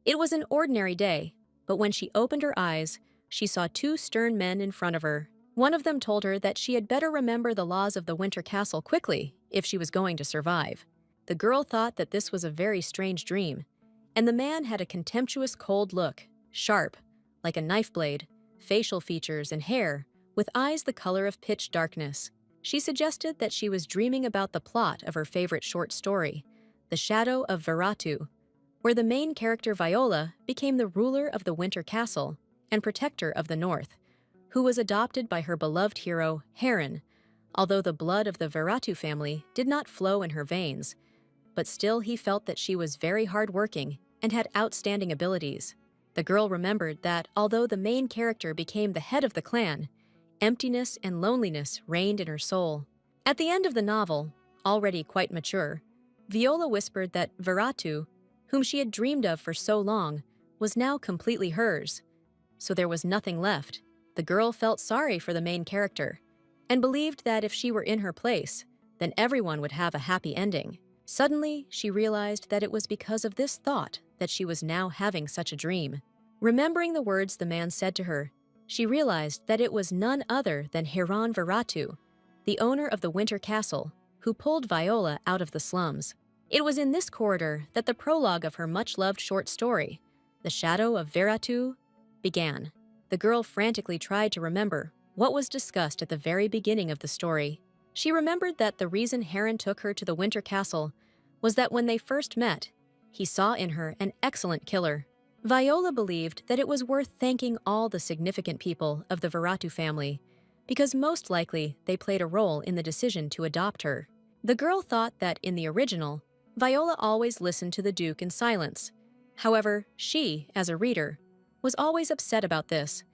It was an ordinary day, but when she opened her eyes, she saw two stern men in front of her. One of them told her that she had better remember the laws of the Winter Castle quickly if she was going to survive. The girl thought that this was a very strange dream, and the man had a contemptuous cold look, sharp, like a knife blade, facial features and hair, with eyes the color of pitch darkness. She suggested that she was dreaming about the plot of her favorite short story, The Shadow of Veratu, where the main character Viola became the ruler of the Winter Castle and protector of the North, who was adopted by her beloved hero, Heron, although the blood of the Veratu family did not flow in her veins, but still he felt that she was very hardworking and had outstanding abilities. The girl remembered that although the main character became the head of the clan, emptiness and loneliness reigned in her soul. At the end of the novel, already quite mature, Viola whispered that Veratu, whom she had dreamed of for so long, was now completely hers. So there was nothing left. The girl felt sorry for the main character and believed that if she were in her place, then everyone would have a happy ending. Suddenly, she realized that it was because of this thought that she was now having such a dream. Remembering the words the man said to her, she realized that it was none other than Hiran Veratu, the owner of the Winter Castle, who pulled Viola out of the slums. It was in this corridor that the prologue of her much-loved short story, The Shadow of Veratu, began. The girl frantically tried to remember what was discussed at the very beginning of the story. She remembered that the reason Heron took her to the Winter Castle was that when they first met, he saw in her an excellent killer. Viola believed that it was worth thanking all the significant people of the Veratu family, because most likely they played a role in the decision to adopt her. The girl thought that in the original, Viola always listened to the Duke in silence. However, she, as a reader, was always upset about this.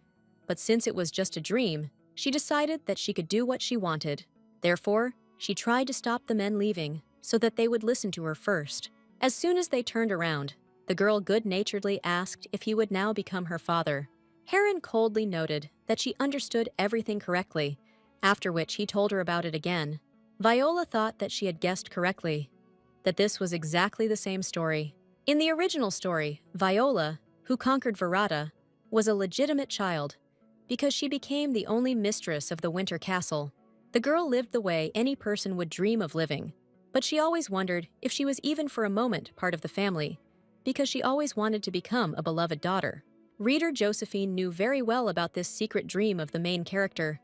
But since it was just a dream, she decided that she could do what she wanted. Therefore, she tried to stop the men leaving so that they would listen to her first. As soon as they turned around, the girl good-naturedly asked if he would now become her father. Heron coldly noted that she understood everything correctly, after which he told her about it again. Viola thought that she had guessed correctly, that this was exactly the same story. In the original story, Viola, who conquered Verata, was a legitimate child because she became the only mistress of the Winter Castle. The girl lived the way any person would dream of living, but she always wondered if she was even for a moment part of the family, because she always wanted to become a beloved daughter. Reader Josephine knew very well about this secret dream of the main character,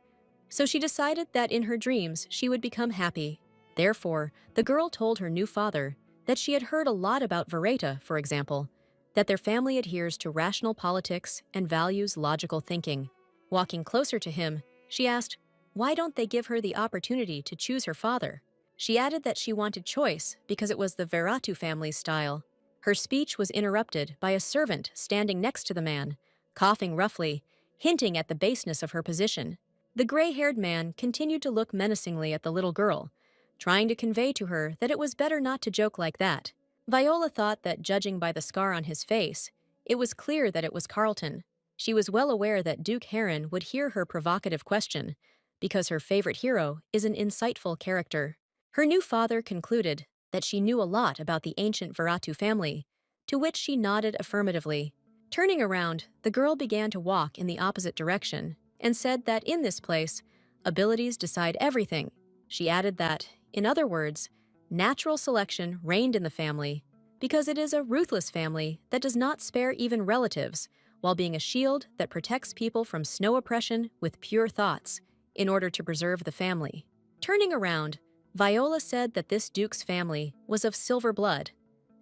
so she decided that in her dreams she would become happy. Therefore, the girl told her new father that she had heard a lot about Verata, for example, that their family adheres to rational politics and values logical thinking. Walking closer to him, she asked, why don't they give her the opportunity to choose her father? She added that she wanted choice because it was the Veratu family's style. Her speech was interrupted by a servant standing next to the man, coughing roughly, hinting at the baseness of her position. The gray-haired man continued to look menacingly at the little girl, trying to convey to her that it was better not to joke like that. Viola thought that judging by the scar on his face, it was clear that it was Carlton. She was well aware that Duke Heron would hear her provocative question, because her favorite hero is an insightful character. Her new father concluded that she knew a lot about the ancient Veratu family, to which she nodded affirmatively. Turning around, the girl began to walk in the opposite direction and said that in this place, abilities decide everything. She added that, in other words, natural selection reigned in the family because it is a ruthless family that does not spare even relatives, while being a shield that protects people from snow oppression with pure thoughts in order to preserve the family. Turning around, Viola said that this duke's family was of silver blood,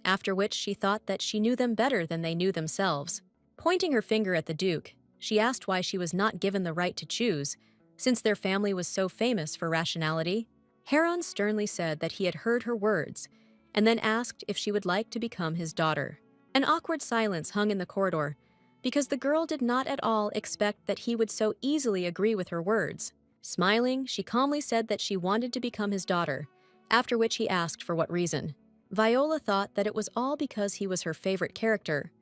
after which she thought that she knew them better than they knew themselves. Pointing her finger at the duke, she asked why she was not given the right to choose, since their family was so famous for rationality. Heron sternly said that he had heard her words, and then asked if she would like to become his daughter. An awkward silence hung in the corridor, because the girl did not at all expect that he would so easily agree with her words. Smiling, she calmly said that she wanted to become his daughter, after which he asked for what reason. Viola thought that it was all because he was her favorite character,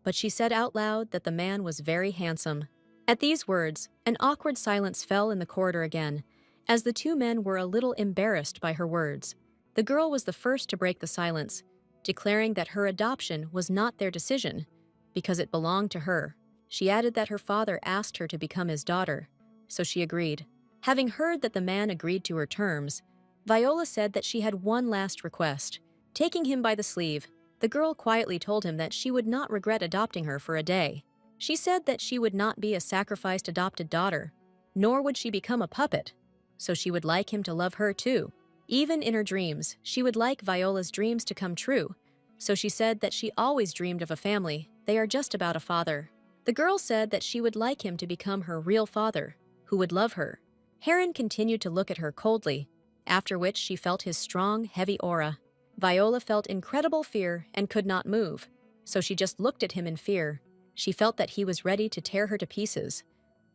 but she said out loud that the man was very handsome. At these words, an awkward silence fell in the corridor again, as the two men were a little embarrassed by her words. The girl was the first to break the silence, declaring that her adoption was not their decision, because it belonged to her. She added that her father asked her to become his daughter, so she agreed. Having heard that the man agreed to her terms, Viola said that she had one last request. Taking him by the sleeve, the girl quietly told him that she would not regret adopting her for a day. She said that she would not be a sacrificed adopted daughter, nor would she become a puppet, so she would like him to love her too. Even in her dreams, she would like Viola's dreams to come true, so she said that she always dreamed of a family. They are just about a father. The girl said that she would like him to become her real father, who would love her. Heron continued to look at her coldly, after which she felt his strong, heavy aura. Viola felt incredible fear and could not move, so she just looked at him in fear. She felt that he was ready to tear her to pieces,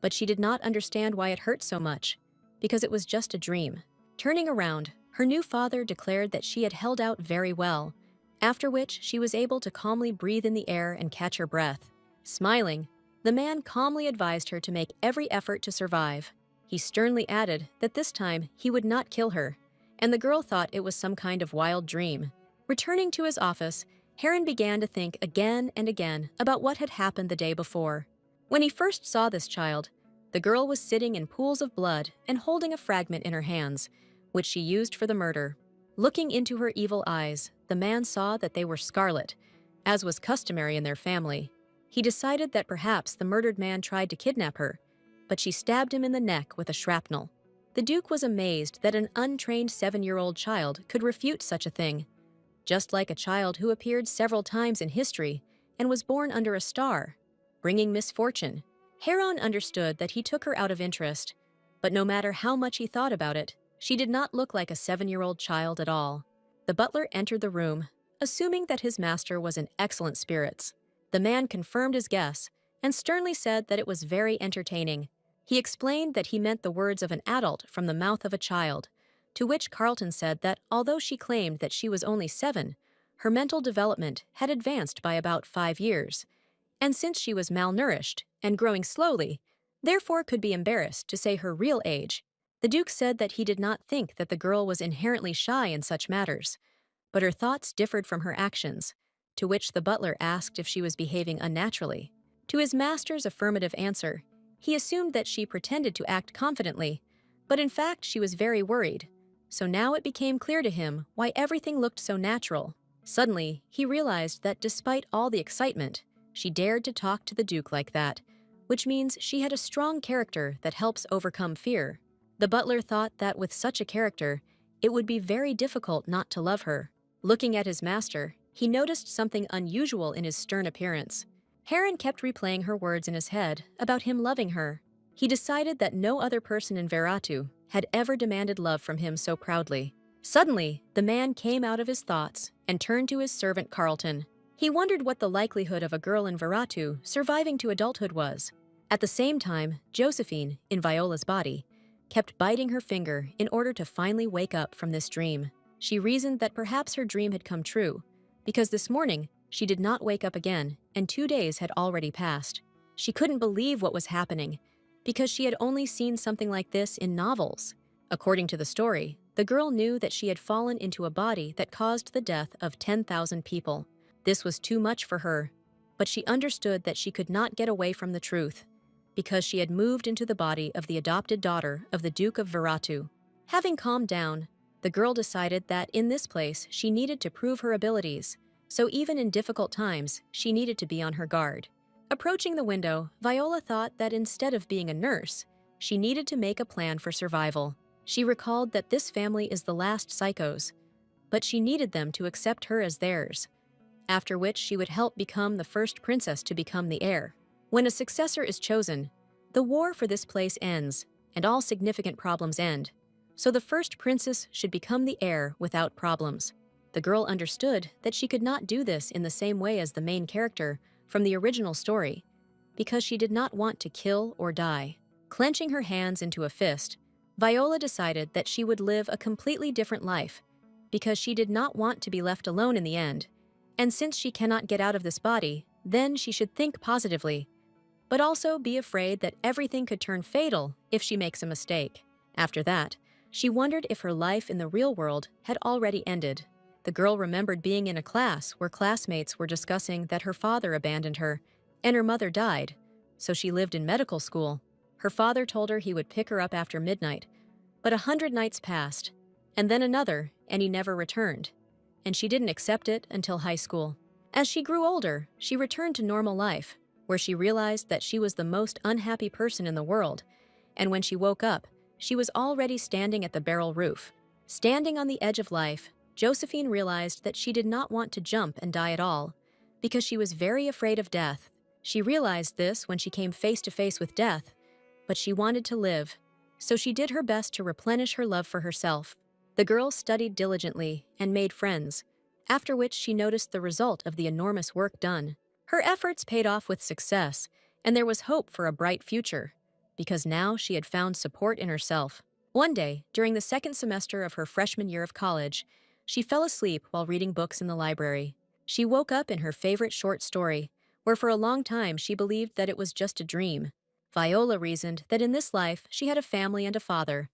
but she did not understand why it hurt so much, because it was just a dream. Turning around, her new father declared that she had held out very well, after which she was able to calmly breathe in the air and catch her breath. Smiling, the man calmly advised her to make every effort to survive. He sternly added that this time he would not kill her, and the girl thought it was some kind of wild dream. Returning to his office, Heron began to think again and again about what had happened the day before. When he first saw this child, the girl was sitting in pools of blood and holding a fragment in her hands, which she used for the murder. Looking into her evil eyes, the man saw that they were scarlet, as was customary in their family. He decided that perhaps the murdered man tried to kidnap her, but she stabbed him in the neck with a shrapnel. The Duke was amazed that an untrained 7-year-old child could refute such a thing, just like a child who appeared several times in history and was born under a star, bringing misfortune. Heron understood that he took her out of interest, but no matter how much he thought about it, she did not look like a 7-year-old child at all. The butler entered the room, assuming that his master was in excellent spirits. The man confirmed his guess and sternly said that it was very entertaining. He explained that he meant the words of an adult from the mouth of a child, to which Carlton said that although she claimed that she was only 7, her mental development had advanced by about 5 years, and since she was malnourished and growing slowly, therefore could be embarrassed to say her real age. The Duke said that he did not think that the girl was inherently shy in such matters, but her thoughts differed from her actions, to which the butler asked if she was behaving unnaturally. To his master's affirmative answer, he assumed that she pretended to act confidently, but in fact she was very worried. So now it became clear to him why everything looked so natural. Suddenly, he realized that despite all the excitement, she dared to talk to the Duke like that, which means she had a strong character that helps overcome fear. The butler thought that with such a character, it would be very difficult not to love her. Looking at his master, he noticed something unusual in his stern appearance. Heron kept replaying her words in his head about him loving her. He decided that no other person in Veratu had ever demanded love from him so proudly. Suddenly, the man came out of his thoughts and turned to his servant Carlton. He wondered what the likelihood of a girl in Veratu surviving to adulthood was. At the same time, Josephine, in Viola's body, kept biting her finger in order to finally wake up from this dream. She reasoned that perhaps her dream had come true, because this morning she did not wake up again, and 2 days had already passed. She couldn't believe what was happening, because she had only seen something like this in novels. According to the story, the girl knew that she had fallen into a body that caused the death of 10,000 people. This was too much for her, but she understood that she could not get away from the truth, because she had moved into the body of the adopted daughter of the Duke of Veratu. Having calmed down, the girl decided that in this place she needed to prove her abilities, so even in difficult times, she needed to be on her guard. Approaching the window, Viola thought that instead of being a nurse, she needed to make a plan for survival. She recalled that this family is the last psychos, but she needed them to accept her as theirs, after which she would help become the first princess to become the heir. When a successor is chosen, the war for this place ends, and all significant problems end, so the first princess should become the heir without problems. The girl understood that she could not do this in the same way as the main character from the original story, because she did not want to kill or die. Clenching her hands into a fist, Viola decided that she would live a completely different life, because she did not want to be left alone in the end, and since she cannot get out of this body, then she should think positively, but also be afraid that everything could turn fatal if she makes a mistake. After that, she wondered if her life in the real world had already ended. The girl remembered being in a class where classmates were discussing that her father abandoned her and her mother died, so she lived in medical school. Her father told her he would pick her up after midnight, but 100 nights passed, and then another, and he never returned, and she didn't accept it until high school. As she grew older, she returned to normal life, where she realized that she was the most unhappy person in the world, and when she woke up, she was already standing at the barrel roof. Standing on the edge of life, Josephine realized that she did not want to jump and die at all, because she was very afraid of death. She realized this when she came face to face with death, but she wanted to live, so she did her best to replenish her love for herself. The girl studied diligently and made friends, after which she noticed the result of the enormous work done. Her efforts paid off with success, and there was hope for a bright future, because now she had found support in herself. One day, during the second semester of her freshman year of college, she fell asleep while reading books in the library. She woke up in her favorite short story, where for a long time she believed that it was just a dream. Viola reasoned that in this life she had a family and a father,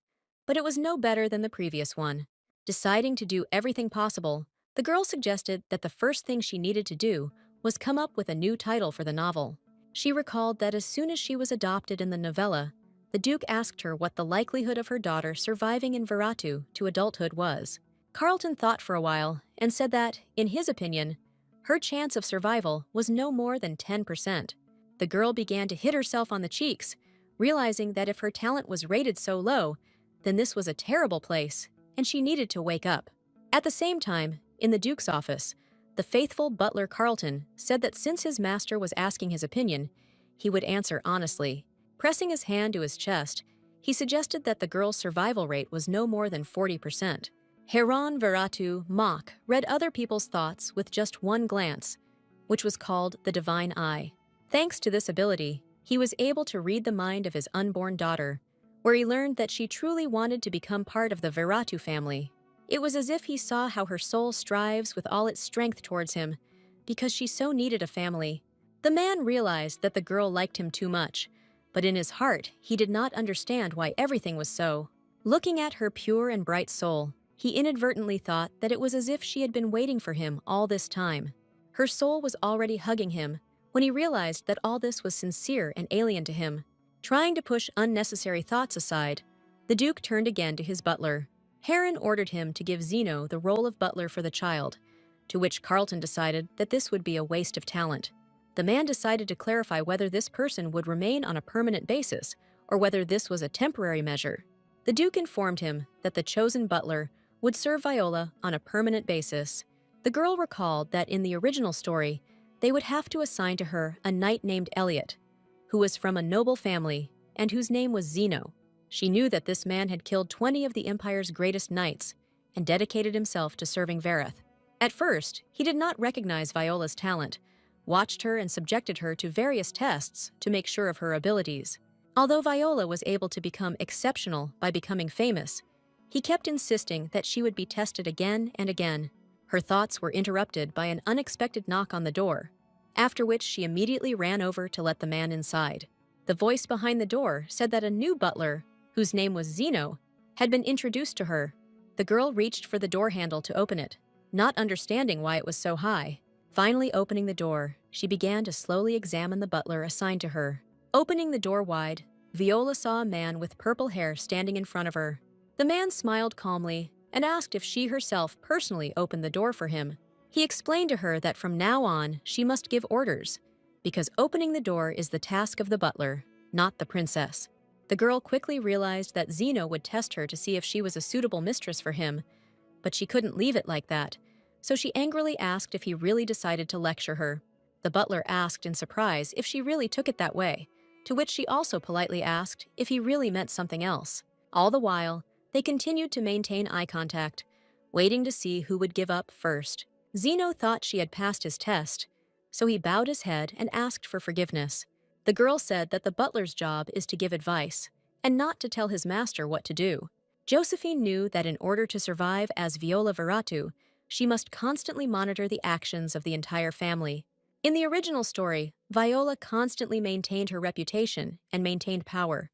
but it was no better than the previous one. Deciding to do everything possible, the girl suggested that the first thing she needed to do was come up with a new title for the novel. She recalled that as soon as she was adopted in the novella, the Duke asked her what the likelihood of her daughter surviving in Veratu to adulthood was. Carlton thought for a while and said that, in his opinion, her chance of survival was no more than 10%. The girl began to hit herself on the cheeks, realizing that if her talent was rated so low, then this was a terrible place, and she needed to wake up. At the same time, in the Duke's office, the faithful butler Carlton said that since his master was asking his opinion, he would answer honestly. Pressing his hand to his chest, he suggested that the girl's survival rate was no more than 40%. Heron Veratu Mach read other people's thoughts with just one glance, which was called the divine eye. Thanks to this ability, he was able to read the mind of his unborn daughter, where he learned that she truly wanted to become part of the Veratu family. It was as if he saw how her soul strives with all its strength towards him, because she so needed a family. The man realized that the girl liked him too much, but in his heart, he did not understand why everything was so. Looking at her pure and bright soul, he inadvertently thought that it was as if she had been waiting for him all this time. Her soul was already hugging him when he realized that all this was sincere and alien to him. Trying to push unnecessary thoughts aside, the Duke turned again to his butler. Heron ordered him to give Zeno the role of butler for the child, to which Carlton decided that this would be a waste of talent. The man decided to clarify whether this person would remain on a permanent basis or whether this was a temporary measure. The Duke informed him that the chosen butler would serve Viola on a permanent basis. The girl recalled that in the original story, they would have to assign to her a knight named Elliot, who was from a noble family and whose name was Zeno. She knew that this man had killed 20 of the Empire's greatest knights and dedicated himself to serving Vareth. At first, he did not recognize Viola's talent, watched her and subjected her to various tests to make sure of her abilities. Although Viola was able to become exceptional by becoming famous, he kept insisting that she would be tested again and again. Her thoughts were interrupted by an unexpected knock on the door, after which she immediately ran over to let the man inside. The voice behind the door said that a new butler, whose name was Zeno, had been introduced to her. The girl reached for the door handle to open it, not understanding why it was so high. Finally opening the door, she began to slowly examine the butler assigned to her. Opening the door wide, Viola saw a man with purple hair standing in front of her. The man smiled calmly and asked if she herself personally opened the door for him. He explained to her that from now on she must give orders, because opening the door is the task of the butler, not the princess. The girl quickly realized that Zeno would test her to see if she was a suitable mistress for him, but she couldn't leave it like that, so she angrily asked if he really decided to lecture her. The butler asked in surprise if she really took it that way, to which she also politely asked if he really meant something else. All the while, they continued to maintain eye contact, waiting to see who would give up first. Zeno thought she had passed his test, so he bowed his head and asked for forgiveness. The girl said that the butler's job is to give advice, and not to tell his master what to do. Josephine knew that in order to survive as Viola Veratu, she must constantly monitor the actions of the entire family. In the original story, Viola constantly maintained her reputation and maintained power,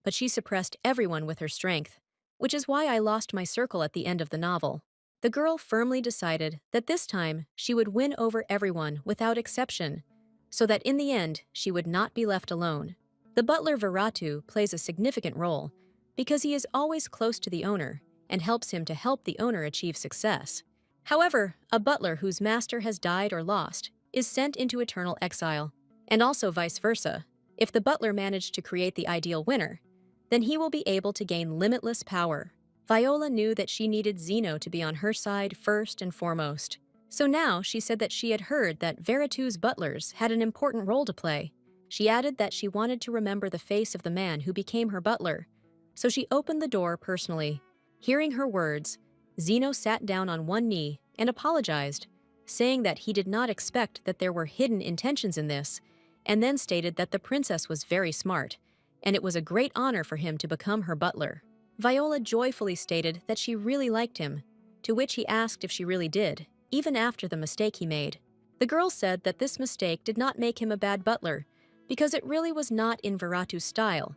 but she suppressed everyone with her strength, which is why I lost my circle at the end of the novel. The girl firmly decided that this time she would win over everyone without exception, so that in the end she would not be left alone. The butler Viratu plays a significant role because he is always close to the owner and helps him to help the owner achieve success. However, a butler whose master has died or lost is sent into eternal exile, and also vice versa. If the butler managed to create the ideal winner, then he will be able to gain limitless power. Viola knew that she needed Zeno to be on her side first and foremost. So now she said that she had heard that Viratu's butlers had an important role to play. She added that she wanted to remember the face of the man who became her butler, so she opened the door personally. Hearing her words, Zeno sat down on one knee and apologized, saying that he did not expect that there were hidden intentions in this, and then stated that the princess was very smart, and it was a great honor for him to become her butler. Viola joyfully stated that she really liked him, to which he asked if she really did, even after the mistake he made. The girl said that this mistake did not make him a bad butler, because it really was not in Viratu's style.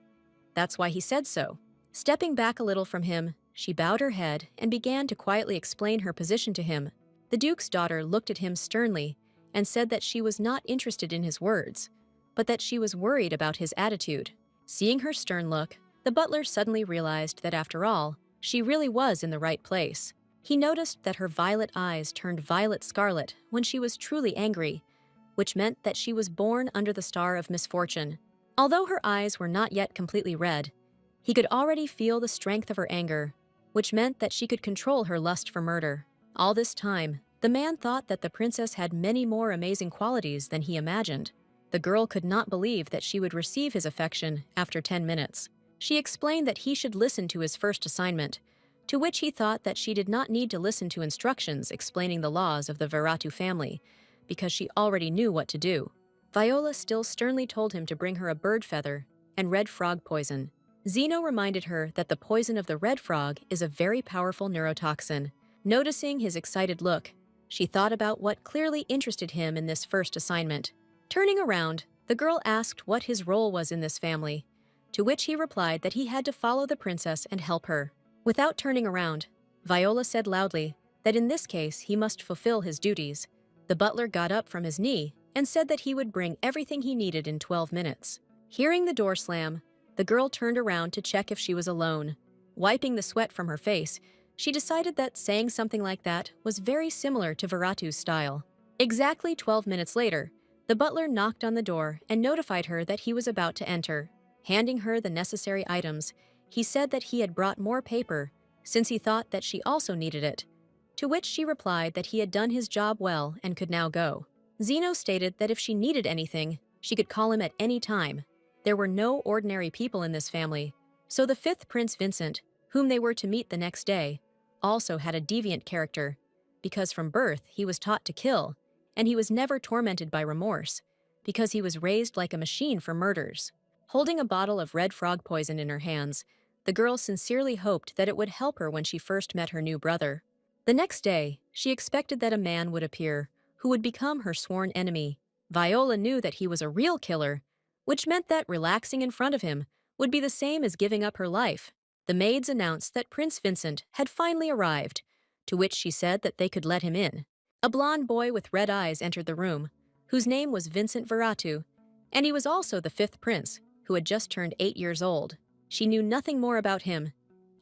That's why he said so. Stepping back a little from him, she bowed her head and began to quietly explain her position to him. The duke's daughter looked at him sternly and said that she was not interested in his words, but that she was worried about his attitude. Seeing her stern look, the butler suddenly realized that after all, she really was in the right place. He noticed that her violet eyes turned violet scarlet when she was truly angry, which meant that she was born under the star of misfortune. Although her eyes were not yet completely red, he could already feel the strength of her anger, which meant that she could control her lust for murder. All this time, the man thought that the princess had many more amazing qualities than he imagined. The girl could not believe that she would receive his affection after 10 minutes. She explained that he should listen to his first assignment, to which he thought that she did not need to listen to instructions explaining the laws of the Viratu family, because she already knew what to do. Viola still sternly told him to bring her a bird feather and red frog poison. Zeno reminded her that the poison of the red frog is a very powerful neurotoxin. Noticing his excited look, she thought about what clearly interested him in this first assignment. Turning around, the girl asked what his role was in this family, to which he replied that he had to follow the princess and help her. Without turning around, Viola said loudly that in this case he must fulfill his duties. The butler got up from his knee and said that he would bring everything he needed in 12 minutes. Hearing the door slam, the girl turned around to check if she was alone. Wiping the sweat from her face, she decided that saying something like that was very similar to Viratu's style. Exactly 12 minutes later, the butler knocked on the door and notified her that he was about to enter. Handing her the necessary items, he said that he had brought more paper, since he thought that she also needed it, to which she replied that he had done his job well and could now go. Zeno stated that if she needed anything, she could call him at any time. There were no ordinary people in this family, so the fifth Prince Vincent, whom they were to meet the next day, also had a deviant character, because from birth he was taught to kill, and he was never tormented by remorse, because he was raised like a machine for murders. Holding a bottle of red frog poison in her hands, the girl sincerely hoped that it would help her when she first met her new brother. The next day, she expected that a man would appear, who would become her sworn enemy. Viola knew that he was a real killer, which meant that relaxing in front of him would be the same as giving up her life. The maids announced that Prince Vincent had finally arrived, to which she said that they could let him in. A blond boy with red eyes entered the room, whose name was Vincent Viratu, and he was also the fifth prince, who had just turned 8 years old. She knew nothing more about him,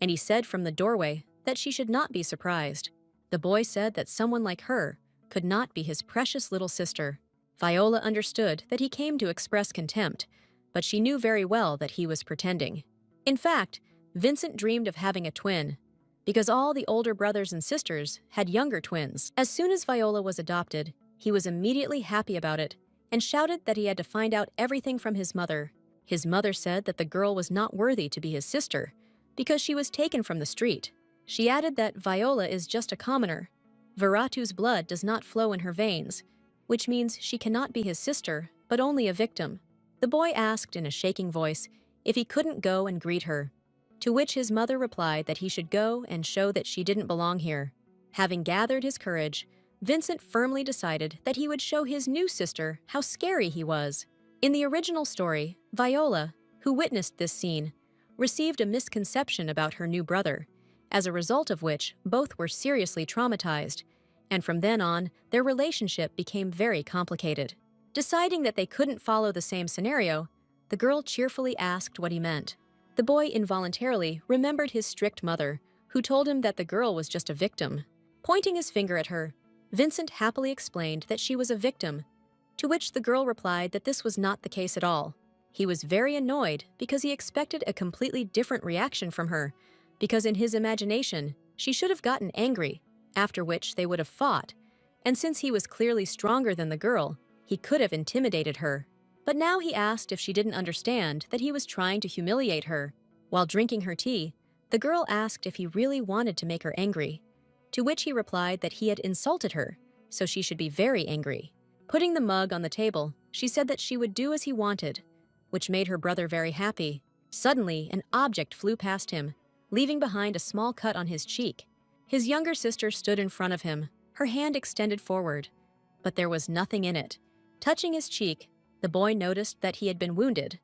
and he said from the doorway that she should not be surprised. The boy said that someone like her could not be his precious little sister. Viola understood that he came to express contempt, but she knew very well that he was pretending. In fact, Vincent dreamed of having a twin, because all the older brothers and sisters had younger twins. As soon as Viola was adopted, he was immediately happy about it and shouted that he had to find out everything from his mother. His mother said that the girl was not worthy to be his sister because she was taken from the street. She added that Viola is just a commoner. Viratu's blood does not flow in her veins, which means she cannot be his sister, but only a victim. The boy asked in a shaking voice if he couldn't go and greet her, to which his mother replied that he should go and show that she didn't belong here. Having gathered his courage, Vincent firmly decided that he would show his new sister how scary he was. In the original story, Viola, who witnessed this scene, received a misconception about her new brother, as a result of which both were seriously traumatized, and from then on, their relationship became very complicated. Deciding that they couldn't follow the same scenario, the girl cheerfully asked what he meant. The boy involuntarily remembered his strict mother, who told him that the girl was just a victim. Pointing his finger at her, Vincent happily explained that she was a victim, to which the girl replied that this was not the case at all. He was very annoyed because he expected a completely different reaction from her, because in his imagination, she should have gotten angry, after which they would have fought, and since he was clearly stronger than the girl, he could have intimidated her. But now he asked if she didn't understand that he was trying to humiliate her. While drinking her tea, the girl asked if he really wanted to make her angry, to which he replied that he had insulted her, so she should be very angry. Putting the mug on the table, she said that she would do as he wanted, which made her brother very happy. Suddenly, an object flew past him, leaving behind a small cut on his cheek. His younger sister stood in front of him, her hand extended forward, but there was nothing in it. Touching his cheek, the boy noticed that he had been wounded,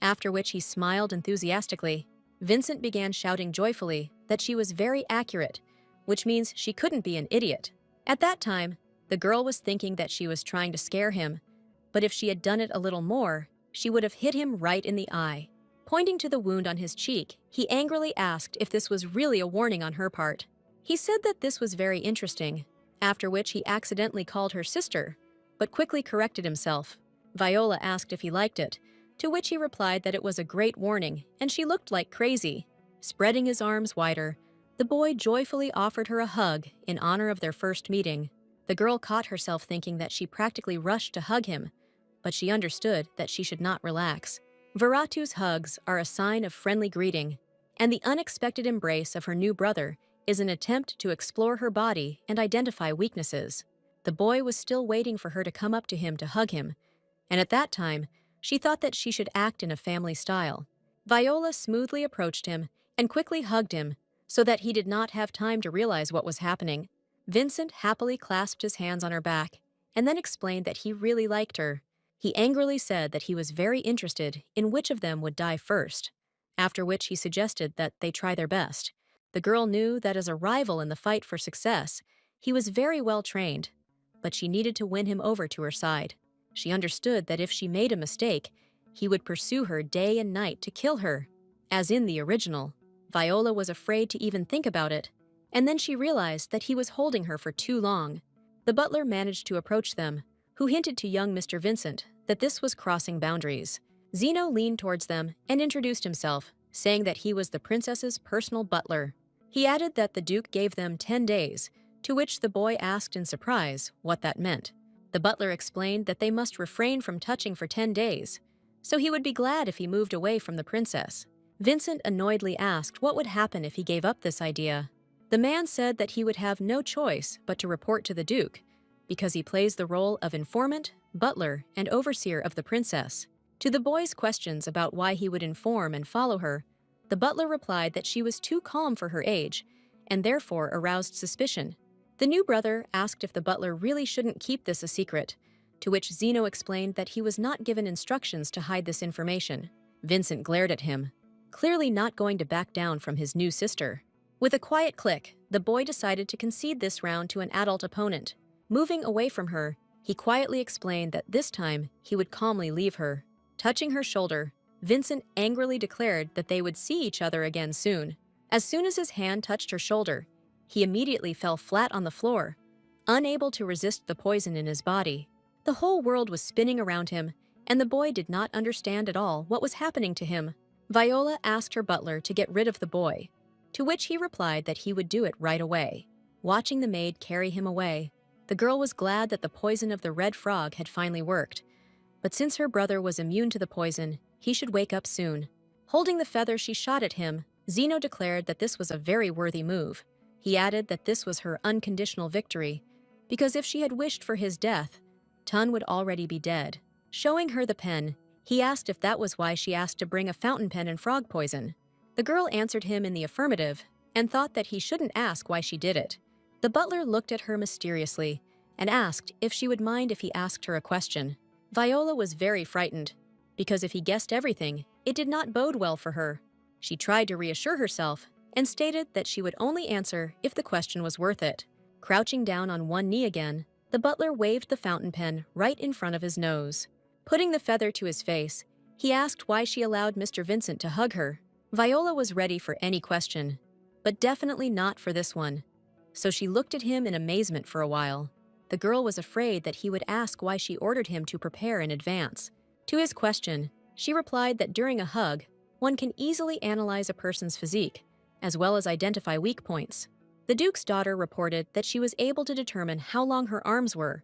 after which he smiled enthusiastically. Vincent began shouting joyfully that she was very accurate, which means she couldn't be an idiot. At that time, the girl was thinking that she was trying to scare him, but if she had done it a little more, she would have hit him right in the eye. Pointing to the wound on his cheek, he angrily asked if this was really a warning on her part. He said that this was very interesting, after which he accidentally called her sister, but quickly corrected himself. Viola asked if he liked it, to which he replied that it was a great warning, and she looked like crazy. Spreading his arms wider, the boy joyfully offered her a hug in honor of their first meeting. The girl caught herself thinking that she practically rushed to hug him, but she understood that she should not relax. Viratu's hugs are a sign of friendly greeting, and the unexpected embrace of her new brother is an attempt to explore her body and identify weaknesses. The boy was still waiting for her to come up to him to hug him, and at that time, she thought that she should act in a family style. Viola smoothly approached him and quickly hugged him so that he did not have time to realize what was happening. Vincent happily clasped his hands on her back and then explained that he really liked her. He angrily said that he was very interested in which of them would die first, after which he suggested that they try their best. The girl knew that as a rival in the fight for success, he was very well trained, but she needed to win him over to her side. She understood that if she made a mistake, he would pursue her day and night to kill her. As in the original, Viola was afraid to even think about it, and then she realized that he was holding her for too long. The butler managed to approach them, who hinted to young Mr. Vincent that this was crossing boundaries. Zeno leaned towards them and introduced himself, saying that he was the princess's personal butler. He added that the Duke gave them 10 days, to which the boy asked in surprise what that meant. The butler explained that they must refrain from touching for 10 days, so he would be glad if he moved away from the princess. Vincent annoyedly asked what would happen if he gave up this idea. The man said that he would have no choice but to report to the Duke, because he plays the role of informant, butler, and overseer of the princess. To the boy's questions about why he would inform and follow her, the butler replied that she was too calm for her age, and therefore aroused suspicion. The new brother asked if the butler really shouldn't keep this a secret, to which Zeno explained that he was not given instructions to hide this information. Vincent glared at him, clearly not going to back down from his new sister. With a quiet click, the boy decided to concede this round to an adult opponent. Moving away from her, he quietly explained that this time he would calmly leave her. Touching her shoulder, Vincent angrily declared that they would see each other again soon. As soon as his hand touched her shoulder, he immediately fell flat on the floor, unable to resist the poison in his body. The whole world was spinning around him, and the boy did not understand at all what was happening to him. Viola asked her butler to get rid of the boy, to which he replied that he would do it right away. Watching the maid carry him away, the girl was glad that the poison of the red frog had finally worked, but since her brother was immune to the poison, he should wake up soon. Holding the feather she shot at him, Zeno declared that this was a very worthy move. He added that this was her unconditional victory, because if she had wished for his death, Tun would already be dead. Showing her the pen, he asked if that was why she asked to bring a fountain pen and frog poison. The girl answered him in the affirmative and thought that he shouldn't ask why she did it. The butler looked at her mysteriously and asked if she would mind if he asked her a question. Viola was very frightened, because if he guessed everything, it did not bode well for her. She tried to reassure herself and stated that she would only answer if the question was worth it. Crouching down on one knee again, the butler waved the fountain pen right in front of his nose. Putting the feather to his face, he asked why she allowed Mr. Vincent to hug her. Viola was ready for any question, but definitely not for this one. So she looked at him in amazement for a while. The girl was afraid that he would ask why she ordered him to prepare in advance. To his question, she replied that during a hug, one can easily analyze a person's physique, as well as identify weak points. The Duke's daughter reported that she was able to determine how long her arms were,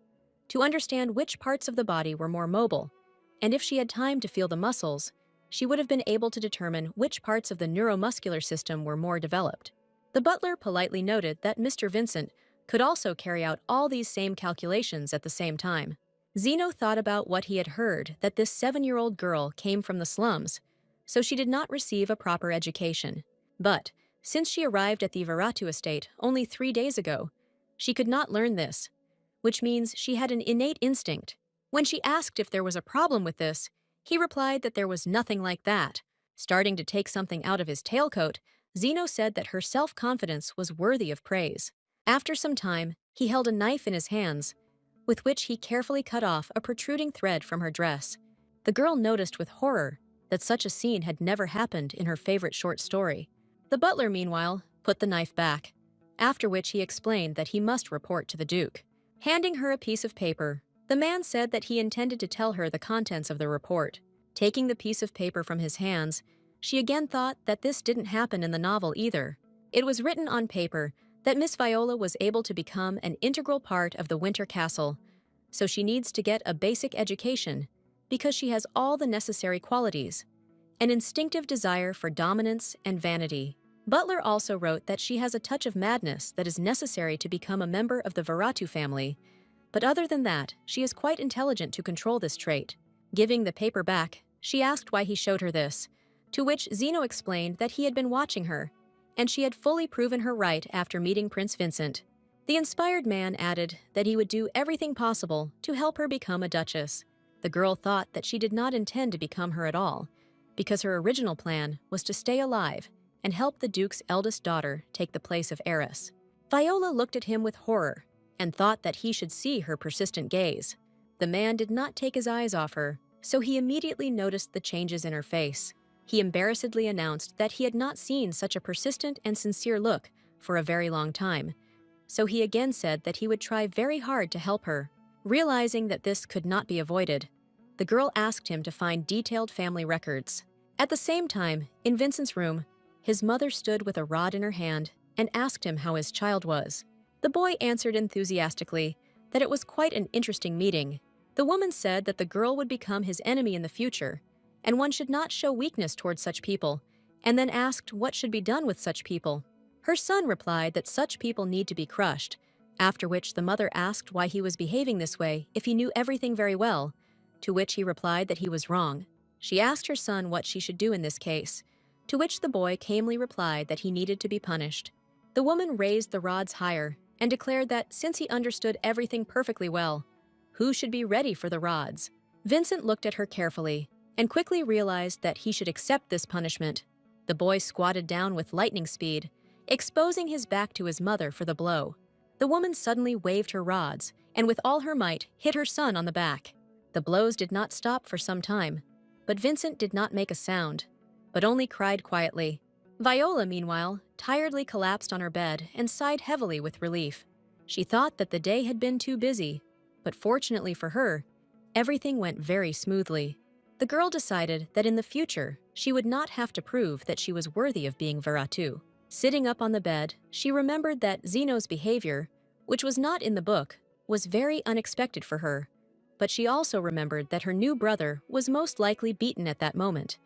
to understand which parts of the body were more mobile, and if she had time to feel the muscles, she would have been able to determine which parts of the neuromuscular system were more developed. The butler politely noted that Mr. Vincent could also carry out all these same calculations at the same time. Zeno thought about what he had heard, that this 7-year-old girl came from the slums, so she did not receive a proper education. But, since she arrived at the Veratu estate only 3 days ago, she could not learn this, which means she had an innate instinct. When she asked if there was a problem with this, he replied that there was nothing like that. Starting to take something out of his tailcoat, Zeno said that her self-confidence was worthy of praise. After some time, he held a knife in his hands, with which he carefully cut off a protruding thread from her dress. The girl noticed with horror that such a scene had never happened in her favorite short story. The butler, meanwhile, put the knife back, after which he explained that he must report to the Duke. Handing her a piece of paper, the man said that he intended to tell her the contents of the report. Taking the piece of paper from his hands, she again thought that this didn't happen in the novel either. It was written on paper that Miss Viola was able to become an integral part of the Winter Castle, so she needs to get a basic education because she has all the necessary qualities, an instinctive desire for dominance and vanity. Butler also wrote that she has a touch of madness that is necessary to become a member of the Veratu family, but other than that, she is quite intelligent to control this trait. Giving the paper back, she asked why he showed her this, to which Zeno explained that he had been watching her, and she had fully proven her right after meeting Prince Vincent. The inspired man added that he would do everything possible to help her become a duchess. The girl thought that she did not intend to become her at all, because her original plan was to stay alive and help the Duke's eldest daughter take the place of heiress. Viola looked at him with horror and thought that he should see her persistent gaze. The man did not take his eyes off her, so he immediately noticed the changes in her face. He embarrassedly announced that he had not seen such a persistent and sincere look for a very long time, so he again said that he would try very hard to help her. Realizing that this could not be avoided, the girl asked him to find detailed family records. At the same time, in Vincent's room, his mother stood with a rod in her hand and asked him how his child was. The boy answered enthusiastically that it was quite an interesting meeting. The woman said that the girl would become his enemy in the future, and one should not show weakness towards such people, and then asked what should be done with such people. Her son replied that such people need to be crushed, after which the mother asked why he was behaving this way if he knew everything very well, to which he replied that he was wrong. She asked her son what she should do in this case, to which the boy calmly replied that he needed to be punished. The woman raised the rods higher and declared that since he understood everything perfectly well, who should be ready for the rods? Vincent looked at her carefully and quickly realized that he should accept this punishment. The boy squatted down with lightning speed, exposing his back to his mother for the blow. The woman suddenly waved her rods and with all her might hit her son on the back. The blows did not stop for some time, but Vincent did not make a sound, but only cried quietly. Viola, meanwhile, tiredly collapsed on her bed and sighed heavily with relief. She thought that the day had been too busy, but fortunately for her, everything went very smoothly. The girl decided that in the future, she would not have to prove that she was worthy of being Veratu. Sitting up on the bed, she remembered that Zeno's behavior, which was not in the book, was very unexpected for her, but she also remembered that her new brother was most likely beaten at that moment.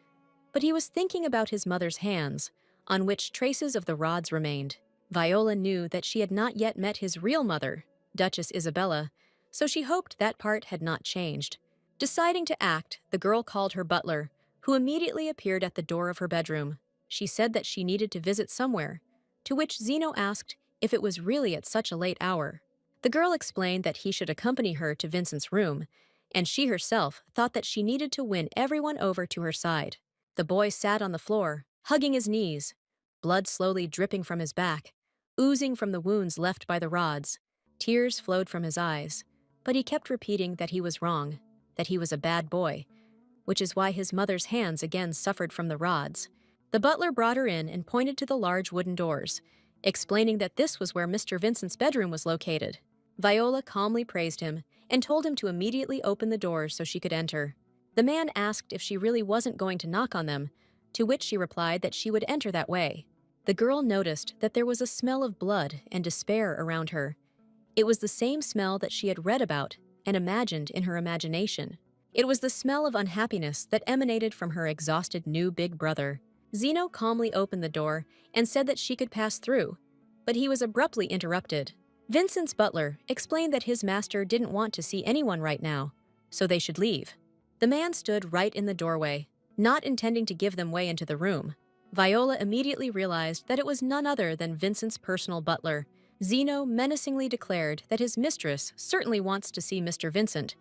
But he was thinking about his mother's hands, on which traces of the rods remained. Viola knew that she had not yet met his real mother, Duchess Isabella, so she hoped that part had not changed. Deciding to act, the girl called her butler, who immediately appeared at the door of her bedroom. She said that she needed to visit somewhere, to which Zeno asked if it was really at such a late hour. The girl explained that he should accompany her to Vincent's room, and she herself thought that she needed to win everyone over to her side. The boy sat on the floor, hugging his knees, blood slowly dripping from his back, oozing from the wounds left by the rods. Tears flowed from his eyes, but he kept repeating that he was wrong, that he was a bad boy, which is why his mother's hands again suffered from the rods. The butler brought her in and pointed to the large wooden doors, explaining that this was where Mr. Vincent's bedroom was located. Viola calmly praised him and told him to immediately open the doors so she could enter. The man asked if she really wasn't going to knock on them, to which she replied that she would enter that way. The girl noticed that there was a smell of blood and despair around her. It was the same smell that she had read about and imagined in her imagination. It was the smell of unhappiness that emanated from her exhausted new big brother. Zeno calmly opened the door and said that she could pass through, but he was abruptly interrupted. Vincent's butler explained that his master didn't want to see anyone right now, so they should leave. The man stood right in the doorway, not intending to give them way into the room. Viola immediately realized that it was none other than Vincent's personal butler. Zeno menacingly declared that his mistress certainly wants to see Mr. Vincent,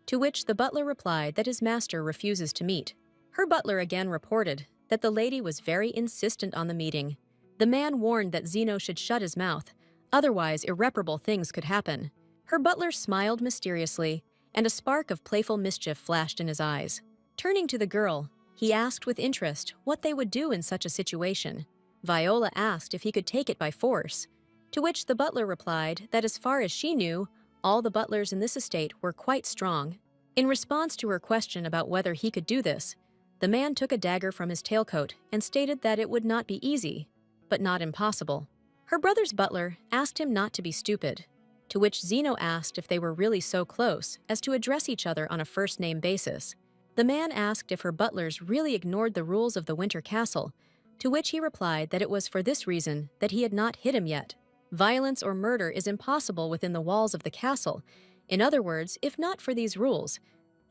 to which the butler replied that his master refuses to meet. Her butler again reported that the lady was very insistent on the meeting. The man warned that Zeno should shut his mouth, otherwise irreparable things could happen. Her butler smiled mysteriously, and a spark of playful mischief flashed in his eyes. Turning to the girl, he asked with interest what they would do in such a situation. Viola asked if he could take it by force, to which the butler replied that as far as she knew, all the butlers in this estate were quite strong. In response to her question about whether he could do this, the man took a dagger from his tailcoat and stated that it would not be easy, but not impossible. Her brother's butler asked him not to be stupid, to which Zeno asked if they were really so close as to address each other on a first-name basis. The man asked if her butlers really ignored the rules of the Winter Castle, to which he replied that it was for this reason that he had not hit him yet. Violence or murder is impossible within the walls of the castle. In other words, if not for these rules,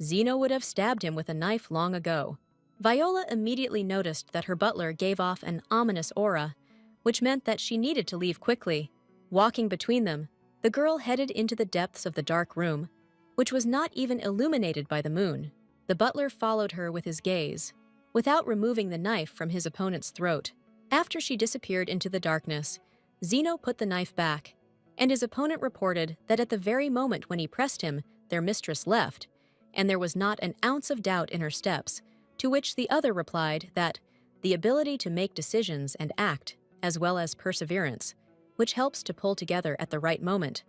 Zeno would have stabbed him with a knife long ago. Viola immediately noticed that her butler gave off an ominous aura, which meant that she needed to leave quickly. Walking between them, the girl headed into the depths of the dark room, which was not even illuminated by the moon. The butler followed her with his gaze, without removing the knife from his opponent's throat. After she disappeared into the darkness, Zeno put the knife back, and his opponent reported that at the very moment when he pressed him, their mistress left, and there was not an ounce of doubt in her steps, to which the other replied that the ability to make decisions and act, as well as perseverance, which helps to pull together at the right moment.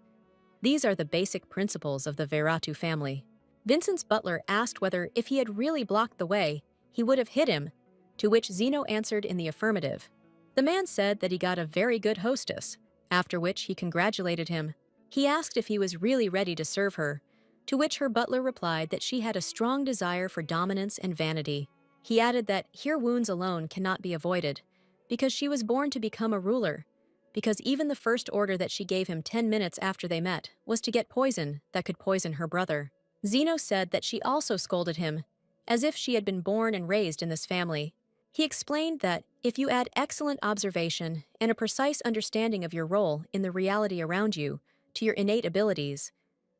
These are the basic principles of the Veratu family. Vincent's butler asked whether if he had really blocked the way, he would have hit him, to which Zeno answered in the affirmative. The man said that he got a very good hostess, after which he congratulated him. He asked if he was really ready to serve her, to which her butler replied that she had a strong desire for dominance and vanity. He added that here wounds alone cannot be avoided, because she was born to become a ruler, because even the first order that she gave him 10 minutes after they met was to get poison that could poison her brother. Zeno said that she also scolded him, as if she had been born and raised in this family. He explained that if you add excellent observation and a precise understanding of your role in the reality around you to your innate abilities,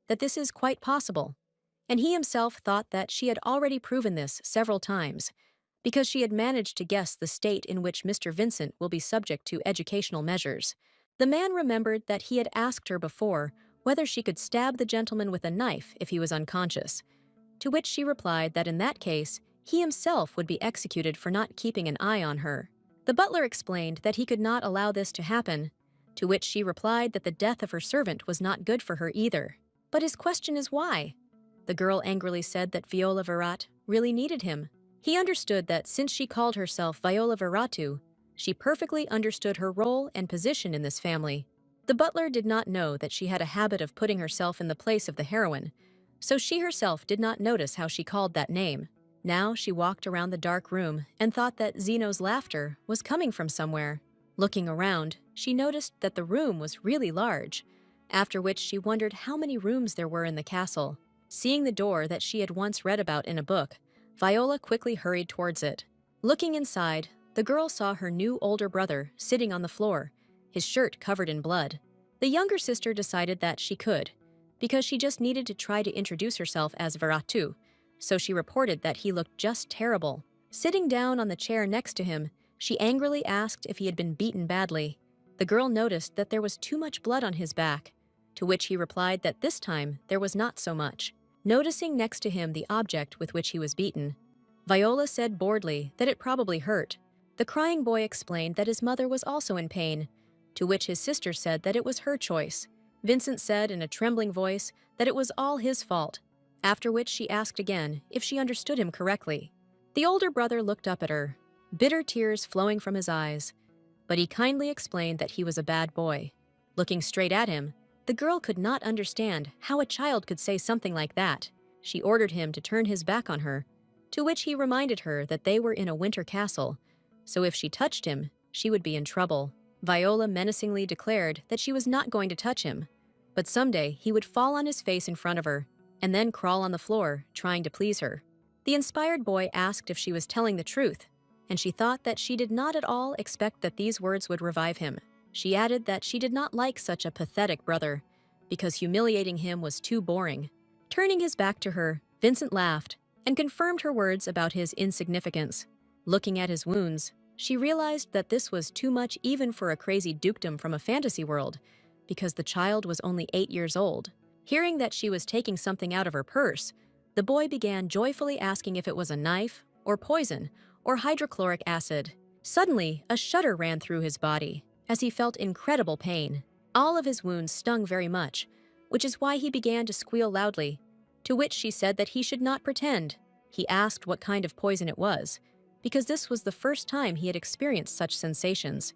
that this is quite possible. And he himself thought that she had already proven this several times, because she had managed to guess the state in which Mr. Vincent will be subject to educational measures. The man remembered that he had asked her before whether she could stab the gentleman with a knife if he was unconscious, to which she replied that in that case, he himself would be executed for not keeping an eye on her. The butler explained that he could not allow this to happen, to which she replied that the death of her servant was not good for her either. But his question is why? The girl angrily said that Viola Virat really needed him. He understood that since she called herself Viola Viratu, she perfectly understood her role and position in this family. The butler did not know that she had a habit of putting herself in the place of the heroine, so she herself did not notice how she called that name. Now she walked around the dark room and thought that Zeno's laughter was coming from somewhere. Looking around, she noticed that the room was really large, after which she wondered how many rooms there were in the castle. Seeing the door that she had once read about in a book, Viola quickly hurried towards it. Looking inside, the girl saw her new older brother sitting on the floor, his shirt covered in blood. The younger sister decided that she could, because she just needed to try to introduce herself as Viratu, so she reported that he looked just terrible. Sitting down on the chair next to him, She angrily asked if he had been beaten badly. The girl noticed that there was too much blood on his back, to which he replied that this time there was not so much. Noticing next to him the object with which he was beaten, Viola said boredly that it probably hurt. The crying boy explained that his mother was also in pain, to which his sister said that it was her choice. Vincent said in a trembling voice that it was all his fault, after which she asked again if she understood him correctly. The older brother looked up at her, bitter tears flowing from his eyes, but he kindly explained that he was a bad boy. Looking straight at him, the girl could not understand how a child could say something like that. She ordered him to turn his back on her, to which he reminded her that they were in a winter castle, so if she touched him, she would be in trouble. Viola menacingly declared that she was not going to touch him, but someday he would fall on his face in front of her, and then crawl on the floor, trying to please her. The inspired boy asked if she was telling the truth, and she thought that she did not at all expect that these words would revive him. She added that she did not like such a pathetic brother, because humiliating him was too boring. Turning his back to her, Vincent laughed and confirmed her words about his insignificance. Looking at his wounds, she realized that this was too much even for a crazy dukedom from a fantasy world, because the child was only 8 years old. Hearing that she was taking something out of her purse, the boy began joyfully asking if it was a knife, or poison, or hydrochloric acid. Suddenly, a shudder ran through his body, as he felt incredible pain. All of his wounds stung very much, which is why he began to squeal loudly, to which she said that he should not pretend. He asked what kind of poison it was, because this was the first time he had experienced such sensations,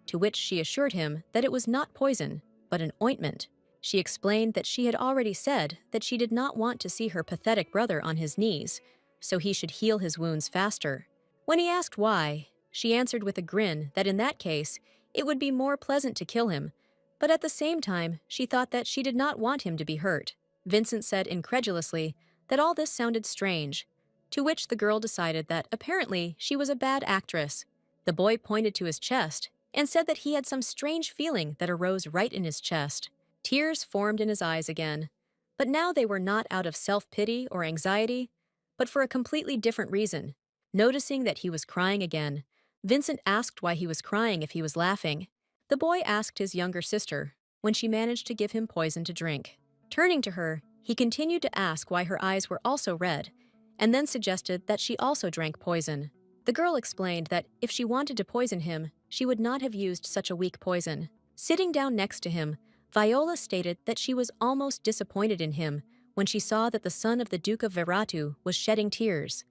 to which she assured him that it was not poison, but an ointment. She explained that she had already said that she did not want to see her pathetic brother on his knees, so he should heal his wounds faster. When he asked why, she answered with a grin that in that case, it would be more pleasant to kill him, but at the same time, she thought that she did not want him to be hurt. Vincent said incredulously that all this sounded strange, to which the girl decided that apparently she was a bad actress. The boy pointed to his chest and said that he had some strange feeling that arose right in his chest. Tears formed in his eyes again, but now they were not out of self-pity or anxiety, but for a completely different reason. Noticing that he was crying again, Vincent asked why he was crying if he was laughing. The boy asked his younger sister when she managed to give him poison to drink. Turning to her, he continued to ask why her eyes were also red, and then suggested that she also drank poison. The girl explained that if she wanted to poison him, she would not have used such a weak poison. Sitting down next to him, Viola stated that she was almost disappointed in him when she saw that the son of the Duke of Veratu was shedding tears,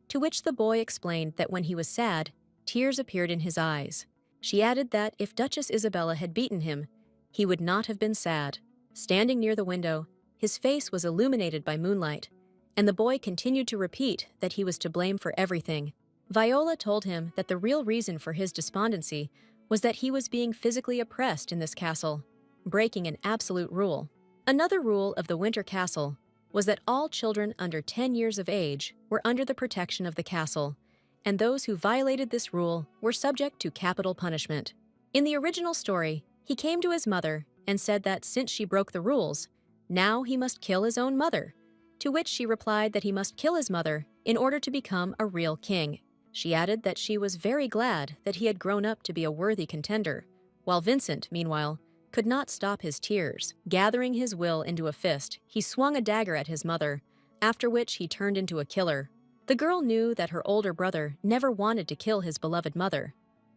to which the boy explained that when he was sad, tears appeared in his eyes. She added that if Duchess Isabella had beaten him, he would not have been sad. Standing near the window, his face was illuminated by moonlight, and the boy continued to repeat that he was to blame for everything. Viola told him that the real reason for his despondency was that he was being physically oppressed in this castle, breaking an absolute rule. Another rule of the Winter Castle was that all children under 10 years of age were under the protection of the castle, and those who violated this rule were subject to capital punishment. In the original story, he came to his mother and said that since she broke the rules, now he must kill his own mother, to which she replied that he must kill his mother in order to become a real king. She added that she was very glad that he had grown up to be a worthy contender, while Vincent, meanwhile, could not stop his tears. Gathering his will into a fist, he swung a dagger at his mother, after which he turned into a killer. The girl knew that her older brother never wanted to kill his beloved mother,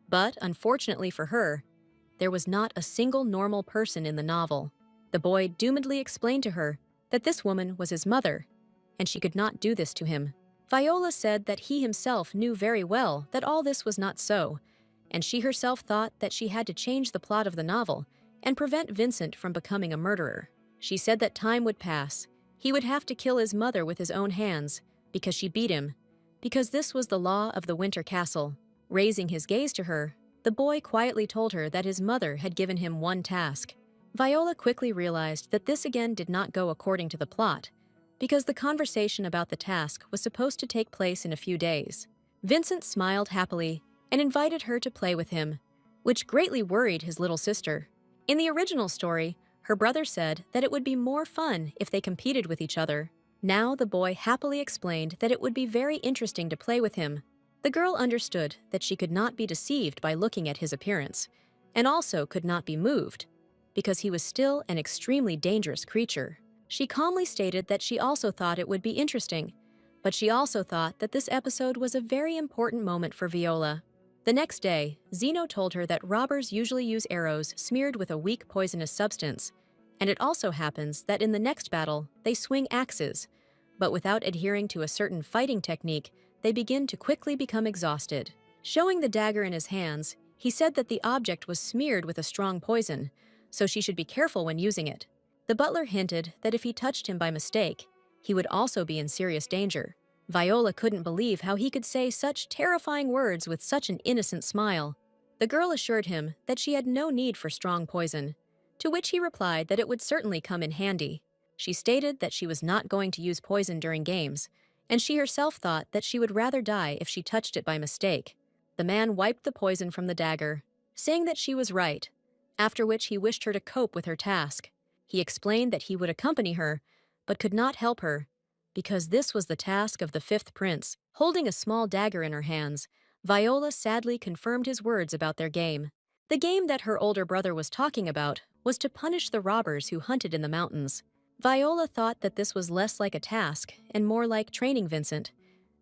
but unfortunately for her, there was not a single normal person in the novel. The boy doomedly explained to her that this woman was his mother, and she could not do this to him. Viola said that he himself knew very well that all this was not so, and she herself thought that she had to change the plot of the novel and prevent Vincent from becoming a murderer. She said that time would pass. He would have to kill his mother with his own hands, because she beat him, because this was the law of the Winter Castle. Raising his gaze to her, the boy quietly told her that his mother had given him one task. Viola quickly realized that this again did not go according to the plot, because the conversation about the task was supposed to take place in a few days. Vincent smiled happily and invited her to play with him, which greatly worried his little sister. In the original story, her brother said that it would be more fun if they competed with each other. Now the boy happily explained that it would be very interesting to play with him, The girl understood that she could not be deceived by looking at his appearance, and also could not be moved, because he was still an extremely dangerous creature. She calmly stated that she also thought it would be interesting, but she also thought that this episode was a very important moment for Viola. The next day, Zeno told her that robbers usually use arrows smeared with a weak poisonous substance, and it also happens that in the next battle, they swing axes, but without adhering to a certain fighting technique, they begin to quickly become exhausted. Showing the dagger in his hands, he said that the object was smeared with a strong poison, so she should be careful when using it. The butler hinted that if he touched him by mistake, he would also be in serious danger. Viola couldn't believe how he could say such terrifying words with such an innocent smile. The girl assured him that she had no need for strong poison, to which he replied that it would certainly come in handy. She stated that she was not going to use poison during games, and she herself thought that she would rather die if she touched it by mistake. The man wiped the poison from the dagger, saying that she was right, after which he wished her to cope with her task. He explained that he would accompany her, but could not help her, because this was the task of the fifth prince. Holding a small dagger in her hands, Viola sadly confirmed his words about their game. The game that her older brother was talking about was to punish the robbers who hunted in the mountains. Viola thought that this was less like a task and more like training Vincent,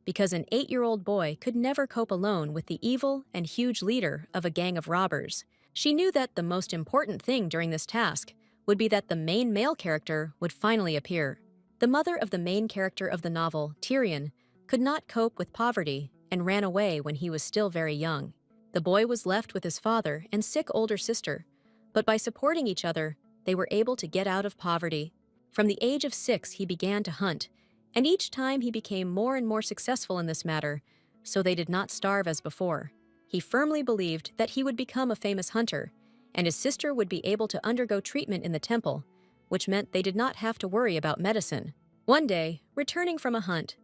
because an 8-year-old boy could never cope alone with the evil and huge leader of a gang of robbers. She knew that the most important thing during this task would be that the main male character would finally appear. The mother of the main character of the novel, Tyrion, could not cope with poverty and ran away when he was still very young. The boy was left with his father and sick older sister, but by supporting each other, they were able to get out of poverty. From the age of 6, he began to hunt, and each time he became more and more successful in this matter, so they did not starve as before. He firmly believed that he would become a famous hunter, and his sister would be able to undergo treatment in the temple, which meant they did not have to worry about medicine. One day, returning from a hunt,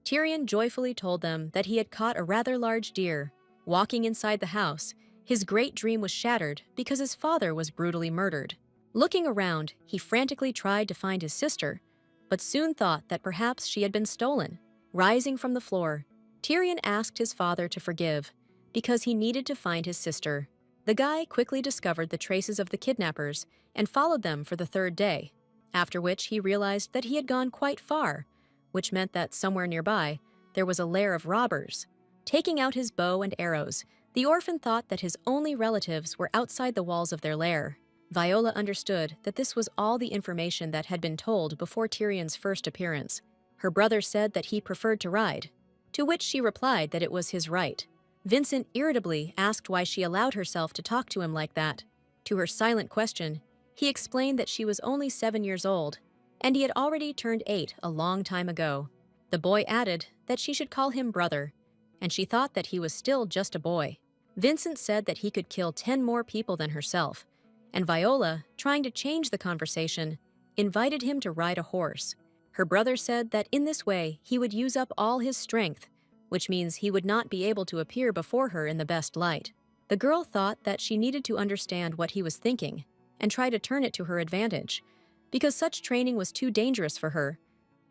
Tyrion joyfully told them that he had caught a rather large deer. Walking inside the house, his great dream was shattered because his father was brutally murdered. Looking around, he frantically tried to find his sister, but soon thought that perhaps she had been stolen. Rising from the floor, Tyrion asked his father to forgive, because he needed to find his sister. The guy quickly discovered the traces of the kidnappers and followed them for the 3rd day, after which he realized that he had gone quite far, which meant that somewhere nearby there was a lair of robbers. Taking out his bow and arrows, the orphan thought that his only relatives were outside the walls of their lair. Viola understood that this was all the information that had been told before Tyrion's first appearance. Her brother said that he preferred to ride, to which she replied that it was his right. Vincent irritably asked why she allowed herself to talk to him like that. To her silent question, he explained that she was only 7 years old, and he had already turned 8 a long time ago. The boy added that she should call him brother, and she thought that he was still just a boy. Vincent said that he could kill 10 more people than herself, and Viola, trying to change the conversation, invited him to ride a horse. Her brother said that in this way he would use up all his strength, which means he would not be able to appear before her in the best light. The girl thought that she needed to understand what he was thinking and try to turn it to her advantage, because such training was too dangerous for her,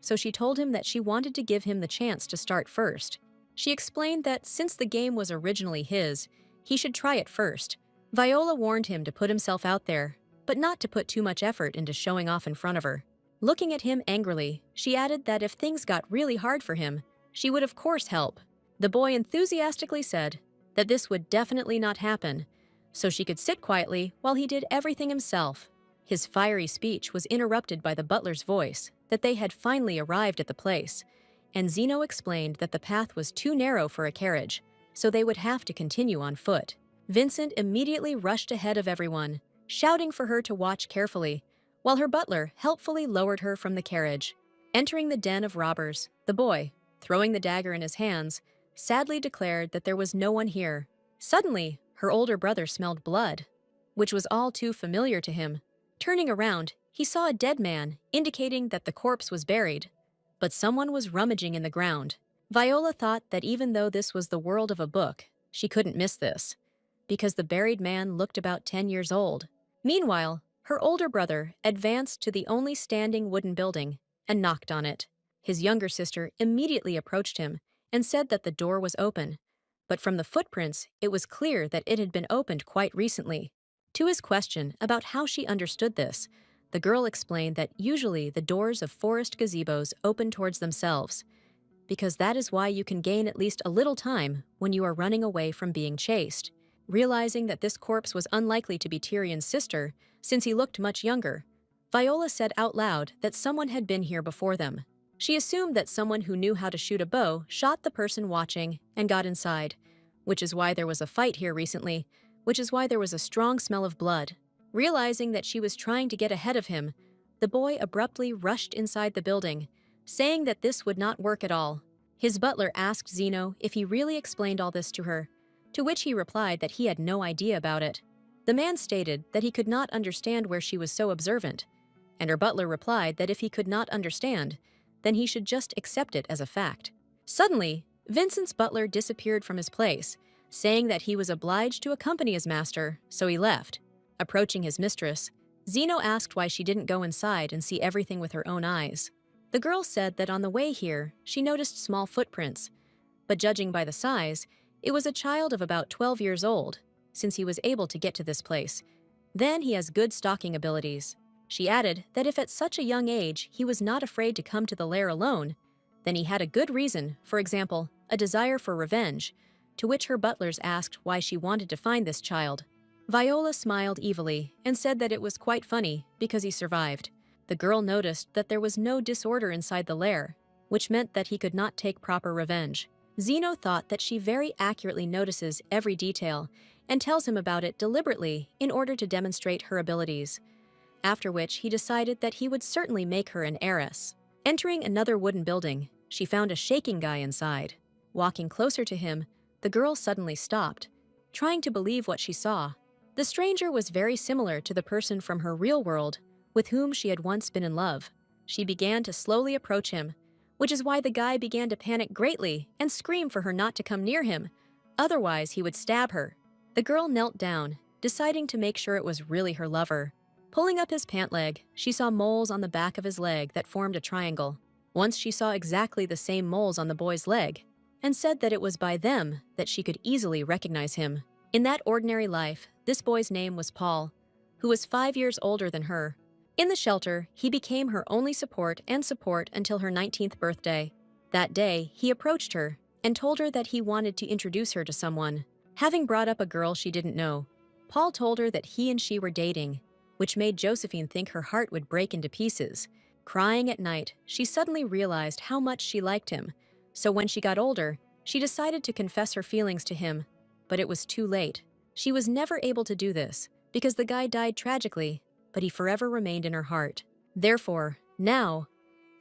so she told him that she wanted to give him the chance to start first. She explained that since the game was originally his, he should try it first. Viola warned him to put himself out there, but not to put too much effort into showing off in front of her. Looking at him angrily, she added that if things got really hard for him, she would of course help. The boy enthusiastically said that this would definitely not happen, so she could sit quietly while he did everything himself. His fiery speech was interrupted by the butler's voice that they had finally arrived at the place, and Zeno explained that the path was too narrow for a carriage, so they would have to continue on foot. Vincent immediately rushed ahead of everyone, shouting for her to watch carefully, while her butler helpfully lowered her from the carriage. Entering the den of robbers, the boy, throwing the dagger in his hands, sadly declared that there was no one here. Suddenly, her older brother smelled blood, which was all too familiar to him. Turning around, he saw a dead man, indicating that the corpse was buried, but someone was rummaging in the ground. Viola thought that even though this was the world of a book, she couldn't miss this, because the buried man looked about 10 years old. Meanwhile, her older brother advanced to the only standing wooden building and knocked on it. His younger sister immediately approached him and said that the door was open, but from the footprints, it was clear that it had been opened quite recently. To his question about how she understood this, the girl explained that usually the doors of forest gazebos open towards themselves, because that is why you can gain at least a little time when you are running away from being chased. Realizing that this corpse was unlikely to be Tyrion's sister, since he looked much younger, Viola said out loud that someone had been here before them. She assumed that someone who knew how to shoot a bow shot the person watching and got inside, which is why there was a fight here recently, which is why there was a strong smell of blood. Realizing that she was trying to get ahead of him, the boy abruptly rushed inside the building, saying that this would not work at all. His butler asked Zeno if he really explained all this to her, to which he replied that he had no idea about it. The man stated that he could not understand where she was so observant, and her butler replied that if he could not understand, then he should just accept it as a fact. Suddenly, Vincent's butler disappeared from his place, saying that he was obliged to accompany his master, so he left. Approaching his mistress, Zeno asked why she didn't go inside and see everything with her own eyes. The girl said that on the way here, she noticed small footprints, but judging by the size, it was a child of about 12 years old, since he was able to get to this place. Then he has good stalking abilities. She added that if at such a young age he was not afraid to come to the lair alone, then he had a good reason, for example, a desire for revenge, to which her butlers asked why she wanted to find this child. Viola smiled evilly and said that it was quite funny because he survived. The girl noticed that there was no disorder inside the lair, which meant that he could not take proper revenge. Zeno thought that she very accurately notices every detail and tells him about it deliberately in order to demonstrate her abilities, after which he decided that he would certainly make her an heiress. Entering another wooden building, she found a shaking guy inside. Walking closer to him, the girl suddenly stopped, trying to believe what she saw. The stranger was very similar to the person from her real world with whom she had once been in love. She began to slowly approach him, which is why the guy began to panic greatly and scream for her not to come near him, otherwise he would stab her. The girl knelt down, deciding to make sure it was really her lover. Pulling up his pant leg, she saw moles on the back of his leg that formed a triangle. Once she saw exactly the same moles on the boy's leg, and said that it was by them that she could easily recognize him. In that ordinary life, this boy's name was Paul, who was 5 years older than her. In the shelter, he became her only support until her 19th birthday. That day, he approached her and told her that he wanted to introduce her to someone. Having brought up a girl she didn't know, Paul told her that he and she were dating, which made Josephine think her heart would break into pieces. Crying at night, she suddenly realized how much she liked him, so when she got older, she decided to confess her feelings to him, but it was too late. She was never able to do this, because the guy died tragically, but he forever remained in her heart. Therefore, now,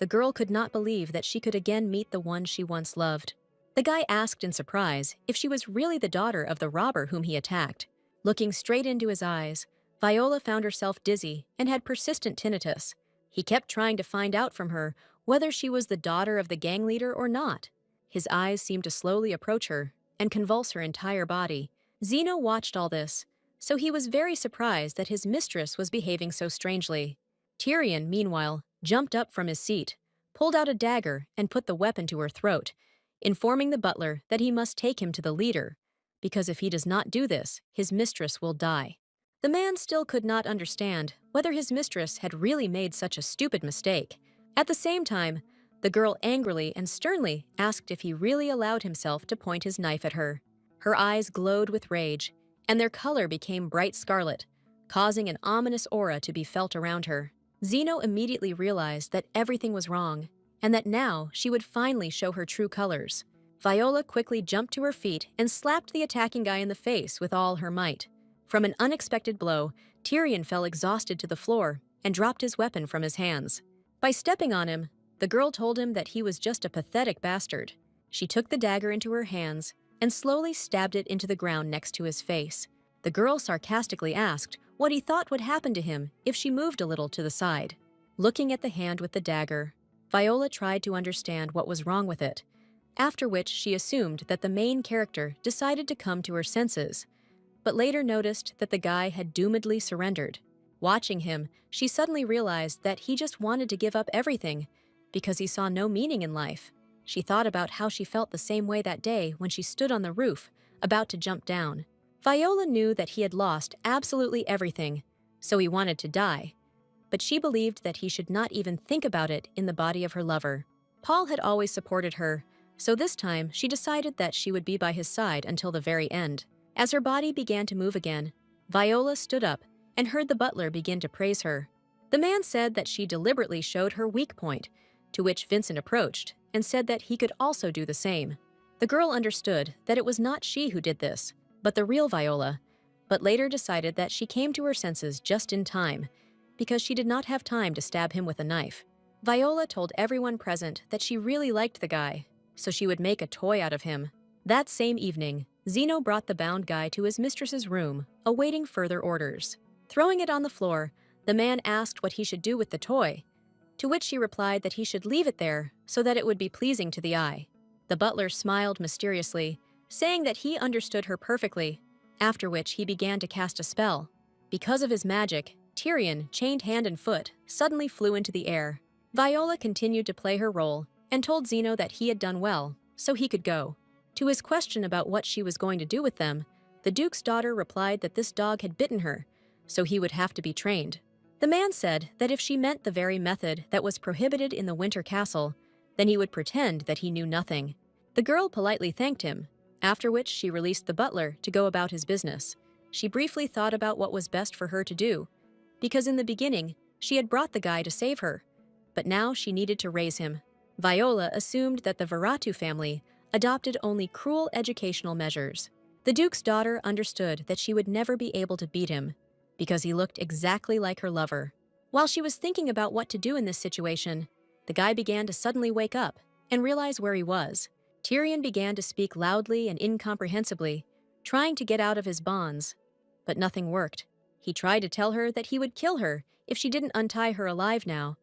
the girl could not believe that she could again meet the one she once loved. The guy asked in surprise if she was really the daughter of the robber whom he attacked. Looking straight into his eyes, Viola found herself dizzy and had persistent tinnitus. He kept trying to find out from her whether she was the daughter of the gang leader or not. His eyes seemed to slowly approach her and convulse her entire body. Zeno watched all this, so he was very surprised that his mistress was behaving so strangely. Tyrion, meanwhile, jumped up from his seat, pulled out a dagger, and put the weapon to her throat, informing the butler that he must take him to the leader, because if he does not do this, his mistress will die. The man still could not understand whether his mistress had really made such a stupid mistake. At the same time, the girl angrily and sternly asked if he really allowed himself to point his knife at her. Her eyes glowed with rage, and their color became bright scarlet, causing an ominous aura to be felt around her. Zeno immediately realized that everything was wrong, and that now she would finally show her true colors. Viola quickly jumped to her feet and slapped the attacking guy in the face with all her might. From an unexpected blow, Tyrion fell exhausted to the floor and dropped his weapon from his hands. By stepping on him, the girl told him that he was just a pathetic bastard. She took the dagger into her hands and slowly stabbed it into the ground next to his face. The girl sarcastically asked what he thought would happen to him if she moved a little to the side. Looking at the hand with the dagger, Viola tried to understand what was wrong with it, after which she assumed that the main character decided to come to her senses, but later noticed that the guy had doomedly surrendered. Watching him, she suddenly realized that he just wanted to give up everything because he saw no meaning in life. She thought about how she felt the same way that day when she stood on the roof, about to jump down. Viola knew that he had lost absolutely everything, so he wanted to die. But she believed that he should not even think about it in the body of her lover. Paul had always supported her, so this time she decided that she would be by his side until the very end. As her body began to move again, Viola stood up and heard the butler begin to praise her. The man said that she deliberately showed her weak point, to which Vincent approached and said that he could also do the same. The girl understood that it was not she who did this, but the real Viola, but later decided that she came to her senses just in time, because she did not have time to stab him with a knife. Viola told everyone present that she really liked the guy, so she would make a toy out of him. That same evening, Zeno brought the bound guy to his mistress's room, awaiting further orders. Throwing it on the floor, the man asked what he should do with the toy, to which she replied that he should leave it there so that it would be pleasing to the eye. The butler smiled mysteriously, saying that he understood her perfectly, after which he began to cast a spell. Because of his magic, Tyrion, chained hand and foot, suddenly flew into the air. Viola continued to play her role and told Zeno that he had done well, so he could go. To his question about what she was going to do with them, the Duke's daughter replied that this dog had bitten her, so he would have to be trained. The man said that if she meant the very method that was prohibited in the Winter Castle, then he would pretend that he knew nothing. The girl politely thanked him, after which she released the butler to go about his business. She briefly thought about what was best for her to do, because in the beginning, she had brought the guy to save her, but now she needed to raise him. Viola assumed that the Veratu family adopted only cruel educational measures. The Duke's daughter understood that she would never be able to beat him, because he looked exactly like her lover. While she was thinking about what to do in this situation, the guy began to suddenly wake up and realize where he was. Tyrion began to speak loudly and incomprehensibly, trying to get out of his bonds, but nothing worked. He tried to tell her that he would kill her if she didn't untie her alive now,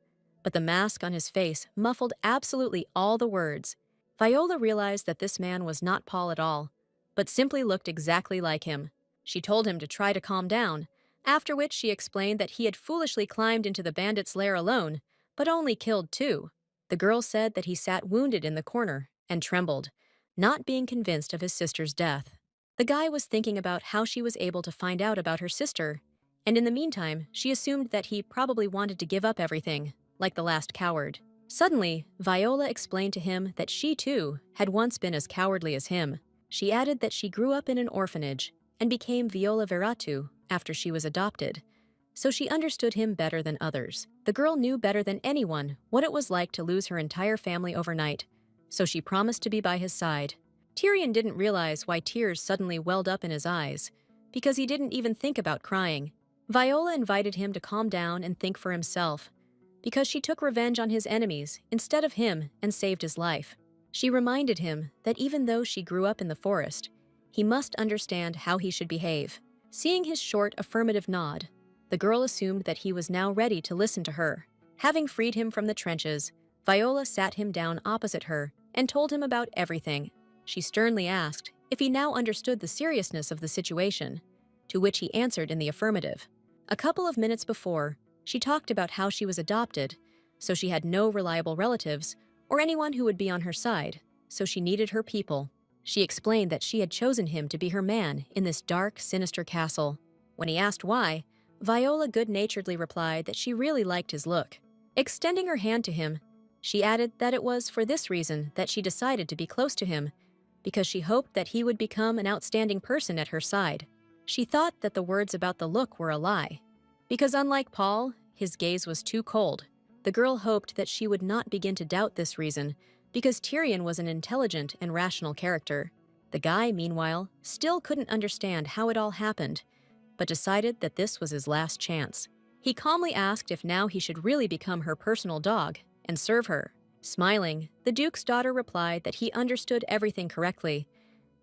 but the mask on his face muffled absolutely all the words. Viola realized that this man was not Paul at all, but simply looked exactly like him. She told him to try to calm down, after which she explained that he had foolishly climbed into the bandit's lair alone, but only killed 2. The girl said that he sat wounded in the corner and trembled, not being convinced of his sister's death. The guy was thinking about how she was able to find out about her sister, and in the meantime, she assumed that he probably wanted to give up everything, like the last coward. Suddenly, Viola explained to him that she too had once been as cowardly as him. She added that she grew up in an orphanage and became Viola Veratu after she was adopted, so she understood him better than others. The girl knew better than anyone what it was like to lose her entire family overnight, so she promised to be by his side. Tyrion didn't realize why tears suddenly welled up in his eyes, because he didn't even think about crying. Viola invited him to calm down and think for himself, because she took revenge on his enemies instead of him and saved his life. She reminded him that even though she grew up in the forest, he must understand how he should behave. Seeing his short, affirmative nod, the girl assumed that he was now ready to listen to her. Having freed him from the trenches, Viola sat him down opposite her and told him about everything. She sternly asked if he now understood the seriousness of the situation, to which he answered in the affirmative. A couple of minutes before, she talked about how she was adopted, so she had no reliable relatives or anyone who would be on her side, so she needed her people. She explained that she had chosen him to be her man in this dark, sinister castle. When he asked why, Viola good-naturedly replied that she really liked his look. Extending her hand to him, she added that it was for this reason that she decided to be close to him, because she hoped that he would become an outstanding person at her side. She thought that the words about the look were a lie, because unlike Paul, his gaze was too cold. The girl hoped that she would not begin to doubt this reason, because Tyrion was an intelligent and rational character. The guy, meanwhile, still couldn't understand how it all happened, but decided that this was his last chance. He calmly asked if now he should really become her personal dog and serve her. Smiling, the Duke's daughter replied that he understood everything correctly,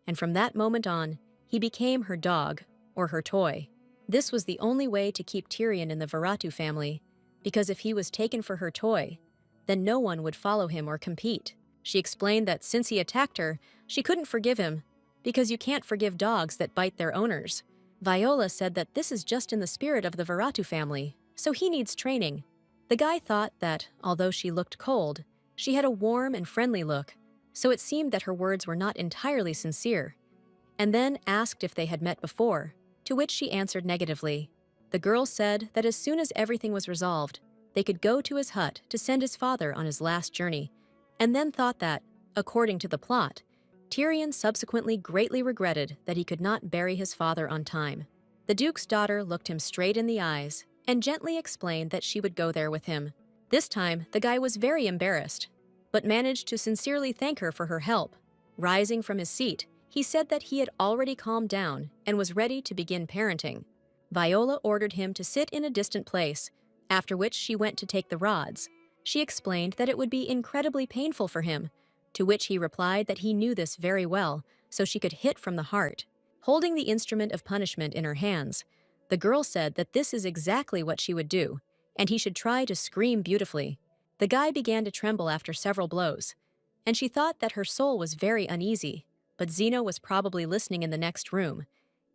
and from that moment on, he became her dog, or her toy. This was the only way to keep Tyrion in the Veratu family, because if he was taken for her toy, then no one would follow him or compete. She explained that since he attacked her, she couldn't forgive him, because you can't forgive dogs that bite their owners. Viola said that this is just in the spirit of the Veratu family, so he needs training. The guy thought that, although she looked cold, she had a warm and friendly look, so it seemed that her words were not entirely sincere, and then asked if they had met before, to which she answered negatively. The girl said that as soon as everything was resolved, they could go to his hut to send his father on his last journey, and then thought that, according to the plot, Tyrion subsequently greatly regretted that he could not bury his father on time. The Duke's daughter looked him straight in the eyes and gently explained that she would go there with him. This time, the guy was very embarrassed, but managed to sincerely thank her for her help. Rising from his seat, he said that he had already calmed down and was ready to begin parenting. Viola ordered him to sit in a distant place, after which she went to take the rods. She explained that it would be incredibly painful for him, to which he replied that he knew this very well, so she could hit from the heart. Holding the instrument of punishment in her hands, the girl said that this is exactly what she would do, and he should try to scream beautifully. The guy began to tremble after several blows, and she thought that her soul was very uneasy, but Zeno was probably listening in the next room,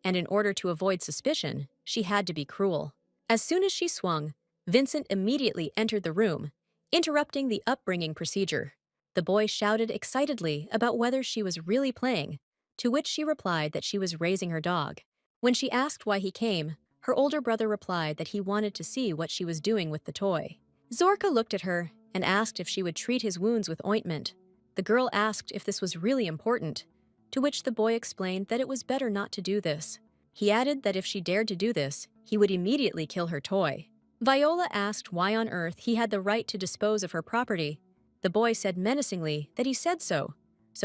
and in order to avoid suspicion, she had to be cruel. As soon as she swung, Vincent immediately entered the room, interrupting the upbringing procedure. The boy shouted excitedly about whether she was really playing, to which she replied that she was raising her dog. When she asked why he came, her older brother replied that he wanted to see what she was doing with the toy. Zorka looked at her and asked if she would treat his wounds with ointment. The girl asked if this was really important, to which the boy explained that it was better not to do this. He added that if she dared to do this, he would immediately kill her toy. Viola asked why on earth he had the right to dispose of her property. The boy said menacingly that he said so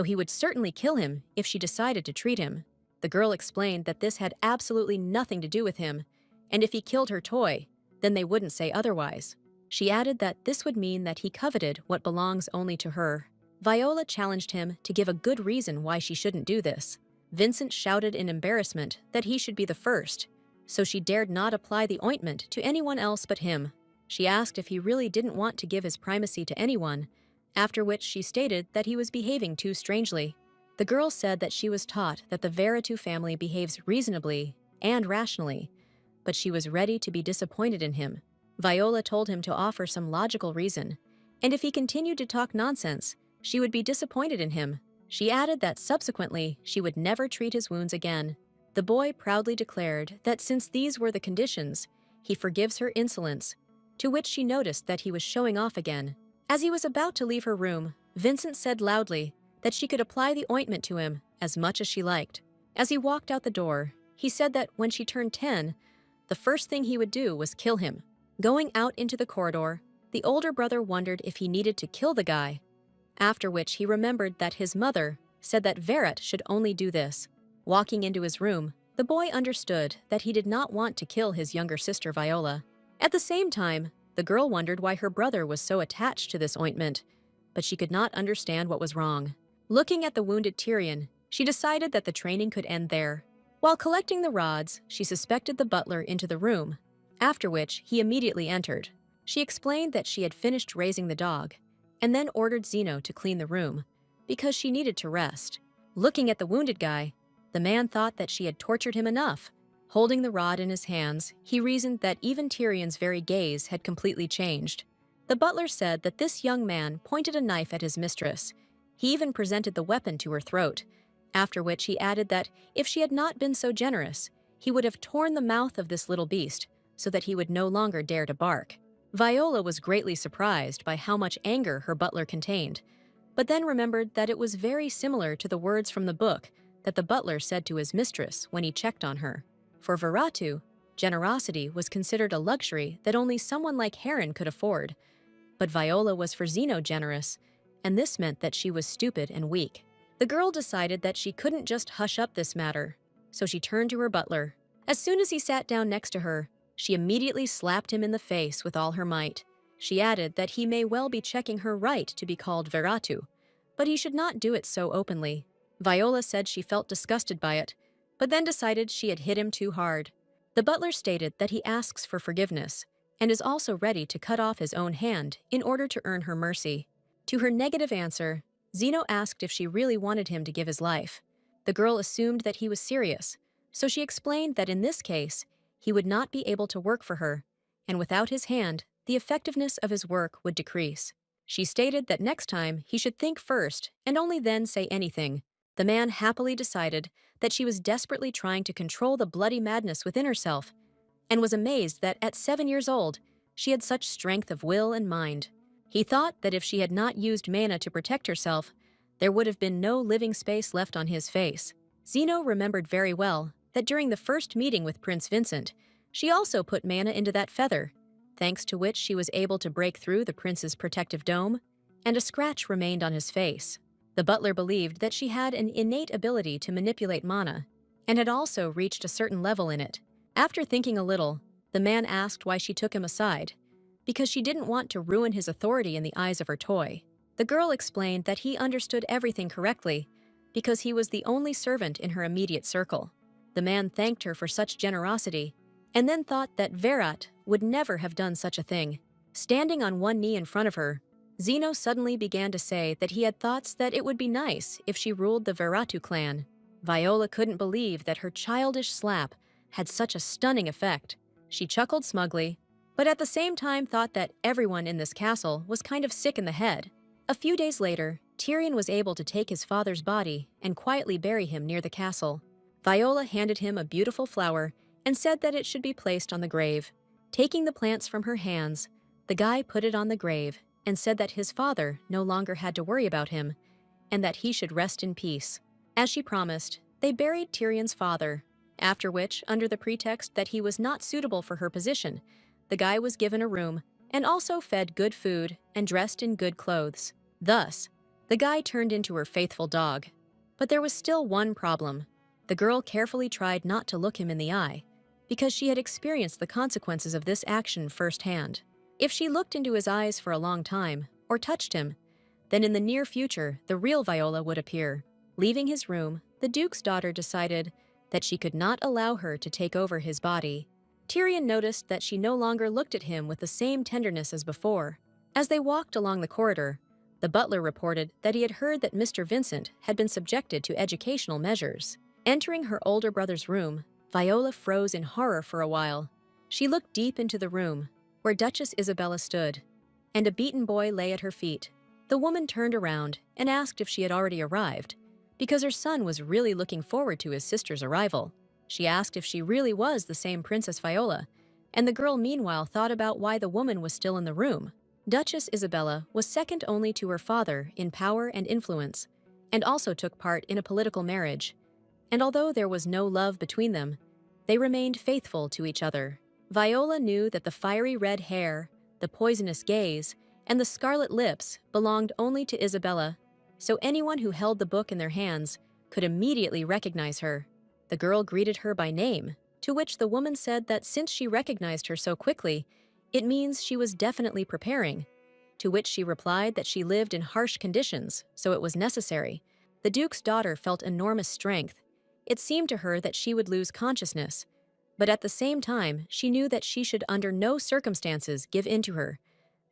he would certainly kill him if she decided to treat him. The girl explained that this had absolutely nothing to do with him, and if he killed her toy, then they wouldn't say otherwise. She added that this would mean that he coveted what belongs only to her. Viola challenged him to give a good reason why she shouldn't do this. Vincent shouted in embarrassment that he should be the first, so she dared not apply the ointment to anyone else but him. She asked if he really didn't want to give his primacy to anyone, after which she stated that he was behaving too strangely. The girl said that she was taught that the Veratu family behaves reasonably and rationally, but she was ready to be disappointed in him. Viola told him to offer some logical reason, and if he continued to talk nonsense, she would be disappointed in him. She added that subsequently she would never treat his wounds again. The boy proudly declared that since these were the conditions, he forgives her insolence, to which she noticed that he was showing off again. As he was about to leave her room, Vincent said loudly that she could apply the ointment to him as much as she liked. As he walked out the door, he said that when she turned 10, the first thing he would do was kill him. Going out into the corridor, the older brother wondered if he needed to kill the guy, after which he remembered that his mother said that Verret should only do this. Walking into his room, the boy understood that he did not want to kill his younger sister Viola. At the same time, the girl wondered why her brother was so attached to this ointment, but she could not understand what was wrong. Looking at the wounded Tyrion, she decided that the training could end there. While collecting the rods, she suspected the butler into the room, after which he immediately entered. She explained that she had finished raising the dog, and then ordered Zeno to clean the room, because she needed to rest. Looking at the wounded guy, the man thought that she had tortured him enough. Holding the rod in his hands, he reasoned that even Tyrion's very gaze had completely changed. The butler said that this young man pointed a knife at his mistress. He even presented the weapon to her throat, after which he added that if she had not been so generous, he would have torn the mouth of this little beast so that he would no longer dare to bark. Viola was greatly surprised by how much anger her butler contained, but then remembered that it was very similar to the words from the book that the butler said to his mistress when he checked on her. For Veratu, generosity was considered a luxury that only someone like Heron could afford, but Viola was for Zeno generous, and this meant that she was stupid and weak. The girl decided that she couldn't just hush up this matter, so she turned to her butler. As soon as he sat down next to her, she immediately slapped him in the face with all her might. She added that he may well be checking her right to be called Veratu, but he should not do it so openly. Viola said she felt disgusted by it, but then decided she had hit him too hard. The butler stated that he asks for forgiveness and is also ready to cut off his own hand in order to earn her mercy. To her negative answer, Zeno asked if she really wanted him to give his life. The girl assumed that he was serious, so she explained that in this case, he would not be able to work for her, and without his hand, the effectiveness of his work would decrease. She stated that next time he should think first and only then say anything. The man happily decided that she was desperately trying to control the bloody madness within herself and was amazed that at 7 years old, she had such strength of will and mind. He thought that if she had not used mana to protect herself, there would have been no living space left on his face. Zeno remembered very well that during the first meeting with Prince Vincent, she also put mana into that feather, thanks to which she was able to break through the prince's protective dome, and a scratch remained on his face. The butler believed that she had an innate ability to manipulate mana, and had also reached a certain level in it. After thinking a little, the man asked why she took him aside, because she didn't want to ruin his authority in the eyes of her toy. The girl explained that he understood everything correctly, because he was the only servant in her immediate circle. The man thanked her for such generosity, and then thought that Virat would never have done such a thing. Standing on one knee in front of her, Zeno suddenly began to say that he had thoughts that it would be nice if she ruled the Viratu clan. Viola couldn't believe that her childish slap had such a stunning effect. She chuckled smugly, but at the same time thought that everyone in this castle was kind of sick in the head. A few days later, Tyrion was able to take his father's body and quietly bury him near the castle. Viola handed him a beautiful flower and said that it should be placed on the grave. Taking the plants from her hands, the guy put it on the grave and said that his father no longer had to worry about him and that he should rest in peace. As she promised, they buried Tyrion's father, after which, under the pretext that he was not suitable for her position, the guy was given a room and also fed good food and dressed in good clothes. Thus, the guy turned into her faithful dog. But there was still one problem. The girl carefully tried not to look him in the eye, because she had experienced the consequences of this action firsthand. If she looked into his eyes for a long time, or touched him, then in the near future, the real Viola would appear. Leaving his room, the Duke's daughter decided that she could not allow her to take over his body. Tyrion noticed that she no longer looked at him with the same tenderness as before. As they walked along the corridor, the butler reported that he had heard that Mr. Vincent had been subjected to educational measures. Entering her older brother's room, Viola froze in horror for a while. She looked deep into the room, where Duchess Isabella stood, and a beaten boy lay at her feet. The woman turned around and asked if she had already arrived, because her son was really looking forward to his sister's arrival. She asked if she really was the same Princess Viola, and the girl meanwhile thought about why the woman was still in the room. Duchess Isabella was second only to her father in power and influence, and also took part in a political marriage. And although there was no love between them, they remained faithful to each other. Viola knew that the fiery red hair, the poisonous gaze, and the scarlet lips belonged only to Isabella, so anyone who held the book in their hands could immediately recognize her. The girl greeted her by name, to which the woman said that since she recognized her so quickly, it means she was definitely preparing, to which she replied that she lived in harsh conditions, so it was necessary. The Duke's daughter felt enormous strength. It seemed to her that she would lose consciousness, but at the same time, she knew that she should under no circumstances give in to her,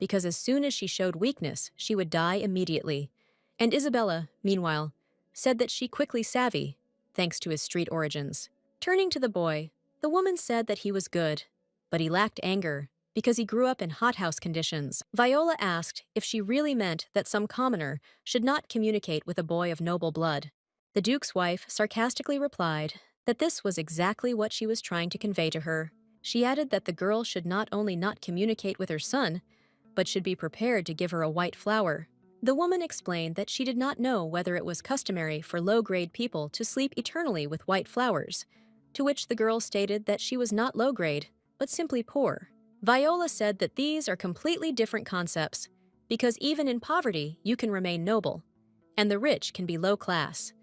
because as soon as she showed weakness, she would die immediately. And Isabella, meanwhile, said that she quickly savvy, thanks to his street origins. Turning to the boy, the woman said that he was good, but he lacked anger, because he grew up in hothouse conditions. Viola asked if she really meant that some commoner should not communicate with a boy of noble blood. The Duke's wife sarcastically replied that this was exactly what she was trying to convey to her. She added that the girl should not only not communicate with her son, but should be prepared to give her a white flower. The woman explained that she did not know whether it was customary for low-grade people to sleep eternally with white flowers, to which the girl stated that she was not low-grade, but simply poor. Viola said that these are completely different concepts, because even in poverty you can remain noble, and the rich can be low class,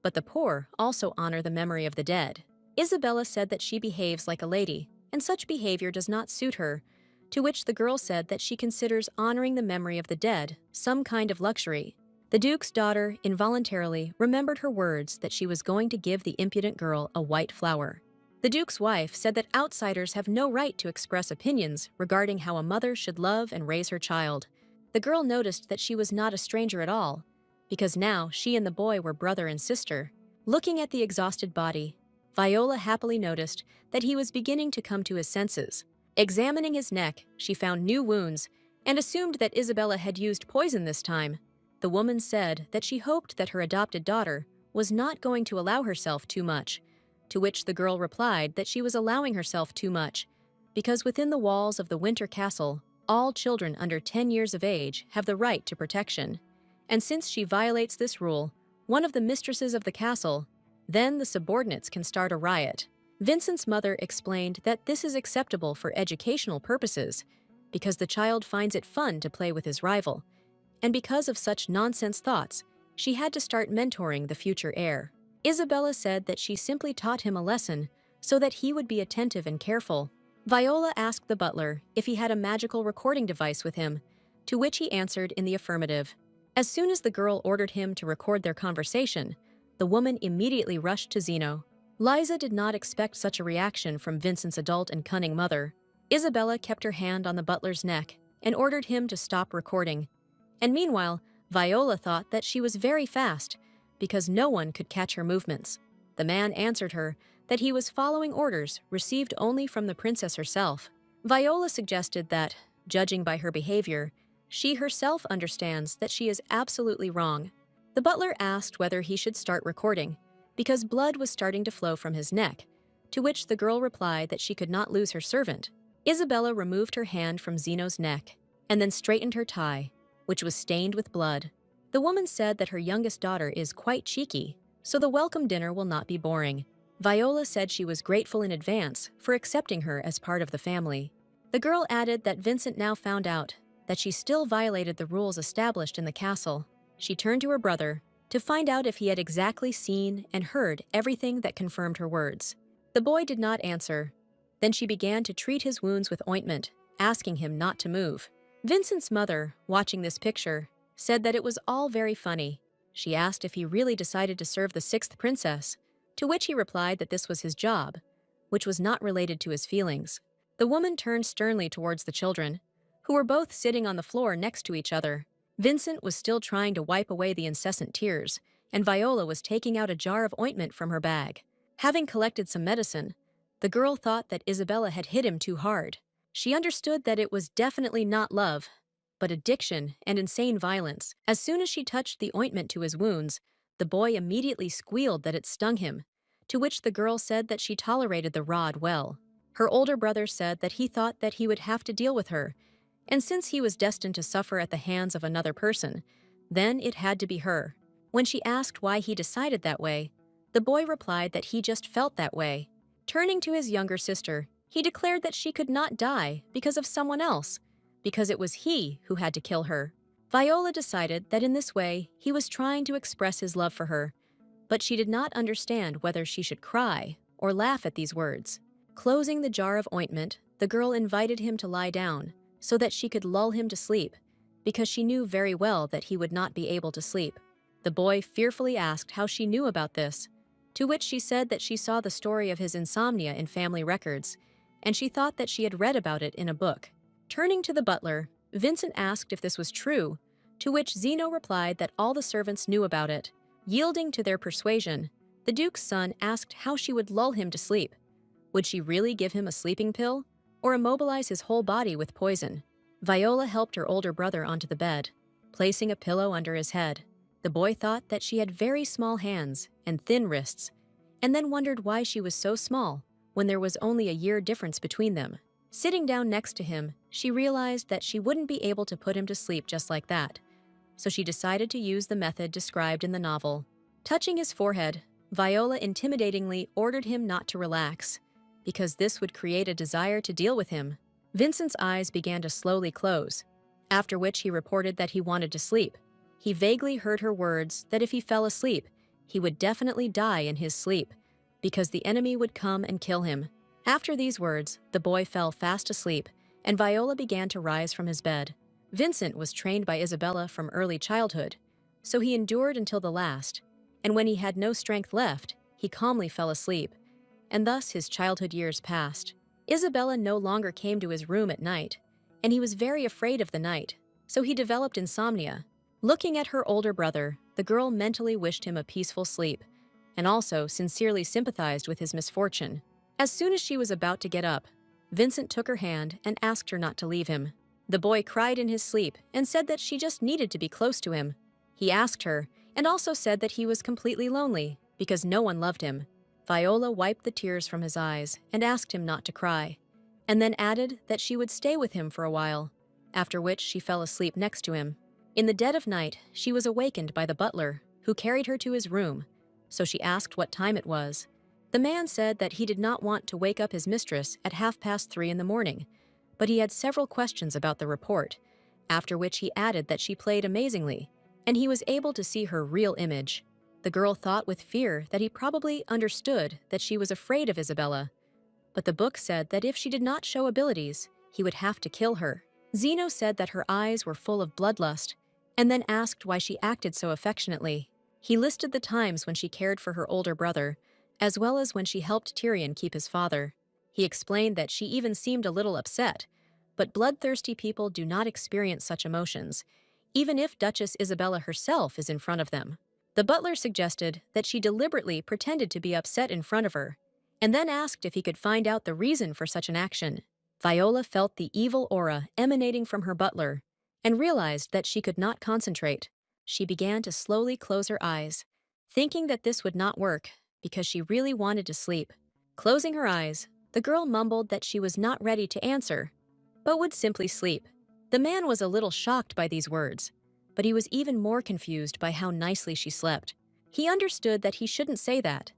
but the poor also honor the memory of the dead. Isabella said that she behaves like a lady, and such behavior does not suit her, to which the girl said that she considers honoring the memory of the dead some kind of luxury. The Duke's daughter involuntarily remembered her words that she was going to give the impudent girl a white flower. The Duke's wife said that outsiders have no right to express opinions regarding how a mother should love and raise her child. The girl noticed that she was not a stranger at all, because now she and the boy were brother and sister. Looking at the exhausted body, Viola happily noticed that he was beginning to come to his senses. Examining his neck, she found new wounds and assumed that Isabella had used poison this time. The woman said that she hoped that her adopted daughter was not going to allow herself too much, to which the girl replied that she was allowing herself too much, because within the walls of the Winter Castle, all children under 10 years of age have the right to protection. And since she violates this rule, one of the mistresses of the castle, then the subordinates can start a riot. Vincent's mother explained that this is acceptable for educational purposes, because the child finds it fun to play with his rival. And because of such nonsense thoughts, she had to start mentoring the future heir. Isabella said that she simply taught him a lesson so that he would be attentive and careful. Viola asked the butler if he had a magical recording device with him, to which he answered in the affirmative. As soon as the girl ordered him to record their conversation, the woman immediately rushed to Zeno. Liza did not expect such a reaction from Vincent's adult and cunning mother. Isabella kept her hand on the butler's neck and ordered him to stop recording. And meanwhile, Viola thought that she was very fast, because no one could catch her movements. The man answered her that he was following orders received only from the princess herself. Viola suggested that, judging by her behavior, she herself understands that she is absolutely wrong. The butler asked whether he should start recording, because blood was starting to flow from his neck, to which the girl replied that she could not lose her servant. Isabella removed her hand from Zeno's neck and then straightened her tie, which was stained with blood. The woman said that her youngest daughter is quite cheeky, so the welcome dinner will not be boring. Viola said she was grateful in advance for accepting her as part of the family. The girl added that Vincent now found out that she still violated the rules established in the castle. She turned to her brother to find out if he had exactly seen and heard everything that confirmed her words. The boy did not answer. Then she began to treat his wounds with ointment, asking him not to move. Vincent's mother, watching this picture, said that it was all very funny. She asked if he really decided to serve the sixth princess, to which he replied that this was his job, which was not related to his feelings. The woman turned sternly towards the children, who were both sitting on the floor next to each other. Vincent was still trying to wipe away the incessant tears, and Viola was taking out a jar of ointment from her bag. Having collected some medicine, the girl thought that Isabella had hit him too hard. She understood that it was definitely not love, but addiction and insane violence. As soon as she touched the ointment to his wounds, the boy immediately squealed that it stung him, to which the girl said that she tolerated the rod well. Her older brother said that he thought that he would have to deal with her, and since he was destined to suffer at the hands of another person, then it had to be her. When she asked why he decided that way, the boy replied that he just felt that way. Turning to his younger sister, he declared that she could not die because of someone else, because it was he who had to kill her. Viola decided that in this way he was trying to express his love for her, but she did not understand whether she should cry or laugh at these words. Closing the jar of ointment, the girl invited him to lie down so that she could lull him to sleep, because she knew very well that he would not be able to sleep. The boy fearfully asked how she knew about this, to which she said that she saw the story of his insomnia in family records, and she thought that she had read about it in a book. Turning to the butler, Vincent asked if this was true, to which Zeno replied that all the servants knew about it. Yielding to their persuasion, the duke's son asked how she would lull him to sleep. Would she really give him a sleeping pill, or immobilize his whole body with poison? Viola helped her older brother onto the bed, placing a pillow under his head. The boy thought that she had very small hands and thin wrists, and then wondered why she was so small when there was only a year difference between them. Sitting down next to him, she realized that she wouldn't be able to put him to sleep just like that, so she decided to use the method described in the novel. Touching his forehead, Viola intimidatingly ordered him not to relax, because this would create a desire to deal with him. Vincent's eyes began to slowly close, after which he reported that he wanted to sleep. He vaguely heard her words that if he fell asleep, he would definitely die in his sleep, because the enemy would come and kill him. After these words, the boy fell fast asleep, and Viola began to rise from his bed. Vincent was trained by Isabella from early childhood, so he endured until the last, and when he had no strength left, he calmly fell asleep, and thus his childhood years passed. Isabella no longer came to his room at night, and he was very afraid of the night, so he developed insomnia. Looking at her older brother, the girl mentally wished him a peaceful sleep, and also sincerely sympathized with his misfortune. As soon as she was about to get up, Vincent took her hand and asked her not to leave him. The boy cried in his sleep and said that she just needed to be close to him. He asked her, and also said that he was completely lonely because no one loved him. Viola wiped the tears from his eyes and asked him not to cry, and then added that she would stay with him for a while, after which she fell asleep next to him. In the dead of night, she was awakened by the butler, who carried her to his room, so she asked what time it was. The man said that he did not want to wake up his mistress at 3:30 in the morning, but he had several questions about the report, after which he added that she played amazingly, and he was able to see her real image. The girl thought with fear that he probably understood that she was afraid of Isabella, but the book said that if she did not show abilities, he would have to kill her. Zeno said that her eyes were full of bloodlust, and then asked why she acted so affectionately. He listed the times when she cared for her older brother, as well as when she helped Tyrion keep his father. He explained that she even seemed a little upset, but bloodthirsty people do not experience such emotions, even if Duchess Isabella herself is in front of them. The butler suggested that she deliberately pretended to be upset in front of her, and then asked if he could find out the reason for such an action. Viola felt the evil aura emanating from her butler and realized that she could not concentrate. She began to slowly close her eyes, thinking that this would not work because she really wanted to sleep. Closing her eyes, the girl mumbled that she was not ready to answer, but would simply sleep. The man was a little shocked by these words, but he was even more confused by how nicely she slept. He understood that he shouldn't say that,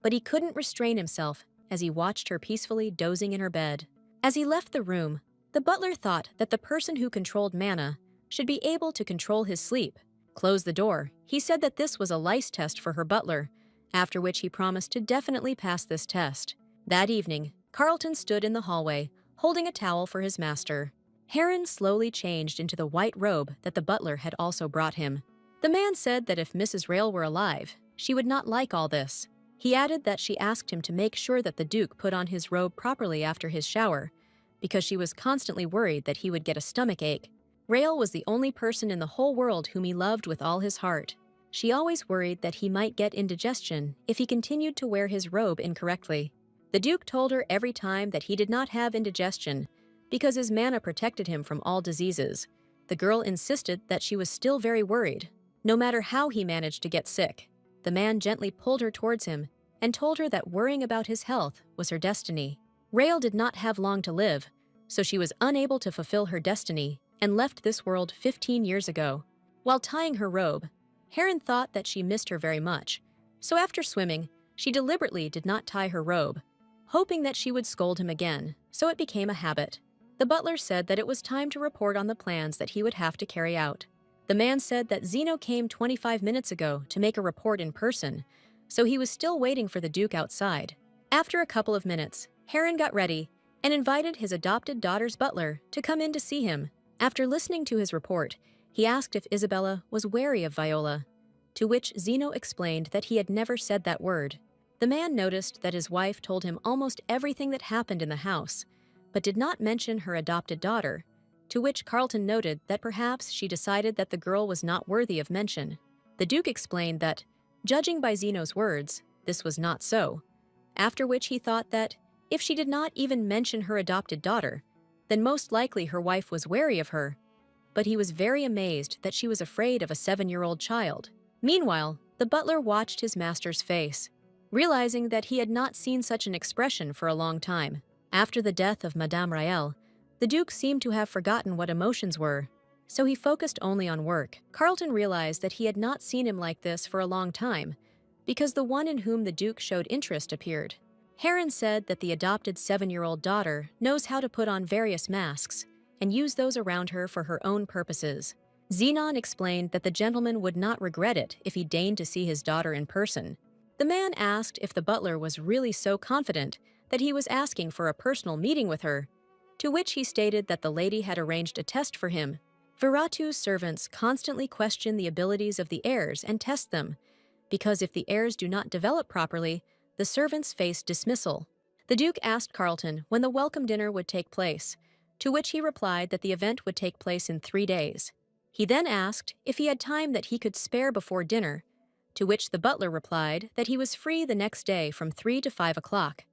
but he couldn't restrain himself as he watched her peacefully dozing in her bed. As he left the room, the butler thought that the person who controlled mana should be able to control his sleep. Close the door. He said that this was a lice test for her butler, after which he promised to definitely pass this test. That evening, Carlton stood in the hallway, holding a towel for his master. Heron slowly changed into the white robe that the butler had also brought him. The man said that if Mrs. Rail were alive, she would not like all this. He added that she asked him to make sure that the Duke put on his robe properly after his shower, because she was constantly worried that he would get a stomach ache. Rail was the only person in the whole world whom he loved with all his heart. She always worried that he might get indigestion if he continued to wear his robe incorrectly. The Duke told her every time that he did not have indigestion because his mana protected him from all diseases. The girl insisted that she was still very worried, no matter how he managed to get sick. The man gently pulled her towards him and told her that worrying about his health was her destiny. Rail did not have long to live, so she was unable to fulfill her destiny and left this world 15 years ago. While tying her robe, Heron thought that she missed her very much, so after swimming, she deliberately did not tie her robe, hoping that she would scold him again, so it became a habit. The butler said that it was time to report on the plans that he would have to carry out. The man said that Zeno came 25 minutes ago to make a report in person, so he was still waiting for the Duke outside. After a couple of minutes, Heron got ready and invited his adopted daughter's butler to come in to see him. After listening to his report, he asked if Isabella was wary of Viola, to which Zeno explained that he had never said that word. The man noticed that his wife told him almost everything that happened in the house, but did not mention her adopted daughter, to which Carlton noted that perhaps she decided that the girl was not worthy of mention. The Duke explained that, judging by Zeno's words, this was not so, after which he thought that if she did not even mention her adopted daughter, then most likely her wife was wary of her, but he was very amazed that she was afraid of a 7-year-old child. Meanwhile, the butler watched his master's face, realizing that he had not seen such an expression for a long time. After the death of Madame Rael, the Duke seemed to have forgotten what emotions were, so he focused only on work. Carlton realized that he had not seen him like this for a long time, because the one in whom the Duke showed interest appeared. Heron said that the adopted 7-year-old daughter knows how to put on various masks and use those around her for her own purposes. Zenon explained that the gentleman would not regret it if he deigned to see his daughter in person. The man asked if the butler was really so confident that he was asking for a personal meeting with her, to which he stated that the lady had arranged a test for him. Viratu's servants constantly question the abilities of the heirs and test them, because if the heirs do not develop properly, the servants face dismissal. The Duke asked Carlton when the welcome dinner would take place, to which he replied that the event would take place in 3 days. He then asked if he had time that he could spare before dinner, to which the butler replied that he was free the next day from 3 to 5 o'clock.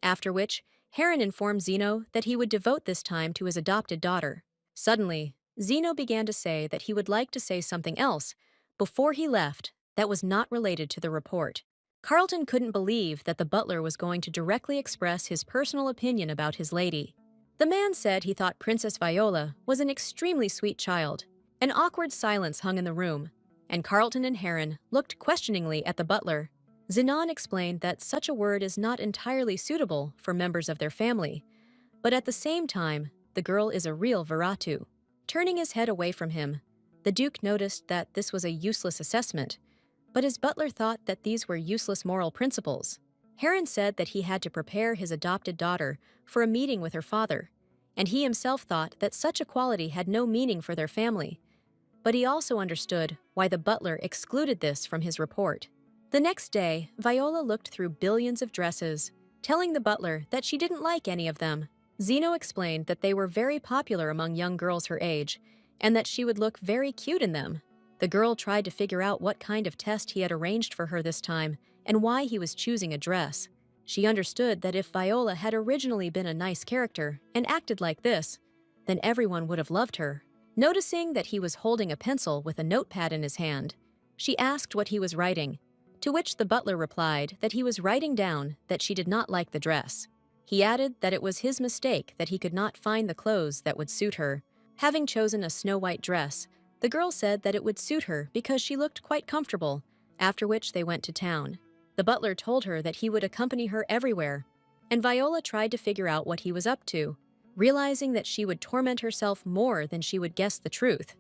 After which, Heron informed Zeno that he would devote this time to his adopted daughter. Suddenly, Zeno began to say that he would like to say something else before he left that was not related to the report. Carlton couldn't believe that the butler was going to directly express his personal opinion about his lady. The man said he thought Princess Viola was an extremely sweet child. An awkward silence hung in the room, and Carlton and Heron looked questioningly at the butler. Zenon explained that such a word is not entirely suitable for members of their family, but at the same time, the girl is a real Viratu. Turning his head away from him, the Duke noticed that this was a useless assessment, but his butler thought that these were useless moral principles. Heron said that he had to prepare his adopted daughter for a meeting with her father, and he himself thought that such equality had no meaning for their family. But he also understood why the butler excluded this from his report. The next day, Viola looked through billions of dresses, telling the butler that she didn't like any of them. Zeno explained that they were very popular among young girls her age, and that she would look very cute in them. The girl tried to figure out what kind of test he had arranged for her this time and why he was choosing a dress. She understood that if Viola had originally been a nice character and acted like this, then everyone would have loved her. Noticing that he was holding a pencil with a notepad in his hand, she asked what he was writing, to which the butler replied that he was writing down that she did not like the dress. He added that it was his mistake that he could not find the clothes that would suit her. Having chosen a snow-white dress, the girl said that it would suit her because she looked quite comfortable, after which they went to town. The butler told her that he would accompany her everywhere, and Viola tried to figure out what he was up to. Realizing that she would torment herself more than she would guess the truth,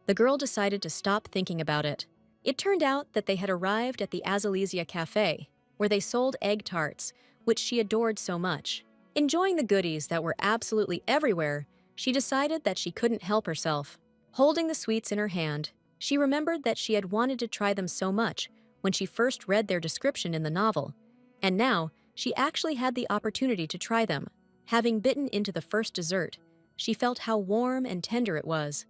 the girl decided to stop thinking about it. It turned out that they had arrived at the Azalesia Cafe, where they sold egg tarts, which she adored so much. Enjoying the goodies that were absolutely everywhere, she decided that she couldn't help herself. Holding the sweets in her hand, she remembered that she had wanted to try them so much when she first read their description in the novel, and now she actually had the opportunity to try them. Having bitten into the first dessert, she felt how warm and tender it was,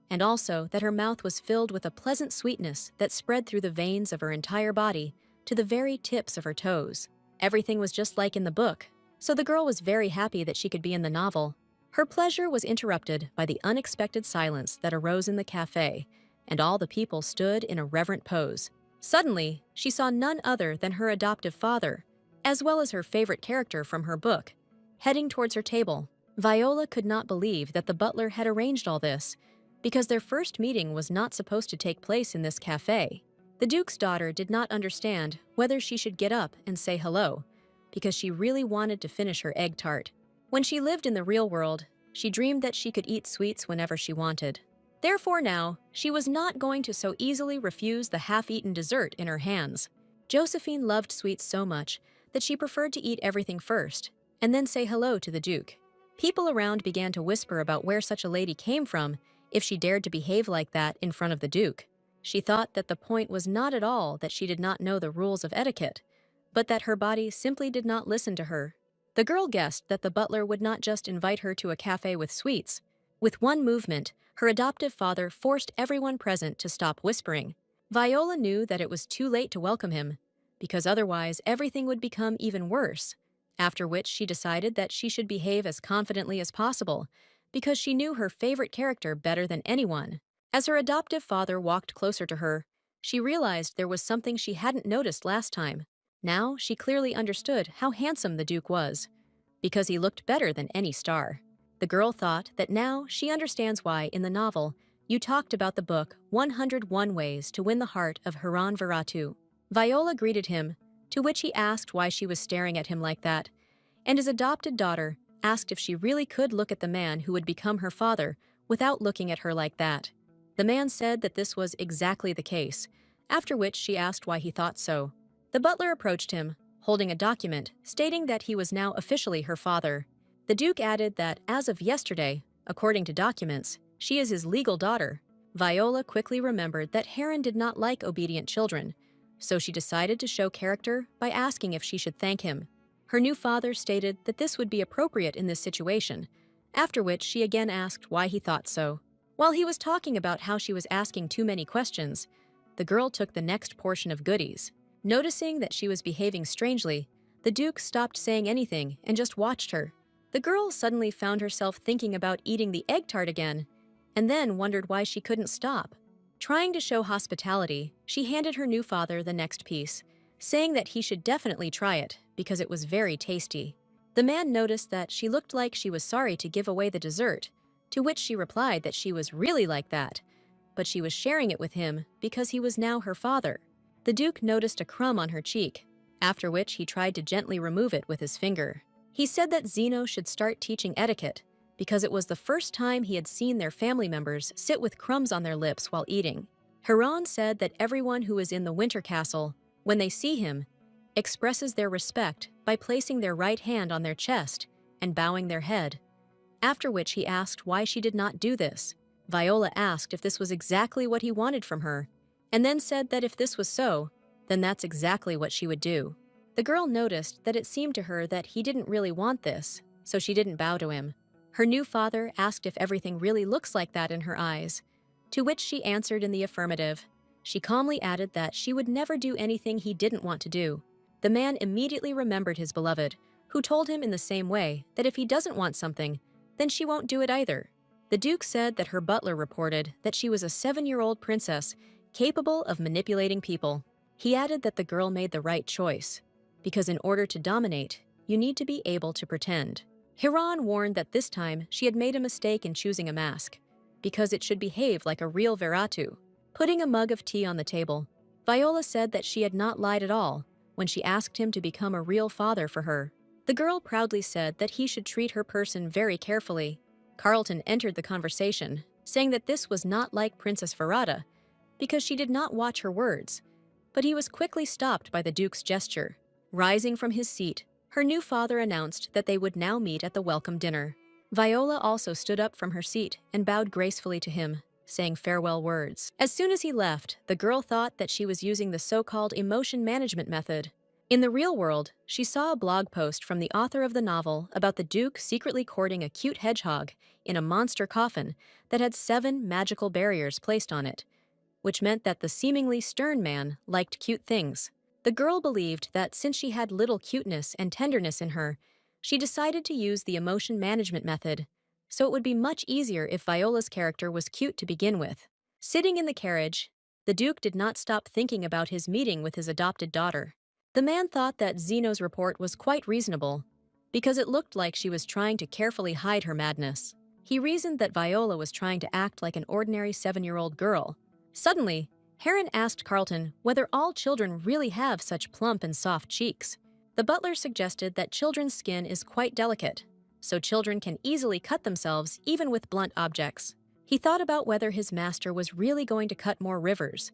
and also that her mouth was filled with a pleasant sweetness that spread through the veins of her entire body to the very tips of her toes. Everything was just like in the book, so the girl was very happy that she could be in the novel. Her pleasure was interrupted by the unexpected silence that arose in the cafe, and all the people stood in a reverent pose. Suddenly, she saw none other than her adoptive father, as well as her favorite character from her book, heading towards her table. Viola could not believe that the butler had arranged all this, because their first meeting was not supposed to take place in this cafe. The Duke's daughter did not understand whether she should get up and say hello, because she really wanted to finish her egg tart. When she lived in the real world, she dreamed that she could eat sweets whenever she wanted. Therefore now, she was not going to so easily refuse the half-eaten dessert in her hands. Josephine loved sweets so much that she preferred to eat everything first, and then say hello to the Duke. People around began to whisper about where such a lady came from if she dared to behave like that in front of the Duke. She thought that the point was not at all that she did not know the rules of etiquette, but that her body simply did not listen to her. The girl guessed that the butler would not just invite her to a cafe with sweets. With one movement, her adoptive father forced everyone present to stop whispering. Viola knew that it was too late to welcome him, because otherwise everything would become even worse, after which she decided that she should behave as confidently as possible, because she knew her favorite character better than anyone. As her adoptive father walked closer to her, she realized there was something she hadn't noticed last time. Now she clearly understood how handsome the Duke was, because he looked better than any star. The girl thought that now she understands why, in the novel, you talked about the book 101 Ways to Win the Heart of Hiran Viratu. Viola greeted him, to which he asked why she was staring at him like that, and his adopted daughter asked if she really could look at the man who would become her father without looking at her like that. The man said that this was exactly the case, after which she asked why he thought so. The butler approached him, holding a document stating that he was now officially her father. The Duke added that as of yesterday, according to documents, she is his legal daughter. Viola quickly remembered that Heron did not like obedient children, so she decided to show character by asking if she should thank him. Her new father stated that this would be appropriate in this situation, after which she again asked why he thought so. While he was talking about how she was asking too many questions, the girl took the next portion of goodies. Noticing that she was behaving strangely, the Duke stopped saying anything and just watched her. The girl suddenly found herself thinking about eating the egg tart again, and then wondered why she couldn't stop. Trying to show hospitality, she handed her new father the next piece, saying that he should definitely try it because it was very tasty. The man noticed that she looked like she was sorry to give away the dessert, to which she replied that she was really like that, but she was sharing it with him because he was now her father. The Duke noticed a crumb on her cheek, after which he tried to gently remove it with his finger. He said that Zeno should start teaching etiquette because it was the first time he had seen their family members sit with crumbs on their lips while eating. Hiran said that everyone who is in the Winter Castle, when they see him, expresses their respect by placing their right hand on their chest and bowing their head, after which he asked why she did not do this. Viola asked if this was exactly what he wanted from her, and then said that if this was so, then that's exactly what she would do. The girl noticed that it seemed to her that he didn't really want this, so she didn't bow to him. Her new father asked if everything really looks like that in her eyes, to which she answered in the affirmative. She calmly added that she would never do anything he didn't want to do. The man immediately remembered his beloved, who told him in the same way that if he doesn't want something, then she won't do it either. The Duke said that her butler reported that she was a 7-year-old princess capable of manipulating people. He added that the girl made the right choice, because in order to dominate, you need to be able to pretend. Hiran warned that this time she had made a mistake in choosing a mask, because it should behave like a real Veratu. Putting a mug of tea on the table, Viola said that she had not lied at all when she asked him to become a real father for her. The girl proudly said that he should treat her person very carefully. Carlton entered the conversation, saying that this was not like Princess Verada, because she did not watch her words, but he was quickly stopped by the Duke's gesture. Rising from his seat, her new father announced that they would now meet at the welcome dinner. Viola also stood up from her seat and bowed gracefully to him, saying farewell words. As soon as he left, the girl thought that she was using the so-called emotion management method. In the real world, she saw a blog post from the author of the novel about the Duke secretly courting a cute hedgehog in a monster coffin that had 7 magical barriers placed on it, which meant that the seemingly stern man liked cute things. The girl believed that since she had little cuteness and tenderness in her, she decided to use the emotion management method, so it would be much easier if Viola's character was cute to begin with. Sitting in the carriage, the Duke did not stop thinking about his meeting with his adopted daughter. The man thought that Zeno's report was quite reasonable, because it looked like she was trying to carefully hide her madness. He reasoned that Viola was trying to act like an ordinary 7-year-old girl. Suddenly, Heron asked Carlton whether all children really have such plump and soft cheeks. The butler suggested that children's skin is quite delicate, so children can easily cut themselves even with blunt objects. He thought about whether his master was really going to cut more rivers,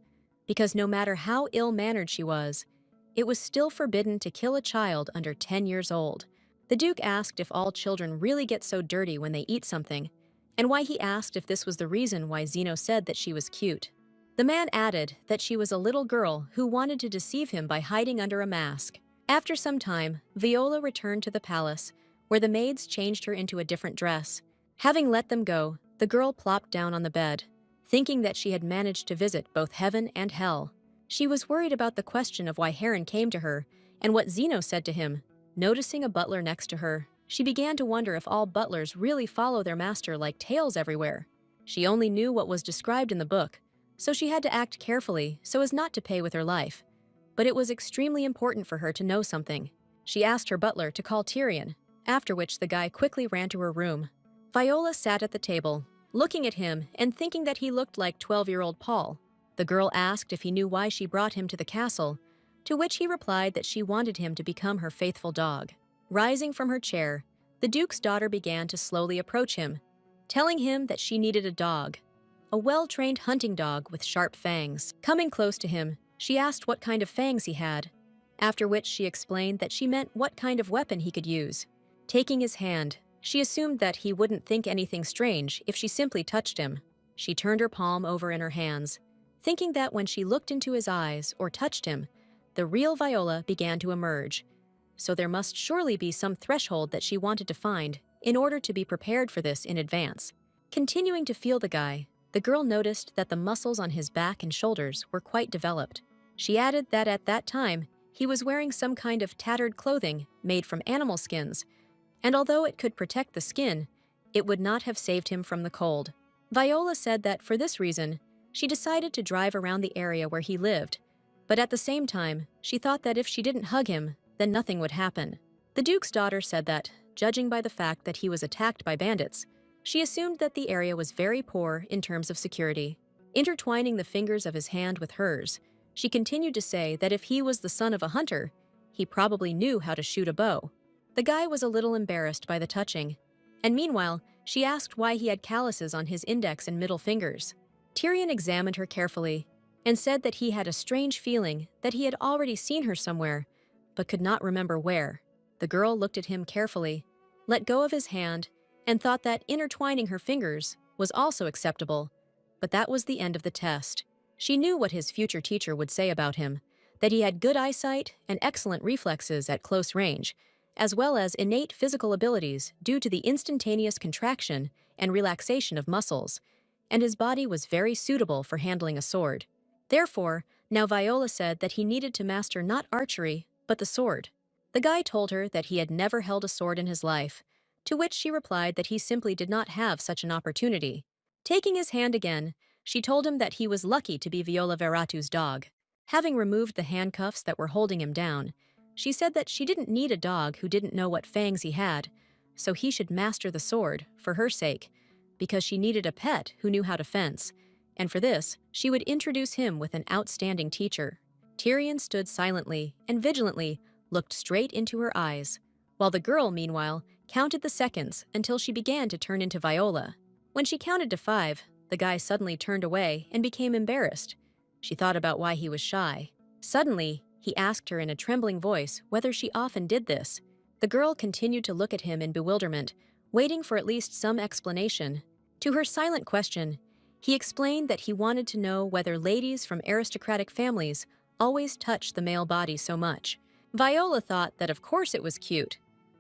because no matter how ill-mannered she was, it was still forbidden to kill a child under 10 years old. The Duke asked if all children really get so dirty when they eat something, and why he asked if this was the reason why Zeno said that she was cute. The man added that she was a little girl who wanted to deceive him by hiding under a mask. After some time, Viola returned to the palace, where the maids changed her into a different dress. Having let them go, the girl plopped down on the bed, thinking that she had managed to visit both heaven and hell. She was worried about the question of why Heron came to her and what Zeno said to him. Noticing a butler next to her, she began to wonder if all butlers really follow their master like tails everywhere. She only knew what was described in the book, so she had to act carefully so as not to pay with her life. But it was extremely important for her to know something. She asked her butler to call Tyrion, after which the guy quickly ran to her room. Viola sat at the table, looking at him and thinking that he looked like 12-year-old Paul. The girl asked if he knew why she brought him to the castle, to which he replied that she wanted him to become her faithful dog. Rising from her chair, the Duke's daughter began to slowly approach him, telling him that she needed a dog, a well-trained hunting dog with sharp fangs. Coming close to him, she asked what kind of fangs he had, after which she explained that she meant what kind of weapon he could use. Taking his hand, she assumed that he wouldn't think anything strange if she simply touched him. She turned her palm over in her hands, thinking that when she looked into his eyes or touched him, the real Viola began to emerge. So there must surely be some threshold that she wanted to find in order to be prepared for this in advance. Continuing to feel the guy, the girl noticed that the muscles on his back and shoulders were quite developed. She added that at that time, he was wearing some kind of tattered clothing made from animal skins, and although it could protect the skin, it would not have saved him from the cold. Viola said that for this reason, she decided to drive around the area where he lived, but at the same time, she thought that if she didn't hug him, then nothing would happen. The Duke's daughter said that, judging by the fact that he was attacked by bandits, she assumed that the area was very poor in terms of security. Intertwining the fingers of his hand with hers, she continued to say that if he was the son of a hunter, he probably knew how to shoot a bow. The guy was a little embarrassed by the touching, and meanwhile, she asked why he had calluses on his index and middle fingers. Tyrion examined her carefully and said that he had a strange feeling that he had already seen her somewhere, but could not remember where. The girl looked at him carefully, let go of his hand, and thought that intertwining her fingers was also acceptable, but that was the end of the test. She knew what his future teacher would say about him, that he had good eyesight and excellent reflexes at close range, as well as innate physical abilities due to the instantaneous contraction and relaxation of muscles, and his body was very suitable for handling a sword. Therefore, now Viola said that he needed to master not archery, but the sword. The guy told her that he had never held a sword in his life, to which she replied that he simply did not have such an opportunity. Taking his hand again, she told him that he was lucky to be Viola Veratu's dog. Having removed the handcuffs that were holding him down, she said that she didn't need a dog who didn't know what fangs he had, so he should master the sword, for her sake, because she needed a pet who knew how to fence, and for this, she would introduce him with an outstanding teacher. Tyrion stood silently and vigilantly, looked straight into her eyes, while the girl, meanwhile, counted the seconds until she began to turn into Viola. When she counted to 5, the guy suddenly turned away and became embarrassed. She thought about why he was shy. Suddenly, he asked her in a trembling voice whether she often did this. The girl continued to look at him in bewilderment, waiting for at least some explanation. To her silent question, he explained that he wanted to know whether ladies from aristocratic families always touched the male body so much. Viola thought that of course it was cute,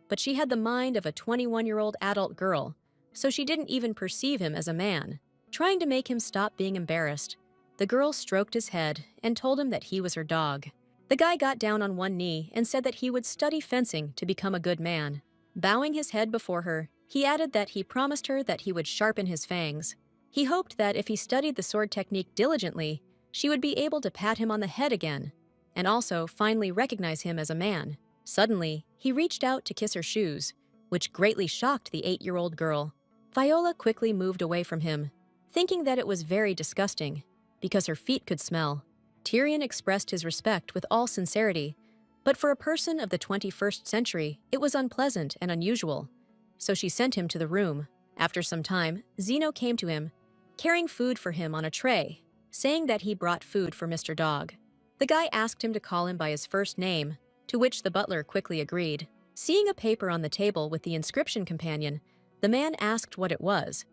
but she had the mind of a 21-year-old adult girl, so she didn't even perceive him as a man. Trying to make him stop being embarrassed, the girl stroked his head and told him that he was her dog. The guy got down on one knee and said that he would study fencing to become a good man. Bowing his head before her, he added that he promised her that he would sharpen his fangs. He hoped that if he studied the sword technique diligently, she would be able to pat him on the head again, and also finally recognize him as a man. Suddenly, he reached out to kiss her shoes, which greatly shocked the 8-year-old girl. Viola quickly moved away from him, thinking that it was very disgusting, because her feet could smell. Tyrion expressed his respect with all sincerity, but for a person of the 21st century, it was unpleasant and unusual, so she sent him to the room. After some time, Zeno came to him, carrying food for him on a tray, saying that he brought food for Mr. Dog. The guy asked him to call him by his first name, to which the butler quickly agreed. Seeing a paper on the table with the inscription companion, the man asked what it was,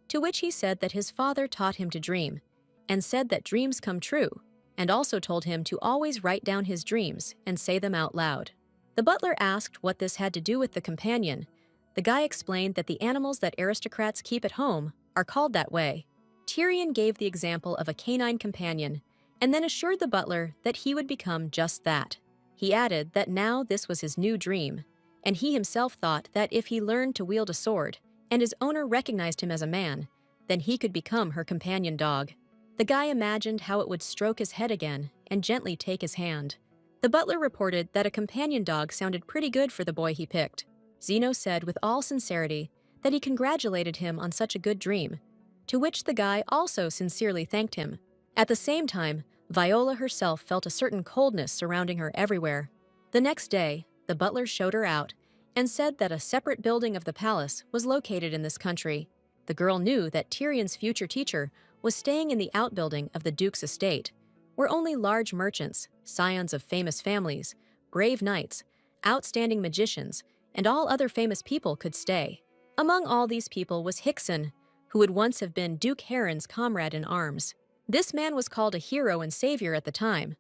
to which he said that his father taught him to dream, and said that dreams come true, and also told him to always write down his dreams and say them out loud. The butler asked what this had to do with the companion. The guy explained that the animals that aristocrats keep at home are called that way. Tyrion gave the example of a canine companion, and then assured the butler that he would become just that. He added that now this was his new dream, and he himself thought that if he learned to wield a sword, and his owner recognized him as a man, then he could become her companion dog. The guy imagined how it would stroke his head again and gently take his hand. The butler reported that a companion dog sounded pretty good for the boy he picked. Zeno said with all sincerity that he congratulated him on such a good dream, to which the guy also sincerely thanked him. At the same time, Viola herself felt a certain coldness surrounding her everywhere. The next day, the butler showed her out and said that a separate building of the palace was located in this country. The girl knew that Tyrion's future teacher was staying in the outbuilding of the Duke's estate, where only large merchants, scions of famous families, brave knights, outstanding magicians, and all other famous people could stay. Among all these people was Hickson, who would once have been Duke Heron's comrade in arms. This man was called a hero and savior at the time,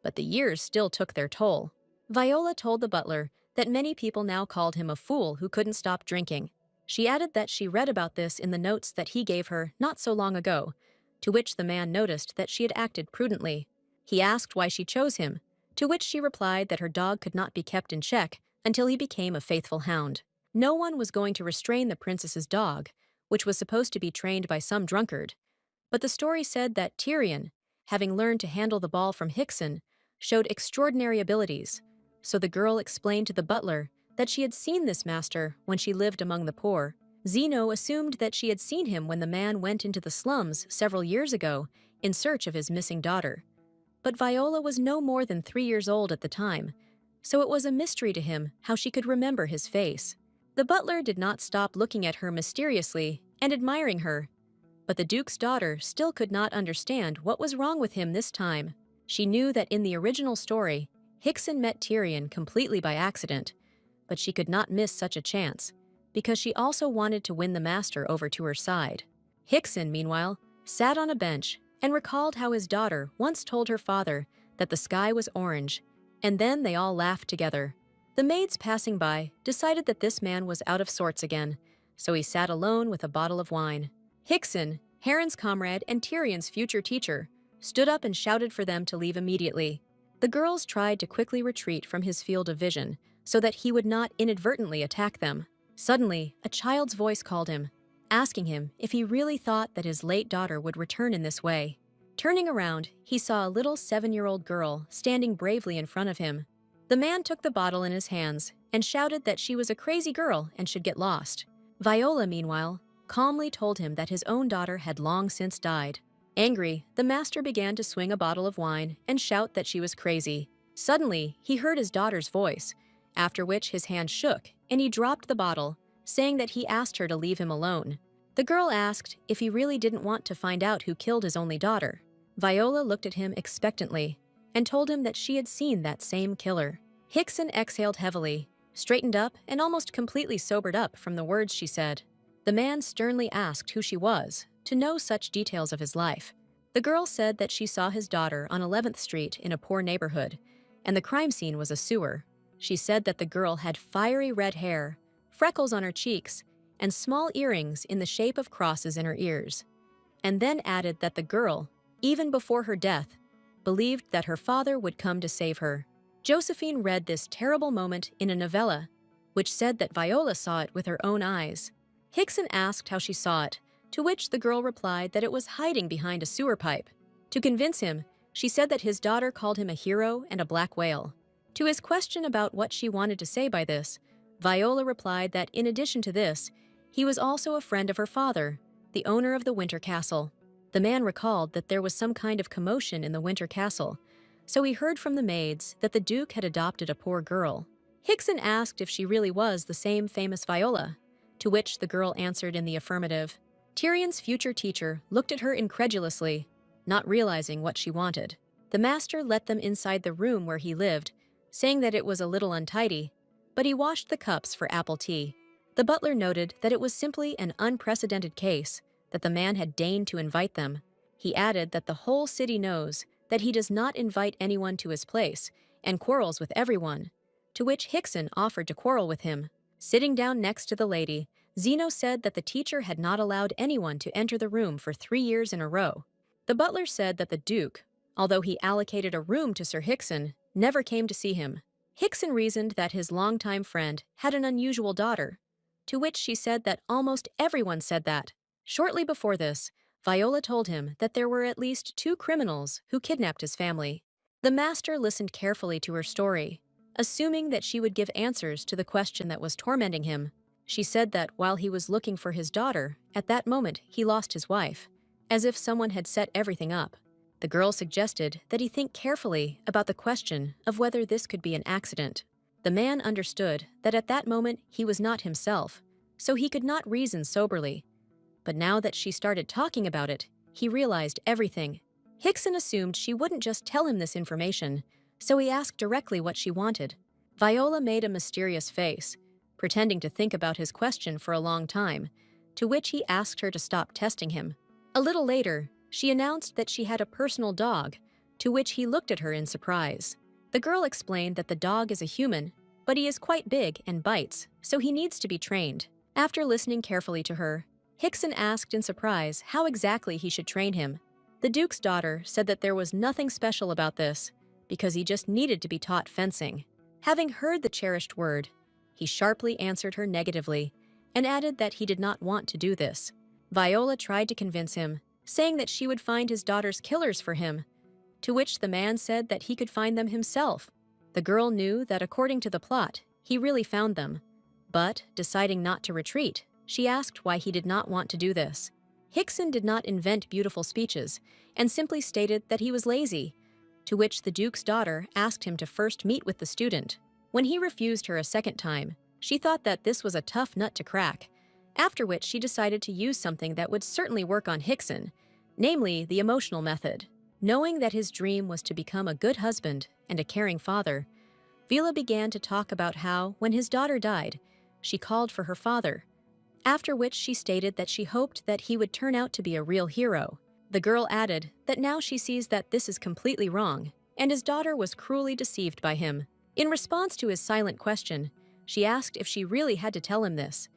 but the years still took their toll. Viola told the butler that many people now called him a fool who couldn't stop drinking. She added that she read about this in the notes that he gave her not so long ago, to which the man noticed that she had acted prudently. He asked why she chose him, to which she replied that her dog could not be kept in check until he became a faithful hound. No one was going to restrain the princess's dog, which was supposed to be trained by some drunkard. But the story said that Tyrion, having learned to handle the ball from Hickson, showed extraordinary abilities. So the girl explained to the butler that she had seen this master when she lived among the poor. Zeno assumed that she had seen him when the man went into the slums several years ago in search of his missing daughter. But Viola was no more than 3 years old at the time, so it was a mystery to him how she could remember his face. The butler did not stop looking at her mysteriously and admiring her, but the Duke's daughter still could not understand what was wrong with him this time. She knew that in the original story, Hickson met Tyrion completely by accident, but she could not miss such a chance, because she also wanted to win the master over to her side. Hickson, meanwhile, sat on a bench and recalled how his daughter once told her father that the sky was orange, and then they all laughed together. The maids passing by decided that this man was out of sorts again, so he sat alone with a bottle of wine. Hickson, Heron's comrade and Tyrion's future teacher, stood up and shouted for them to leave immediately. The girls tried to quickly retreat from his field of vision so that he would not inadvertently attack them. Suddenly, a child's voice called him, asking him if he really thought that his late daughter would return in this way. Turning around, he saw a little 7-year-old girl standing bravely in front of him. The man took the bottle in his hands and shouted that she was a crazy girl and should get lost. Viola, meanwhile, calmly told him that his own daughter had long since died. Angry, the master began to swing a bottle of wine and shout that she was crazy. Suddenly, he heard his daughter's voice, after which his hand shook and he dropped the bottle, saying that he asked her to leave him alone. The girl asked if he really didn't want to find out who killed his only daughter. Viola looked at him expectantly and told him that she had seen that same killer. Hickson exhaled heavily, straightened up, and almost completely sobered up from the words she said. The man sternly asked who she was, to know such details of his life. The girl said that she saw his daughter on 11th Street in a poor neighborhood, and the crime scene was a sewer. She said that the girl had fiery red hair, freckles on her cheeks, and small earrings in the shape of crosses in her ears, and then added that the girl, even before her death, believed that her father would come to save her. Josephine read this terrible moment in a novella, which said that Viola saw it with her own eyes. Hickson asked how she saw it, to which the girl replied that it was hiding behind a sewer pipe. To convince him, she said that his daughter called him a hero and a black whale. To his question about what she wanted to say by this, Viola replied that in addition to this, he was also a friend of her father, the owner of the Winter Castle. The man recalled that there was some kind of commotion in the Winter Castle, so he heard from the maids that the Duke had adopted a poor girl. Hickson asked if she really was the same famous Viola, to which the girl answered in the affirmative. Tyrion's future teacher looked at her incredulously, not realizing what she wanted. The master let them inside the room where he lived, saying that it was a little untidy, but he washed the cups for apple tea. The butler noted that it was simply an unprecedented case, that the man had deigned to invite them. He added that the whole city knows that he does not invite anyone to his place and quarrels with everyone, to which Hickson offered to quarrel with him. Sitting down next to the lady, Zeno said that the teacher had not allowed anyone to enter the room for 3 years in a row. The butler said that the Duke, although he allocated a room to Sir Hickson, never came to see him. Hickson reasoned that his longtime friend had an unusual daughter, to which she said that almost everyone said that. Shortly before this, Viola told him that there were at least 2 criminals who kidnapped his family. The master listened carefully to her story, assuming that she would give answers to the question that was tormenting him. She said that while he was looking for his daughter, at that moment he lost his wife, as if someone had set everything up. The girl suggested that he think carefully about the question of whether this could be an accident. The man understood that at that moment he was not himself, so he could not reason soberly. But now that she started talking about it, he realized everything. Hickson assumed she wouldn't just tell him this information, so he asked directly what she wanted. Viola made a mysterious face, pretending to think about his question for a long time, to which he asked her to stop testing him. A little later, she announced that she had a personal dog, to which he looked at her in surprise. The girl explained that the dog is a human, but he is quite big and bites, so he needs to be trained. After listening carefully to her, Hickson asked in surprise how exactly he should train him. The Duke's daughter said that there was nothing special about this, because he just needed to be taught fencing. Having heard the cherished word, he sharply answered her negatively and added that he did not want to do this. Viola tried to convince him, saying that she would find his daughter's killers for him, to which the man said that he could find them himself. The girl knew that according to the plot, he really found them, but, deciding not to retreat, she asked why he did not want to do this. Hickson did not invent beautiful speeches, and simply stated that he was lazy, to which the Duke's daughter asked him to first meet with the student. When he refused her a second time, she thought that this was a tough nut to crack, after which she decided to use something that would certainly work on Hickson, namely the emotional method. Knowing that his dream was to become a good husband and a caring father, Vila began to talk about how, when his daughter died, she called for her father, after which she stated that she hoped that he would turn out to be a real hero. The girl added that now she sees that this is completely wrong, and his daughter was cruelly deceived by him. In response to his silent question, she asked if she really had to tell him this,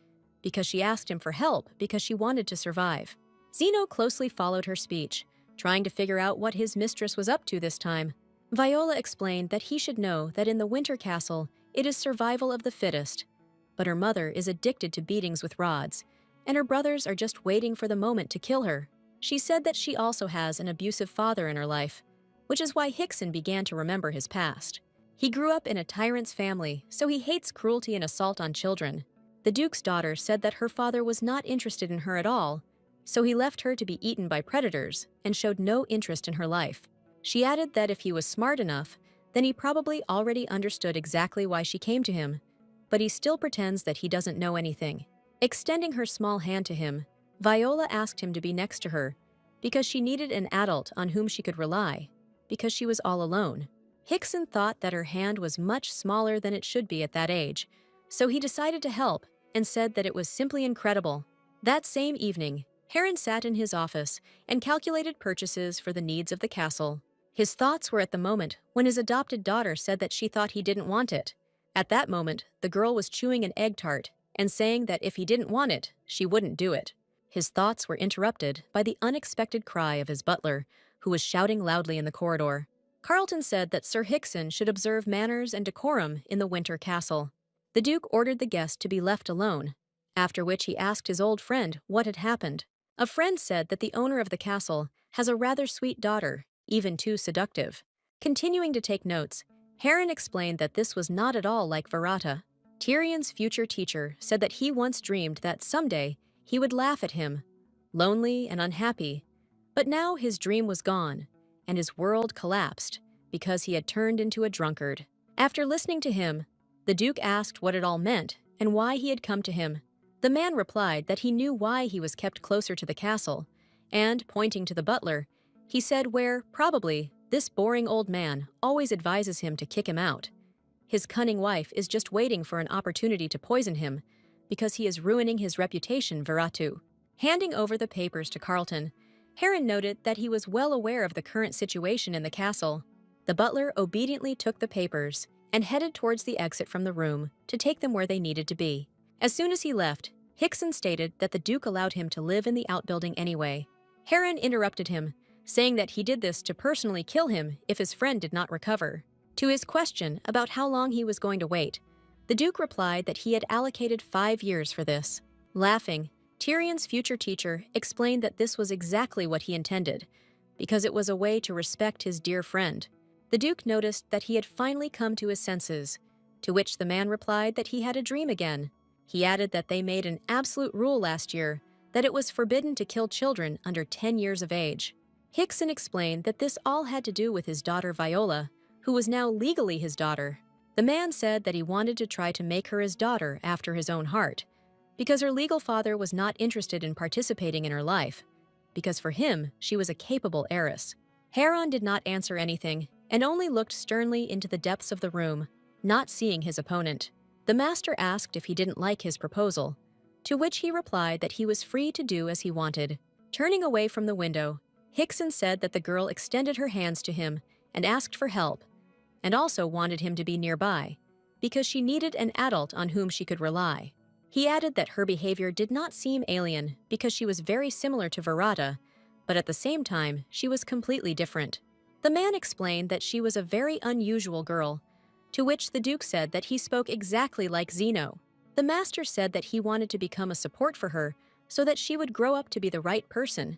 because she asked him for help because she wanted to survive. Zeno closely followed her speech, trying to figure out what his mistress was up to this time. Viola explained that he should know that in the Winter Castle, it is survival of the fittest, but her mother is addicted to beatings with rods, and her brothers are just waiting for the moment to kill her. She said that she also has an abusive father in her life, which is why Hickson began to remember his past. He grew up in a tyrant's family, so he hates cruelty and assault on children. The Duke's daughter said that her father was not interested in her at all, so he left her to be eaten by predators and showed no interest in her life. She added that if he was smart enough, then he probably already understood exactly why she came to him, but he still pretends that he doesn't know anything. Extending her small hand to him, Viola asked him to be next to her because she needed an adult on whom she could rely, because she was all alone. Hickson thought that her hand was much smaller than it should be at that age, so he decided to help and said that it was simply incredible. That same evening, Heron sat in his office and calculated purchases for the needs of the castle. His thoughts were at the moment when his adopted daughter said that she thought he didn't want it. At that moment, the girl was chewing an egg tart and saying that if he didn't want it, she wouldn't do it. His thoughts were interrupted by the unexpected cry of his butler, who was shouting loudly in the corridor. Carlton said that Sir Hickson should observe manners and decorum in the Winter Castle. The Duke ordered the guest to be left alone, after which he asked his old friend what had happened. A friend said that the owner of the castle has a rather sweet daughter, even too seductive. Continuing to take notes, Heron explained that this was not at all like Virata. Tyrion's future teacher said that he once dreamed that someday he would laugh at him, lonely and unhappy, but now his dream was gone, and his world collapsed because he had turned into a drunkard. After listening to him, the Duke asked what it all meant and why he had come to him. The man replied that he knew why he was kept closer to the castle, and, pointing to the butler, he said where, probably, this boring old man always advises him to kick him out. His cunning wife is just waiting for an opportunity to poison him, because he is ruining his reputation, Viratu. Handing over the papers to Carlton, Heron noted that he was well aware of the current situation in the castle. The butler obediently took the papers and headed towards the exit from the room to take them where they needed to be. As soon as he left, Hickson stated that the Duke allowed him to live in the outbuilding anyway. Heron interrupted him, saying that he did this to personally kill him if his friend did not recover. To his question about how long he was going to wait, the Duke replied that he had allocated 5 years for this. Laughing, Tyrion's future teacher explained that this was exactly what he intended, because it was a way to respect his dear friend. The Duke noticed that he had finally come to his senses, to which the man replied that he had a dream again. He added that they made an absolute rule last year that it was forbidden to kill children under 10 years of age. Hickson explained that this all had to do with his daughter Viola, who was now legally his daughter. The man said that he wanted to try to make her his daughter after his own heart, because her legal father was not interested in participating in her life, because for him, she was a capable heiress. Heron did not answer anything and only looked sternly into the depths of the room, not seeing his opponent. The master asked if he didn't like his proposal, to which he replied that he was free to do as he wanted. Turning away from the window, Hickson said that the girl extended her hands to him and asked for help, and also wanted him to be nearby, because she needed an adult on whom she could rely. He added that her behavior did not seem alien because she was very similar to Virata, but at the same time, she was completely different. The man explained that she was a very unusual girl, to which the Duke said that he spoke exactly like Zeno. The master said that he wanted to become a support for her so that she would grow up to be the right person,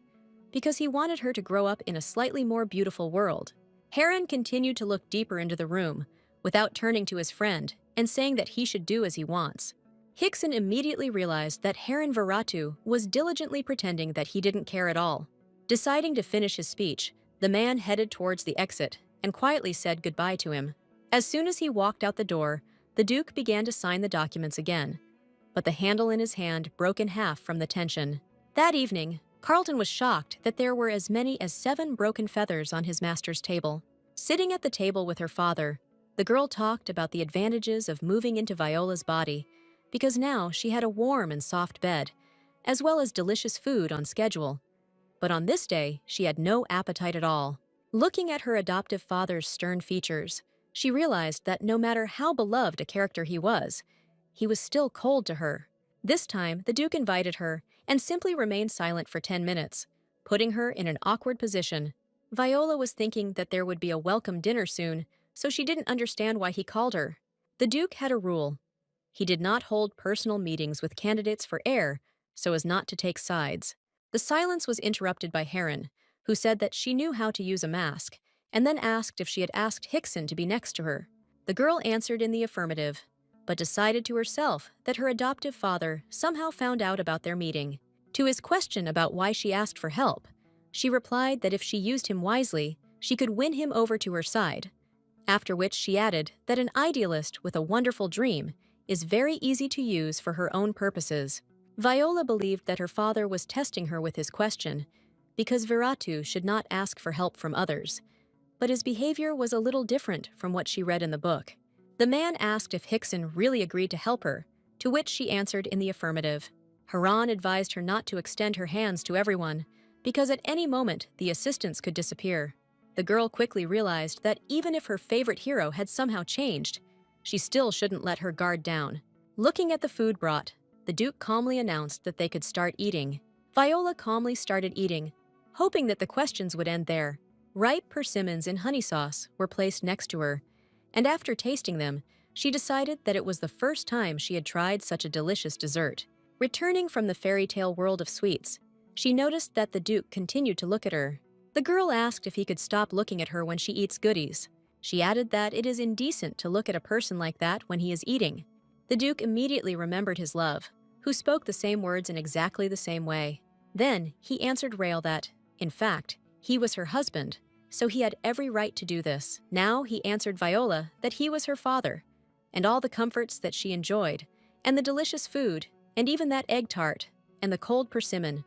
because he wanted her to grow up in a slightly more beautiful world. Heron continued to look deeper into the room, without turning to his friend and saying that he should do as he wants. Hickson immediately realized that Heron Viratu was diligently pretending that he didn't care at all. Deciding to finish his speech, the man headed towards the exit and quietly said goodbye to him. As soon as he walked out the door, the Duke began to sign the documents again, but the handle in his hand broke in half from the tension. That evening, Carlton was shocked that there were as many as 7 broken feathers on his master's table. Sitting at the table with her father, the girl talked about the advantages of moving into Viola's body, because now she had a warm and soft bed, as well as delicious food on schedule. But on this day, she had no appetite at all. Looking at her adoptive father's stern features, she realized that no matter how beloved a character he was still cold to her. This time, the Duke invited her and simply remained silent for 10 minutes, putting her in an awkward position. Viola was thinking that there would be a welcome dinner soon, so she didn't understand why he called her. The Duke had a rule. He did not hold personal meetings with candidates for heir, so as not to take sides. The silence was interrupted by Heron, who said that she knew how to use a mask, and then asked if she had asked Hickson to be next to her. The girl answered in the affirmative, but decided to herself that her adoptive father somehow found out about their meeting. To his question about why she asked for help, she replied that if she used him wisely, she could win him over to her side. After which she added that an idealist with a wonderful dream is very easy to use for her own purposes. Viola believed that her father was testing her with his question, because Viratu should not ask for help from others, but his behavior was a little different from what she read in the book. The man asked if Hickson really agreed to help her, to which she answered in the affirmative. Haran advised her not to extend her hands to everyone, because at any moment the assistants could disappear. The girl quickly realized that even if her favorite hero had somehow changed, she still shouldn't let her guard down. Looking at the food brought, the Duke calmly announced that they could start eating. Viola calmly started eating, hoping that the questions would end there. Ripe persimmons in honey sauce were placed next to her, and after tasting them, she decided that it was the first time she had tried such a delicious dessert. Returning from the fairy tale world of sweets, she noticed that the Duke continued to look at her. The girl asked if he could stop looking at her when she eats goodies. She added that it is indecent to look at a person like that when he is eating. The Duke immediately remembered his love, who spoke the same words in exactly the same way. Then he answered Rael that, in fact, he was her husband, so he had every right to do this. Now he answered Viola that he was her father, and all the comforts that she enjoyed, and the delicious food, and even that egg tart, and the cold persimmon.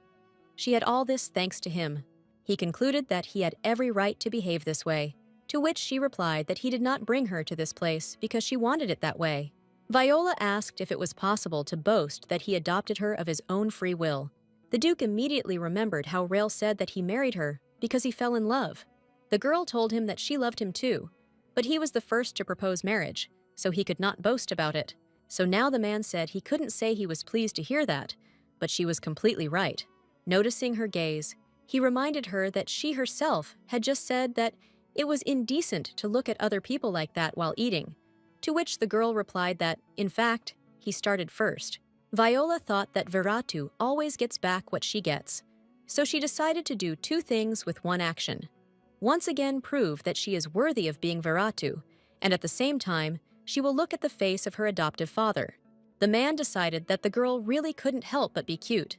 She had all this thanks to him. He concluded that he had every right to behave this way, to which she replied that he did not bring her to this place because she wanted it that way. Viola asked if it was possible to boast that he adopted her of his own free will. The Duke immediately remembered how Rael said that he married her because he fell in love. The girl told him that she loved him too, but he was the first to propose marriage, so he could not boast about it. So now the man said he couldn't say he was pleased to hear that, but she was completely right. Noticing her gaze, he reminded her that she herself had just said that it was indecent to look at other people like that while eating, to which the girl replied that, in fact, he started first. Viola thought that Viratu always gets back what she gets, so she decided to do 2 things with one action. Once again prove that she is worthy of being Viratu, and at the same time, she will look at the face of her adoptive father. The man decided that the girl really couldn't help but be cute,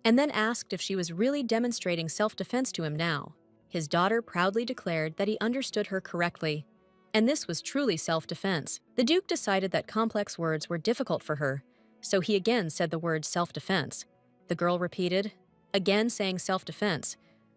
and then asked if she was really demonstrating self-defense to him now. His daughter proudly declared that he understood her correctly, and this was truly self-defense. The Duke decided that complex words were difficult for her, so he again said the word self-defense. The girl repeated, again saying self-defense,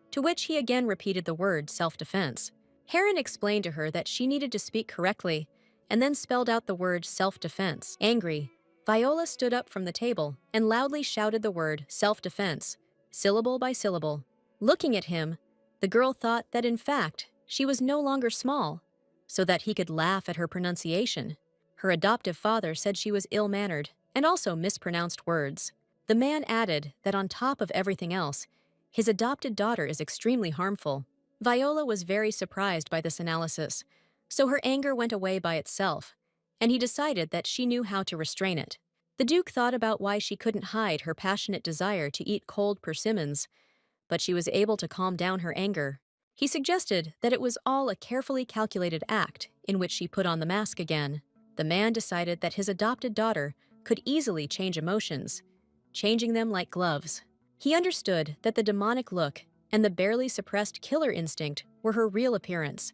to which he again repeated the word self-defense. Heron explained to her that she needed to speak correctly, and then spelled out the word self-defense. Angry, Viola stood up from the table and loudly shouted the word self-defense, syllable by syllable. Looking at him, the girl thought that in fact, she was no longer small, so that he could laugh at her pronunciation. Her adoptive father said she was ill-mannered and also mispronounced words. The man added that on top of everything else, his adopted daughter is extremely harmful. Viola was very surprised by this analysis, so her anger went away by itself, and he decided that she knew how to restrain it. The Duke thought about why she couldn't hide her passionate desire to eat cold persimmons, but she was able to calm down her anger. He suggested that it was all a carefully calculated act in which she put on the mask again. The man decided that his adopted daughter could easily change emotions, changing them like gloves. He understood that the demonic look and the barely suppressed killer instinct were her real appearance,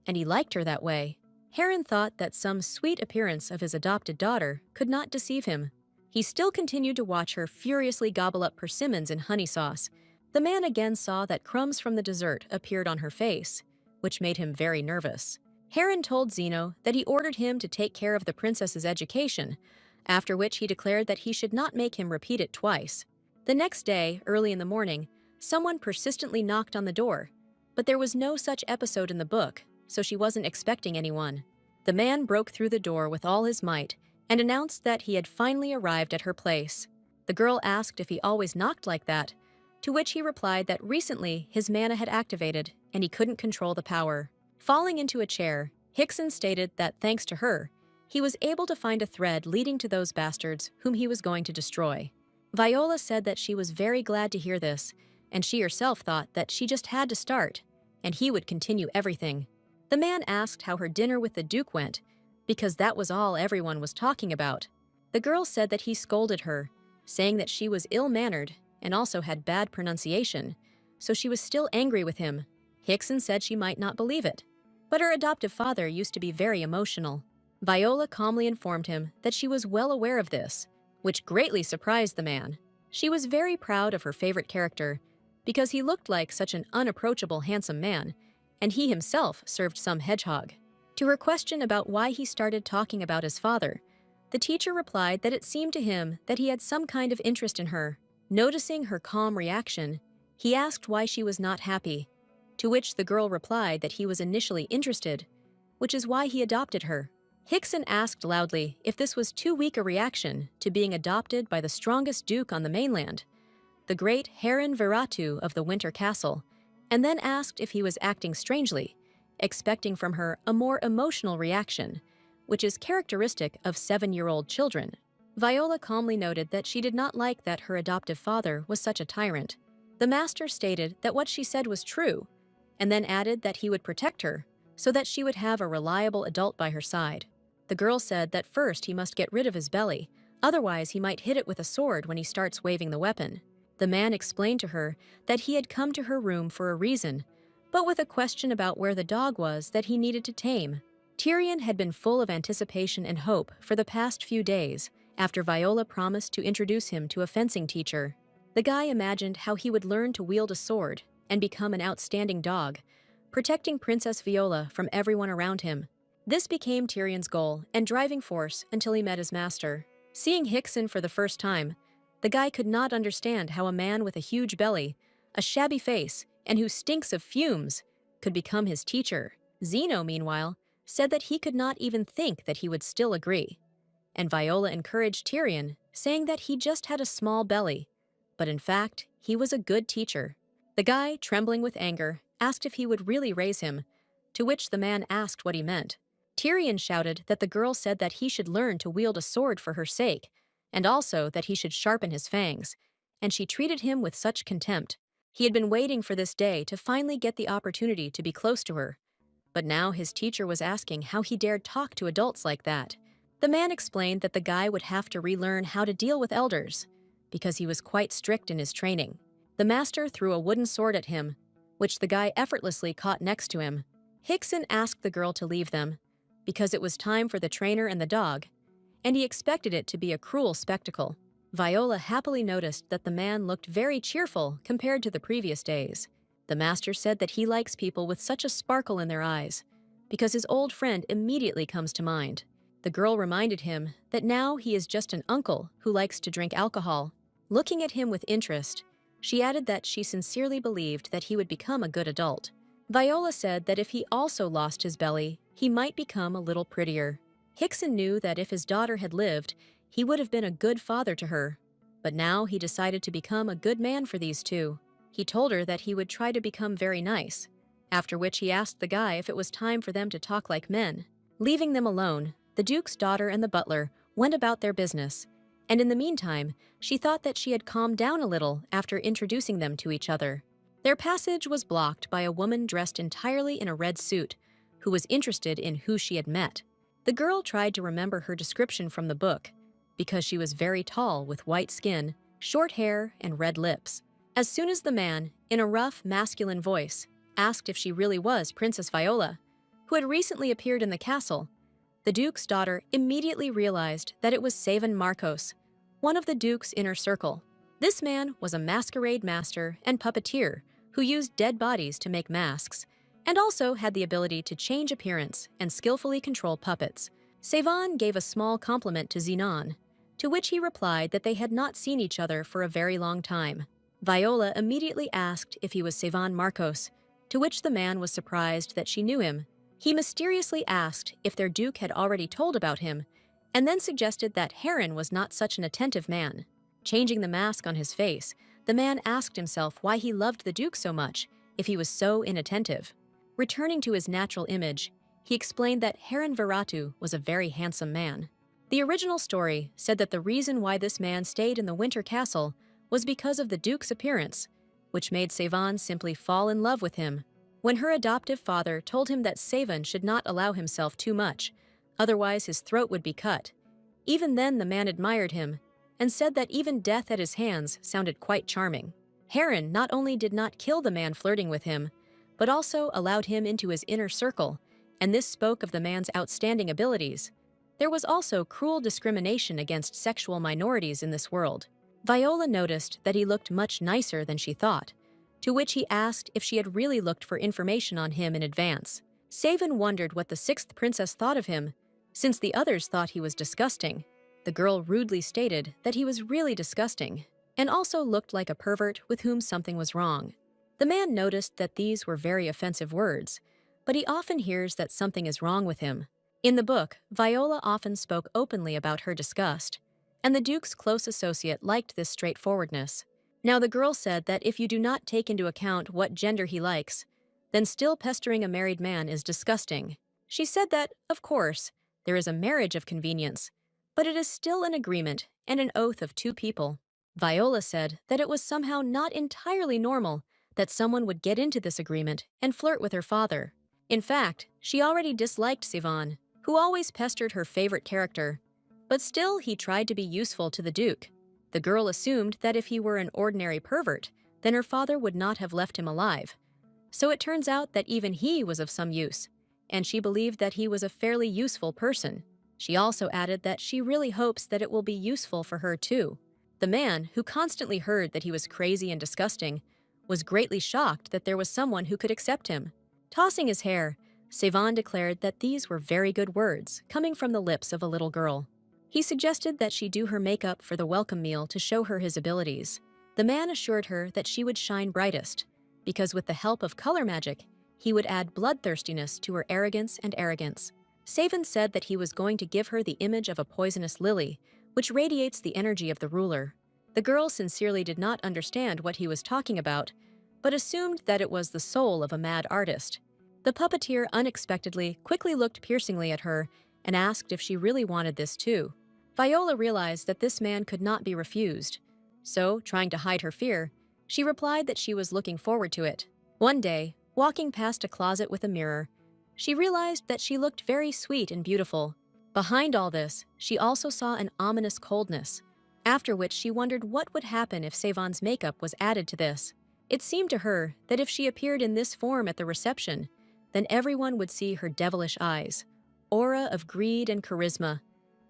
and he liked her that way. Heron thought that some sweet appearance of his adopted daughter could not deceive him. He still continued to watch her furiously gobble up persimmons in honey sauce. The man again saw that crumbs from the dessert appeared on her face, which made him very nervous. Heron told Zeno that he ordered him to take care of the princess's education, after which he declared that he should not make him repeat it twice. The next day, early in the morning, someone persistently knocked on the door, but there was no such episode in the book, so she wasn't expecting anyone. The man broke through the door with all his might and announced that he had finally arrived at her place. The girl asked if he always knocked like that, to which he replied that recently his mana had activated and he couldn't control the power. Falling into a chair, Hickson stated that thanks to her, he was able to find a thread leading to those bastards whom he was going to destroy. Viola said that she was very glad to hear this, and she herself thought that she just had to start, and he would continue everything. The man asked how her dinner with the Duke went, because that was all everyone was talking about. The girl said that he scolded her, saying that she was ill-mannered and also had bad pronunciation, so she was still angry with him. Hickson said she might not believe it, but her adoptive father used to be very emotional. Viola calmly informed him that she was well aware of this, which greatly surprised the man. She was very proud of her favorite character, because he looked like such an unapproachable handsome man, and he himself served some hedgehog. To her question about why he started talking about his father, the teacher replied that it seemed to him that he had some kind of interest in her. Noticing her calm reaction, he asked why she was not happy, to which the girl replied that he was initially interested, which is why he adopted her. Hickson asked loudly if this was too weak a reaction to being adopted by the strongest duke on the mainland, the great Heron Viratu of the Winter Castle, and then asked if he was acting strangely, expecting from her a more emotional reaction, which is characteristic of 7-year-old children. Viola calmly noted that she did not like that her adoptive father was such a tyrant. The master stated that what she said was true, and then added that he would protect her so that she would have a reliable adult by her side. The girl said that first he must get rid of his belly, otherwise he might hit it with a sword when he starts waving the weapon. The man explained to her that he had come to her room for a reason, but with a question about where the dog was that he needed to tame. Tyrion had been full of anticipation and hope for the past few days after Viola promised to introduce him to a fencing teacher. The guy imagined how he would learn to wield a sword and become an outstanding dog, protecting Princess Viola from everyone around him. This became Tyrion's goal and driving force until he met his master. Seeing Hickson for the first time, the guy could not understand how a man with a huge belly, a shabby face, and who stinks of fumes could become his teacher. Zeno, meanwhile, said that he could not even think that he would still agree. And Viola encouraged Tyrion, saying that he just had a small belly, but in fact, he was a good teacher. The guy, trembling with anger, asked if he would really raise him, to which the man asked what he meant. Tyrion shouted that the girl said that he should learn to wield a sword for her sake, and also that he should sharpen his fangs, and she treated him with such contempt. He had been waiting for this day to finally get the opportunity to be close to her, but now his teacher was asking how he dared talk to adults like that. The man explained that the guy would have to relearn how to deal with elders, because he was quite strict in his training. The master threw a wooden sword at him, which the guy effortlessly caught next to him. Hickson asked the girl to leave them, because it was time for the trainer and the dog, and he expected it to be a cruel spectacle. Viola happily noticed that the man looked very cheerful compared to the previous days. The master said that he likes people with such a sparkle in their eyes, because his old friend immediately comes to mind. The girl reminded him that now he is just an uncle who likes to drink alcohol. Looking at him with interest, she added that she sincerely believed that he would become a good adult. Viola said that if he also lost his belly, he might become a little prettier. Hickson knew that if his daughter had lived, he would have been a good father to her, but now he decided to become a good man for these two. He told her that he would try to become very nice, after which he asked the guy if it was time for them to talk like men. Leaving them alone, the Duke's daughter and the butler went about their business, and in the meantime, she thought that she had calmed down a little after introducing them to each other. Their passage was blocked by a woman dressed entirely in a red suit, who was interested in who she had met. The girl tried to remember her description from the book, because she was very tall with white skin, short hair, and red lips. As soon as the man, in a rough, masculine voice, asked if she really was Princess Viola, who had recently appeared in the castle, the Duke's daughter immediately realized that it was Savan Marcos, one of the Duke's inner circle. This man was a masquerade master and puppeteer who used dead bodies to make masks, and also had the ability to change appearance and skillfully control puppets. Savan gave a small compliment to Zenon, to which he replied that they had not seen each other for a very long time. Viola immediately asked if he was Savan Marcos, to which the man was surprised that she knew him. He mysteriously asked if their duke had already told about him, and then suggested that Heron was not such an attentive man. Changing the mask on his face, the man asked himself why he loved the duke so much if he was so inattentive. Returning to his natural image, he explained that Heron Viratu was a very handsome man. The original story said that the reason why this man stayed in the Winter Castle was because of the duke's appearance, which made Savan simply fall in love with him. When her adoptive father told him that Savan should not allow himself too much, otherwise his throat would be cut, even then the man admired him and said that even death at his hands sounded quite charming. Heron not only did not kill the man flirting with him, but also allowed him into his inner circle, and this spoke of the man's outstanding abilities. There was also cruel discrimination against sexual minorities in this world. Viola noticed that he looked much nicer than she thought, to which he asked if she had really looked for information on him in advance. Savan wondered what the sixth princess thought of him, since the others thought he was disgusting. The girl rudely stated that he was really disgusting, and also looked like a pervert with whom something was wrong. The man noticed that these were very offensive words, but he often hears that something is wrong with him. In the book, Viola often spoke openly about her disgust, and the Duke's close associate liked this straightforwardness. Now the girl said that if you do not take into account what gender he likes, then still pestering a married man is disgusting. She said that, of course, there is a marriage of convenience, but it is still an agreement and an oath of two people. Viola said that it was somehow not entirely normal that someone would get into this agreement and flirt with her father. In fact, she already disliked Sivan, who always pestered her favorite character, but still he tried to be useful to the Duke. The girl assumed that if he were an ordinary pervert, then her father would not have left him alive. So it turns out that even he was of some use, and she believed that he was a fairly useful person. She also added that she really hopes that it will be useful for her too. The man, who constantly heard that he was crazy and disgusting, was greatly shocked that there was someone who could accept him. Tossing his hair, Savan declared that these were very good words coming from the lips of a little girl. He suggested that she do her makeup for the welcome meal to show her his abilities. The man assured her that she would shine brightest, because with the help of color magic, he would add bloodthirstiness to her arrogance and arrogance. Savan said that he was going to give her the image of a poisonous lily, which radiates the energy of the ruler. The girl sincerely did not understand what he was talking about, but assumed that it was the soul of a mad artist. The puppeteer unexpectedly quickly looked piercingly at her and asked if she really wanted this too. Viola realized that this man could not be refused, so, trying to hide her fear, she replied that she was looking forward to it. One day, walking past a closet with a mirror, she realized that she looked very sweet and beautiful. Behind all this, she also saw an ominous coldness, after which she wondered what would happen if Savan's makeup was added to this. It seemed to her that if she appeared in this form at the reception, then everyone would see her devilish eyes, aura of greed and charisma,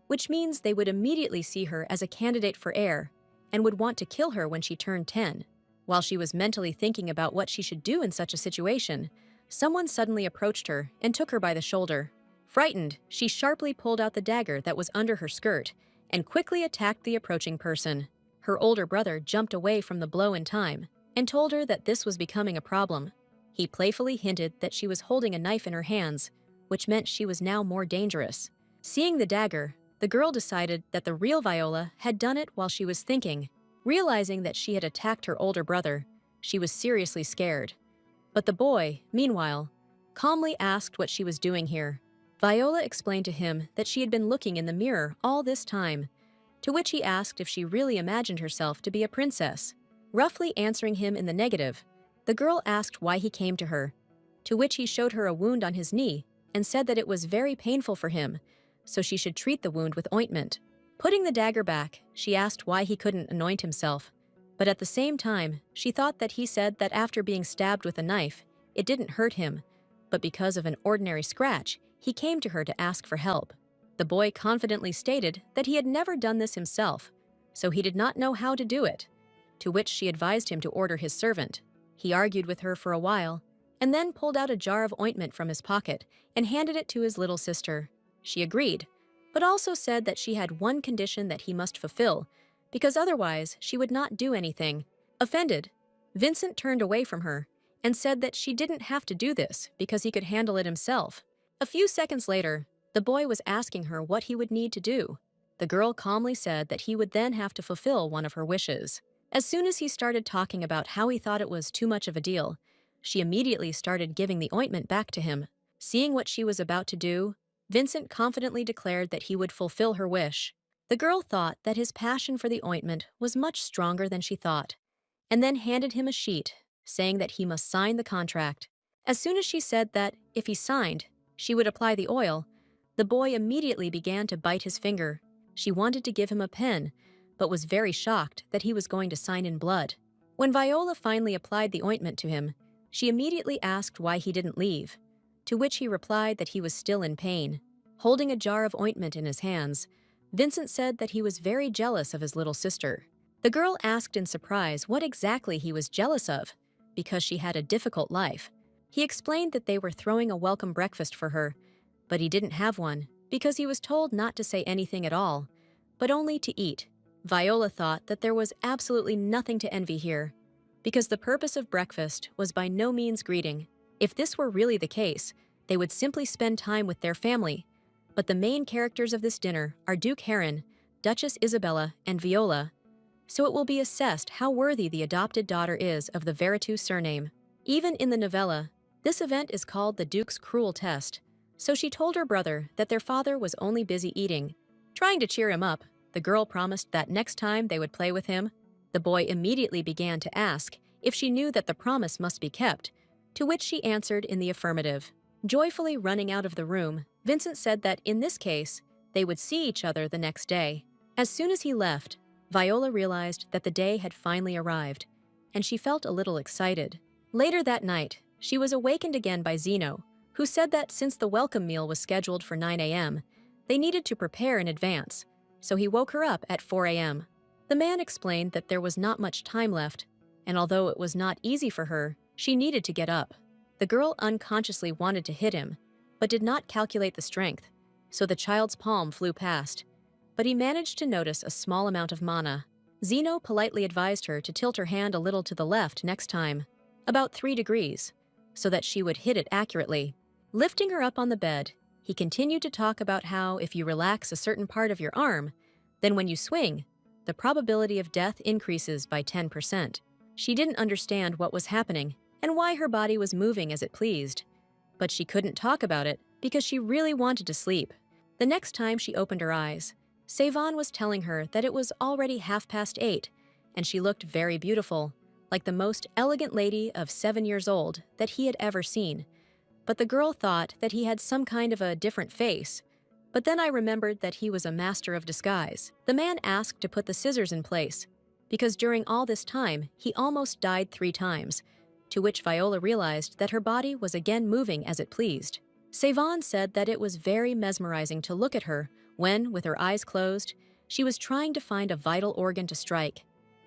which means they would immediately see her as a candidate for heir and would want to kill her when she turned 10. While she was mentally thinking about what she should do in such a situation, someone suddenly approached her and took her by the shoulder. Frightened, she sharply pulled out the dagger that was under her skirt and quickly attacked the approaching person. Her older brother jumped away from the blow in time and told her that this was becoming a problem. He playfully hinted that she was holding a knife in her hands, which meant she was now more dangerous. Seeing the dagger, the girl decided that the real Viola had done it while she was thinking. Realizing that she had attacked her older brother, she was seriously scared. But the boy, meanwhile, calmly asked what she was doing here. Viola explained to him that she had been looking in the mirror all this time, to which he asked if she really imagined herself to be a princess. Roughly answering him in the negative, the girl asked why he came to her, to which he showed her a wound on his knee and said that it was very painful for him, so she should treat the wound with ointment. Putting the dagger back, she asked why he couldn't anoint himself, but at the same time, she thought that he said that after being stabbed with a knife, it didn't hurt him, but because of an ordinary scratch, he came to her to ask for help. The boy confidently stated that he had never done this himself, so he did not know how to do it, to which she advised him to order his servant. He argued with her for a while, and then pulled out a jar of ointment from his pocket and handed it to his little sister. She agreed, but also said that she had one condition that he must fulfill, because otherwise she would not do anything. Offended, Vincent turned away from her and said that she didn't have to do this because he could handle it himself. A few seconds later, the boy was asking her what he would need to do. The girl calmly said that he would then have to fulfill one of her wishes. As soon as he started talking about how he thought it was too much of a deal, she immediately started giving the ointment back to him. Seeing what she was about to do, Vincent confidently declared that he would fulfill her wish. The girl thought that his passion for the ointment was much stronger than she thought, and then handed him a sheet, saying that he must sign the contract. As soon as she said that, if he signed, she would apply the oil, the boy immediately began to bite his finger. She wanted to give him a pen, but was very shocked that he was going to sign in blood. When Viola finally applied the ointment to him, she immediately asked why he didn't leave, to which he replied that he was still in pain. Holding a jar of ointment in his hands, Vincent said that he was very jealous of his little sister. The girl asked in surprise what exactly he was jealous of, because she had a difficult life. He explained that they were throwing a welcome breakfast for her, but he didn't have one because he was told not to say anything at all, but only to eat. Viola thought that there was absolutely nothing to envy here, because the purpose of breakfast was by no means greeting. If this were really the case, they would simply spend time with their family. But the main characters of this dinner are Duke Heron, Duchess Isabella, and Viola, so it will be assessed how worthy the adopted daughter is of the Veritu surname. Even in the novella, this event is called the Duke's cruel test, so she told her brother that their father was only busy eating. Trying to cheer him up, the girl promised that next time they would play with him. The boy immediately began to ask if she knew that the promise must be kept, to which she answered in the affirmative. Joyfully running out of the room, Vincent said that in this case, they would see each other the next day. As soon as he left, Viola realized that the day had finally arrived, and she felt a little excited. Later that night, she was awakened again by Zeno, who said that since the welcome meal was scheduled for 9 a.m., they needed to prepare in advance, so he woke her up at 4 a.m. The man explained that there was not much time left, and although it was not easy for her, she needed to get up. The girl unconsciously wanted to hit him, but did not calculate the strength, so the child's palm flew past, but he managed to notice a small amount of mana. Zeno politely advised her to tilt her hand a little to the left next time, about 3 degrees, so that she would hit it accurately. Lifting her up on the bed, he continued to talk about how if you relax a certain part of your arm, then when you swing, the probability of death increases by 10%. She didn't understand what was happening and why her body was moving as it pleased, but she couldn't talk about it because she really wanted to sleep. The next time she opened her eyes, Savon was telling her that it was already 8:30, and she looked very beautiful, like the most elegant lady of 7 years old that he had ever seen. But the girl thought that he had some kind of a different face. But then I remembered that he was a master of disguise. The man asked to put the scissors in place, because during all this time, he almost died 3 times, to which Viola realized that her body was again moving as it pleased. Savon said that it was very mesmerizing to look at her when, with her eyes closed, she was trying to find a vital organ to strike,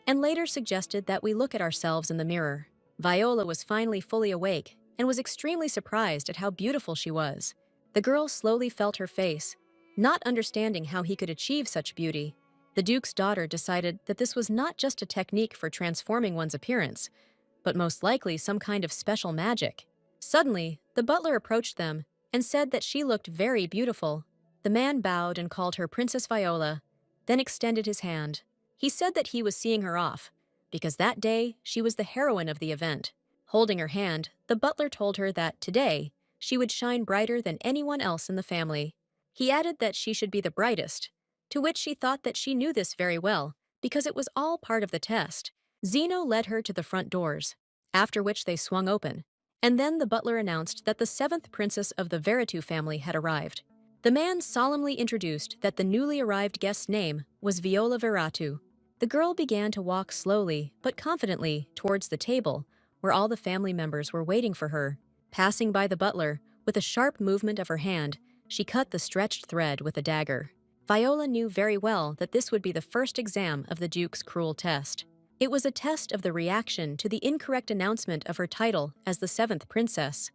and later suggested that we look at ourselves in the mirror. Viola was finally fully awake and was extremely surprised at how beautiful she was. The girl slowly felt her face, not understanding how he could achieve such beauty. The Duke's daughter decided that this was not just a technique for transforming one's appearance, but most likely some kind of special magic. Suddenly, the butler approached them and said that she looked very beautiful. The man bowed and called her Princess Viola, then extended his hand. He said that he was seeing her off, because that day she was the heroine of the event. Holding her hand, the butler told her that today she would shine brighter than anyone else in the family. He added that she should be the brightest, to which she thought that she knew this very well, because it was all part of the test. Zeno led her to the front doors, after which they swung open, and then the butler announced that the seventh princess of the Veritu family had arrived. The man solemnly introduced that the newly arrived guest's name was Viola Veratu. The girl began to walk slowly but confidently towards the table where all the family members were waiting for her. Passing by the butler, with a sharp movement of her hand, she cut the stretched thread with a dagger. Viola knew very well that this would be the first exam of the Duke's cruel test. It was a test of the reaction to the incorrect announcement of her title as the seventh princess.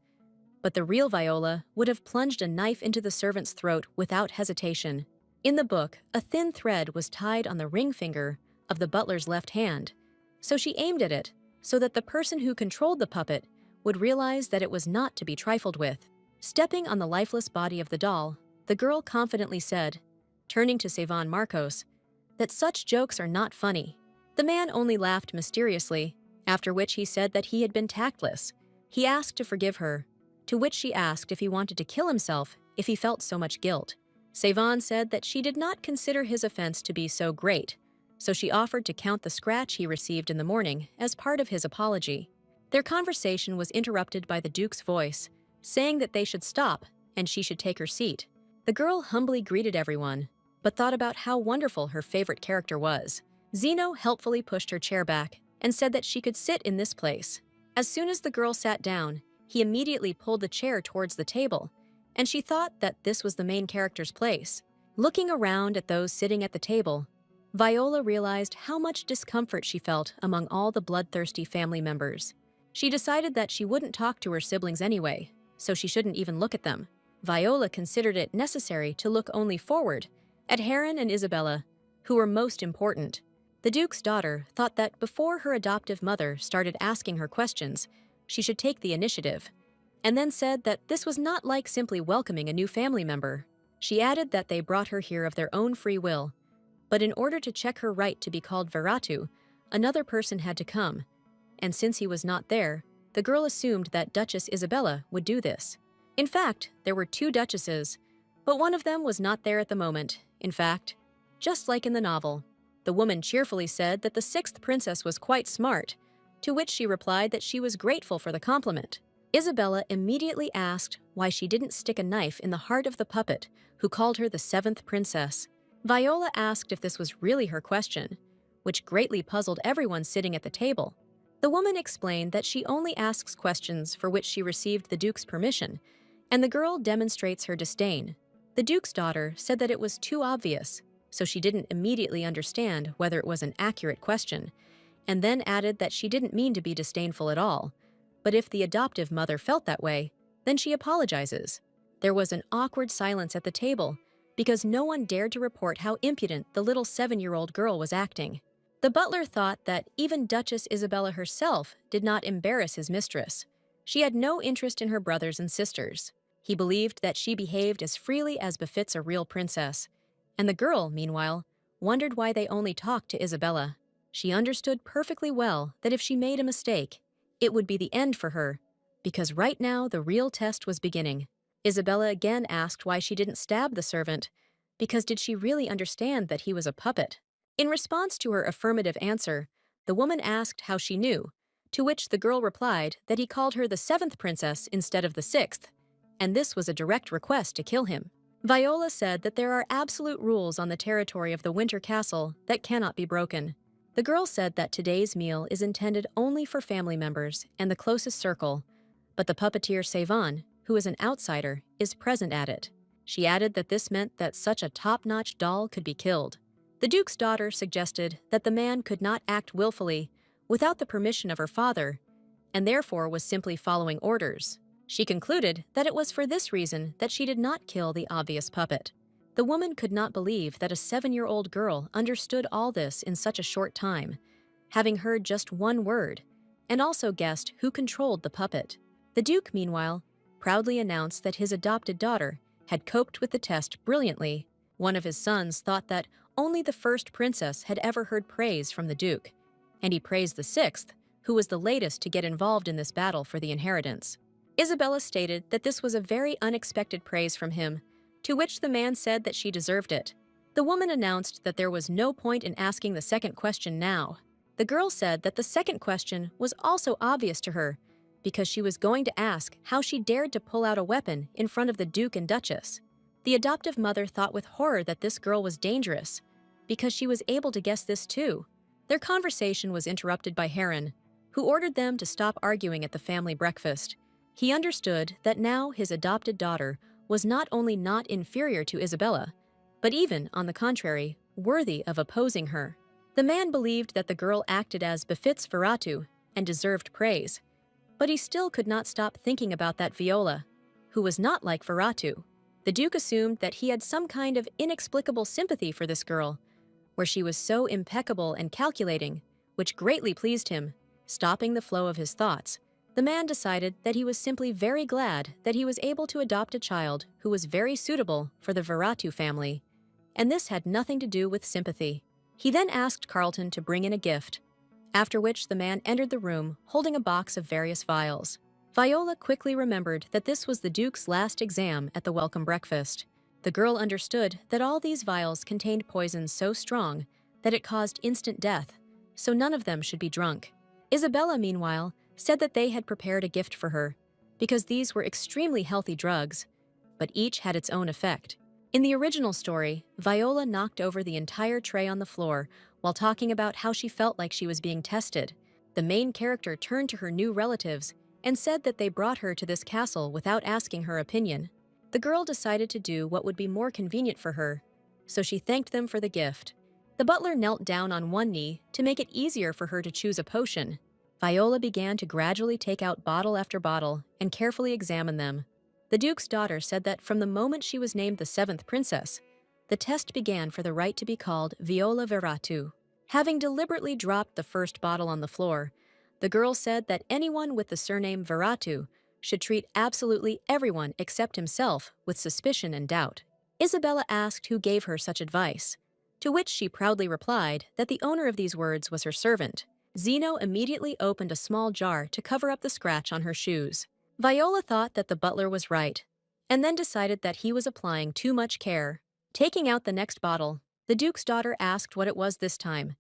But the real Viola would have plunged a knife into the servant's throat without hesitation. In the book, a thin thread was tied on the ring finger of the butler's left hand, so she aimed at it so that the person who controlled the puppet would realize that it was not to be trifled with. Stepping on the lifeless body of the doll, the girl confidently said, turning to Savon Marcos, that such jokes are not funny. The man only laughed mysteriously, after which he said that he had been tactless. He asked to forgive her, to which she asked if he wanted to kill himself if he felt so much guilt. Savon said that she did not consider his offense to be so great, so she offered to count the scratch he received in the morning as part of his apology. Their conversation was interrupted by the Duke's voice, saying that they should stop and she should take her seat. The girl humbly greeted everyone, but thought about how wonderful her favorite character was. Zeno helpfully pushed her chair back and said that she could sit in this place. As soon as the girl sat down, he immediately pulled the chair towards the table, and she thought that this was the main character's place. Looking around at those sitting at the table, Viola realized how much discomfort she felt among all the bloodthirsty family members. She decided that she wouldn't talk to her siblings anyway, so she shouldn't even look at them. Viola considered it necessary to look only forward, at Heron and Isabella, who were most important. The Duke's daughter thought that before her adoptive mother started asking her questions, she should take the initiative, and then said that this was not like simply welcoming a new family member. She added that they brought her here of their own free will, but in order to check her right to be called Veratu, another person had to come, and since he was not there, the girl assumed that Duchess Isabella would do this. In fact, there were two duchesses, but one of them was not there at the moment. In fact, just like in the novel, the woman cheerfully said that the sixth princess was quite smart, to which she replied that she was grateful for the compliment. Isabella immediately asked why she didn't stick a knife in the heart of the puppet who called her the seventh princess. Viola asked if this was really her question, which greatly puzzled everyone sitting at the table. The woman explained that she only asks questions for which she received the Duke's permission, and the girl demonstrates her disdain. The Duke's daughter said that it was too obvious, so she didn't immediately understand whether it was an accurate question, and then added that she didn't mean to be disdainful at all, but if the adoptive mother felt that way, then she apologizes. There was an awkward silence at the table, because no one dared to report how impudent the little 7-year-old girl was acting. The butler thought that even Duchess Isabella herself did not embarrass his mistress. She had no interest in her brothers and sisters. He believed that she behaved as freely as befits a real princess, and the girl, meanwhile, wondered why they only talked to Isabella. She understood perfectly well that if she made a mistake, it would be the end for her, because right now the real test was beginning. Isabella again asked why she didn't stab the servant, because did she really understand that he was a puppet? In response to her affirmative answer, the woman asked how she knew, to which the girl replied that he called her the seventh princess instead of the sixth, and this was a direct request to kill him. Viola said that there are absolute rules on the territory of the Winter Castle that cannot be broken. The girl said that today's meal is intended only for family members and the closest circle, but the puppeteer Savon, who is an outsider, is present at it. She added that this meant that such a top-notch doll could be killed. The Duke's daughter suggested that the man could not act willfully without the permission of her father, and therefore was simply following orders. She concluded that it was for this reason that she did not kill the obvious puppet. The woman could not believe that a 7-year-old girl understood all this in such a short time, having heard just one word, and also guessed who controlled the puppet. The Duke, meanwhile, proudly announced that his adopted daughter had coped with the test brilliantly. One of his sons thought that only the first princess had ever heard praise from the Duke, and he praised the sixth, who was the latest to get involved in this battle for the inheritance. Isabella stated that this was a very unexpected praise from him, to which the man said that she deserved it. The woman announced that there was no point in asking the second question now. The girl said that the second question was also obvious to her because she was going to ask how she dared to pull out a weapon in front of the Duke and Duchess. The adoptive mother thought with horror that this girl was dangerous because she was able to guess this too. Their conversation was interrupted by Heron, who ordered them to stop arguing at the family breakfast. He understood that now his adopted daughter was not only not inferior to Isabella, but even, on the contrary, worthy of opposing her. The man believed that the girl acted as befits Viratu and deserved praise, but he still could not stop thinking about that Viola, who was not like Viratu. The Duke assumed that he had some kind of inexplicable sympathy for this girl, where she was so impeccable and calculating, which greatly pleased him. Stopping the flow of his thoughts, the man decided that he was simply very glad that he was able to adopt a child who was very suitable for the Viratu family, and this had nothing to do with sympathy. He then asked Carlton to bring in a gift, after which the man entered the room holding a box of various vials. Viola quickly remembered that this was the Duke's last exam at the welcome breakfast. The girl understood that all these vials contained poison so strong that it caused instant death, so none of them should be drunk. Isabella, meanwhile, said that they had prepared a gift for her, because these were extremely healthy drugs, but each had its own effect. In the original story, Viola knocked over the entire tray on the floor while talking about how she felt like she was being tested. The main character turned to her new relatives and said that they brought her to this castle without asking her opinion. The girl decided to do what would be more convenient for her, so she thanked them for the gift. The butler knelt down on one knee to make it easier for her to choose a potion. Viola began to gradually take out bottle after bottle and carefully examine them. The Duke's daughter said that from the moment she was named the seventh princess, the test began for the right to be called Viola Viratu. Having deliberately dropped the first bottle on the floor, the girl said that anyone with the surname Viratu should treat absolutely everyone except himself with suspicion and doubt. Isabella asked who gave her such advice, to which she proudly replied that the owner of these words was her servant. Zeno immediately opened a small jar to cover up the scratch on her shoes. Viola thought that the butler was right, and then decided that he was applying too much care. Taking out the next bottle, the Duke's daughter asked what it was this time,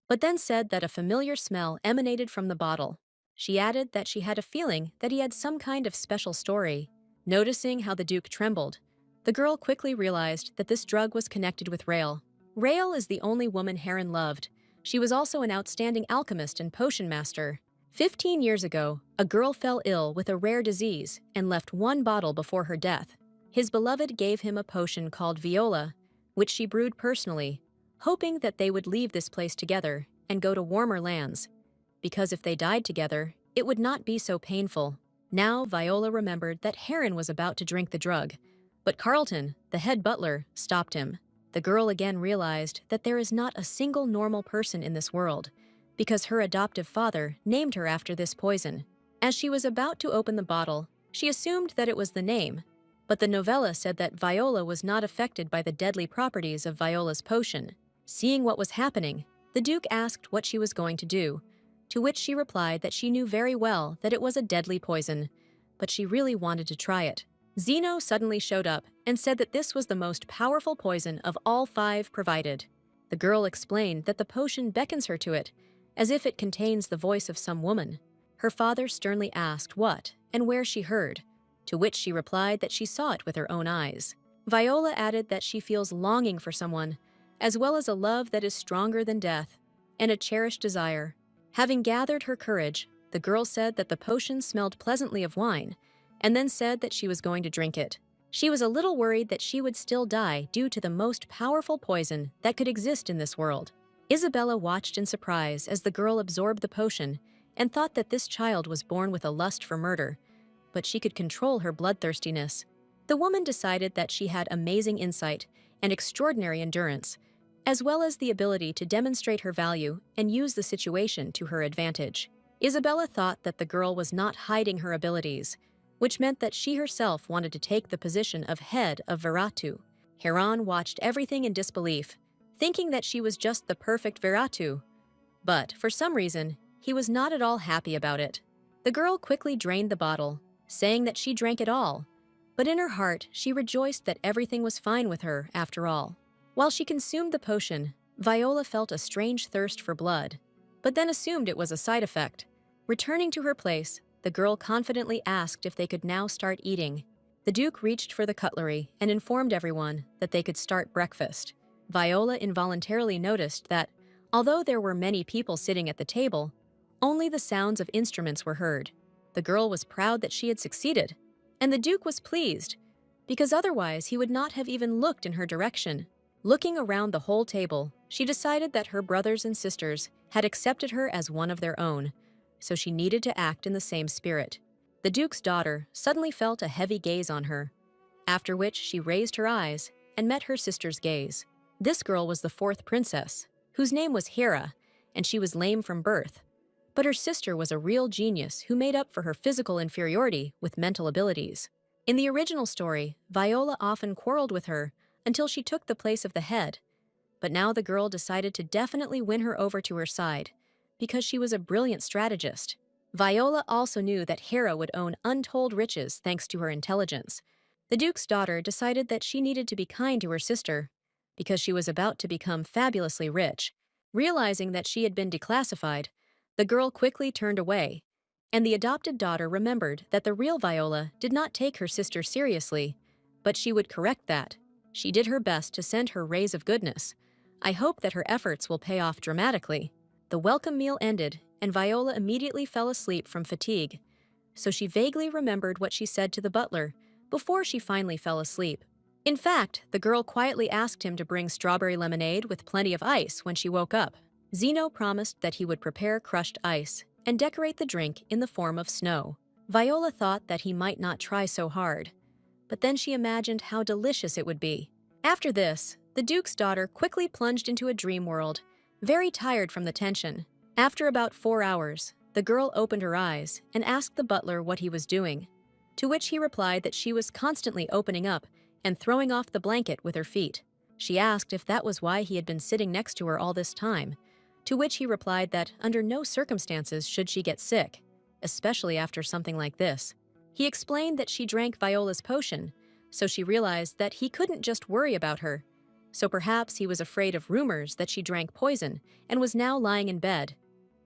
but then said that a familiar smell emanated from the bottle. She added that she had a feeling that he had some kind of special story. Noticing how the Duke trembled, the girl quickly realized that this drug was connected with Rael. Rael is the only woman Heron loved. She was also an outstanding alchemist and potion master. 15 years ago, a girl fell ill with a rare disease and left one bottle before her death. His beloved gave him a potion called Viola, which she brewed personally, hoping that they would leave this place together and go to warmer lands, because if they died together, it would not be so painful. Now Viola remembered that Heron was about to drink the drug, but Carlton, the head butler, stopped him. The girl again realized that there is not a single normal person in this world, because her adoptive father named her after this poison. As she was about to open the bottle, she assumed that it was the name, but the novella said that Viola was not affected by the deadly properties of Viola's potion. Seeing what was happening, the Duke asked what she was going to do, to which she replied that she knew very well that it was a deadly poison, but she really wanted to try it. Zeno suddenly showed up and said that this was the most powerful poison of all 5 provided. The girl explained that the potion beckons her to it, as if it contains the voice of some woman. Her father sternly asked what and where she heard, to which she replied that she saw it with her own eyes. Viola added that she feels longing for someone, as well as a love that is stronger than death, and a cherished desire. Having gathered her courage, the girl said that the potion smelled pleasantly of wine, and then said that she was going to drink it. She was a little worried that she would still die due to the most powerful poison that could exist in this world. Isabella watched in surprise as the girl absorbed the potion and thought that this child was born with a lust for murder, but she could control her bloodthirstiness. The woman decided that she had amazing insight and extraordinary endurance, as well as the ability to demonstrate her value and use the situation to her advantage. Isabella thought that the girl was not hiding her abilities, which meant that she herself wanted to take the position of head of Viratu. Heron watched everything in disbelief, thinking that she was just the perfect Viratu. But, for some reason, he was not at all happy about it. The girl quickly drained the bottle, saying that she drank it all, but in her heart she rejoiced that everything was fine with her after all. While she consumed the potion, Viola felt a strange thirst for blood, but then assumed it was a side effect. Returning to her place, the girl confidently asked if they could now start eating. The Duke reached for the cutlery and informed everyone that they could start breakfast. Viola involuntarily noticed that, although there were many people sitting at the table, only the sounds of instruments were heard. The girl was proud that she had succeeded, and the Duke was pleased, because otherwise he would not have even looked in her direction. Looking around the whole table, she decided that her brothers and sisters had accepted her as one of their own, so she needed to act in the same spirit. The Duke's daughter suddenly felt a heavy gaze on her, after which she raised her eyes and met her sister's gaze. This girl was the fourth princess, whose name was Hera, and she was lame from birth. But her sister was a real genius who made up for her physical inferiority with mental abilities. In the original story, Viola often quarreled with her until she took the place of the head, but now the girl decided to definitely win her over to her side, because she was a brilliant strategist. Viola also knew that Hera would own untold riches thanks to her intelligence. The Duke's daughter decided that she needed to be kind to her sister, because she was about to become fabulously rich. Realizing that she had been declassified, the girl quickly turned away, and the adopted daughter remembered that the real Viola did not take her sister seriously, but she would correct that. She did her best to send her rays of goodness. I hope that her efforts will pay off dramatically. The welcome meal ended, and Viola immediately fell asleep from fatigue, so she vaguely remembered what she said to the butler before she finally fell asleep. In fact, the girl quietly asked him to bring strawberry lemonade with plenty of ice when she woke up. Zeno promised that he would prepare crushed ice and decorate the drink in the form of snow. Viola thought that he might not try so hard, but then she imagined how delicious it would be. After this, the Duke's daughter quickly plunged into a dream world, very tired from the tension. After about 4 hours, the girl opened her eyes and asked the butler what he was doing, to which he replied that she was constantly opening up and throwing off the blanket with her feet. She asked if that was why he had been sitting next to her all this time, to which he replied that under no circumstances should she get sick, especially after something like this. He explained that she drank Viola's potion, so she realized that he couldn't just worry about her. So perhaps he was afraid of rumors that she drank poison and was now lying in bed,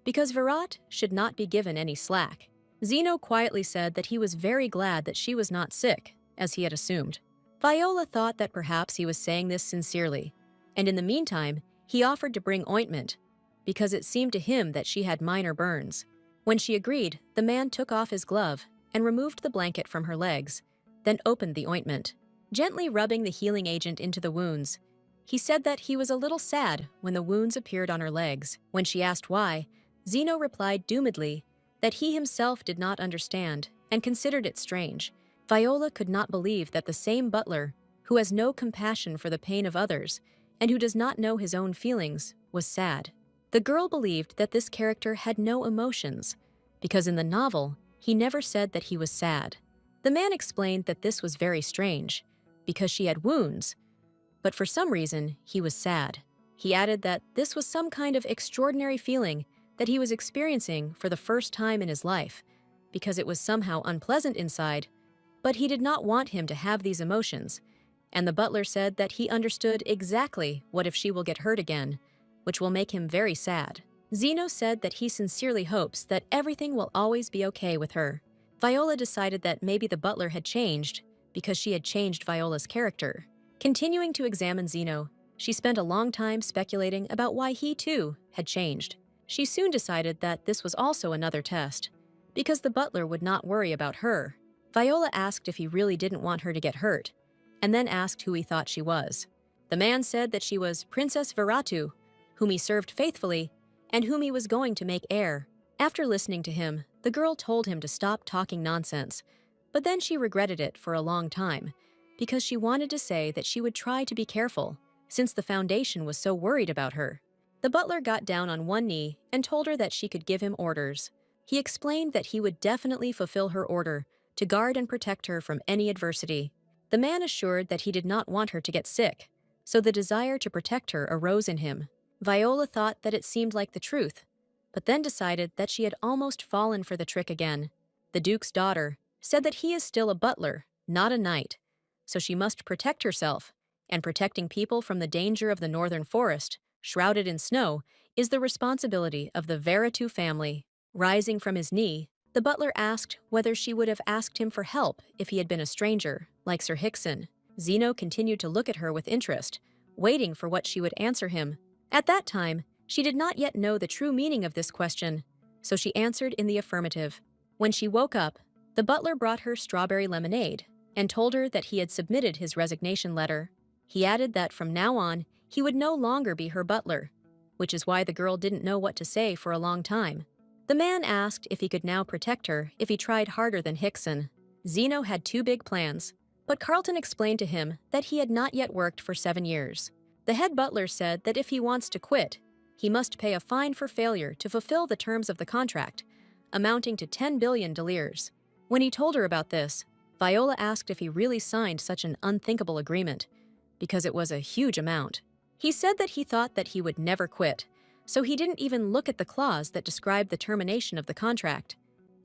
because Virat should not be given any slack. Zeno quietly said that he was very glad that she was not sick, as he had assumed. Viola thought that perhaps he was saying this sincerely, and in the meantime, he offered to bring ointment, because it seemed to him that she had minor burns. When she agreed, the man took off his glove and removed the blanket from her legs, then opened the ointment. Gently rubbing the healing agent into the wounds, he said that he was a little sad when the wounds appeared on her legs. When she asked why, Zeno replied doomedly that he himself did not understand and considered it strange. Viola could not believe that the same butler, who has no compassion for the pain of others and who does not know his own feelings, was sad. The girl believed that this character had no emotions, because in the novel, he never said that he was sad. The man explained that this was very strange, because she had wounds, but for some reason, he was sad. He added that this was some kind of extraordinary feeling that he was experiencing for the first time in his life, because it was somehow unpleasant inside, but he did not want him to have these emotions, and the butler said that he understood exactly what if she will get hurt again, which will make him very sad. Zeno said that he sincerely hopes that everything will always be okay with her. Viola decided that maybe the butler had changed because she had changed Viola's character. Continuing to examine Zeno, she spent a long time speculating about why he, too, had changed. She soon decided that this was also another test, because the butler would not worry about her. Viola asked if he really didn't want her to get hurt, and then asked who he thought she was. The man said that she was Princess Viratu, whom he served faithfully, and whom he was going to make heir. After listening to him, the girl told him to stop talking nonsense, but then she regretted it for a long time, because she wanted to say that she would try to be careful, since the Foundation was so worried about her. The butler got down on one knee and told her that she could give him orders. He explained that he would definitely fulfill her order to guard and protect her from any adversity. The man assured that he did not want her to get sick, so the desire to protect her arose in him. Viola thought that it seemed like the truth, but then decided that she had almost fallen for the trick again. The Duke's daughter said that he is still a butler, not a knight, so she must protect herself and protecting people from the danger of the northern forest, shrouded in snow, is the responsibility of the Veratu family. Rising from his knee, the butler asked whether she would have asked him for help if he had been a stranger, like Sir Hickson. Zeno continued to look at her with interest, waiting for what she would answer him. At that time, she did not yet know the true meaning of this question, so she answered in the affirmative. When she woke up, the butler brought her strawberry lemonade and told her that he had submitted his resignation letter. He added that from now on, he would no longer be her butler, which is why the girl didn't know what to say for a long time. The man asked if he could now protect her if he tried harder than Hickson. Zeno had two big plans, but Carlton explained to him that he had not yet worked for 7 years. The head butler said that if he wants to quit, he must pay a fine for failure to fulfill the terms of the contract, amounting to 10 billion delirs. When he told her about this, Viola asked if he really signed such an unthinkable agreement, because it was a huge amount. He said that he thought that he would never quit, so he didn't even look at the clause that described the termination of the contract,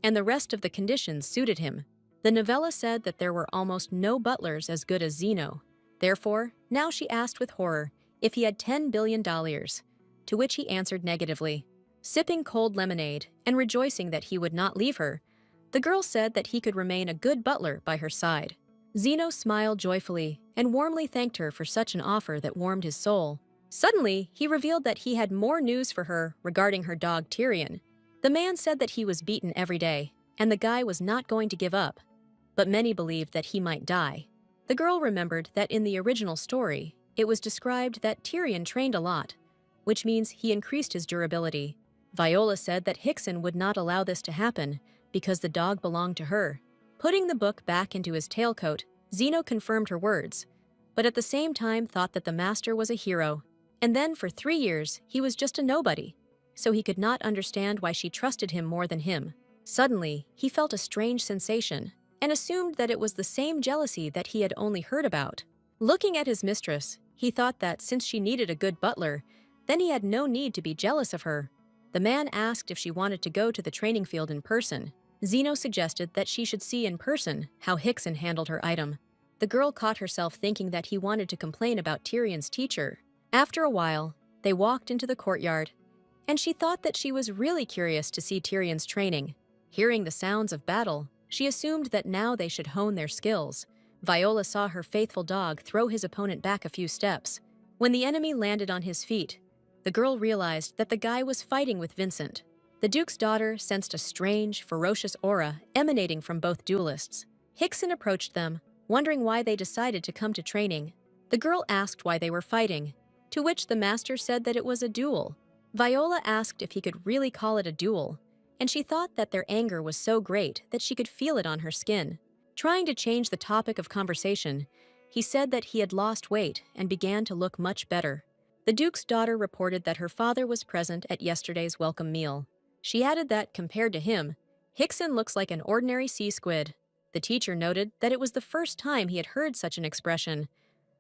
and the rest of the conditions suited him. The novella said that there were almost no butlers as good as Zeno. Therefore, now she asked with horror if he had 10 billion dollars, to which he answered negatively. Sipping cold lemonade and rejoicing that he would not leave her, the girl said that he could remain a good butler by her side. Zeno smiled joyfully and warmly thanked her for such an offer that warmed his soul. Suddenly, he revealed that he had more news for her regarding her dog Tyrion. The man said that he was beaten every day, and the guy was not going to give up, but many believed that he might die. The girl remembered that in the original story, it was described that Tyrion trained a lot, which means he increased his durability. Viola said that Hickson would not allow this to happen because the dog belonged to her. Putting the book back into his tailcoat, Zeno confirmed her words, but at the same time thought that the master was a hero. And then for 3 years, he was just a nobody, so he could not understand why she trusted him more than him. Suddenly, he felt a strange sensation and assumed that it was the same jealousy that he had only heard about. Looking at his mistress, he thought that since she needed a good butler, then he had no need to be jealous of her. The man asked if she wanted to go to the training field in person. Zeno suggested that she should see in person how Hickson handled her item. The girl caught herself thinking that he wanted to complain about Tyrion's teacher. After a while, they walked into the courtyard, and she thought that she was really curious to see Tyrion's training. Hearing the sounds of battle, she assumed that now they should hone their skills. Viola saw her faithful dog throw his opponent back a few steps. When the enemy landed on his feet, the girl realized that the guy was fighting with Vincent. The Duke's daughter sensed a strange, ferocious aura emanating from both duelists. Hickson approached them, wondering why they decided to come to training. The girl asked why they were fighting, to which the master said that it was a duel. Viola asked if he could really call it a duel, and she thought that their anger was so great that she could feel it on her skin. Trying to change the topic of conversation, he said that he had lost weight and began to look much better. The Duke's daughter reported that her father was present at yesterday's welcome meal. She added that, compared to him, Hickson looks like an ordinary sea squid. The teacher noted that it was the first time he had heard such an expression,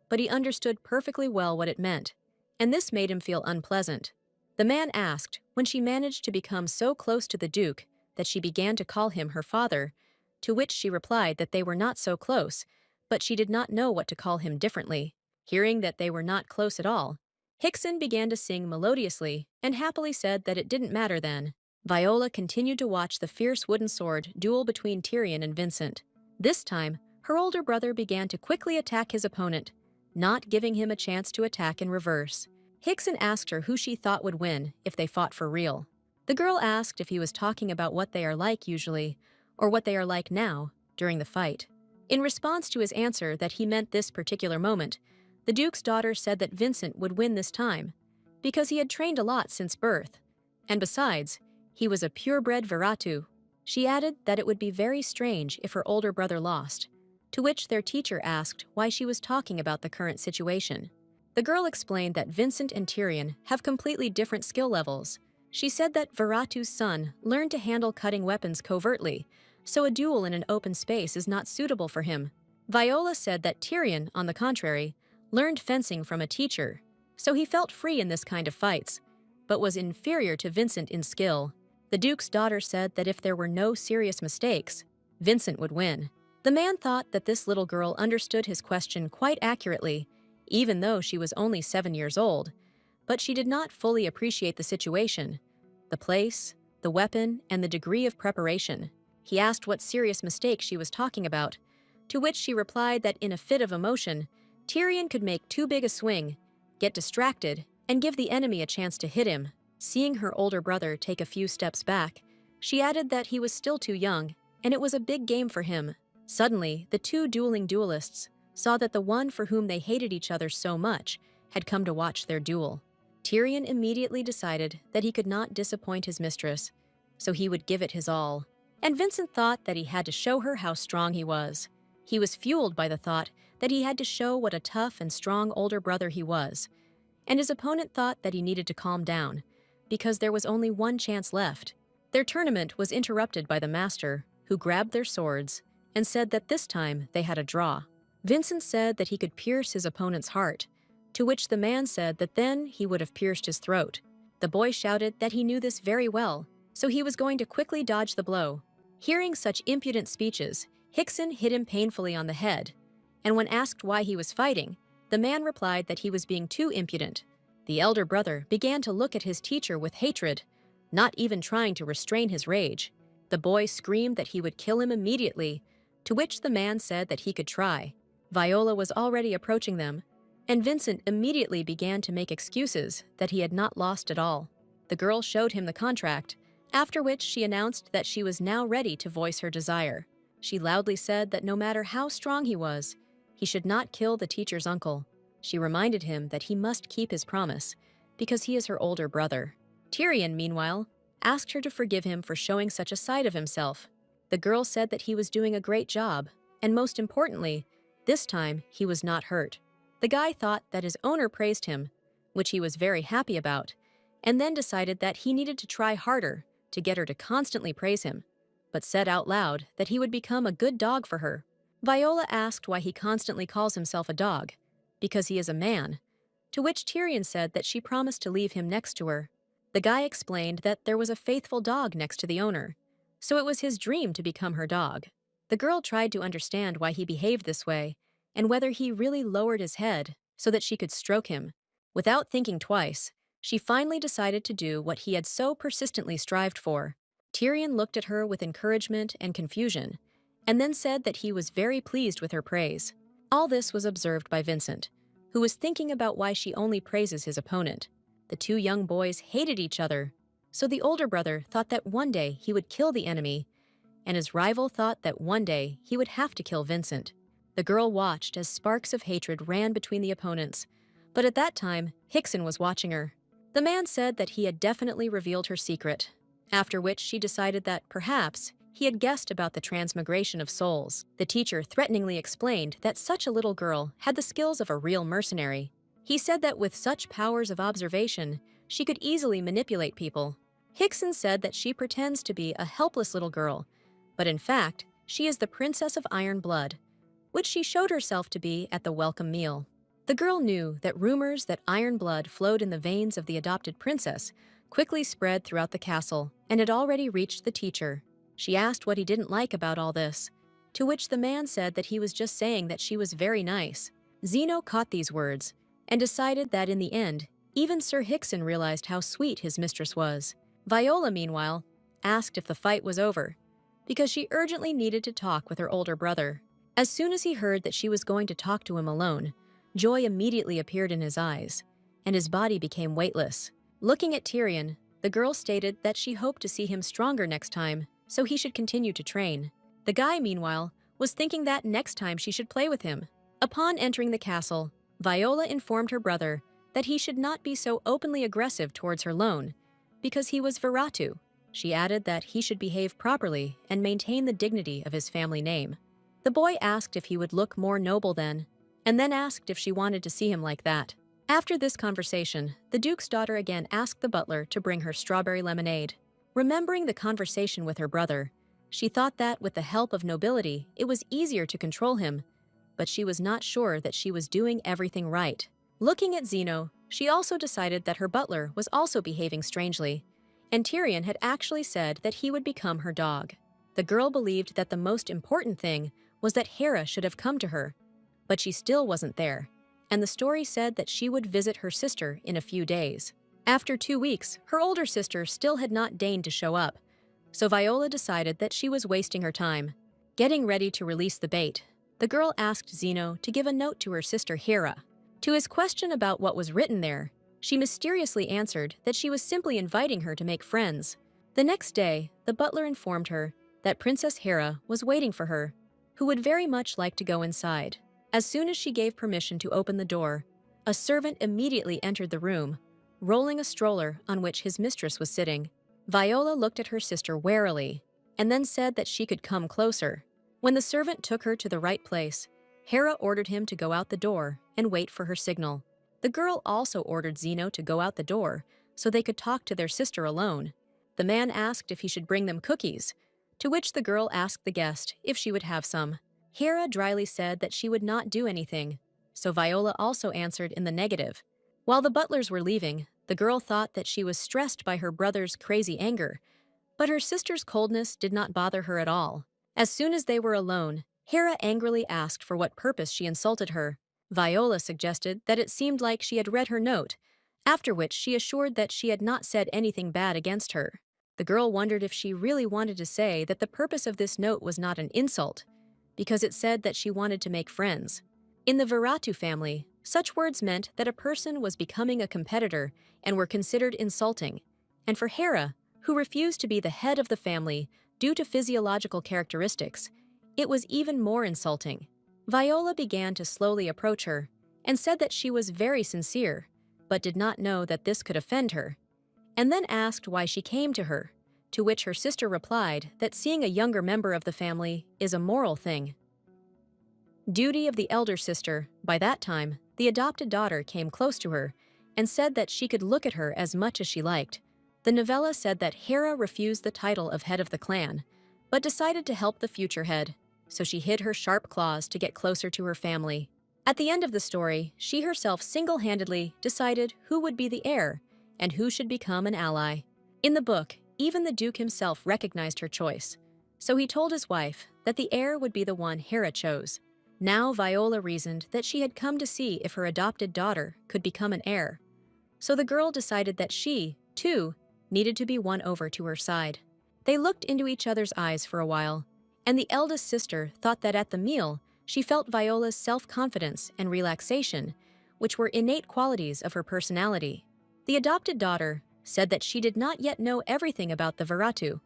but he understood perfectly well what it meant, and this made him feel unpleasant. The man asked when she managed to become so close to the Duke that she began to call him her father, to which she replied that they were not so close, but she did not know what to call him differently. Hearing that they were not close at all, Hickson began to sing melodiously and happily said that it didn't matter then. Viola continued to watch the fierce wooden sword duel between Tyrion and Vincent. This time, her older brother began to quickly attack his opponent, not giving him a chance to attack in reverse. Hickson asked her who she thought would win if they fought for real. The girl asked if he was talking about what they are like usually, or what they are like now, during the fight. In response to his answer that he meant this particular moment, the Duke's daughter said that Vincent would win this time, because he had trained a lot since birth, and besides, he was a purebred Veratu. She added that it would be very strange if her older brother lost, to which their teacher asked why she was talking about the current situation. The girl explained that Vincent and Tyrion have completely different skill levels. She said that Veratu's son learned to handle cutting weapons covertly, so a duel in an open space is not suitable for him. Viola said that Tyrion, on the contrary, learned fencing from a teacher, so he felt free in this kind of fights, but was inferior to Vincent in skill. The Duke's daughter said that if there were no serious mistakes, Vincent would win. The man thought that this little girl understood his question quite accurately even though she was only 7 years old. But she did not fully appreciate the situation, the place, the weapon, and the degree of preparation. He asked what serious mistake she was talking about, to which she replied that in a fit of emotion, Tyrion could make too big a swing, get distracted, and give the enemy a chance to hit him. Seeing her older brother take a few steps back, she added that he was still too young, and it was a big game for him. Suddenly, the two dueling duelists saw that the one for whom they hated each other so much had come to watch their duel. Tyrion immediately decided that he could not disappoint his mistress, so he would give it his all. And Vincent thought that he had to show her how strong he was. He was fueled by the thought that he had to show what a tough and strong older brother he was. And his opponent thought that he needed to calm down, because there was only one chance left. Their tournament was interrupted by the master, who grabbed their swords and said that this time they had a draw. Vincent said that he could pierce his opponent's heart, to which the man said that then he would have pierced his throat. The boy shouted that he knew this very well, so he was going to quickly dodge the blow. Hearing such impudent speeches, Hickson hit him painfully on the head, and when asked why he was fighting, the man replied that he was being too impudent. The elder brother began to look at his teacher with hatred, not even trying to restrain his rage. The boy screamed that he would kill him immediately, to which the man said that he could try. Viola was already approaching them, and Vincent immediately began to make excuses that he had not lost at all. The girl showed him the contract, after which she announced that she was now ready to voice her desire. She loudly said that no matter how strong he was, he should not kill the teacher's uncle. She reminded him that he must keep his promise, because he is her older brother. Tyrion, meanwhile, asked her to forgive him for showing such a side of himself. The girl said that he was doing a great job, and most importantly, this time he was not hurt. The guy thought that his owner praised him, which he was very happy about, and then decided that he needed to try harder to get her to constantly praise him, but said out loud that he would become a good dog for her. Viola asked why he constantly calls himself a dog, because he is a man, to which Tyrion said that she promised to leave him next to her. The guy explained that there was a faithful dog next to the owner, so it was his dream to become her dog. The girl tried to understand why he behaved this way, and whether he really lowered his head so that she could stroke him. Without thinking twice, she finally decided to do what he had so persistently strived for. Tyrion looked at her with encouragement and confusion, and then said that he was very pleased with her praise. All this was observed by Vincent, who was thinking about why she only praises his opponent. The two young boys hated each other, so the older brother thought that one day he would kill the enemy, and his rival thought that one day he would have to kill Vincent. The girl watched as sparks of hatred ran between the opponents, but at that time, Hickson was watching her. The man said that he had definitely revealed her secret, after which she decided that perhaps he had guessed about the transmigration of souls. The teacher threateningly explained that such a little girl had the skills of a real mercenary. He said that with such powers of observation, she could easily manipulate people. Hickson said that she pretends to be a helpless little girl, but in fact, she is the Princess of Iron Blood, which she showed herself to be at the welcome meal. The girl knew that rumors that iron blood flowed in the veins of the adopted princess quickly spread throughout the castle and had already reached the teacher. She asked what he didn't like about all this, to which the man said that he was just saying that she was very nice. Zeno caught these words and decided that in the end, even Sir Hickson realized how sweet his mistress was. Viola, meanwhile, asked if the fight was over, because she urgently needed to talk with her older brother. As soon as he heard that she was going to talk to him alone, joy immediately appeared in his eyes, and his body became weightless. Looking at Tyrion, the girl stated that she hoped to see him stronger next time, so he should continue to train. The guy, meanwhile, was thinking that next time she should play with him. Upon entering the castle, Viola informed her brother that he should not be so openly aggressive towards her loan, because he was Viratu. She added that he should behave properly and maintain the dignity of his family name. The boy asked if he would look more noble then, and then asked if she wanted to see him like that. After this conversation, the Duke's daughter again asked the butler to bring her strawberry lemonade. Remembering the conversation with her brother, she thought that with the help of nobility, it was easier to control him, but she was not sure that she was doing everything right. Looking at Zeno, she also decided that her butler was also behaving strangely, and Tyrion had actually said that he would become her dog. The girl believed that the most important thing was that Hera should have come to her, but she still wasn't there. and the story said that she would visit her sister in a few days. After 2 weeks, her older sister still had not deigned to show up, so Viola decided that she was wasting her time. Getting ready to release the bait, the girl asked Zeno to give a note to her sister Hera. To his question about what was written there, she mysteriously answered that she was simply inviting her to make friends. The next day, the butler informed her that Princess Hera was waiting for her, who would very much like to go inside. As soon as she gave permission to open the door, a servant immediately entered the room, rolling a stroller on which his mistress was sitting. Viola looked at her sister warily, and then said that she could come closer. When the servant took her to the right place, Hera ordered him to go out the door and wait for her signal. The girl also ordered Zeno to go out the door so they could talk to their sister alone. The man asked if he should bring them cookies, to which the girl asked the guest if she would have some. Hera dryly said that she would not do anything, so Viola also answered in the negative. While the butlers were leaving, the girl thought that she was stressed by her brother's crazy anger, but her sister's coldness did not bother her at all. As soon as they were alone, Hera angrily asked for what purpose she insulted her. Viola suggested that it seemed like she had read her note, after which she assured that she had not said anything bad against her. The girl wondered if she really wanted to say that the purpose of this note was not an insult, because it said that she wanted to make friends. In the Viratu family, such words meant that a person was becoming a competitor and were considered insulting, and for Hera, who refused to be the head of the family due to physiological characteristics, it was even more insulting. Viola began to slowly approach her and said that she was very sincere, but did not know that this could offend her, and then asked why she came to her, to which her sister replied that seeing a younger member of the family is a moral thing. Duty of the elder sister. By that time, the adopted daughter came close to her and said that she could look at her as much as she liked. The novella said that Hera refused the title of head of the clan, but decided to help the future head, so she hid her sharp claws to get closer to her family. At the end of the story, she herself single-handedly decided who would be the heir and who should become an ally. In the book, even the Duke himself recognized her choice, so he told his wife that the heir would be the one Hera chose. Now Viola reasoned that she had come to see if her adopted daughter could become an heir, so the girl decided that she, too, needed to be won over to her side. They looked into each other's eyes for a while, and the eldest sister thought that at the meal, she felt Viola's self-confidence and relaxation, which were innate qualities of her personality. The adopted daughter said that she did not yet know everything about the Viratu,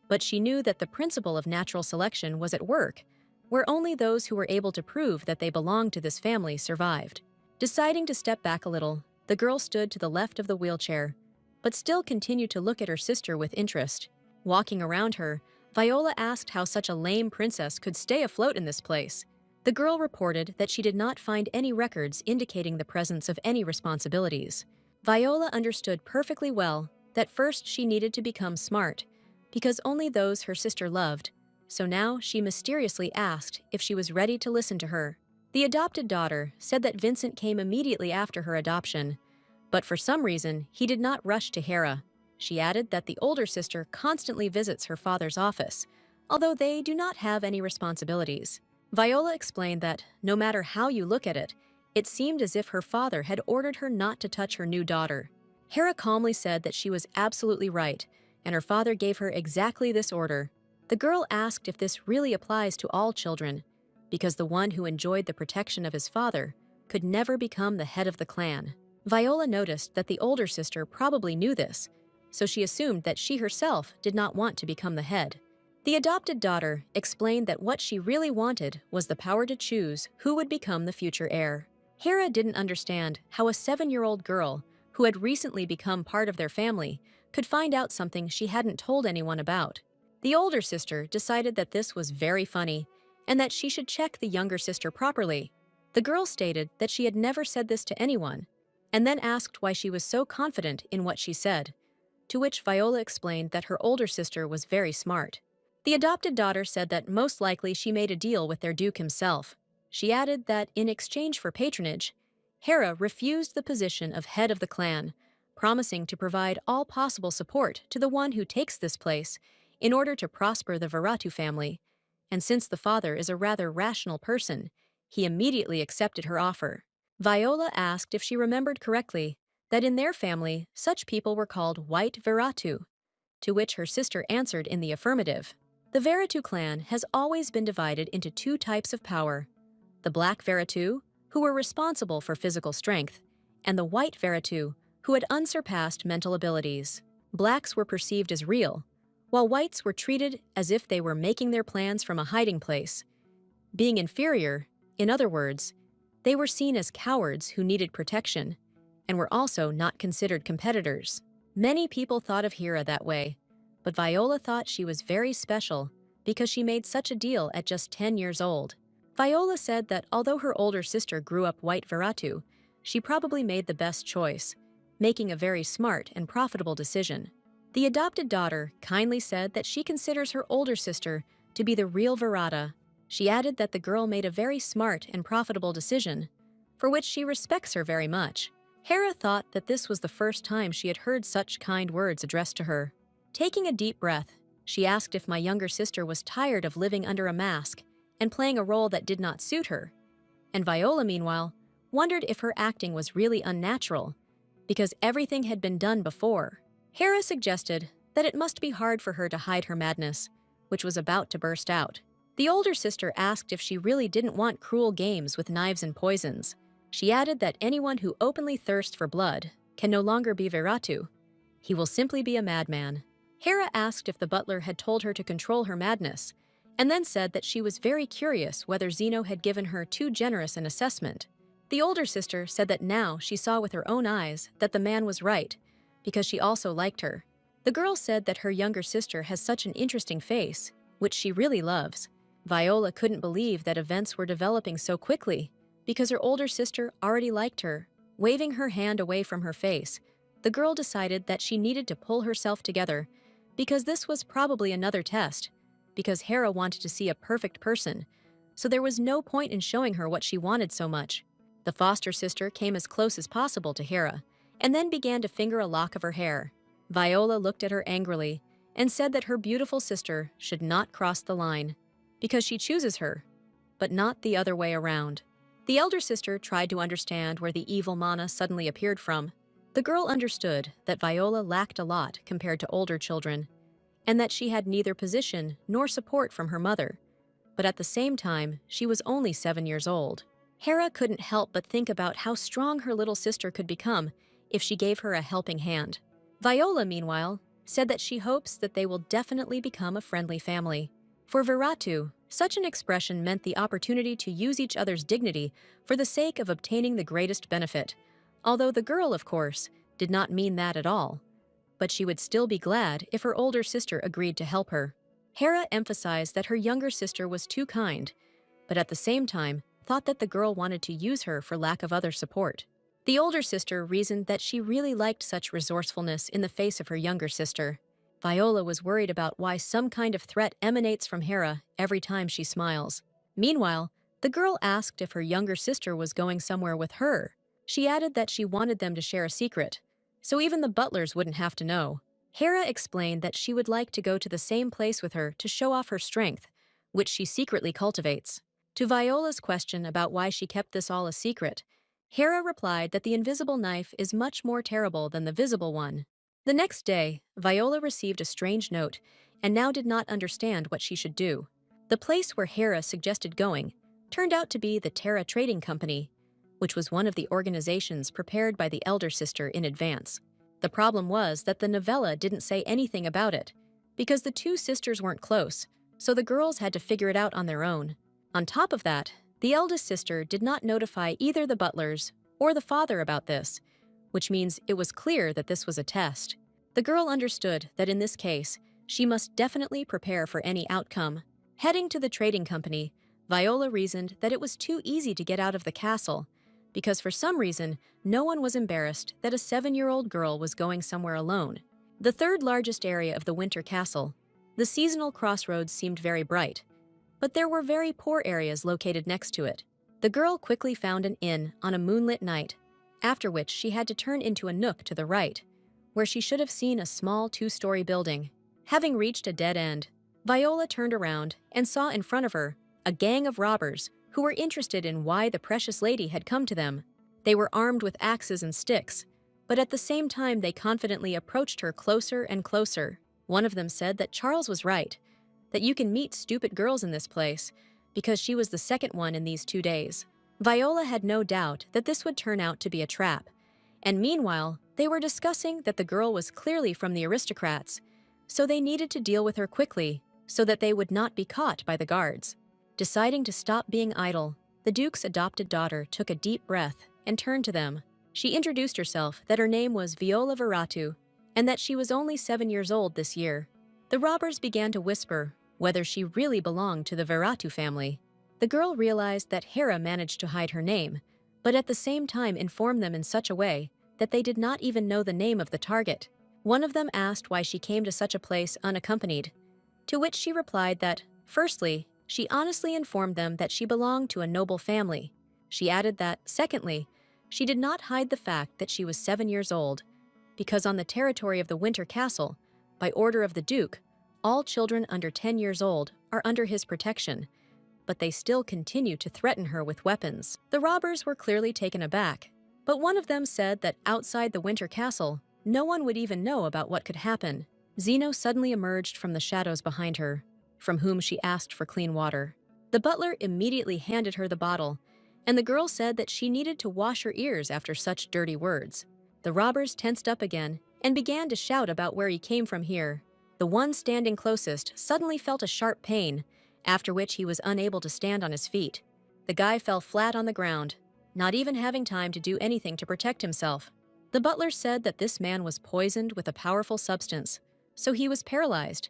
but she knew that the principle of natural selection was at work, where only those who were able to prove that they belonged to this family survived. Deciding to step back a little, the girl stood to the left of the wheelchair, but still continued to look at her sister with interest. Walking around her, Viola asked how such a lame princess could stay afloat in this place. The girl reported that she did not find any records indicating the presence of any responsibilities. Viola understood perfectly well that first she needed to become smart, because only those her sister loved, so now she mysteriously asked if she was ready to listen to her. The adopted daughter said that Vincent came immediately after her adoption, but for some reason he did not rush to Hera. She added that the older sister constantly visits her father's office, although they do not have any responsibilities. Viola explained that, no matter how you look at it, it seemed as if her father had ordered her not to touch her new daughter. Hera calmly said that she was absolutely right, and her father gave her exactly this order. The girl asked if this really applies to all children, because the one who enjoyed the protection of his father could never become the head of the clan. Viola noticed that the older sister probably knew this, so she assumed that she herself did not want to become the head. The adopted daughter explained that what she really wanted was the power to choose who would become the future heir. Hera didn't understand how a 7-year-old girl, who had recently become part of their family, could find out something she hadn't told anyone about. The older sister decided that this was very funny, and that she should check the younger sister properly. The girl stated that she had never said this to anyone, and then asked why she was so confident in what she said, to which Viola explained that her older sister was very smart. The adopted daughter said that most likely she made a deal with their duke himself. She added that in exchange for patronage, Hera refused the position of head of the clan, promising to provide all possible support to the one who takes this place in order to prosper the Viratu family, and since the father is a rather rational person, he immediately accepted her offer. Viola asked if she remembered correctly that in their family such people were called White Veratu, to which her sister answered in the affirmative. The Veratu clan has always been divided into two types of power: the Black Veratu, who were responsible for physical strength, and the White Veratu, who had unsurpassed mental abilities. Blacks were perceived as real, while whites were treated as if they were making their plans from a hiding place. Being inferior, in other words, they were seen as cowards who needed protection, and were also not considered competitors. Many people thought of Hira that way, but Viola thought she was very special because she made such a deal at just 10 years old. Viola said that although her older sister grew up White Veratu, she probably made the best choice, making a very smart and profitable decision. The adopted daughter kindly said that she considers her older sister to be the real Verata. She added that the girl made a very smart and profitable decision, for which she respects her very much. Hera thought that this was the first time she had heard such kind words addressed to her. Taking a deep breath, she asked if my younger sister was tired of living under a mask and playing a role that did not suit her. And Viola, meanwhile, wondered if her acting was really unnatural, because everything had been done before. Hera suggested that it must be hard for her to hide her madness, which was about to burst out. The older sister asked if she really didn't want cruel games with knives and poisons. She added that anyone who openly thirsts for blood can no longer be Veratu. He will simply be a madman. Hera asked if the butler had told her to control her madness, and then said that she was very curious whether Zeno had given her too generous an assessment. The older sister said that now she saw with her own eyes that the man was right, because she also liked her. The girl said that her younger sister has such an interesting face, which she really loves. Viola couldn't believe that events were developing so quickly, because her older sister already liked her. Waving her hand away from her face, the girl decided that she needed to pull herself together, because this was probably another test, because Hera wanted to see a perfect person, so there was no point in showing her what she wanted so much. The foster sister came as close as possible to Hera, and then began to finger a lock of her hair. Viola looked at her angrily and said that her beautiful sister should not cross the line, because she chooses her, but not the other way around. The elder sister tried to understand where the evil mana suddenly appeared from. The girl understood that Viola lacked a lot compared to older children, and that she had neither position nor support from her mother. But at the same time, she was only 7 years old. Hera couldn't help but think about how strong her little sister could become if she gave her a helping hand. Viola, meanwhile, said that she hopes that they will definitely become a friendly family. For Veratu, such an expression meant the opportunity to use each other's dignity for the sake of obtaining the greatest benefit, although the girl, of course, did not mean that at all. But she would still be glad if her older sister agreed to help her. Hera emphasized that her younger sister was too kind, but at the same time thought that the girl wanted to use her for lack of other support. The older sister reasoned that she really liked such resourcefulness in the face of her younger sister. Viola was worried about why some kind of threat emanates from Hera every time she smiles. Meanwhile, the girl asked if her younger sister was going somewhere with her. She added that she wanted them to share a secret, so even the butlers wouldn't have to know. Hera explained that she would like to go to the same place with her to show off her strength, which she secretly cultivates. To Viola's question about why she kept this all a secret, Hera replied that the invisible knife is much more terrible than the visible one. The next day, Viola received a strange note and now did not understand what she should do. The place where Hera suggested going turned out to be the Terra Trading Company, which was one of the organizations prepared by the elder sister in advance. The problem was that the novella didn't say anything about it, because the two sisters weren't close, so the girls had to figure it out on their own. On top of that, the eldest sister did not notify either the butlers or the father about this, which means it was clear that this was a test. The girl understood that in this case, she must definitely prepare for any outcome. Heading to the trading company, Viola reasoned that it was too easy to get out of the castle, because for some reason, no one was embarrassed that a 7-year-old girl was going somewhere alone. The third largest area of the winter castle, the seasonal crossroads seemed very bright, but there were very poor areas located next to it. The girl quickly found an inn on a moonlit night, after which she had to turn into a nook to the right, where she should have seen a small 2-story building. Having reached a dead end, Viola turned around and saw in front of her a gang of robbers who were interested in why the precious lady had come to them. They were armed with axes and sticks, but at the same time they confidently approached her closer and closer. One of them said that Charles was right, that you can meet stupid girls in this place, because she was the second one in these 2 days. Viola had no doubt that this would turn out to be a trap, and meanwhile, they were discussing that the girl was clearly from the aristocrats, so they needed to deal with her quickly so that they would not be caught by the guards. Deciding to stop being idle, the Duke's adopted daughter took a deep breath and turned to them. She introduced herself that her name was Viola Veratu and that she was only 7 years old this year. The robbers began to whisper whether she really belonged to the Veratu family. The girl realized that Hera managed to hide her name, but at the same time informed them in such a way that they did not even know the name of the target. One of them asked why she came to such a place unaccompanied, to which she replied that, firstly, she honestly informed them that she belonged to a noble family. She added that, secondly, she did not hide the fact that she was 7 years old, because on the territory of the Winter Castle, by order of the Duke, all children under 10 years old are under his protection, but they still continue to threaten her with weapons. The robbers were clearly taken aback, but one of them said that outside the Winter Castle, no one would even know about what could happen. Zeno suddenly emerged from the shadows behind her, from whom she asked for clean water. The butler immediately handed her the bottle, and the girl said that she needed to wash her ears after such dirty words. The robbers tensed up again and began to shout about where he came from here. The one standing closest suddenly felt a sharp pain, after which he was unable to stand on his feet. The guy fell flat on the ground, not even having time to do anything to protect himself. The butler said that this man was poisoned with a powerful substance, so he was paralyzed,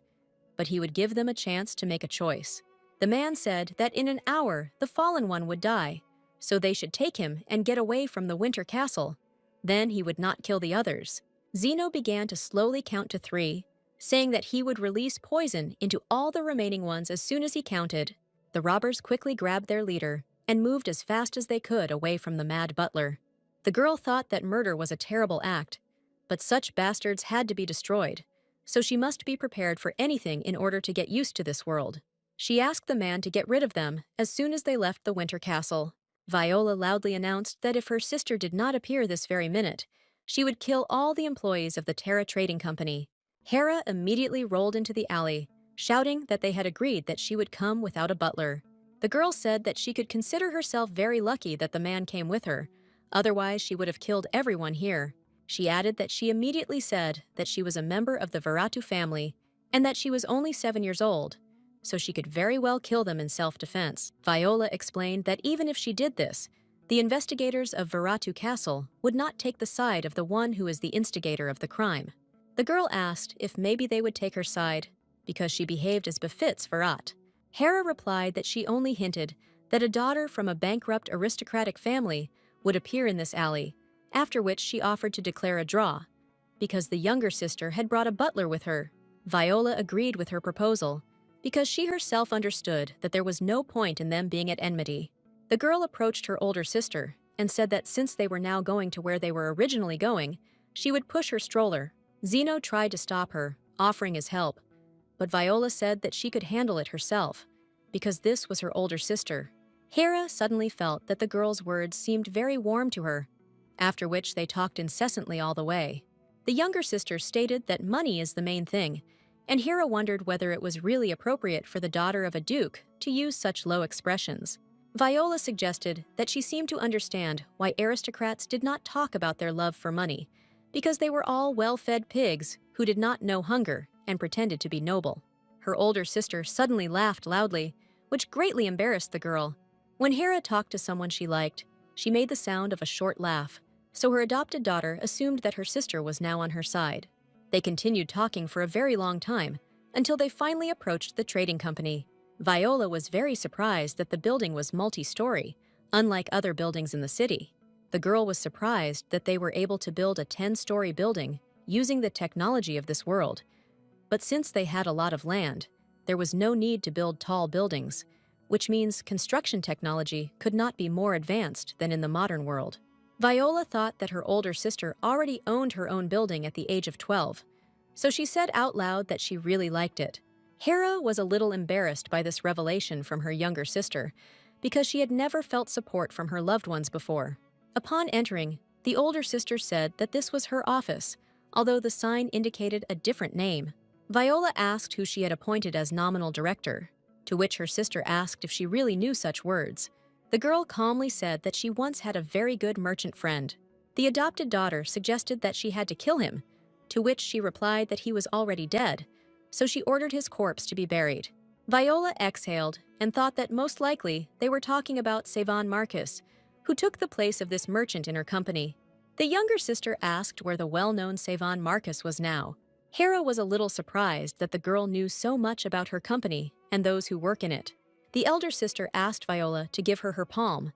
but he would give them a chance to make a choice. The man said that in an hour the fallen one would die, so they should take him and get away from the Winter Castle. Then he would not kill the others. Zeno began to slowly count to 3, saying that he would release poison into all the remaining ones as soon as he counted. The robbers quickly grabbed their leader and moved as fast as they could away from the mad butler. The girl thought that murder was a terrible act, but such bastards had to be destroyed, so she must be prepared for anything in order to get used to this world. She asked the man to get rid of them as soon as they left the Winter Castle. Viola loudly announced that if her sister did not appear this very minute, she would kill all the employees of the Terra Trading Company. Hera immediately rolled into the alley, shouting that they had agreed that she would come without a butler. The girl said that she could consider herself very lucky that the man came with her, otherwise she would have killed everyone here. She added that she immediately said that she was a member of the Veratu family and that she was only 7 years old, so she could very well kill them in self-defense. Viola explained that even if she did this, the investigators of Veratu Castle would not take the side of the one who is the instigator of the crime. The girl asked if maybe they would take her side because she behaved as befits Virat. Hera replied that she only hinted that a daughter from a bankrupt aristocratic family would appear in this alley, after which she offered to declare a draw, because the younger sister had brought a butler with her. Viola agreed with her proposal, because she herself understood that there was no point in them being at enmity. The girl approached her older sister and said that since they were now going to where they were originally going, she would push her stroller. Zeno tried to stop her, offering his help, but Viola said that she could handle it herself, because this was her older sister. Hera suddenly felt that the girl's words seemed very warm to her, after which they talked incessantly all the way. The younger sister stated that money is the main thing, and Hera wondered whether it was really appropriate for the daughter of a duke to use such low expressions. Viola suggested that she seemed to understand why aristocrats did not talk about their love for money, because they were all well-fed pigs who did not know hunger and pretended to be noble. Her older sister suddenly laughed loudly, which greatly embarrassed the girl. When Hera talked to someone she liked, she made the sound of a short laugh, so her adopted daughter assumed that her sister was now on her side. They continued talking for a very long time, until they finally approached the trading company. Viola was very surprised that the building was multi-story, unlike other buildings in the city. The girl was surprised that they were able to build a 10-story building using the technology of this world. But since they had a lot of land, there was no need to build tall buildings, which means construction technology could not be more advanced than in the modern world. Viola thought that her older sister already owned her own building at the age of 12, so she said out loud that she really liked it. Hera was a little embarrassed by this revelation from her younger sister, because she had never felt support from her loved ones before. Upon entering, the older sister said that this was her office, although the sign indicated a different name. Viola asked who she had appointed as nominal director, to which her sister asked if she really knew such words. The girl calmly said that she once had a very good merchant friend. The adopted daughter suggested that she had to kill him, to which she replied that he was already dead, so she ordered his corpse to be buried. Viola exhaled and thought that most likely they were talking about Savon Marcus, who took the place of this merchant in her company. The younger sister asked where the well-known Savon Marcus was now. Hera was a little surprised that the girl knew so much about her company and those who work in it. The elder sister asked Viola to give her her palm,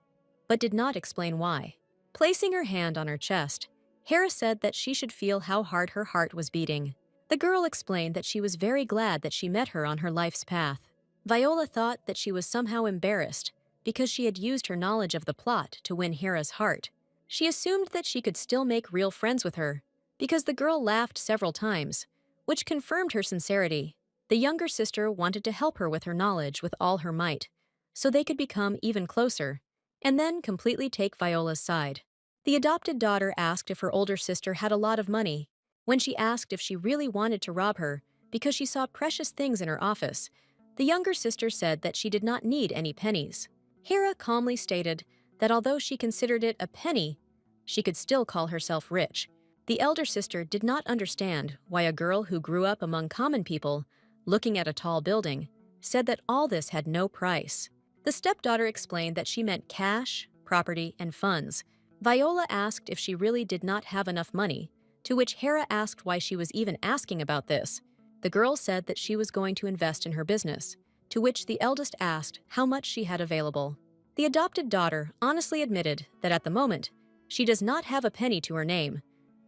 but did not explain why. Placing her hand on her chest, Hera said that she should feel how hard her heart was beating. The girl explained that she was very glad that she met her on her life's path. Viola thought that she was somehow embarrassed because she had used her knowledge of the plot to win Hera's heart. She assumed that she could still make real friends with her, because the girl laughed several times, which confirmed her sincerity. The younger sister wanted to help her with her knowledge with all her might, so they could become even closer, and then completely take Viola's side. The adopted daughter asked if her older sister had a lot of money. When she asked if she really wanted to rob her because she saw precious things in her office, the younger sister said that she did not need any pennies. Hera calmly stated that although she considered it a penny, she could still call herself rich. The elder sister did not understand why a girl who grew up among common people, looking at a tall building, said that all this had no price. The stepdaughter explained that she meant cash, property, and funds. Viola asked if she really did not have enough money, to which Hera asked why she was even asking about this. The girl said that she was going to invest in her business, to which the eldest asked how much she had available. The adopted daughter honestly admitted that at the moment, she does not have a penny to her name,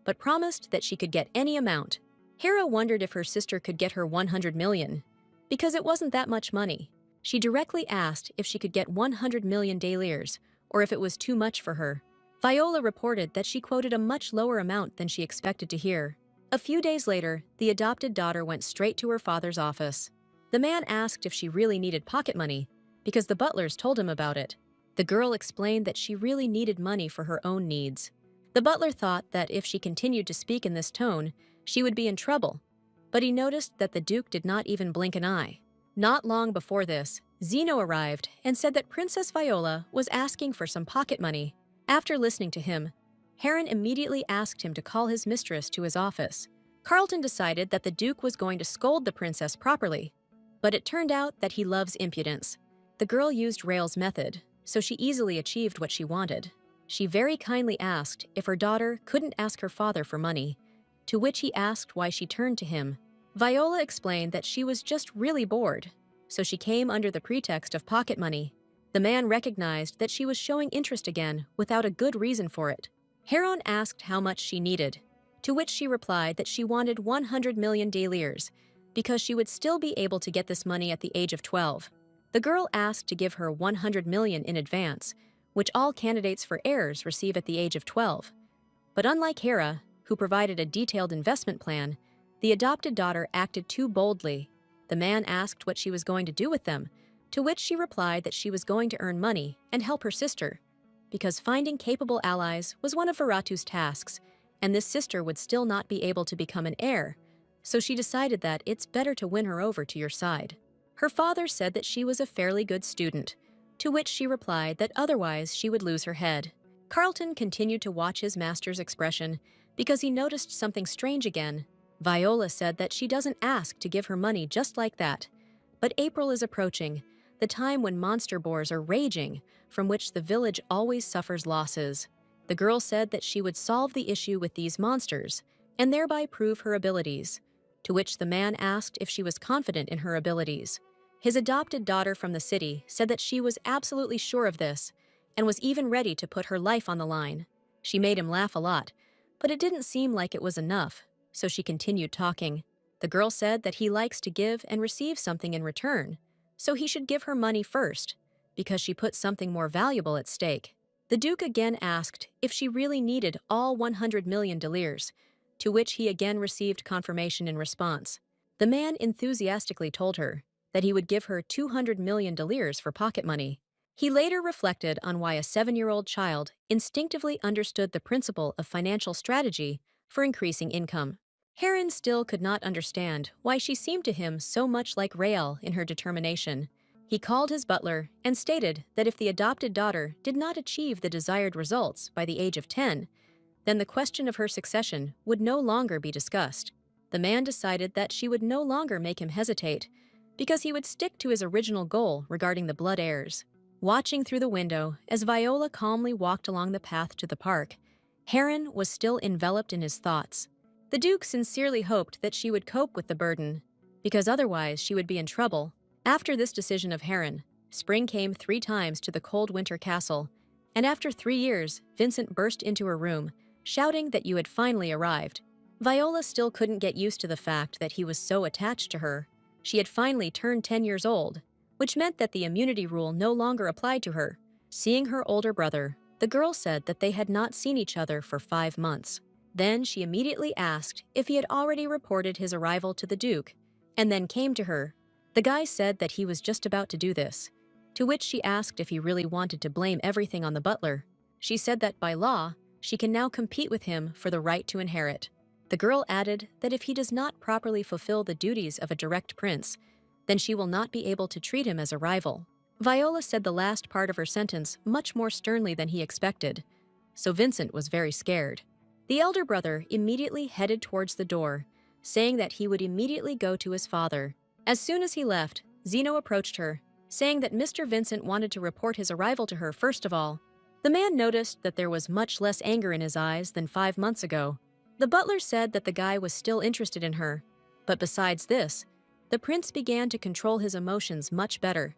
but promised that she could get any amount. Hera wondered if her sister could get her 100 million, because it wasn't that much money. She directly asked if she could get 100 million dalirs, or if it was too much for her. Viola reported that she quoted a much lower amount than she expected to hear. A few days later, the adopted daughter went straight to her father's office. The man asked if she really needed pocket money, because the butlers told him about it. The girl explained that she really needed money for her own needs. The butler thought that if she continued to speak in this tone, she would be in trouble, but he noticed that the Duke did not even blink an eye. Not long before this, Zeno arrived and said that Princess Viola was asking for some pocket money. After listening to him, Heron immediately asked him to call his mistress to his office. Carlton decided that the Duke was going to scold the princess properly, but it turned out that he loves impudence. The girl used Rail's method, so she easily achieved what she wanted. She very kindly asked if her daughter couldn't ask her father for money, to which he asked why she turned to him. Viola explained that she was just really bored, so she came under the pretext of pocket money. The man recognized that she was showing interest again without a good reason for it. Heron asked how much she needed, to which she replied that she wanted 100 million dalirs, because she would still be able to get this money at the age of 12. The girl asked to give her 100 million in advance, which all candidates for heirs receive at the age of 12. But unlike Hera, who provided a detailed investment plan, the adopted daughter acted too boldly. The man asked what she was going to do with them, to which she replied that she was going to earn money and help her sister, because finding capable allies was one of Viratu's tasks, and this sister would still not be able to become an heir, so she decided that it's better to win her over to your side. Her father said that she was a fairly good student, to which she replied that otherwise she would lose her head. Carlton continued to watch his master's expression because he noticed something strange again. Viola said that she doesn't ask to give her money just like that, but April is approaching, the time when monster boars are raging, from which the village always suffers losses. The girl said that she would solve the issue with these monsters and thereby prove her abilities, to which the man asked if she was confident in her abilities. His adopted daughter from the city said that she was absolutely sure of this and was even ready to put her life on the line. She made him laugh a lot, but it didn't seem like it was enough, so she continued talking. The girl said that he likes to give and receive something in return, so he should give her money first, because she put something more valuable at stake. The Duke again asked if she really needed all 100 million dalirs, to which he again received confirmation in response. The man enthusiastically told her that he would give her 200 million dalirs for pocket money. He later reflected on why a 7-year-old child instinctively understood the principle of financial strategy for increasing income. Heron still could not understand why she seemed to him so much like Rael in her determination. He called his butler and stated that if the adopted daughter did not achieve the desired results by the age of 10, then the question of her succession would no longer be discussed. The man decided that she would no longer make him hesitate, because he would stick to his original goal regarding the blood heirs. Watching through the window as Viola calmly walked along the path to the park, Heron was still enveloped in his thoughts. The Duke sincerely hoped that she would cope with the burden, because otherwise she would be in trouble. After this decision of Heron, spring came 3 times to the cold winter castle, and after 3 years, Vincent burst into her room, shouting that you had finally arrived. Viola still couldn't get used to the fact that he was so attached to her. She had finally turned 10 years old, which meant that the immunity rule no longer applied to her. Seeing her older brother, the girl said that they had not seen each other for 5 months. Then she immediately asked if he had already reported his arrival to the Duke, and then came to her. The guy said that he was just about to do this, to which she asked if he really wanted to blame everything on the butler. She said that by law, she can now compete with him for the right to inherit. The girl added that if he does not properly fulfill the duties of a direct prince, then she will not be able to treat him as a rival. Viola said the last part of her sentence much more sternly than he expected, so Vincent was very scared. The elder brother immediately headed towards the door, saying that he would immediately go to his father. As soon as he left, Zeno approached her, saying that Mr. Vincent wanted to report his arrival to her first of all. The man noticed that there was much less anger in his eyes than 5 months ago. The butler said that the guy was still interested in her, but besides this, the prince began to control his emotions much better,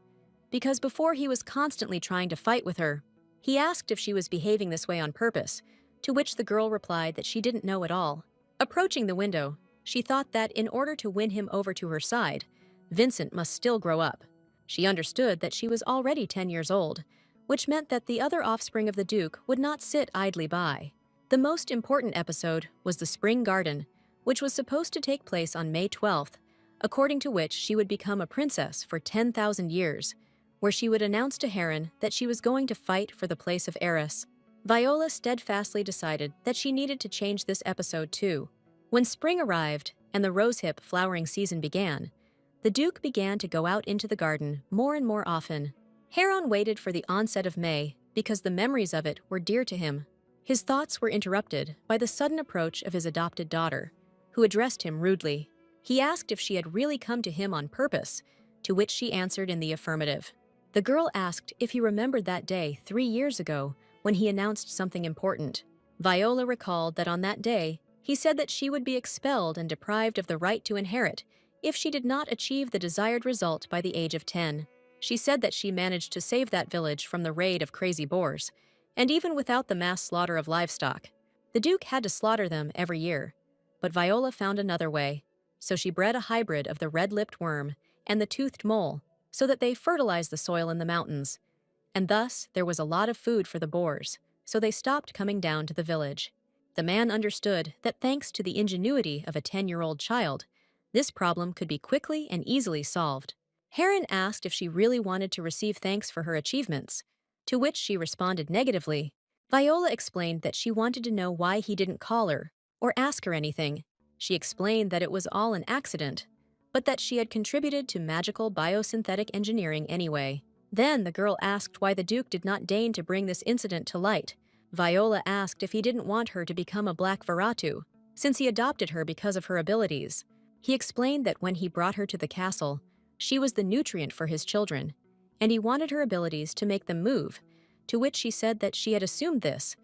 because before he was constantly trying to fight with her. He asked if she was behaving this way on purpose, to which the girl replied that she didn't know at all. Approaching the window, she thought that in order to win him over to her side, Vincent must still grow up. She understood that she was already 10 years old, which meant that the other offspring of the Duke would not sit idly by. The most important episode was the Spring Garden, which was supposed to take place on May 12th, according to which she would become a princess for 10,000 years, where she would announce to Heron that she was going to fight for the place of heiress. Viola steadfastly decided that she needed to change this episode too. When spring arrived and the rosehip flowering season began, the Duke began to go out into the garden more and more often. Heron waited for the onset of May because the memories of it were dear to him. His thoughts were interrupted by the sudden approach of his adopted daughter, who addressed him rudely. He asked if she had really come to him on purpose, to which she answered in the affirmative. The girl asked if he remembered that day 3 years ago when he announced something important. Viola recalled that on that day, he said that she would be expelled and deprived of the right to inherit if she did not achieve the desired result by the age of 10. She said that she managed to save that village from the raid of crazy boars, and even without the mass slaughter of livestock. The Duke had to slaughter them every year, but Viola found another way, so she bred a hybrid of the red-lipped worm and the toothed mole so that they fertilized the soil in the mountains, and thus there was a lot of food for the boars, so they stopped coming down to the village. The man understood that thanks to the ingenuity of a 10-year-old child, this problem could be quickly and easily solved. Heron asked if she really wanted to receive thanks for her achievements, to which she responded negatively. Viola explained that she wanted to know why he didn't call her or ask her anything. She explained that it was all an accident, but that she had contributed to magical biosynthetic engineering anyway. Then the girl asked why the Duke did not deign to bring this incident to light. Viola asked if he didn't want her to become a black Veratu, since he adopted her because of her abilities. He explained that when he brought her to the castle, she was the nutrient for his children, and he wanted her abilities to make them move, to which she said that she had assumed this,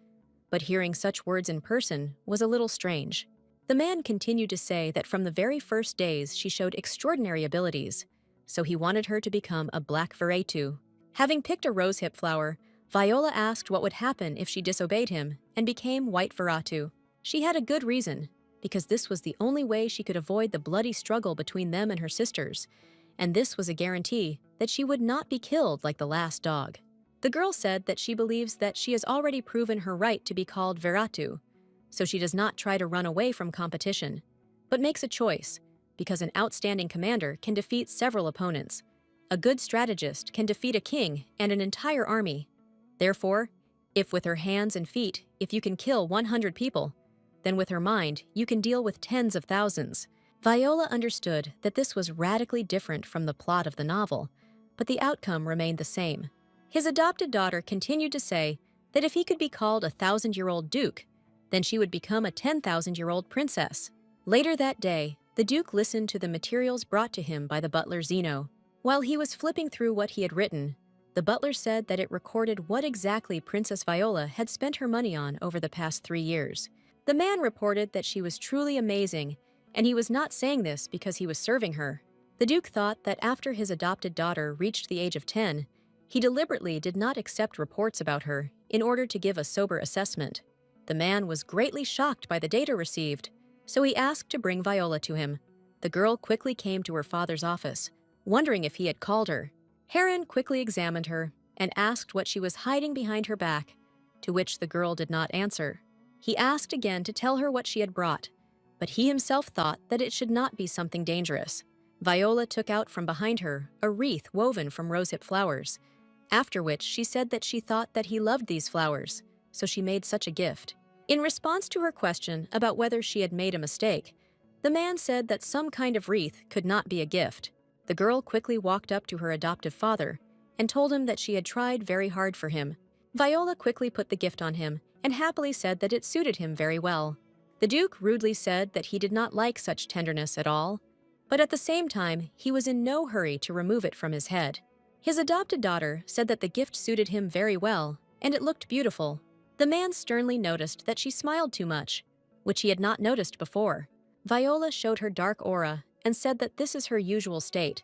but hearing such words in person was a little strange. The man continued to say that from the very first days she showed extraordinary abilities, so he wanted her to become a black Veratu. Having picked a rosehip flower, Viola asked what would happen if she disobeyed him and became white Veratu. She had a good reason, because this was the only way she could avoid the bloody struggle between them and her sisters, and this was a guarantee that she would not be killed like the last dog. The girl said that she believes that she has already proven her right to be called Veratu, so she does not try to run away from competition, but makes a choice, because an outstanding commander can defeat several opponents, A good strategist can defeat a king and an entire army. Therefore, if with her hands and feet, if you can kill 100 people, then with her mind, you can deal with tens of thousands. Viola understood that this was radically different from the plot of the novel, but the outcome remained the same. His adopted daughter continued to say that if he could be called a 1,000-year-old duke, then she would become a 10,000-year-old princess. Later that day, the duke listened to the materials brought to him by the butler Zeno. While he was flipping through what he had written, the butler said that it recorded what exactly Princess Viola had spent her money on over the past 3 years. The man reported that she was truly amazing, and he was not saying this because he was serving her. The duke thought that after his adopted daughter reached the age of 10, he deliberately did not accept reports about her in order to give a sober assessment. The man was greatly shocked by the data received, so he asked to bring Viola to him. The girl quickly came to her father's office, wondering if he had called her. Heron quickly examined her and asked what she was hiding behind her back, to which the girl did not answer. He asked again to tell her what she had brought, but he himself thought that it should not be something dangerous. Viola took out from behind her a wreath woven from rosehip flowers, after which she said that she thought that he loved these flowers, so she made such a gift. In response to her question about whether she had made a mistake, the man said that some kind of wreath could not be a gift. The girl quickly walked up to her adoptive father and told him that she had tried very hard for him. Viola quickly put the gift on him and happily said that it suited him very well. The duke rudely said that he did not like such tenderness at all, but at the same time, he was in no hurry to remove it from his head. His adopted daughter said that the gift suited him very well, and it looked beautiful. The man sternly noticed that she smiled too much, which he had not noticed before. Viola showed her dark aura and said that this is her usual state,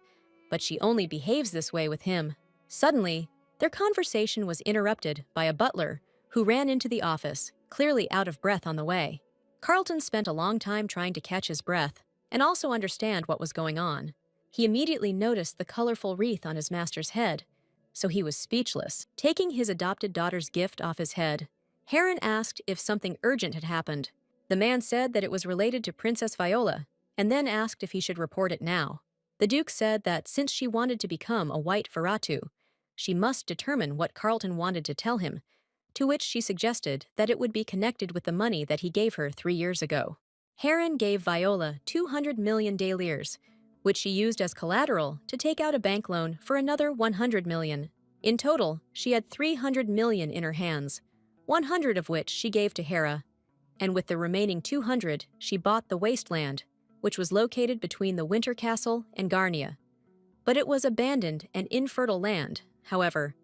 but she only behaves this way with him. Suddenly, their conversation was interrupted by a butler who ran into the office, clearly out of breath on the way. Carlton spent a long time trying to catch his breath and also understand what was going on. He immediately noticed the colorful wreath on his master's head, so he was speechless. Taking his adopted daughter's gift off his head, Heron asked if something urgent had happened. The man said that it was related to Princess Viola, and then asked if he should report it now. The Duke said that since she wanted to become a white Viratu, she must determine what Carlton wanted to tell him, to which she suggested that it would be connected with the money that he gave her 3 years ago. Heron gave Viola 200 million dailirs, which she used as collateral to take out a bank loan for another 100 million. In total, she had 300 million in her hands, 100 of which she gave to Hera, and with the remaining 200, she bought the wasteland, which was located between the Winter Castle and Garnia. But it was abandoned and infertile land, however.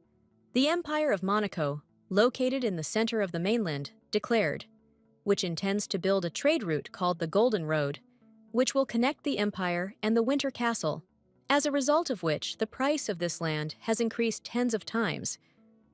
The Empire of Monaco, located in the center of the mainland, declared, which intends to build a trade route called the Golden Road, which will connect the Empire and the Winter Castle, as a result of which the price of this land has increased tens of times,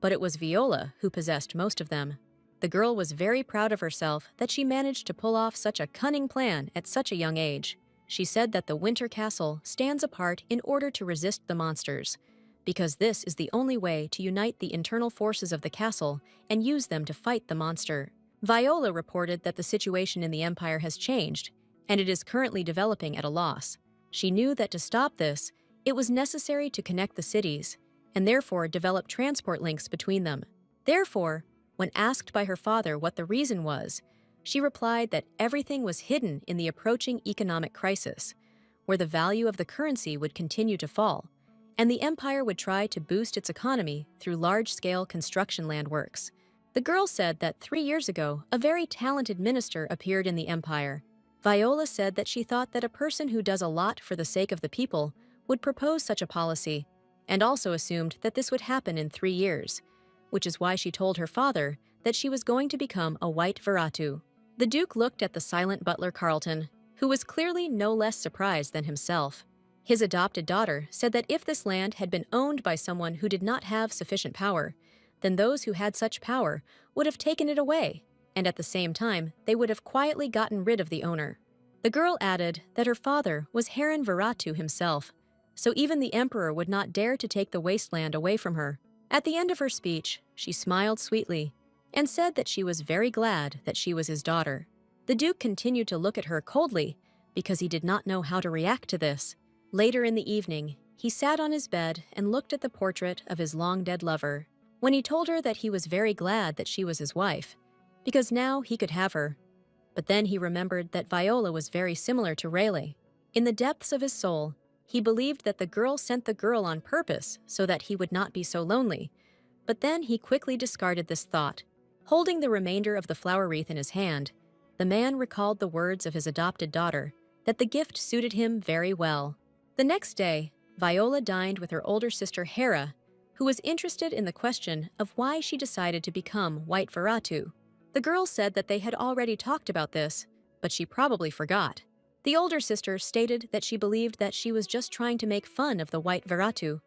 but it was Viola who possessed most of them. The girl was very proud of herself that she managed to pull off such a cunning plan at such a young age. She said that the Winter Castle stands apart in order to resist the monsters, because this is the only way to unite the internal forces of the castle and use them to fight the monster. Viola reported that the situation in the Empire has changed, and it is currently developing at a loss. She knew that to stop this, it was necessary to connect the cities, and therefore develop transport links between them. Therefore, when asked by her father what the reason was, she replied that everything was hidden in the approaching economic crisis, where the value of the currency would continue to fall, and the empire would try to boost its economy through large-scale construction land works. The girl said that 3 years ago, a very talented minister appeared in the empire. Viola said that she thought that a person who does a lot for the sake of the people would propose such a policy, and also assumed that this would happen in 3 years, which is why she told her father that she was going to become a white Viratu. The Duke looked at the silent butler Carlton, who was clearly no less surprised than himself. His adopted daughter said that if this land had been owned by someone who did not have sufficient power, then those who had such power would have taken it away, and at the same time, they would have quietly gotten rid of the owner. The girl added that her father was Heron Viratu himself, so even the emperor would not dare to take the wasteland away from her. At the end of her speech, she smiled sweetly and said that she was very glad that she was his daughter. The Duke continued to look at her coldly because he did not know how to react to this. Later in the evening, he sat on his bed and looked at the portrait of his long-dead lover. When he told her that he was very glad that she was his wife, because now he could have her. But then he remembered that Viola was very similar to Rayleigh. In the depths of his soul, he believed that the girl sent the girl on purpose so that he would not be so lonely. But then he quickly discarded this thought. Holding the remainder of the flower wreath in his hand, the man recalled the words of his adopted daughter, that the gift suited him very well. The next day, Viola dined with her older sister Hera, who was interested in the question of why she decided to become White Viratu. The girl said that they had already talked about this, but she probably forgot. The older sister stated that she believed that she was just trying to make fun of the White Viratu,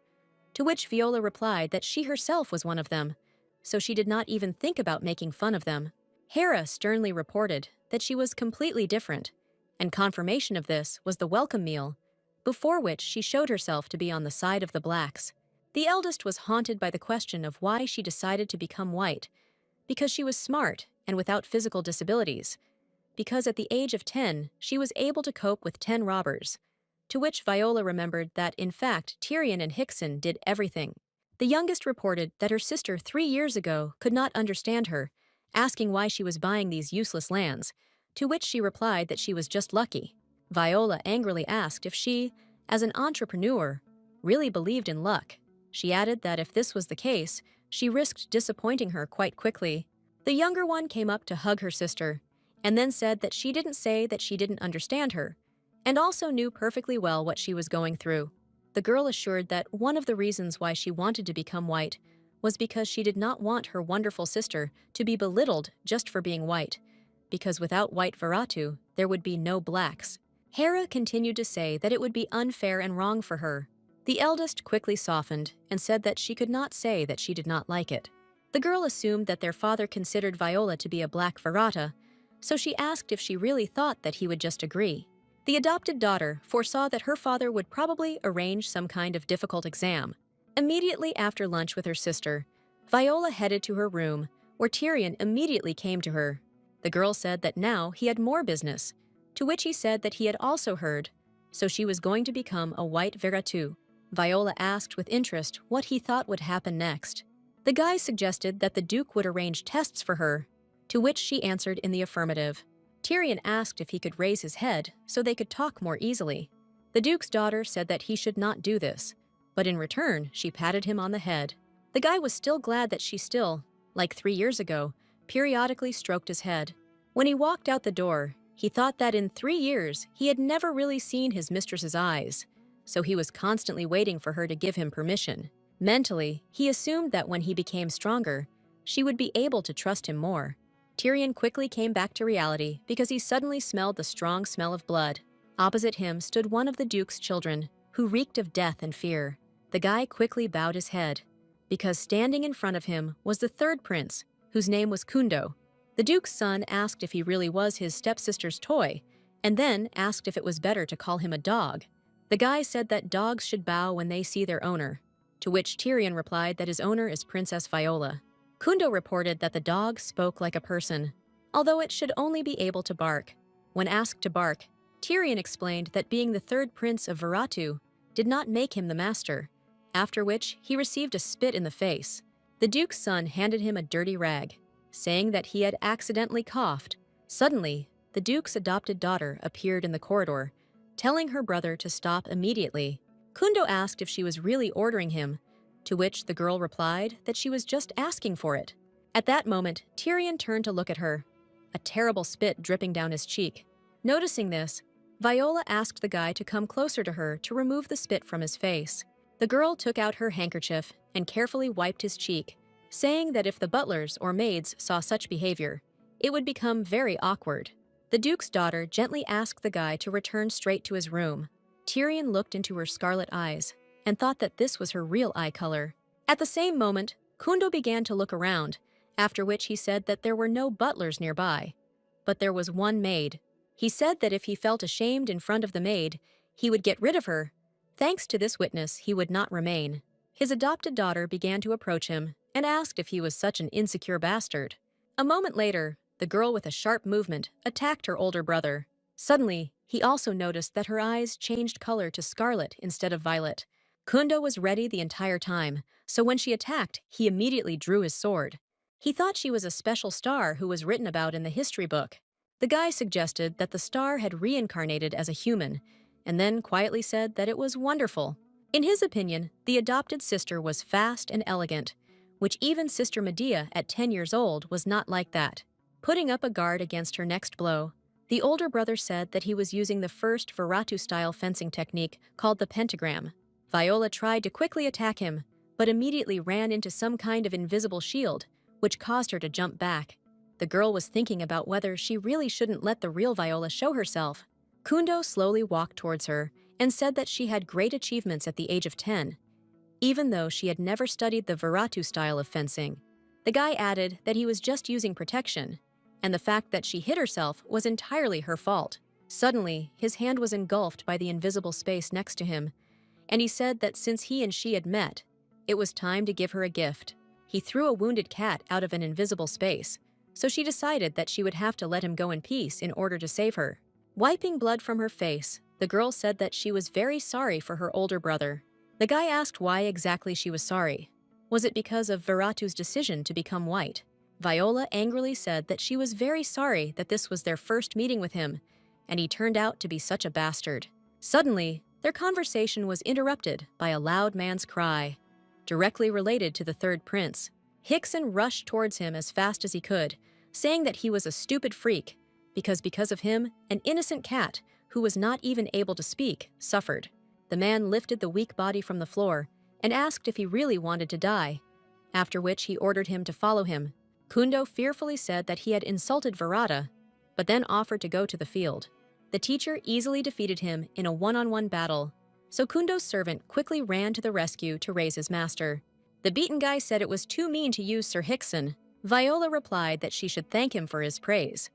to which Viola replied that she herself was one of them, so she did not even think about making fun of them. Hera sternly reported that she was completely different, and confirmation of this was the welcome meal, before which she showed herself to be on the side of the blacks. The eldest was haunted by the question of why she decided to become white, because she was smart and without physical disabilities, because at the age of 10 she was able to cope with 10 robbers, to which Viola remembered that in fact Tyrion and Hickson did everything. The youngest reported that her sister 3 years ago could not understand her, asking why she was buying these useless lands, to which she replied that she was just lucky. Viola angrily asked if she, as an entrepreneur, really believed in luck. She added that if this was the case, she risked disappointing her quite quickly. The younger one came up to hug her sister, and then said that she didn't say that she didn't understand her, and also knew perfectly well what she was going through. The girl assured that one of the reasons why she wanted to become white was because she did not want her wonderful sister to be belittled just for being white, because without White Viratu, there would be no blacks. Hera continued to say that it would be unfair and wrong for her. The eldest quickly softened and said that she could not say that she did not like it. The girl assumed that their father considered Viola to be a black Virata, so she asked if she really thought that he would just agree. The adopted daughter foresaw that her father would probably arrange some kind of difficult exam. Immediately after lunch with her sister, Viola headed to her room, where Tyrion immediately came to her. The girl said that now he had more business, to which he said that he had also heard, so she was going to become a White Viratu. Viola asked with interest what he thought would happen next. The guy suggested that the Duke would arrange tests for her, to which she answered in the affirmative. Tyrion asked if he could raise his head so they could talk more easily. The Duke's daughter said that he should not do this, but in return, she patted him on the head. The guy was still glad that she still, like 3 years ago, periodically stroked his head. When he walked out the door, he thought that in 3 years he had never really seen his mistress's eyes, so he was constantly waiting for her to give him permission. Mentally, he assumed that when he became stronger, she would be able to trust him more. Tyrion quickly came back to reality because he suddenly smelled the strong smell of blood. Opposite him stood one of the Duke's children, who reeked of death and fear. The guy quickly bowed his head, because standing in front of him was the third prince, whose name was Kundo. The Duke's son asked if he really was his stepsister's toy, and then asked if it was better to call him a dog. The guy said that dogs should bow when they see their owner, to which Tyrion replied that his owner is Princess Viola. Kundo reported that the dog spoke like a person, although it should only be able to bark. When asked to bark, Tyrion explained that being the third prince of Viratu did not make him the master, after which he received a spit in the face. The Duke's son handed him a dirty rag, saying that he had accidentally coughed. Suddenly, the Duke's adopted daughter appeared in the corridor, telling her brother to stop immediately. Kundo asked if she was really ordering him, to which the girl replied that she was just asking for it. At that moment, Tyrion turned to look at her, a terrible spit dripping down his cheek. Noticing this, Viola asked the guy to come closer to her to remove the spit from his face. The girl took out her handkerchief and carefully wiped his cheek, saying that if the butlers or maids saw such behavior, it would become very awkward. The Duke's daughter gently asked the guy to return straight to his room. Tyrion looked into her scarlet eyes and thought that this was her real eye color. At the same moment, Kundo began to look around, after which he said that there were no butlers nearby, but there was one maid. He said that if he felt ashamed in front of the maid, he would get rid of her. Thanks to this witness, he would not remain. His adopted daughter began to approach him and asked if he was such an insecure bastard. A moment later, the girl with a sharp movement attacked her older brother. Suddenly, he also noticed that her eyes changed color to scarlet instead of violet. Kundo was ready the entire time, so when she attacked, he immediately drew his sword. He thought she was a special star who was written about in the history book. The guy suggested that the star had reincarnated as a human, and then quietly said that it was wonderful. In his opinion, the adopted sister was fast and elegant, which even Sister Medea at 10 years old was not like that. Putting up a guard against her next blow, the older brother said that he was using the first Veratu-style fencing technique called the pentagram. Viola tried to quickly attack him, but immediately ran into some kind of invisible shield, which caused her to jump back. The girl was thinking about whether she really shouldn't let the real Viola show herself. Kundo slowly walked towards her and said that she had great achievements at the age of 10, even though she had never studied the Veratu style of fencing. The guy added that he was just using protection, and the fact that she hit herself was entirely her fault. Suddenly, his hand was engulfed by the invisible space next to him, and he said that since he and she had met, it was time to give her a gift. He threw a wounded cat out of an invisible space, so she decided that she would have to let him go in peace in order to save her. Wiping blood from her face, the girl said that she was very sorry for her older brother. The guy asked why exactly she was sorry. Was it because of Veratu's decision to become white? Viola angrily said that she was very sorry that this was their first meeting with him, and he turned out to be such a bastard. Suddenly, their conversation was interrupted by a loud man's cry, directly related to the third prince. Hickson rushed towards him as fast as he could, saying that he was a stupid freak, because of him, an innocent cat, who was not even able to speak, suffered. The man lifted the weak body from the floor and asked if he really wanted to die, after which he ordered him to follow him. Kundo fearfully said that he had insulted Verata, but then offered to go to the field. The teacher easily defeated him in a one-on-one battle, so Kundo's servant quickly ran to the rescue to raise his master. The beaten guy said it was too mean to use Sir Hickson. Viola replied that she should thank him for his praise,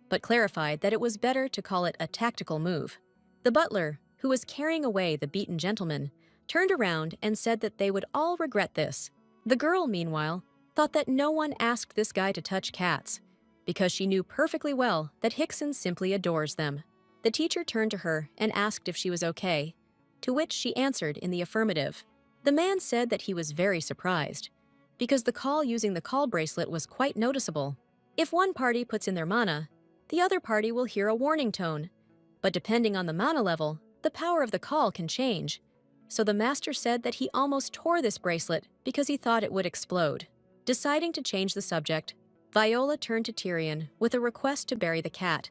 but clarified that it was better to call it a tactical move. The butler, who was carrying away the beaten gentleman, turned around and said that they would all regret this. The girl, meanwhile, thought that no one asked this guy to touch cats, because she knew perfectly well that Hickson simply adores them. The teacher turned to her and asked if she was okay, to which she answered in the affirmative. The man said that he was very surprised, because the call using the call bracelet was quite noticeable. If one party puts in their mana, the other party will hear a warning tone, but depending on the mana level, the power of the call can change. So the master said that he almost tore this bracelet because he thought it would explode. Deciding to change the subject, Viola turned to Tyrion with a request to bury the cat,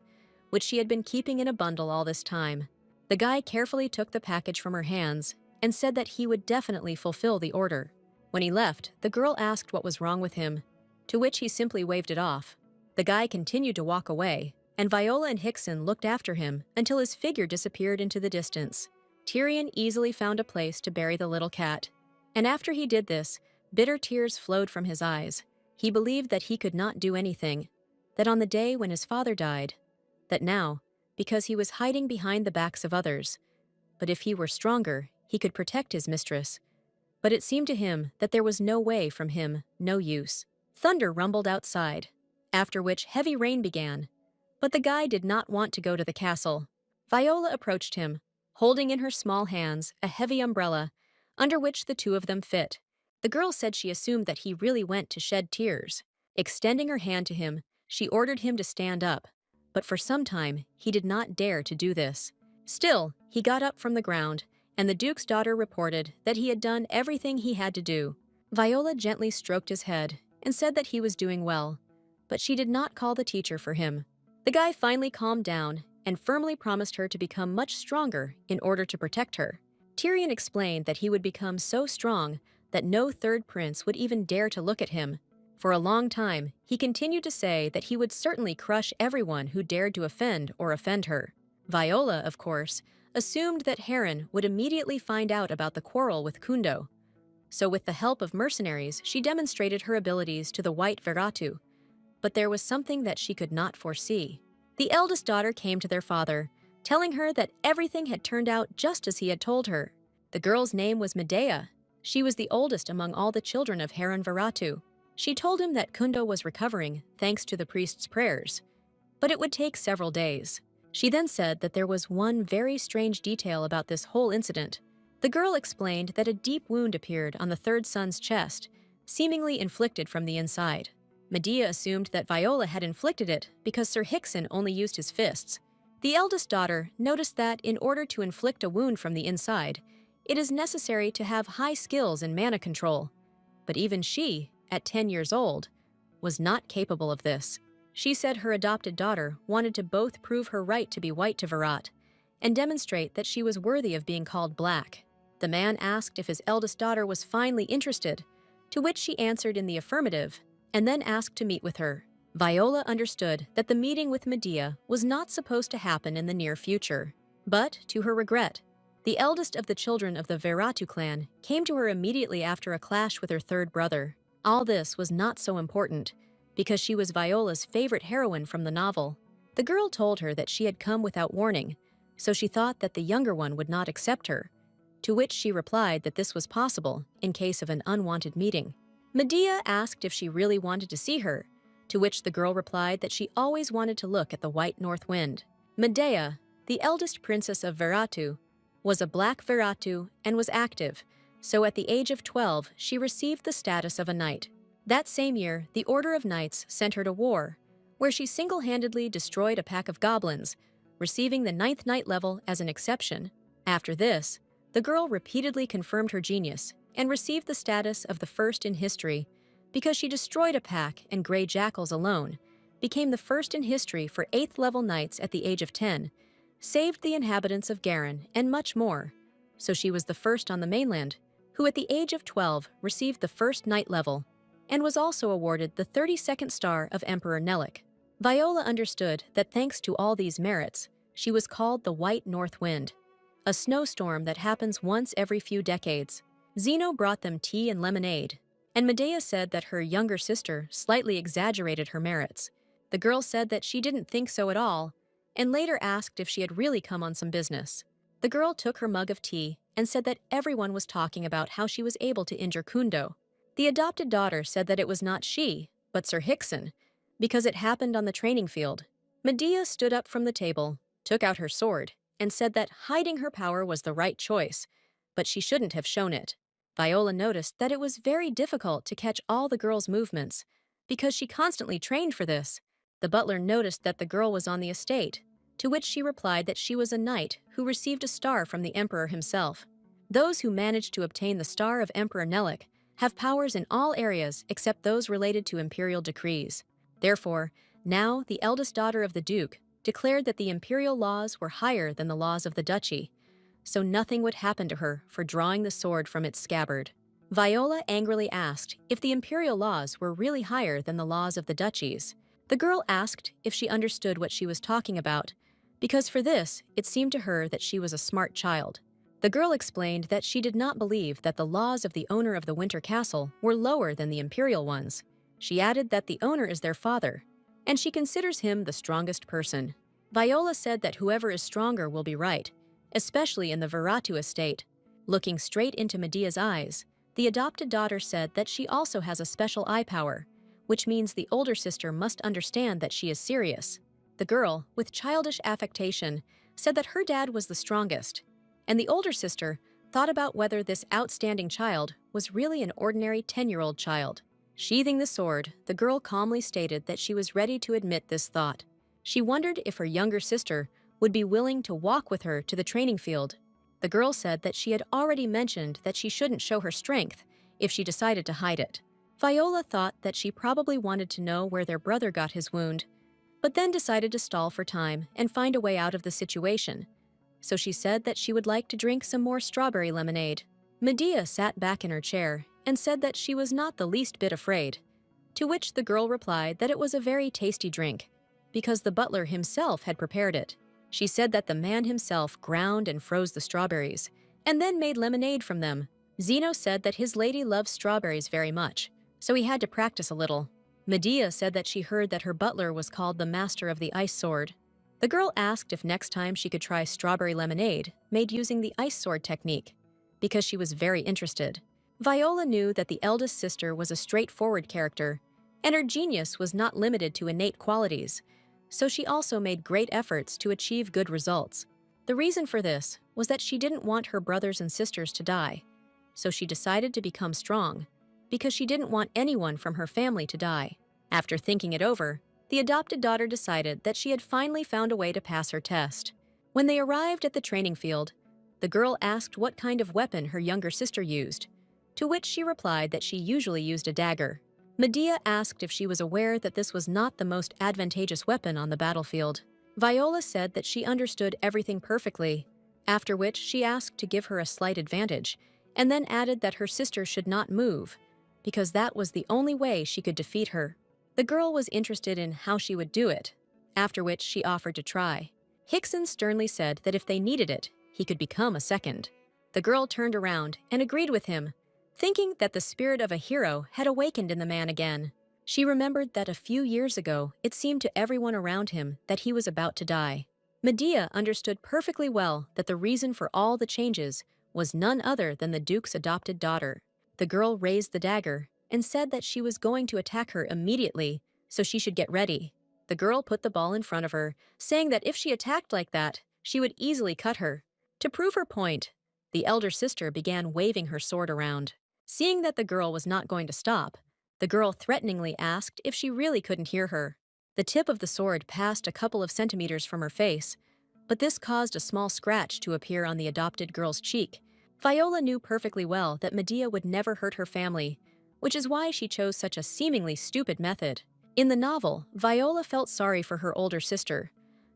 which she had been keeping in a bundle all this time. The guy carefully took the package from her hands and said that he would definitely fulfill the order. When he left, the girl asked what was wrong with him, to which he simply waved it off. The guy continued to walk away, and Viola and Hickson looked after him until his figure disappeared into the distance. Tyrion easily found a place to bury the little cat, and after he did this, bitter tears flowed from his eyes. He believed that he could not do anything, that on the day when his father died, that now, because he was hiding behind the backs of others, but if he were stronger, he could protect his mistress. But it seemed to him that there was no way from him, no use. Thunder rumbled outside, after which heavy rain began. But the guy did not want to go to the castle. Viola approached him, holding in her small hands a heavy umbrella, under which the two of them fit. The girl said she assumed that he really went to shed tears. Extending her hand to him, she ordered him to stand up, but for some time he did not dare to do this. Still, he got up from the ground, and the Duke's daughter reported that he had done everything he had to do. Viola gently stroked his head and said that he was doing well, but she did not call the teacher for him. The guy finally calmed down and firmly promised her to become much stronger in order to protect her. Tyrion explained that he would become so strong that no third prince would even dare to look at him. For a long time, he continued to say that he would certainly crush everyone who dared to offend her. Viola, of course, assumed that Heron would immediately find out about the quarrel with Kundo. So with the help of mercenaries, she demonstrated her abilities to the white Veratu. But there was something that she could not foresee. The eldest daughter came to their father, telling her that everything had turned out just as he had told her. The girl's name was Medea. She was the oldest among all the children of Heron Veratu. She told him that Kundo was recovering thanks to the priest's prayers, but it would take several days. She then said that there was one very strange detail about this whole incident. The girl explained that a deep wound appeared on the third son's chest, seemingly inflicted from the inside. Medea assumed that Viola had inflicted it because Sir Hickson only used his fists. The eldest daughter noticed that in order to inflict a wound from the inside, it is necessary to have high skills in mana control. But even she, at 10 years old, was not capable of this. She said her adopted daughter wanted to both prove her right to be white to Virat and demonstrate that she was worthy of being called black. The man asked if his eldest daughter was finally interested, to which she answered in the affirmative, and then asked to meet with her. Viola understood that the meeting with Medea was not supposed to happen in the near future. But, to her regret, the eldest of the children of the Viratu clan came to her immediately after a clash with her third brother. All this was not so important, because she was Viola's favorite heroine from the novel. The girl told her that she had come without warning, so she thought that the younger one would not accept her, to which she replied that this was possible in case of an unwanted meeting. Medea asked if she really wanted to see her, to which the girl replied that she always wanted to look at the white north wind. Medea, the eldest princess of Viratu, was a black Viratu and was active, so at the age of 12 she received the status of a knight. That same year, the Order of Knights sent her to war, where she single-handedly destroyed a pack of goblins, receiving the 9th knight level as an exception. After this, the girl repeatedly confirmed her genius and received the status of the first in history because she destroyed a pack and gray jackals alone, became the first in history for 8th level knights at the age of 10, saved the inhabitants of Garin, and much more. So she was the first on the mainland, who at the age of 12 received the first knight level, and was also awarded the 32nd star of Emperor Nelik. Viola understood that thanks to all these merits, she was called the White North Wind, a snowstorm that happens once every few decades. Zeno brought them tea and lemonade, and Medea said that her younger sister slightly exaggerated her merits. The girl said that she didn't think so at all, and later asked if she had really come on some business. The girl took her mug of tea and said that everyone was talking about how she was able to injure Kundo. The adopted daughter said that it was not she, but Sir Hickson, because it happened on the training field. Medea stood up from the table, took out her sword, and said that hiding her power was the right choice, but she shouldn't have shown it. Viola noticed that it was very difficult to catch all the girl's movements, because she constantly trained for this. The butler noticed that the girl was on the estate, to which she replied that she was a knight who received a star from the emperor himself. Those who managed to obtain the star of Emperor Nelik have powers in all areas except those related to imperial decrees. Therefore, now the eldest daughter of the duke declared that the imperial laws were higher than the laws of the duchy, so nothing would happen to her for drawing the sword from its scabbard. Viola angrily asked if the imperial laws were really higher than the laws of the duchies. The girl asked if she understood what she was talking about, because for this, it seemed to her that she was a smart child. The girl explained that she did not believe that the laws of the owner of the Winter Castle were lower than the imperial ones. She added that the owner is their father, and she considers him the strongest person. Viola said that whoever is stronger will be right, especially in the Viratu estate. Looking straight into Medea's eyes, the adopted daughter said that she also has a special eye power, which means the older sister must understand that she is serious. The girl, with childish affectation, said that her dad was the strongest, and the older sister thought about whether this outstanding child was really an ordinary 10-year-old child. Sheathing the sword, the girl calmly stated that she was ready to admit this thought. She wondered if her younger sister would be willing to walk with her to the training field. The girl said that she had already mentioned that she shouldn't show her strength if she decided to hide it. Viola thought that she probably wanted to know where their brother got his wound, but then decided to stall for time and find a way out of the situation. So she said that she would like to drink some more strawberry lemonade. Medea sat back in her chair and said that she was not the least bit afraid, to which the girl replied that it was a very tasty drink, because the butler himself had prepared it. She said that the man himself ground and froze the strawberries, and then made lemonade from them. Zeno said that his lady loves strawberries very much, so he had to practice a little. Medea said that she heard that her butler was called the Master of the Ice Sword. The girl asked if next time she could try strawberry lemonade made using the ice sword technique, because she was very interested. Viola knew that the eldest sister was a straightforward character, and her genius was not limited to innate qualities, so she also made great efforts to achieve good results. The reason for this was that she didn't want her brothers and sisters to die, so she decided to become strong because she didn't want anyone from her family to die. After thinking it over, the adopted daughter decided that she had finally found a way to pass her test. When they arrived at the training field, the girl asked what kind of weapon her younger sister used, to which she replied that she usually used a dagger. Medea asked if she was aware that this was not the most advantageous weapon on the battlefield. Viola said that she understood everything perfectly, after which she asked to give her a slight advantage, and then added that her sister should not move, because that was the only way she could defeat her. The girl was interested in how she would do it, after which she offered to try. Hickson sternly said that if they needed it, he could become a second. The girl turned around and agreed with him, thinking that the spirit of a hero had awakened in the man again. She remembered that a few years ago it seemed to everyone around him that he was about to die. Medea understood perfectly well that the reason for all the changes was none other than the Duke's adopted daughter. The girl raised the dagger and said that she was going to attack her immediately, so she should get ready. The girl put the ball in front of her, saying that if she attacked like that, she would easily cut her. To prove her point, the elder sister began waving her sword around. Seeing that the girl was not going to stop, the girl threateningly asked if she really couldn't hear her. The tip of the sword passed a couple of centimeters from her face, but this caused a small scratch to appear on the adopted girl's cheek. Viola knew perfectly well that Medea would never hurt her family, which is why she chose such a seemingly stupid method. In the novel, Viola felt sorry for her older sister,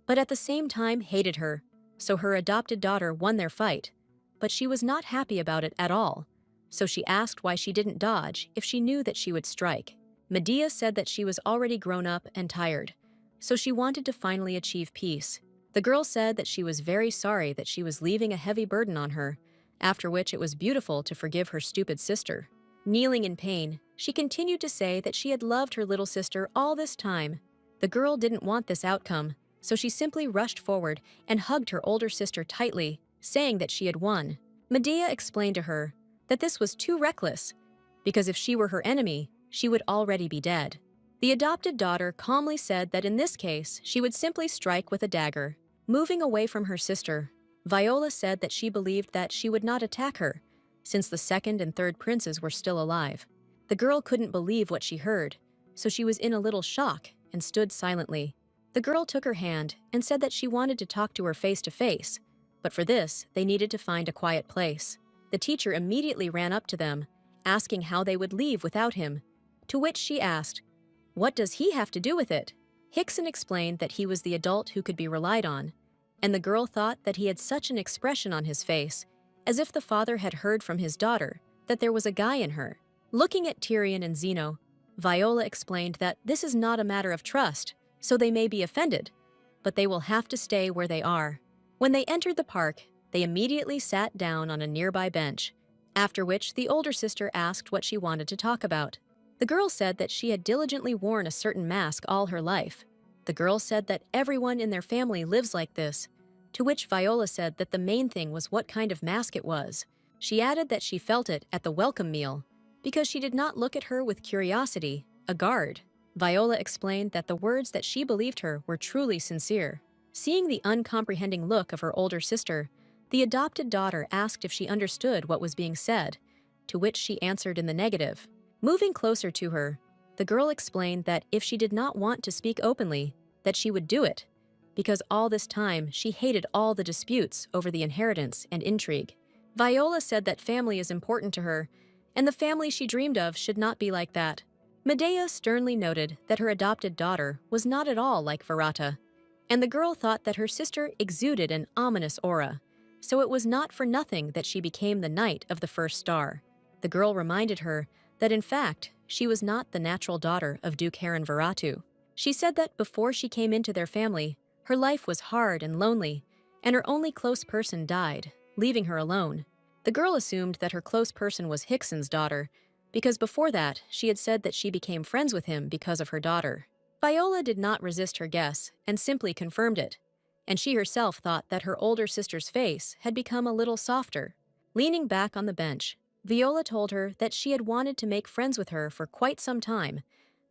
but at the same time hated her, so her adopted daughter won their fight. But she was not happy about it at all, so she asked why she didn't dodge if she knew that she would strike. Medea said that she was already grown up and tired, so she wanted to finally achieve peace. The girl said that she was very sorry that she was leaving a heavy burden on her, after which it was beautiful to forgive her stupid sister. Kneeling in pain, she continued to say that she had loved her little sister all this time. The girl didn't want this outcome, so she simply rushed forward and hugged her older sister tightly, saying that she had won. Medea explained to her that this was too reckless, because if she were her enemy, she would already be dead. The adopted daughter calmly said that in this case, she would simply strike with a dagger. Moving away from her sister, Viola said that she believed that she would not attack her, since the second and third princes were still alive. The girl couldn't believe what she heard, so she was in a little shock and stood silently. The girl took her hand and said that she wanted to talk to her face to face, but for this, they needed to find a quiet place. The teacher immediately ran up to them, asking how they would leave without him, to which she asked, "What does he have to do with it?" Hickson explained that he was the adult who could be relied on, and the girl thought that he had such an expression on his face, as if the father had heard from his daughter that there was a guy in her. Looking at Tyrion and Zeno, Viola explained that this is not a matter of trust, so they may be offended, but they will have to stay where they are. When they entered the park, they immediately sat down on a nearby bench, after which the older sister asked what she wanted to talk about. The girl said that she had diligently worn a certain mask all her life. The girl said that everyone in their family lives like this, to which Viola said that the main thing was what kind of mask it was. She added that she felt it at the welcome meal, because she did not look at her with curiosity, a guard. Viola explained that the words that she believed her were truly sincere. Seeing the uncomprehending look of her older sister, the adopted daughter asked if she understood what was being said, to which she answered in the negative. Moving closer to her, the girl explained that if she did not want to speak openly, that she would do it, because all this time she hated all the disputes over the inheritance and intrigue. Viola said that family is important to her, and the family she dreamed of should not be like that. Medea sternly noted that her adopted daughter was not at all like Virata, and the girl thought that her sister exuded an ominous aura, so it was not for nothing that she became the knight of the first star. The girl reminded her that in fact, she was not the natural daughter of Duke Heron Viratu. She said that before she came into their family, her life was hard and lonely, and her only close person died, leaving her alone. The girl assumed that her close person was Hickson's daughter, because before that, she had said that she became friends with him because of her daughter. Viola did not resist her guess and simply confirmed it, and she herself thought that her older sister's face had become a little softer. Leaning back on the bench, Viola told her that she had wanted to make friends with her for quite some time,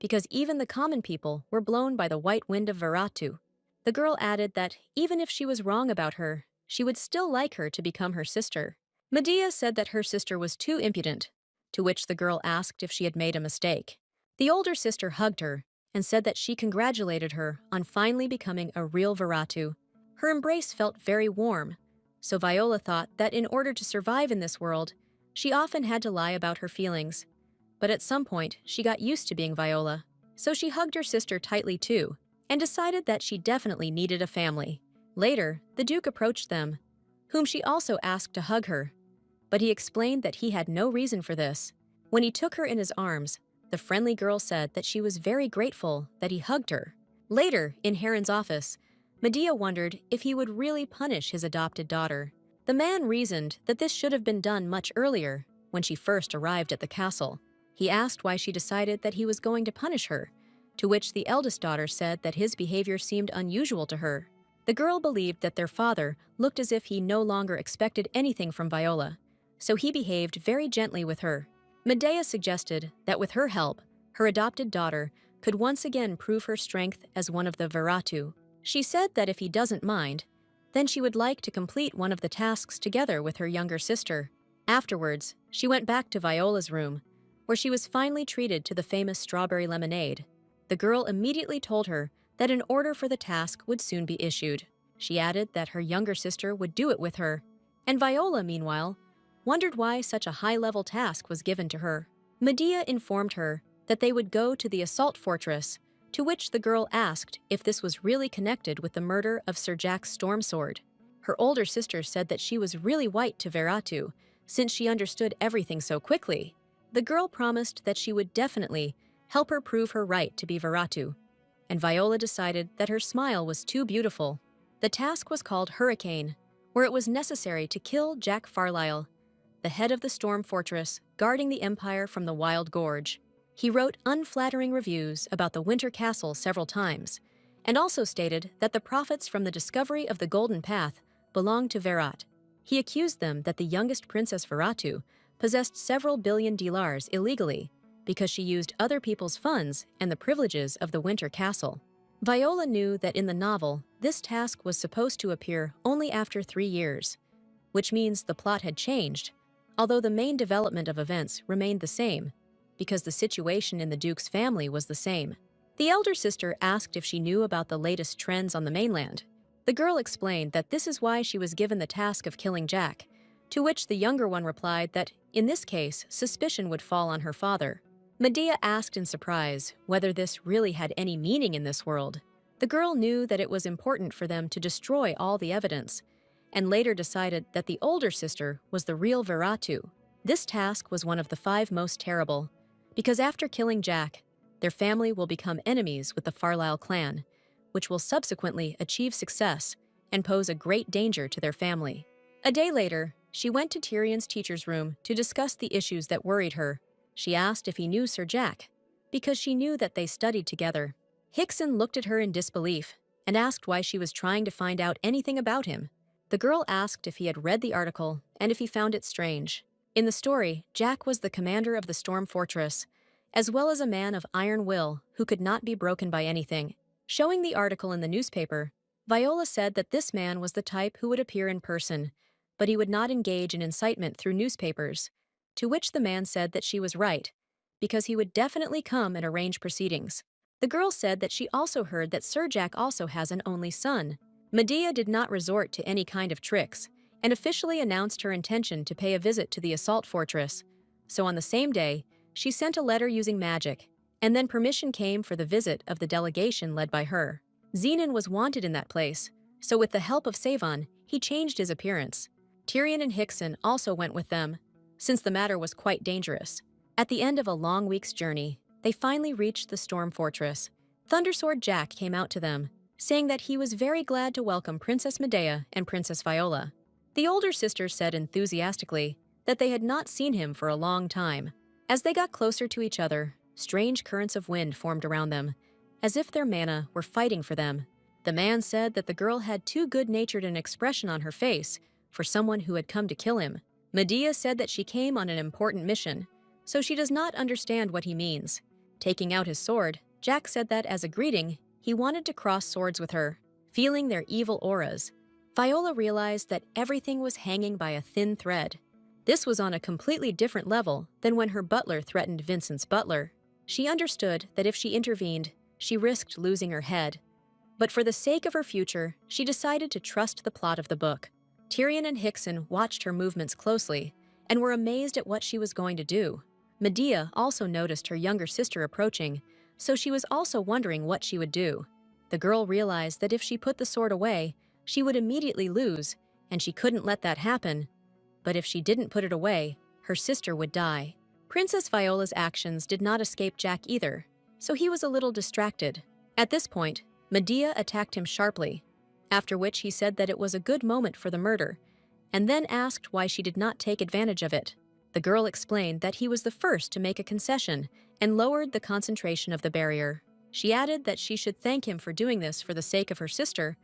because even the common people were blown by the white wind of Viratu. The girl added that even if she was wrong about her, she would still like her to become her sister. Medea said that her sister was too impudent, to which the girl asked if she had made a mistake. The older sister hugged her and said that she congratulated her on finally becoming a real Viratu. Her embrace felt very warm, so Viola thought that in order to survive in this world, she often had to lie about her feelings. But at some point, she got used to being Viola, so she hugged her sister tightly too, and decided that she definitely needed a family. Later, the Duke approached them, whom she also asked to hug her, but he explained that he had no reason for this. When he took her in his arms, the friendly girl said that she was very grateful that he hugged her. Later, in Heron's office, Medea wondered if he would really punish his adopted daughter. The man reasoned that this should have been done much earlier, when she first arrived at the castle. He asked why she decided that he was going to punish her, to which the eldest daughter said that his behavior seemed unusual to her. The girl believed that their father looked as if he no longer expected anything from Viola, so he behaved very gently with her. Medea suggested that with her help, her adopted daughter could once again prove her strength as one of the Viratu. She said that if he doesn't mind, then she would like to complete one of the tasks together with her younger sister. Afterwards, she went back to Viola's room, where she was finally treated to the famous strawberry lemonade. The girl immediately told her that an order for the task would soon be issued. She added that her younger sister would do it with her, and Viola, meanwhile, wondered why such a high-level task was given to her. Medea informed her that they would go to the assault fortress, to which the girl asked if this was really connected with the murder of Sir Jack's storm sword. Her older sister said that she was really white to Veratu, since she understood everything so quickly. The girl promised that she would definitely help her prove her right to be Veratu, and Viola decided that her smile was too beautiful. The task was called Hurricane, where it was necessary to kill Jack Farlyle, the head of the storm fortress guarding the Empire from the Wild Gorge. He wrote unflattering reviews about the Winter Castle several times, and also stated that the profits from the discovery of the Golden Path belonged to Verat. He accused them that the youngest Princess Veratu possessed several billion dinars illegally because she used other people's funds and the privileges of the Winter Castle. Viola knew that in the novel, this task was supposed to appear only after 3 years, which means the plot had changed, although the main development of events remained the same, because the situation in the Duke's family was the same. The elder sister asked if she knew about the latest trends on the mainland. The girl explained that this is why she was given the task of killing Jack, to which the younger one replied that, in this case, suspicion would fall on her father. Medea asked in surprise whether this really had any meaning in this world. The girl knew that it was important for them to destroy all the evidence, and later decided that the older sister was the real Veratu. This task was one of the 5 most terrible, because after killing Jack, their family will become enemies with the Farlyle clan, which will subsequently achieve success and pose a great danger to their family. A day later, she went to Tyrion's teacher's room to discuss the issues that worried her. She asked if he knew Sir Jack, because she knew that they studied together. Hickson looked at her in disbelief and asked why she was trying to find out anything about him. The girl asked if he had read the article and if he found it strange. In the story, Jack was the commander of the Storm Fortress, as well as a man of iron will who could not be broken by anything. Showing the article in the newspaper, Viola said that this man was the type who would appear in person, but he would not engage in incitement through newspapers, to which the man said that she was right, because he would definitely come and arrange proceedings. The girl said that she also heard that Sir Jack also has an only son. Medea did not resort to any kind of tricks, and officially announced her intention to pay a visit to the assault fortress. So on the same day, she sent a letter using magic, and then permission came for the visit of the delegation led by her. Zenon was wanted in that place, so with the help of Savon, he changed his appearance. Tyrion and Hickson also went with them, since the matter was quite dangerous. At the end of a long week's journey, they finally reached the Storm Fortress. Thundersword Jack came out to them, saying that he was very glad to welcome Princess Medea and Princess Viola. The older sisters said enthusiastically that they had not seen him for a long time. As they got closer to each other, strange currents of wind formed around them, as if their mana were fighting for them. The man said that the girl had too good-natured an expression on her face for someone who had come to kill him. Medea said that she came on an important mission, so she does not understand what he means. Taking out his sword, Jack said that as a greeting, he wanted to cross swords with her, feeling their evil auras. Viola realized that everything was hanging by a thin thread. This was on a completely different level than when her butler threatened Vincent's butler. She understood that if she intervened, she risked losing her head. But for the sake of her future, she decided to trust the plot of the book. Tyrion and Hickson watched her movements closely and were amazed at what she was going to do. Medea also noticed her younger sister approaching, so she was also wondering what she would do. The girl realized that if she put the sword away, she would immediately lose, and she couldn't let that happen. But if she didn't put it away, her sister would die. Princess Viola's actions did not escape Jack either, so he was a little distracted. At this point, Medea attacked him sharply, after which he said that it was a good moment for the murder, and then asked why she did not take advantage of it. The girl explained that he was the first to make a concession and lowered the concentration of the barrier. She added that she should thank him for doing this for the sake of her sister,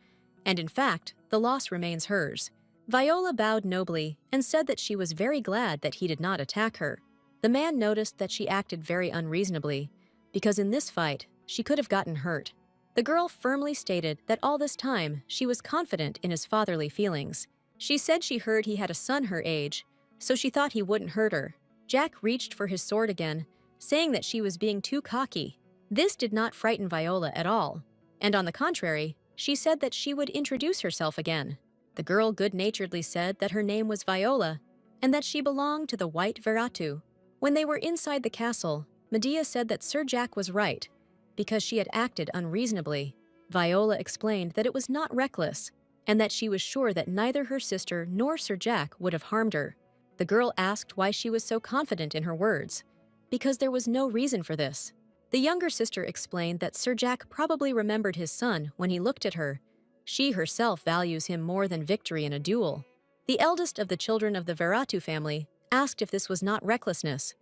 and in fact, the loss remains hers. Viola bowed nobly and said that she was very glad that he did not attack her. The man noticed that she acted very unreasonably, because in this fight, she could have gotten hurt. The girl firmly stated that all this time she was confident in his fatherly feelings. She said she heard he had a son her age, so she thought he wouldn't hurt her. Jack reached for his sword again, saying that she was being too cocky. This did not frighten Viola at all, and on the contrary, she said that she would introduce herself again. The girl good-naturedly said that her name was Viola, and that she belonged to the White Veratu. When they were inside the castle, Medea said that Sir Jack was right, because she had acted unreasonably. Viola explained that it was not reckless, and that she was sure that neither her sister nor Sir Jack would have harmed her. The girl asked why she was so confident in her words, because there was no reason for this. The younger sister explained that Sir Jack probably remembered his son when he looked at her. She herself values him more than victory in a duel. The eldest of the children of the Veratu family asked if this was not recklessness,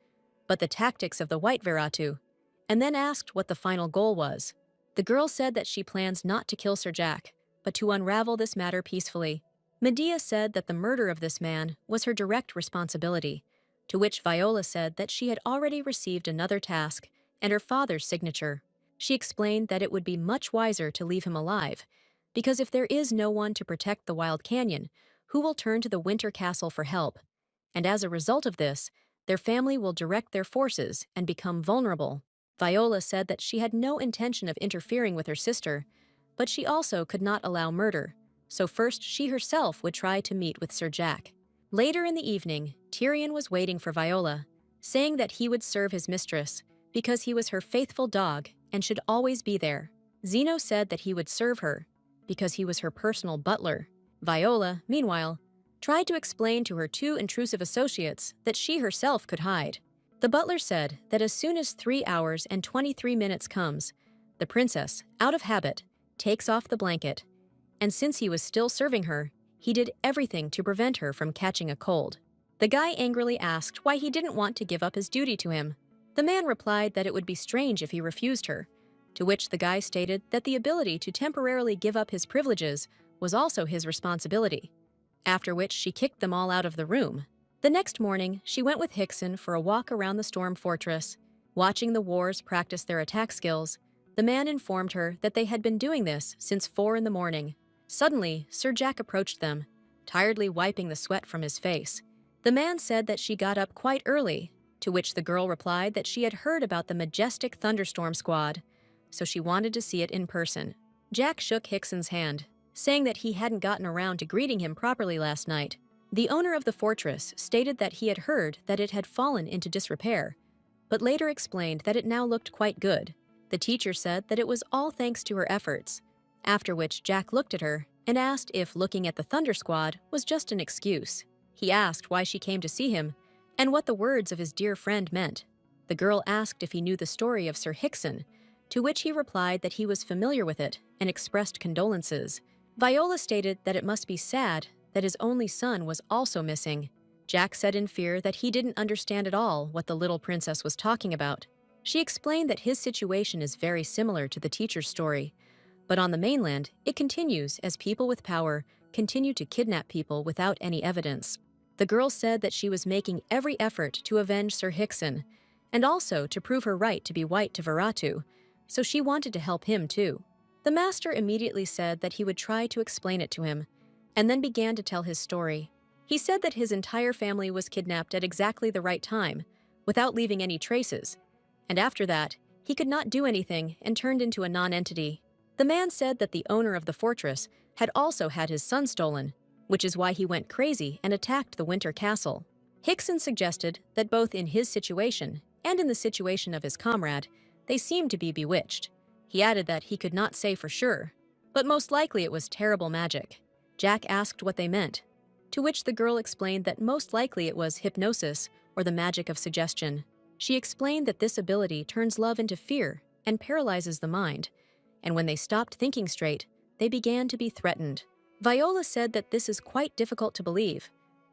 but the tactics of the White Veratu, and then asked what the final goal was. The girl said that she plans not to kill Sir Jack, but to unravel this matter peacefully. Medea said that the murder of this man was her direct responsibility, to which Viola said that she had already received another task and her father's signature. She explained that it would be much wiser to leave him alive, because if there is no one to protect the Wild Canyon, who will turn to the Winter Castle for help? And as a result of this, their family will direct their forces and become vulnerable. Viola said that she had no intention of interfering with her sister, but she also could not allow murder, so first she herself would try to meet with Sir Jack. Later in the evening, Tyrion was waiting for Viola, saying that he would serve his mistress because he was her faithful dog and should always be there. Zeno said that he would serve her because he was her personal butler. Viola, meanwhile, tried to explain to her two intrusive associates that she herself could hide. The butler said that as soon as 3 hours and 23 minutes comes, the princess, out of habit, takes off the blanket, and since he was still serving her, he did everything to prevent her from catching a cold. The guy angrily asked why he didn't want to give up his duty to him. The man replied that it would be strange if he refused her, to which the guy stated that the ability to temporarily give up his privileges was also his responsibility, after which she kicked them all out of the room. The next morning, she went with Hickson for a walk around the storm fortress. Watching the wars practice their attack skills, the man informed her that they had been doing this since 4 in the morning. Suddenly, Sir Jack approached them, tiredly wiping the sweat from his face. The man said that she got up quite early, to which the girl replied that she had heard about the majestic thunderstorm squad, so she wanted to see it in person. Jack shook Hickson's hand, saying that he hadn't gotten around to greeting him properly last night. The owner of the fortress stated that he had heard that it had fallen into disrepair, but later explained that it now looked quite good. The teacher said that it was all thanks to her efforts, after which Jack looked at her and asked if looking at the Thunder Squad was just an excuse. He asked why she came to see him and what the words of his dear friend meant. The girl asked if he knew the story of Sir Hickson, to which he replied that he was familiar with it and expressed condolences. Viola stated that it must be sad that his only son was also missing. Jack said in fear that he didn't understand at all what the little princess was talking about. She explained that his situation is very similar to the teacher's story, but on the mainland, it continues as people with power continue to kidnap people without any evidence. The girl said that she was making every effort to avenge Sir Hickson, and also to prove her right to be white to Veratu, so she wanted to help him too. The master immediately said that he would try to explain it to him, and then began to tell his story. He said that his entire family was kidnapped at exactly the right time, without leaving any traces, and after that, he could not do anything and turned into a non-entity. The man said that the owner of the fortress had also had his son stolen, which is why he went crazy and attacked the Winter Castle. Hickson suggested that both in his situation and in the situation of his comrade, they seemed to be bewitched. He added that he could not say for sure, but most likely it was terrible magic. Jack asked what they meant, to which the girl explained that most likely it was hypnosis or the magic of suggestion. She explained that this ability turns love into fear and paralyzes the mind, and when they stopped thinking straight, they began to be threatened. Viola said that this is quite difficult to believe,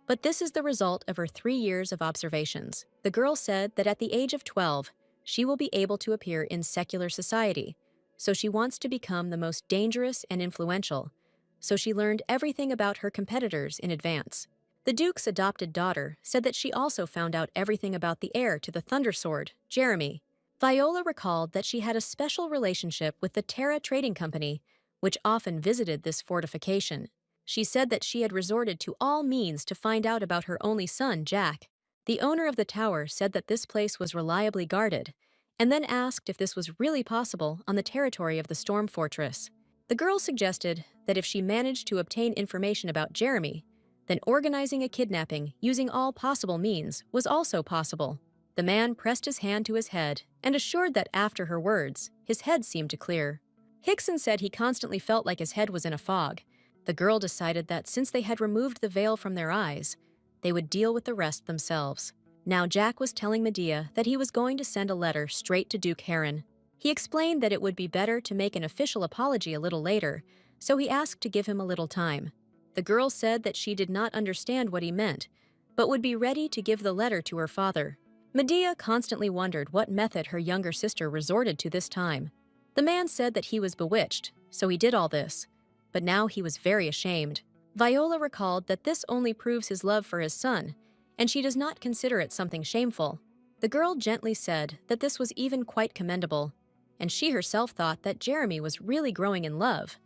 but this is the result of her 3 years of observations. The girl said that at the age of 12, she will be able to appear in secular society, so she wants to become the most dangerous and influential, so she learned everything about her competitors in advance. The Duke's adopted daughter said that she also found out everything about the heir to the Thunder Sword, Jeremy. Viola recalled that she had a special relationship with the Terra Trading Company, which often visited this fortification. She said that she had resorted to all means to find out about her only son, Jack. The owner of the tower said that this place was reliably guarded, and then asked if this was really possible on the territory of the Storm Fortress. The girl suggested that if she managed to obtain information about Jeremy, then organizing a kidnapping using all possible means was also possible. The man pressed his hand to his head and assured that after her words, his head seemed to clear. Hickson said he constantly felt like his head was in a fog. The girl decided that since they had removed the veil from their eyes, they would deal with the rest themselves. Now Jack was telling Medea that he was going to send a letter straight to Duke Heron. He explained that it would be better to make an official apology a little later, so he asked to give him a little time. The girl said that she did not understand what he meant, but would be ready to give the letter to her father. Medea constantly wondered what method her younger sister resorted to this time. The man said that he was bewitched, so he did all this, but now he was very ashamed. Viola recalled that this only proves his love for his son, and she does not consider it something shameful. The girl gently said that this was even quite commendable, and she herself thought that Jeremy was really growing in love,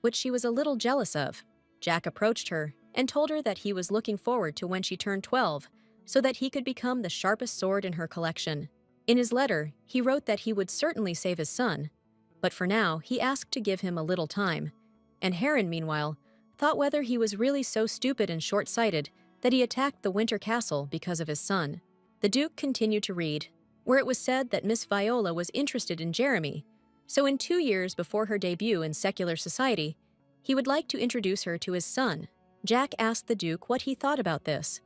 which she was a little jealous of. Jack approached her and told her that he was looking forward to when she turned 12, so that he could become the sharpest sword in her collection. In his letter, he wrote that he would certainly save his son, but for now he asked to give him a little time, and Heron, meanwhile, thought whether he was really so stupid and short-sighted that he attacked the Winter Castle because of his son. The Duke continued to read, where it was said that Miss Viola was interested in Jeremy, so in 2 years before her debut in secular society, he would like to introduce her to his son. Jack asked the Duke what he thought about this,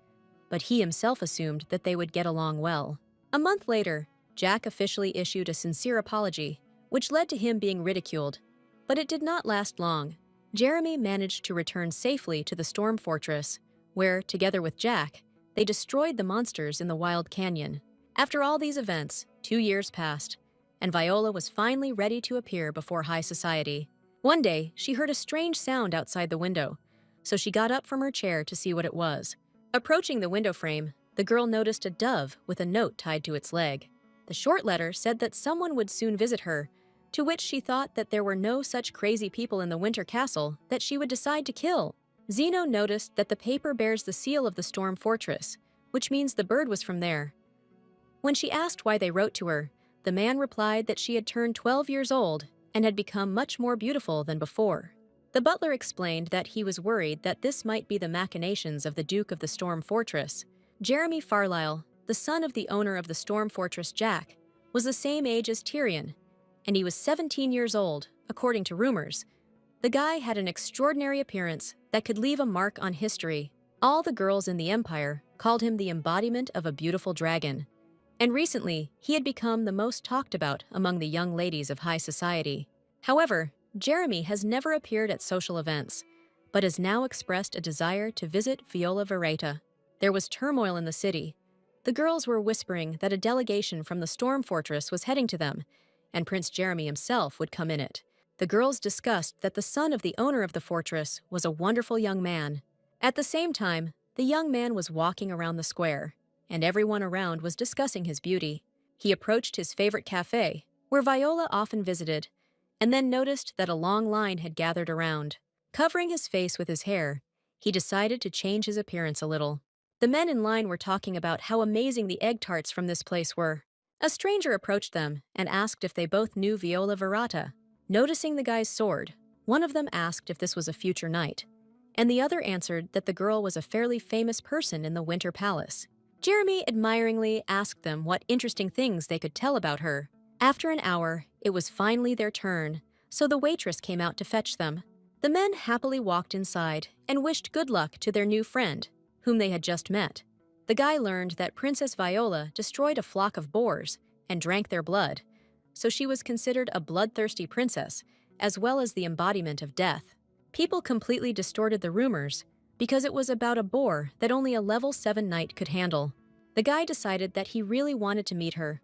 but he himself assumed that they would get along well. A month later, Jack officially issued a sincere apology, which led to him being ridiculed, but it did not last long. Jeremy managed to return safely to the Storm Fortress, where, together with Jack, they destroyed the monsters in the Wild Canyon. After all these events, 2 years passed, and Viola was finally ready to appear before high society. One day, she heard a strange sound outside the window, so she got up from her chair to see what it was. Approaching the window frame, the girl noticed a dove with a note tied to its leg. The short letter said that someone would soon visit her, to which she thought that there were no such crazy people in the Winter Castle that she would decide to kill. Zeno noticed that the paper bears the seal of the Storm Fortress, which means the bird was from there. When she asked why they wrote to her, the man replied that she had turned 12 years old and had become much more beautiful than before. The butler explained that he was worried that this might be the machinations of the Duke of the Storm Fortress. Jeremy Farlyle, the son of the owner of the Storm Fortress, Jack, was the same age as Tyrion, and he was 17 years old, according to rumors. The guy had an extraordinary appearance that could leave a mark on history. All the girls in the Empire called him the embodiment of a beautiful dragon, and recently he had become the most talked about among the young ladies of high society. However, Jeremy has never appeared at social events, but has now expressed a desire to visit Viola Vereta. There was turmoil in the city. The girls were whispering that a delegation from the Storm Fortress was heading to them, and Prince Jeremy himself would come in it. The girls discussed that the son of the owner of the fortress was a wonderful young man. At the same time, the young man was walking around the square, and everyone around was discussing his beauty. He approached his favorite cafe, where Viola often visited, and then noticed that a long line had gathered around. Covering his face with his hair, he decided to change his appearance a little. The men in line were talking about how amazing the egg tarts from this place were. A stranger approached them and asked if they both knew Viola Verata. Noticing the guy's sword, one of them asked if this was a future knight, and the other answered that the girl was a fairly famous person in the Winter Palace. Jeremy admiringly asked them what interesting things they could tell about her. After an hour, it was finally their turn, so the waitress came out to fetch them. The men happily walked inside and wished good luck to their new friend, whom they had just met. The guy learned that Princess Viola destroyed a flock of boars and drank their blood, so she was considered a bloodthirsty princess, as well as the embodiment of death. People completely distorted the rumors because it was about a boar that only a level 7 knight could handle. The guy decided that he really wanted to meet her,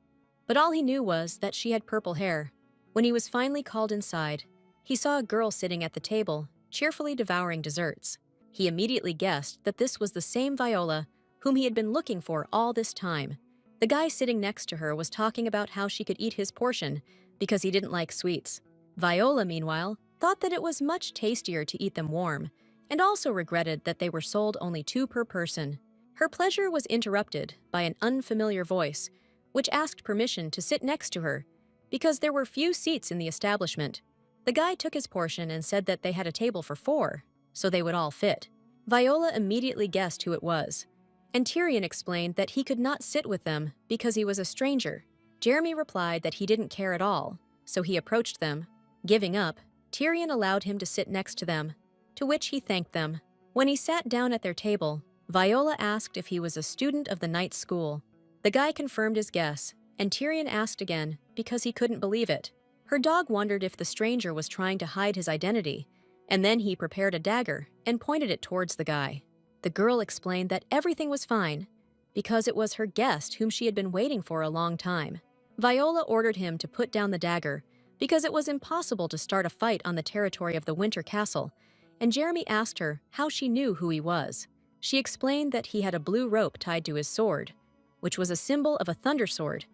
but all he knew was that she had purple hair. When he was finally called inside, he saw a girl sitting at the table, cheerfully devouring desserts. He immediately guessed that this was the same Viola whom he had been looking for all this time. The guy sitting next to her was talking about how she could eat his portion because he didn't like sweets. Viola, meanwhile, thought that it was much tastier to eat them warm, and also regretted that they were sold only 2 per person. Her pleasure was interrupted by an unfamiliar voice, which asked permission to sit next to her, because there were few seats in the establishment. The guy took his portion and said that they had a table for 4, so they would all fit. Viola immediately guessed who it was, and Tyrion explained that he could not sit with them because he was a stranger. Jeremy replied that he didn't care at all, so he approached them. Giving up, Tyrion allowed him to sit next to them, to which he thanked them. When he sat down at their table, Viola asked if he was a student of the night school. The guy confirmed his guess, and Tyrion asked again because he couldn't believe it. Her dog wondered if the stranger was trying to hide his identity, and then he prepared a dagger and pointed it towards the guy. The girl explained that everything was fine because it was her guest whom she had been waiting for a long time. Viola ordered him to put down the dagger because it was impossible to start a fight on the territory of the Winter Castle, and Jeremy asked her how she knew who he was. She explained that he had a blue rope tied to his sword, which was a symbol of a thunder sword,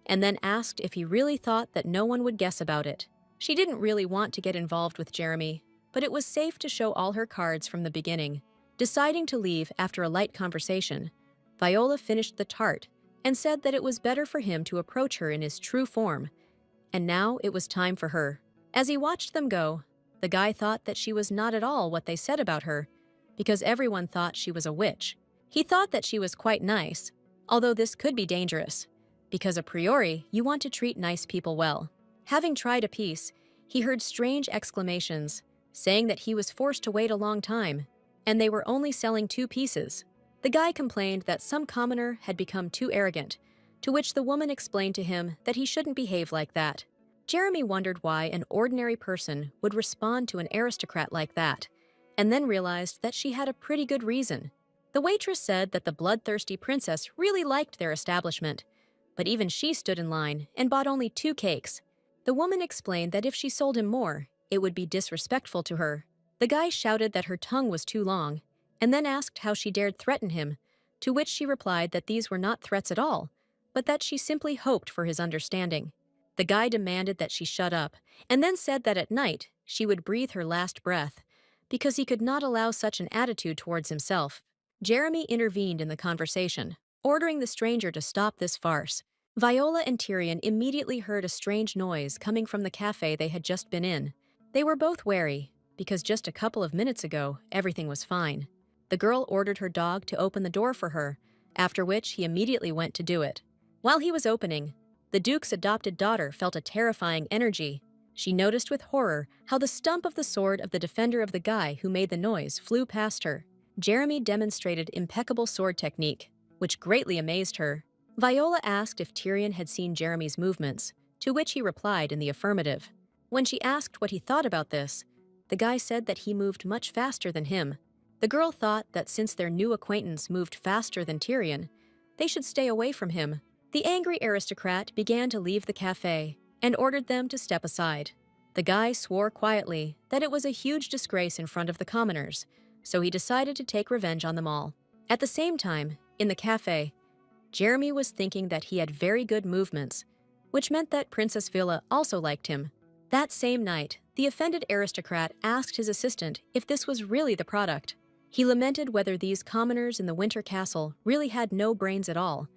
and then asked if he really thought that no one would guess about it. She didn't really want to get involved with Jeremy, but it was safe to show all her cards from the beginning. Deciding to leave after a light conversation, Viola finished the tart and said that it was better for him to approach her in his true form, and now it was time for her. As he watched them go, the guy thought that she was not at all what they said about her, because everyone thought she was a witch. He thought that she was quite nice, although this could be dangerous, because a priori you want to treat nice people well. Having tried a piece, he heard strange exclamations, saying that he was forced to wait a long time, and they were only selling 2 pieces. The guy complained that some commoner had become too arrogant, to which the woman explained to him that he shouldn't behave like that. Jeremy wondered why an ordinary person would respond to an aristocrat like that, and then realized that she had a pretty good reason. The waitress said that the bloodthirsty princess really liked their establishment, but even she stood in line and bought only 2 cakes. The woman explained that if she sold him more, it would be disrespectful to her. The guy shouted that her tongue was too long, and then asked how she dared threaten him, to which she replied that these were not threats at all, but that she simply hoped for his understanding. The guy demanded that she shut up, and then said that at night she would breathe her last breath, because he could not allow such an attitude towards himself. Jeremy intervened in the conversation, ordering the stranger to stop this farce. Viola and Tyrion immediately heard a strange noise coming from the cafe they had just been in. They were both wary, because just a couple of minutes ago, everything was fine. The girl ordered her dog to open the door for her, after which he immediately went to do it. While he was opening, the Duke's adopted daughter felt a terrifying energy. She noticed with horror how the stump of the sword of the defender of the guy who made the noise flew past her. Jeremy demonstrated impeccable sword technique, which greatly amazed her. Viola asked if Tyrion had seen Jeremy's movements, to which he replied in the affirmative. When she asked what he thought about this, the guy said that he moved much faster than him. The girl thought that since their new acquaintance moved faster than Tyrion, they should stay away from him. The angry aristocrat began to leave the cafe and ordered them to step aside. The guy swore quietly that it was a huge disgrace in front of the commoners, so he decided to take revenge on them all. At the same time, in the cafe, Jeremy was thinking that he had very good movements, which meant that Princess Villa also liked him. That same night, the offended aristocrat asked his assistant if this was really the product. He lamented whether these commoners in the winter castle really had no brains at all,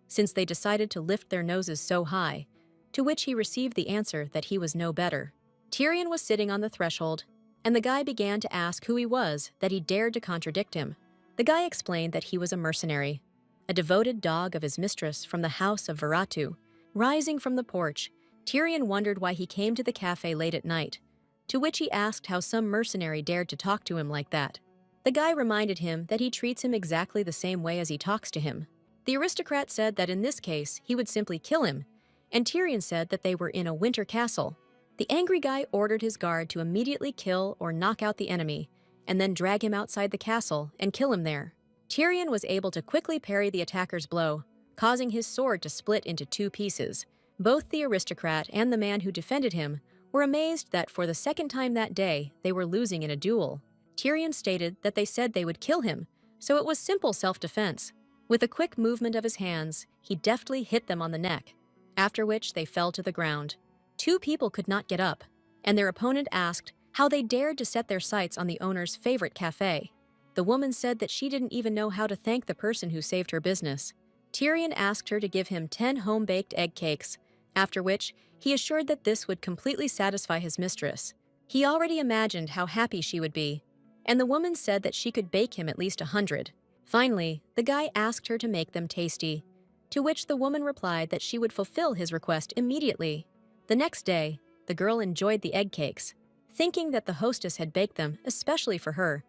since they decided to lift their noses so high, to which he received the answer that he was no better. Tyrion was sitting on the threshold, and the guy began to ask who he was that he dared to contradict him. The guy explained that he was a mercenary, a devoted dog of his mistress from the house of Veratu. Rising from the porch, Tyrion wondered why he came to the cafe late at night, to which he asked how some mercenary dared to talk to him like that. The guy reminded him that he treats him exactly the same way as he talks to him. The aristocrat said that in this case he would simply kill him, and Tyrion said that they were in a winter castle. The angry guy ordered his guard to immediately kill or knock out the enemy, and then drag him outside the castle and kill him there. Tyrion was able to quickly parry the attacker's blow, causing his sword to split into two pieces. Both the aristocrat and the man who defended him were amazed that for the second time that day they were losing in a duel. Tyrion stated that they said they would kill him, so it was simple self-defense. With a quick movement of his hands, he deftly hit them on the neck, after which they fell to the ground. Two people could not get up, and their opponent asked how they dared to set their sights on the owner's favorite cafe. The woman said that she didn't even know how to thank the person who saved her business. Tyrion asked her to give him 10 home-baked egg cakes, after which he assured that this would completely satisfy his mistress. He already imagined how happy she would be, and the woman said that she could bake him at least 100. Finally, the guy asked her to make them tasty, to which the woman replied that she would fulfill his request immediately. The next day, the girl enjoyed the egg cakes, thinking that the hostess had baked them especially for her,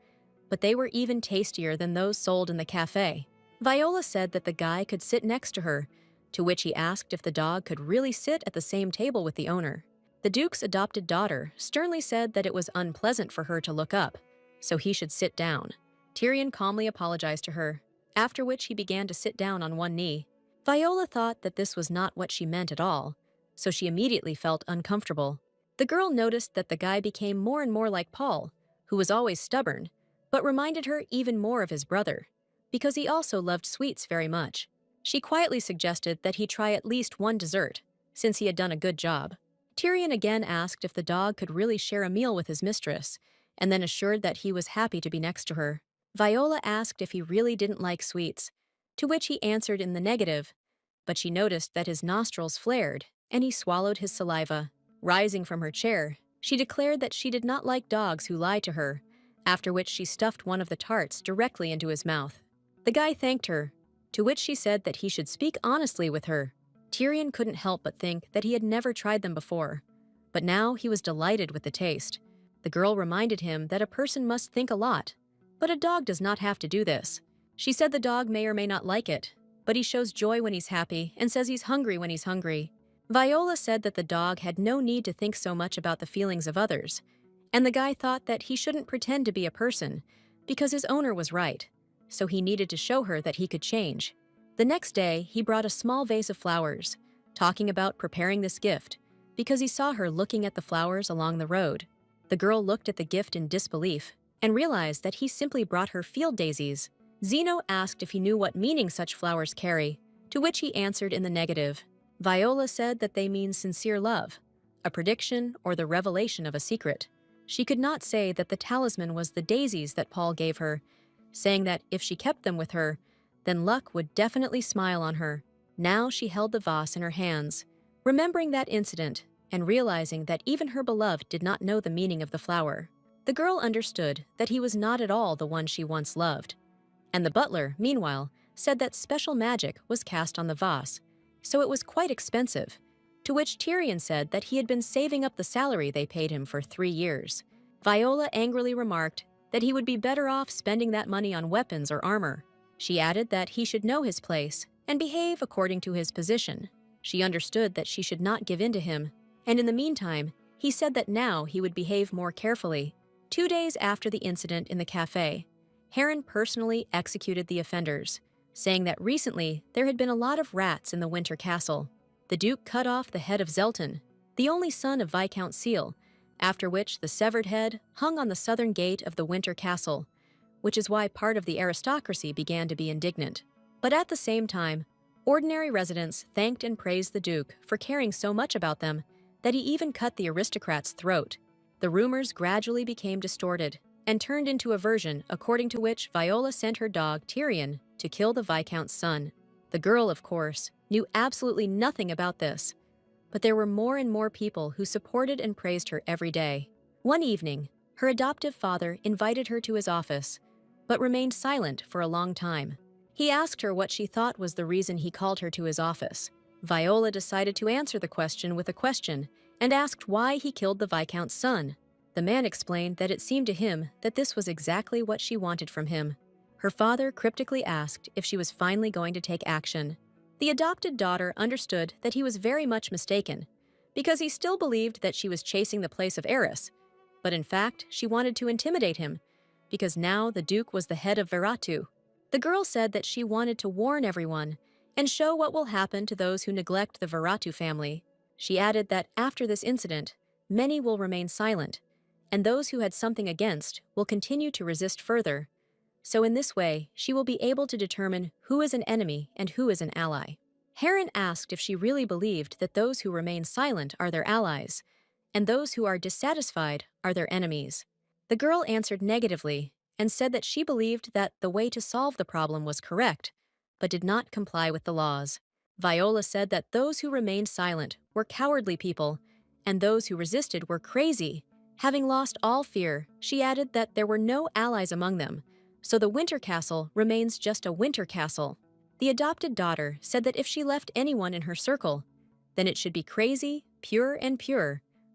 but they were even tastier than those sold in the cafe. Viola said that the guy could sit next to her, to which he asked if the dog could really sit at the same table with the owner. The Duke's adopted daughter sternly said that it was unpleasant for her to look up, so he should sit down. Tyrion calmly apologized to her, after which he began to sit down on one knee. Viola thought that this was not what she meant at all, so she immediately felt uncomfortable. The girl noticed that the guy became more and more like Paul, who was always stubborn, but reminded her even more of his brother, because he also loved sweets very much. She quietly suggested that he try at least one dessert, since he had done a good job. Tyrion again asked if the dog could really share a meal with his mistress, and then assured that he was happy to be next to her. Viola asked if he really didn't like sweets, to which he answered in the negative, but she noticed that his nostrils flared, and he swallowed his saliva. Rising from her chair, she declared that she did not like dogs who lied to her, after which she stuffed one of the tarts directly into his mouth. The guy thanked her, to which she said that he should speak honestly with her. Tyrion couldn't help but think that he had never tried them before, but now he was delighted with the taste. The girl reminded him that a person must think a lot, but a dog does not have to do this. She said the dog may or may not like it, but he shows joy when he's happy and says he's hungry when he's hungry. Viola said that the dog had no need to think so much about the feelings of others, and the guy thought that he shouldn't pretend to be a person because his owner was right, so he needed to show her that he could change. The next day, he brought a small vase of flowers, talking about preparing this gift because he saw her looking at the flowers along the road. The girl looked at the gift in disbelief and realized that he simply brought her field daisies. Zeno asked if he knew what meaning such flowers carry, to which he answered in the negative. Viola said that they mean sincere love, a prediction or the revelation of a secret. She could not say that the talisman was the daisies that Paul gave her, saying that if she kept them with her, then luck would definitely smile on her. Now she held the vase in her hands, remembering that incident and realizing that even her beloved did not know the meaning of the flower. The girl understood that he was not at all the one she once loved. And the butler, meanwhile, said that special magic was cast on the vase, so it was quite expensive, to which Tyrion said that he had been saving up the salary they paid him for 3 years. Viola angrily remarked that he would be better off spending that money on weapons or armor. She added that he should know his place and behave according to his position. She understood that she should not give in to him, and in the meantime, he said that now he would behave more carefully. 2 days after the incident in the cafe, Heron personally executed the offenders, saying that recently there had been a lot of rats in the winter castle. The Duke cut off the head of Zelton, the only son of Viscount Seal, after which the severed head hung on the southern gate of the winter castle, which is why part of the aristocracy began to be indignant. But at the same time, ordinary residents thanked and praised the Duke for caring so much about them that he even cut the aristocrat's throat. The rumors gradually became distorted, and turned into a version according to which Viola sent her dog Tyrion to kill the Viscount's son. The girl, of course, knew absolutely nothing about this, but there were more and more people who supported and praised her every day. One evening, her adoptive father invited her to his office, but remained silent for a long time. He asked her what she thought was the reason he called her to his office. Viola decided to answer the question with a question and asked why he killed the Viscount's son. The man explained that it seemed to him that this was exactly what she wanted from him. Her father cryptically asked if she was finally going to take action. The adopted daughter understood that he was very much mistaken, because he still believed that she was chasing the place of heiress, but in fact she wanted to intimidate him, because now the Duke was the head of Veratu. The girl said that she wanted to warn everyone and show what will happen to those who neglect the Veratu family. She added that after this incident, many will remain silent, and those who had something against will continue to resist further. So in this way, she will be able to determine who is an enemy and who is an ally. Heron asked if she really believed that those who remain silent are their allies, and those who are dissatisfied are their enemies. The girl answered negatively and said that she believed that the way to solve the problem was correct, but did not comply with the laws. Viola said that those who remained silent were cowardly people, and those who resisted were crazy. Having lost all fear, she added that there were no allies among them, so the Winter Castle remains just a winter castle. The adopted daughter said that if she left anyone in her circle, then it should be crazy, pure,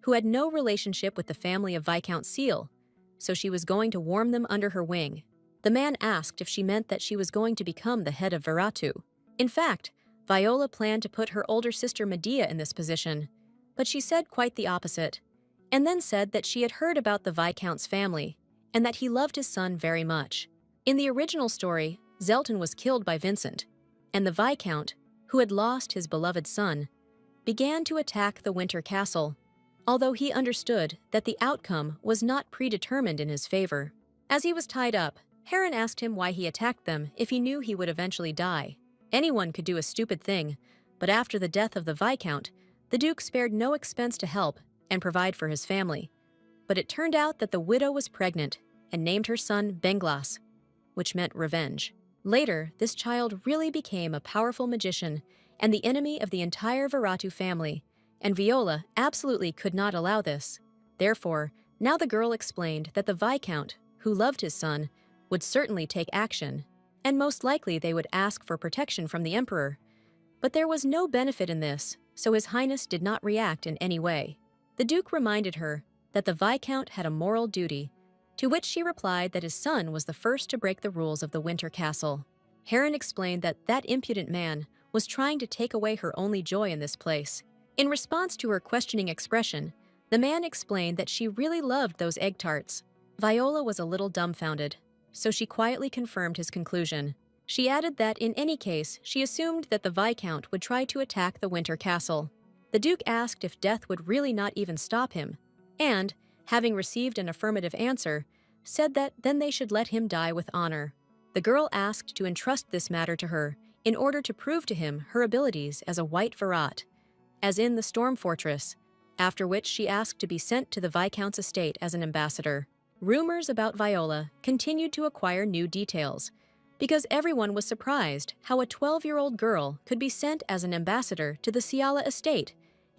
who had no relationship with the family of Viscount Seal, so she was going to warm them under her wing. The man asked if she meant that she was going to become the head of Veratu. In fact, Viola planned to put her older sister Medea in this position, but she said quite the opposite, and then said that she had heard about the Viscount's family and that he loved his son very much. In the original story, Zelton was killed by Vincent, and the Viscount, who had lost his beloved son, began to attack the Winter Castle, although he understood that the outcome was not predetermined in his favor. As he was tied up, Heron asked him why he attacked them if he knew he would eventually die. Anyone could do a stupid thing, but after the death of the Viscount, the Duke spared no expense to help and provide for his family. But it turned out that the widow was pregnant and named her son Benglas, which meant revenge. Later, this child really became a powerful magician and the enemy of the entire Veratu family, and Viola absolutely could not allow this. Therefore, now the girl explained that the Viscount, who loved his son, would certainly take action, and most likely they would ask for protection from the Emperor. But there was no benefit in this, so His Highness did not react in any way. The Duke reminded her that the Viscount had a moral duty, to which she replied that his son was the first to break the rules of the Winter Castle. Heron explained that that impudent man was trying to take away her only joy in this place. In response to her questioning expression, the man explained that she really loved those egg tarts. Viola was a little dumbfounded, so she quietly confirmed his conclusion. She added that in any case, she assumed that the Viscount would try to attack the Winter Castle. The Duke asked if death would really not even stop him, and, having received an affirmative answer, said that then they should let him die with honor. The girl asked to entrust this matter to her in order to prove to him her abilities as a White Virat, as in the Storm Fortress, after which she asked to be sent to the Viscount's estate as an ambassador. Rumors about Viola continued to acquire new details, because everyone was surprised how a 12-year-old girl could be sent as an ambassador to the Ciala estate,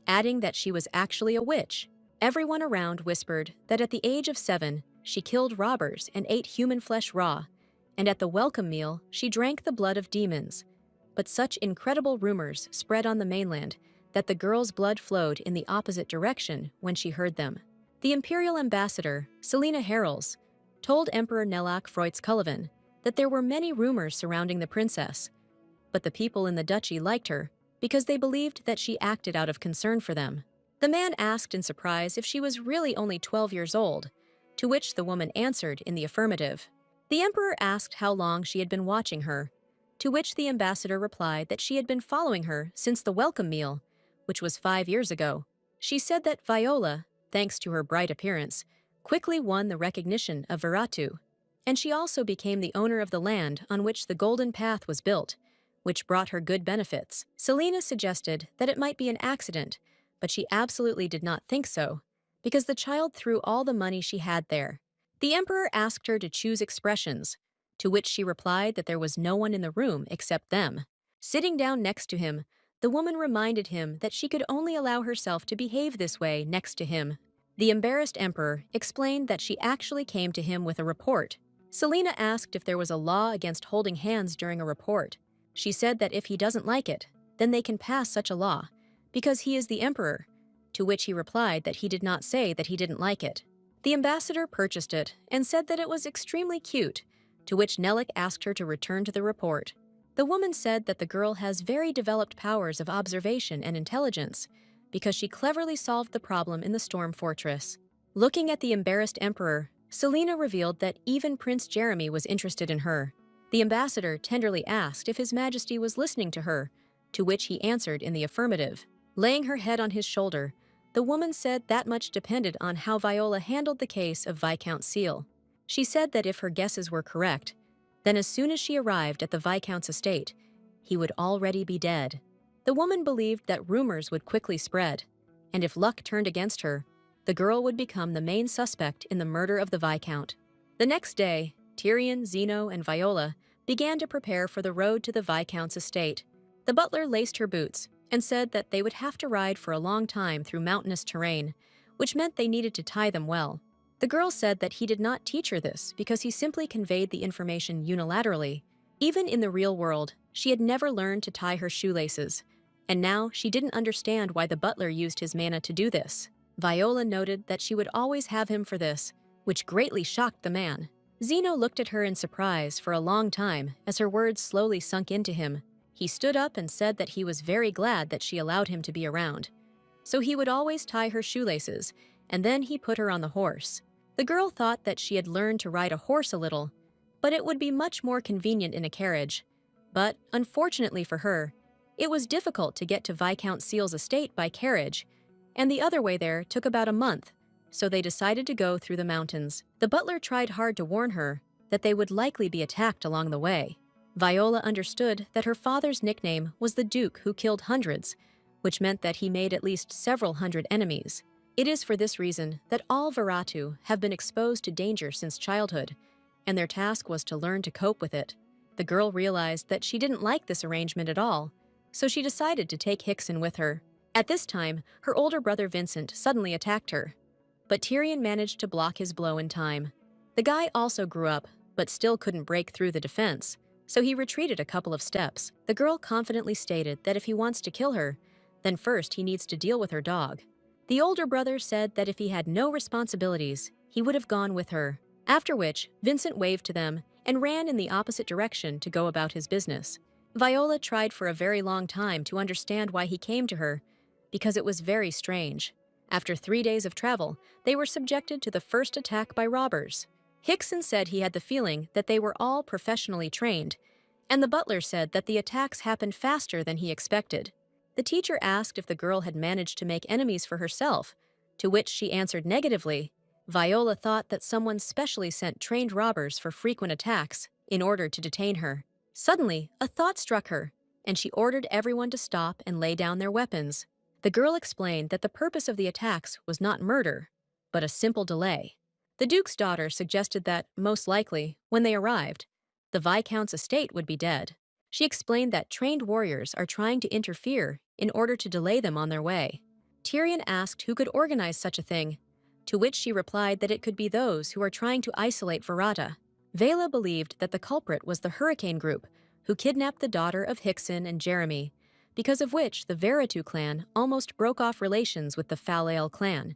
adding that she was actually a witch. Everyone around whispered that at the age of 7, she killed robbers and ate human flesh raw, and at the welcome meal, she drank the blood of demons. But such incredible rumors spread on the mainland that the girl's blood flowed in the opposite direction when she heard them. The imperial ambassador, Selena Harrels, told Emperor Nelak Freutzkulloven that there were many rumors surrounding the princess, but the people in the duchy liked her because they believed that she acted out of concern for them. The man asked in surprise if she was really only 12 years old, to which the woman answered in the affirmative. The emperor asked how long she had been watching her, to which the ambassador replied that she had been following her since the welcome meal, which was 5 years ago. She said that Viola, thanks to her bright appearance, quickly won the recognition of Veratu, and she also became the owner of the land on which the Golden Path was built, which brought her good benefits. Selena suggested that it might be an accident, but she absolutely did not think so, because the child threw all the money she had there. The emperor asked her to choose expressions, to which she replied that there was no one in the room except them. Sitting down next to him, the woman reminded him that she could only allow herself to behave this way next to him. The embarrassed emperor explained that she actually came to him with a report. Selena asked if there was a law against holding hands during a report. She said that if he doesn't like it, then they can pass such a law, because he is the emperor, to which he replied that he did not say that he didn't like it. The ambassador purchased it and said that it was extremely cute, to which Nelik asked her to return to the report. The woman said that the girl has very developed powers of observation and intelligence because she cleverly solved the problem in the storm fortress. Looking at the embarrassed emperor, Selena revealed that even Prince Jeremy was interested in her. The ambassador tenderly asked if His Majesty was listening to her, to which he answered in the affirmative. Laying her head on his shoulder, the woman said that much depended on how Viola handled the case of Viscount Seal. She said that if her guesses were correct, then as soon as she arrived at the Viscount's estate, he would already be dead. The woman believed that rumors would quickly spread, and if luck turned against her, the girl would become the main suspect in the murder of the Viscount. The next day, Tyrion, Zeno, and Viola began to prepare for the road to the Viscount's estate. The butler laced her boots and said that they would have to ride for a long time through mountainous terrain, which meant they needed to tie them well. The girl said that he did not teach her this because he simply conveyed the information unilaterally. Even in the real world, she had never learned to tie her shoelaces, and now she didn't understand why the butler used his mana to do this. Viola noted that she would always have him for this, which greatly shocked the man. Zeno looked at her in surprise for a long time as her words slowly sunk into him. He stood up and said that he was very glad that she allowed him to be around. So he would always tie her shoelaces, and then he put her on the horse. The girl thought that she had learned to ride a horse a little, but it would be much more convenient in a carriage. But, unfortunately for her, it was difficult to get to Viscount Seal's estate by carriage, and the other way there took about a month, so they decided to go through the mountains. The butler tried hard to warn her that they would likely be attacked along the way. Viola understood that her father's nickname was the Duke who killed hundreds, which meant that he made at least several hundred enemies. It is for this reason that all Veratu have been exposed to danger since childhood, and their task was to learn to cope with it. The girl realized that she didn't like this arrangement at all, so she decided to take Hickson with her. At this time, her older brother Vincent suddenly attacked her, but Tyrion managed to block his blow in time. The guy also grew up, but still couldn't break through the defense, so he retreated a couple of steps. The girl confidently stated that if he wants to kill her, then first he needs to deal with her dog. The older brother said that if he had no responsibilities, he would have gone with her, after which Vincent waved to them and ran in the opposite direction to go about his business. Viola tried for a very long time to understand why he came to her, because it was very strange. After 3 days of travel, they were subjected to the first attack by robbers. Hickson said he had the feeling that they were all professionally trained, and the butler said that the attacks happened faster than he expected. The teacher asked if the girl had managed to make enemies for herself, to which she answered negatively. Viola thought that someone specially sent trained robbers for frequent attacks in order to detain her. Suddenly, a thought struck her, and she ordered everyone to stop and lay down their weapons. The girl explained that the purpose of the attacks was not murder, but a simple delay. The Duke's daughter suggested that, most likely, when they arrived, the Viscount's estate would be dead. She explained that trained warriors are trying to interfere in order to delay them on their way. Tyrion asked who could organize such a thing, to which she replied that it could be those who are trying to isolate Verata. Vela believed that the culprit was the Hurricane Group, who kidnapped the daughter of Hickson and Jeremy, because of which the Veratu clan almost broke off relations with the Falael clan,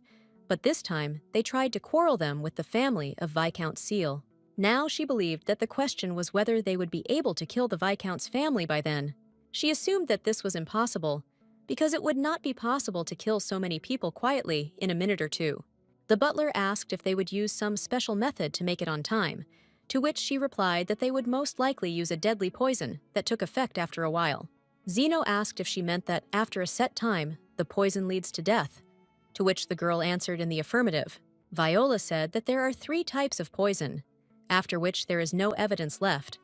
but this time they tried to quarrel them with the family of Viscount Seal. Now she believed that the question was whether they would be able to kill the Viscount's family by then. She assumed that this was impossible, because it would not be possible to kill so many people quietly in a minute or two. The butler asked if they would use some special method to make it on time, to which she replied that they would most likely use a deadly poison that took effect after a while. Zeno asked if she meant that after a set time, the poison leads to death, to which the girl answered in the affirmative. Viola said that there are 3 types of poison, after which there is no evidence left: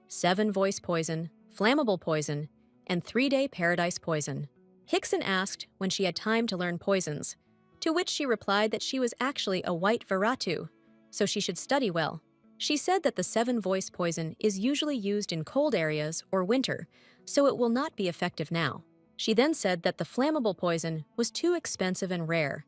7-voice poison, flammable poison, and 3-day paradise poison. Hickson asked when she had time to learn poisons, to which she replied that she was actually a white Veratu, so she should study well. She said that the seven-voice poison is usually used in cold areas or winter, so it will not be effective now. She then said that the flammable poison was too expensive and rare,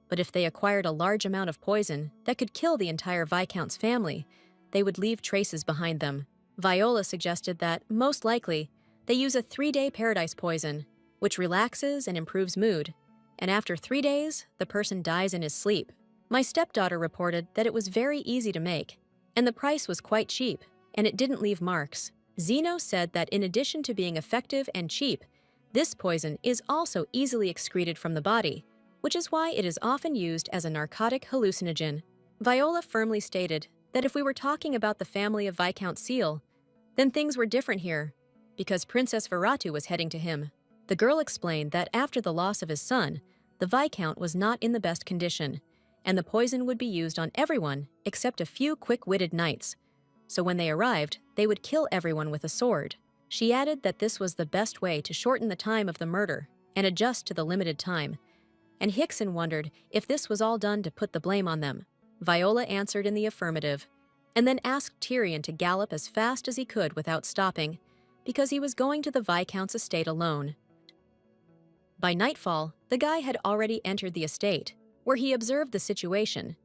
but if they acquired a large amount of poison that could kill the entire Viscount's family, they would leave traces behind them. Viola suggested that, most likely, they use a 3-day paradise poison, which relaxes and improves mood, and after 3 days, the person dies in his sleep. My stepdaughter reported that it was very easy to make, and the price was quite cheap, and it didn't leave marks. Zeno said that in addition to being effective and cheap, this poison is also easily excreted from the body, which is why it is often used as a narcotic hallucinogen. Viola firmly stated that if we were talking about the family of Viscount Seal, then things were different here, because Princess Viratu was heading to him. The girl explained that after the loss of his son, the Viscount was not in the best condition, and the poison would be used on everyone except a few quick-witted knights. So when they arrived, they would kill everyone with a sword. She added that this was the best way to shorten the time of the murder and adjust to the limited time, and Hickson wondered if this was all done to put the blame on them. Viola answered in the affirmative, and then asked Tyrion to gallop as fast as he could without stopping, because he was going to the Viscount's estate alone. By nightfall, the guy had already entered the estate, where he observed the situation,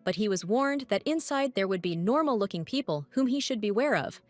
but he was warned that inside there would be normal-looking people whom he should beware of,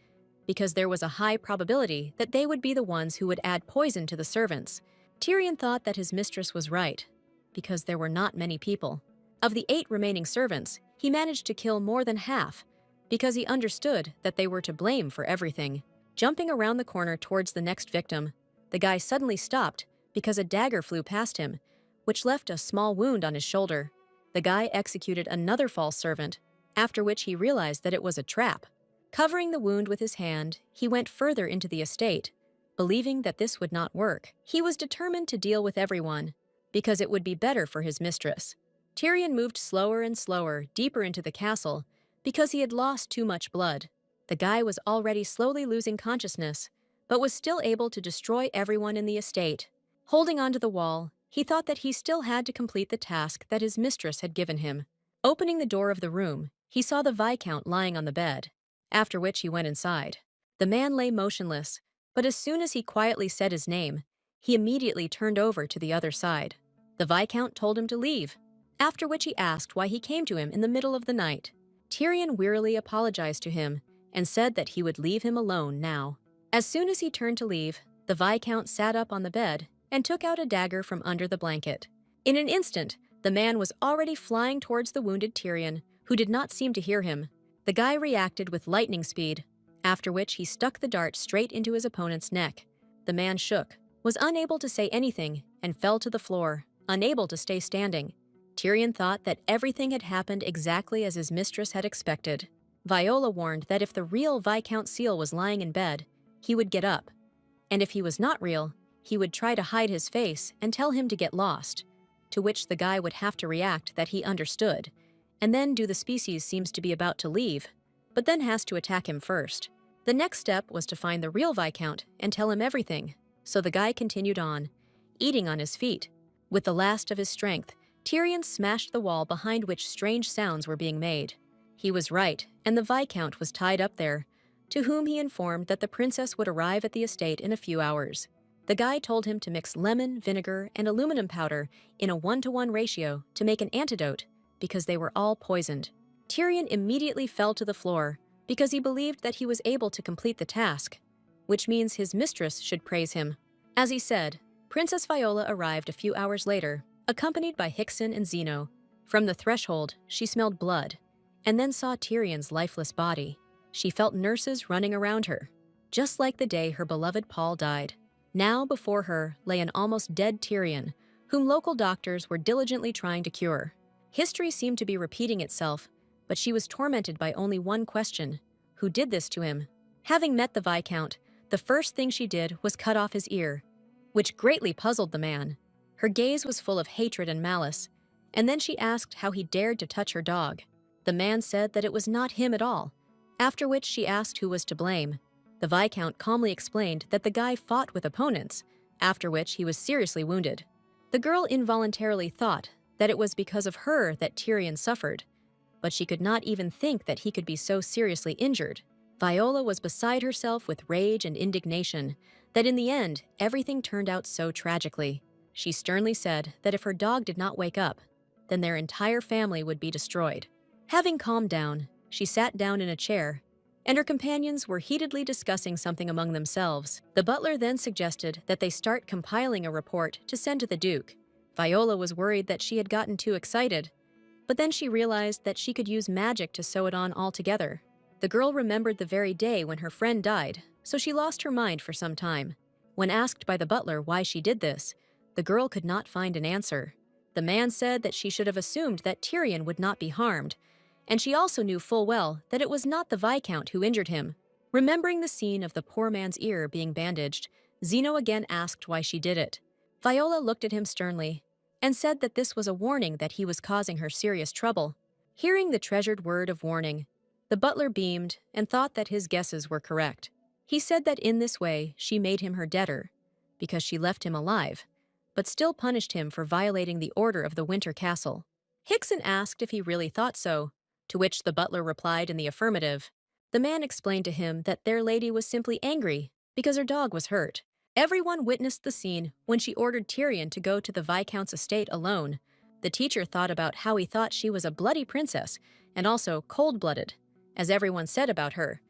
because there was a high probability that they would be the ones who would add poison to the servants. Tyrion thought that his mistress was right, because there were not many people. Of the 8 remaining servants, he managed to kill more than half, because he understood that they were to blame for everything. Jumping around the corner towards the next victim, the guy suddenly stopped because a dagger flew past him, which left a small wound on his shoulder. The guy executed another false servant, after which he realized that it was a trap. Covering the wound with his hand, he went further into the estate, believing that this would not work. He was determined to deal with everyone, because it would be better for his mistress. Tyrion moved slower and slower, deeper into the castle, because he had lost too much blood. The guy was already slowly losing consciousness, but was still able to destroy everyone in the estate. Holding onto the wall, he thought that he still had to complete the task that his mistress had given him. Opening the door of the room, he saw the Viscount lying on the bed, after which he went inside. The man lay motionless, but as soon as he quietly said his name, he immediately turned over to the other side. The Viscount told him to leave, after which he asked why he came to him in the middle of the night. Tyrion wearily apologized to him and said that he would leave him alone now. As soon as he turned to leave, the Viscount sat up on the bed and took out a dagger from under the blanket. In an instant, the man was already flying towards the wounded Tyrion, who did not seem to hear him. The guy reacted with lightning speed, after which he stuck the dart straight into his opponent's neck. The man shook, was unable to say anything, and fell to the floor, unable to stay standing. Tyrion thought that everything had happened exactly as his mistress had expected. Viola warned that if the real Viscount Seal was lying in bed, he would get up, and if he was not real, he would try to hide his face and tell him to get lost, to which the guy would have to react that he understood, and then do the species seems to be about to leave, but then has to attack him first. The next step was to find the real Viscount and tell him everything, so the guy continued on, eating on his feet. With the last of his strength, Tyrion smashed the wall behind which strange sounds were being made. He was right, and the Viscount was tied up there, to whom he informed that the princess would arrive at the estate in a few hours. The guy told him to mix lemon, vinegar, and aluminum powder in a 1-to-1 ratio to make an antidote, because they were all poisoned. Tyrion immediately fell to the floor, because he believed that he was able to complete the task, which means his mistress should praise him. As he said, Princess Viola arrived a few hours later, accompanied by Hickson and Zeno. From the threshold, she smelled blood, and then saw Tyrion's lifeless body. She felt nurses running around her, just like the day her beloved Paul died. Now before her lay an almost dead Tyrion, whom local doctors were diligently trying to cure. History seemed to be repeating itself, but she was tormented by only one question: who did this to him? Having met the Viscount, the first thing she did was cut off his ear, which greatly puzzled the man. Her gaze was full of hatred and malice, and then she asked how he dared to touch her dog. The man said that it was not him at all, after which she asked who was to blame. The Viscount calmly explained that the guy fought with opponents, after which he was seriously wounded. The girl involuntarily thought that it was because of her that Tyrion suffered, but she could not even think that he could be so seriously injured. Viola was beside herself with rage and indignation that in the end, everything turned out so tragically. She sternly said that if her dog did not wake up, then their entire family would be destroyed. Having calmed down, she sat down in a chair, and her companions were heatedly discussing something among themselves. The butler then suggested that they start compiling a report to send to the Duke. Viola was worried that she had gotten too excited, but then she realized that she could use magic to sew it on altogether. The girl remembered the very day when her friend died, so she lost her mind for some time. When asked by the butler why she did this, the girl could not find an answer. The man said that she should have assumed that Tyrion would not be harmed, and she also knew full well that it was not the Viscount who injured him. Remembering the scene of the poor man's ear being bandaged, Zeno again asked why she did it. Viola looked at him sternly and said that this was a warning that he was causing her serious trouble. Hearing the treasured word of warning, the butler beamed and thought that his guesses were correct. He said that in this way she made him her debtor, because she left him alive, but still punished him for violating the order of the Winter Castle. Hickson asked if he really thought so, to which the butler replied in the affirmative. The man explained to him that their lady was simply angry because her dog was hurt. Everyone witnessed the scene when she ordered Tyrion to go to the Viscount's estate alone. The teacher thought about how he thought she was a bloody princess and also cold-blooded, as everyone said about her.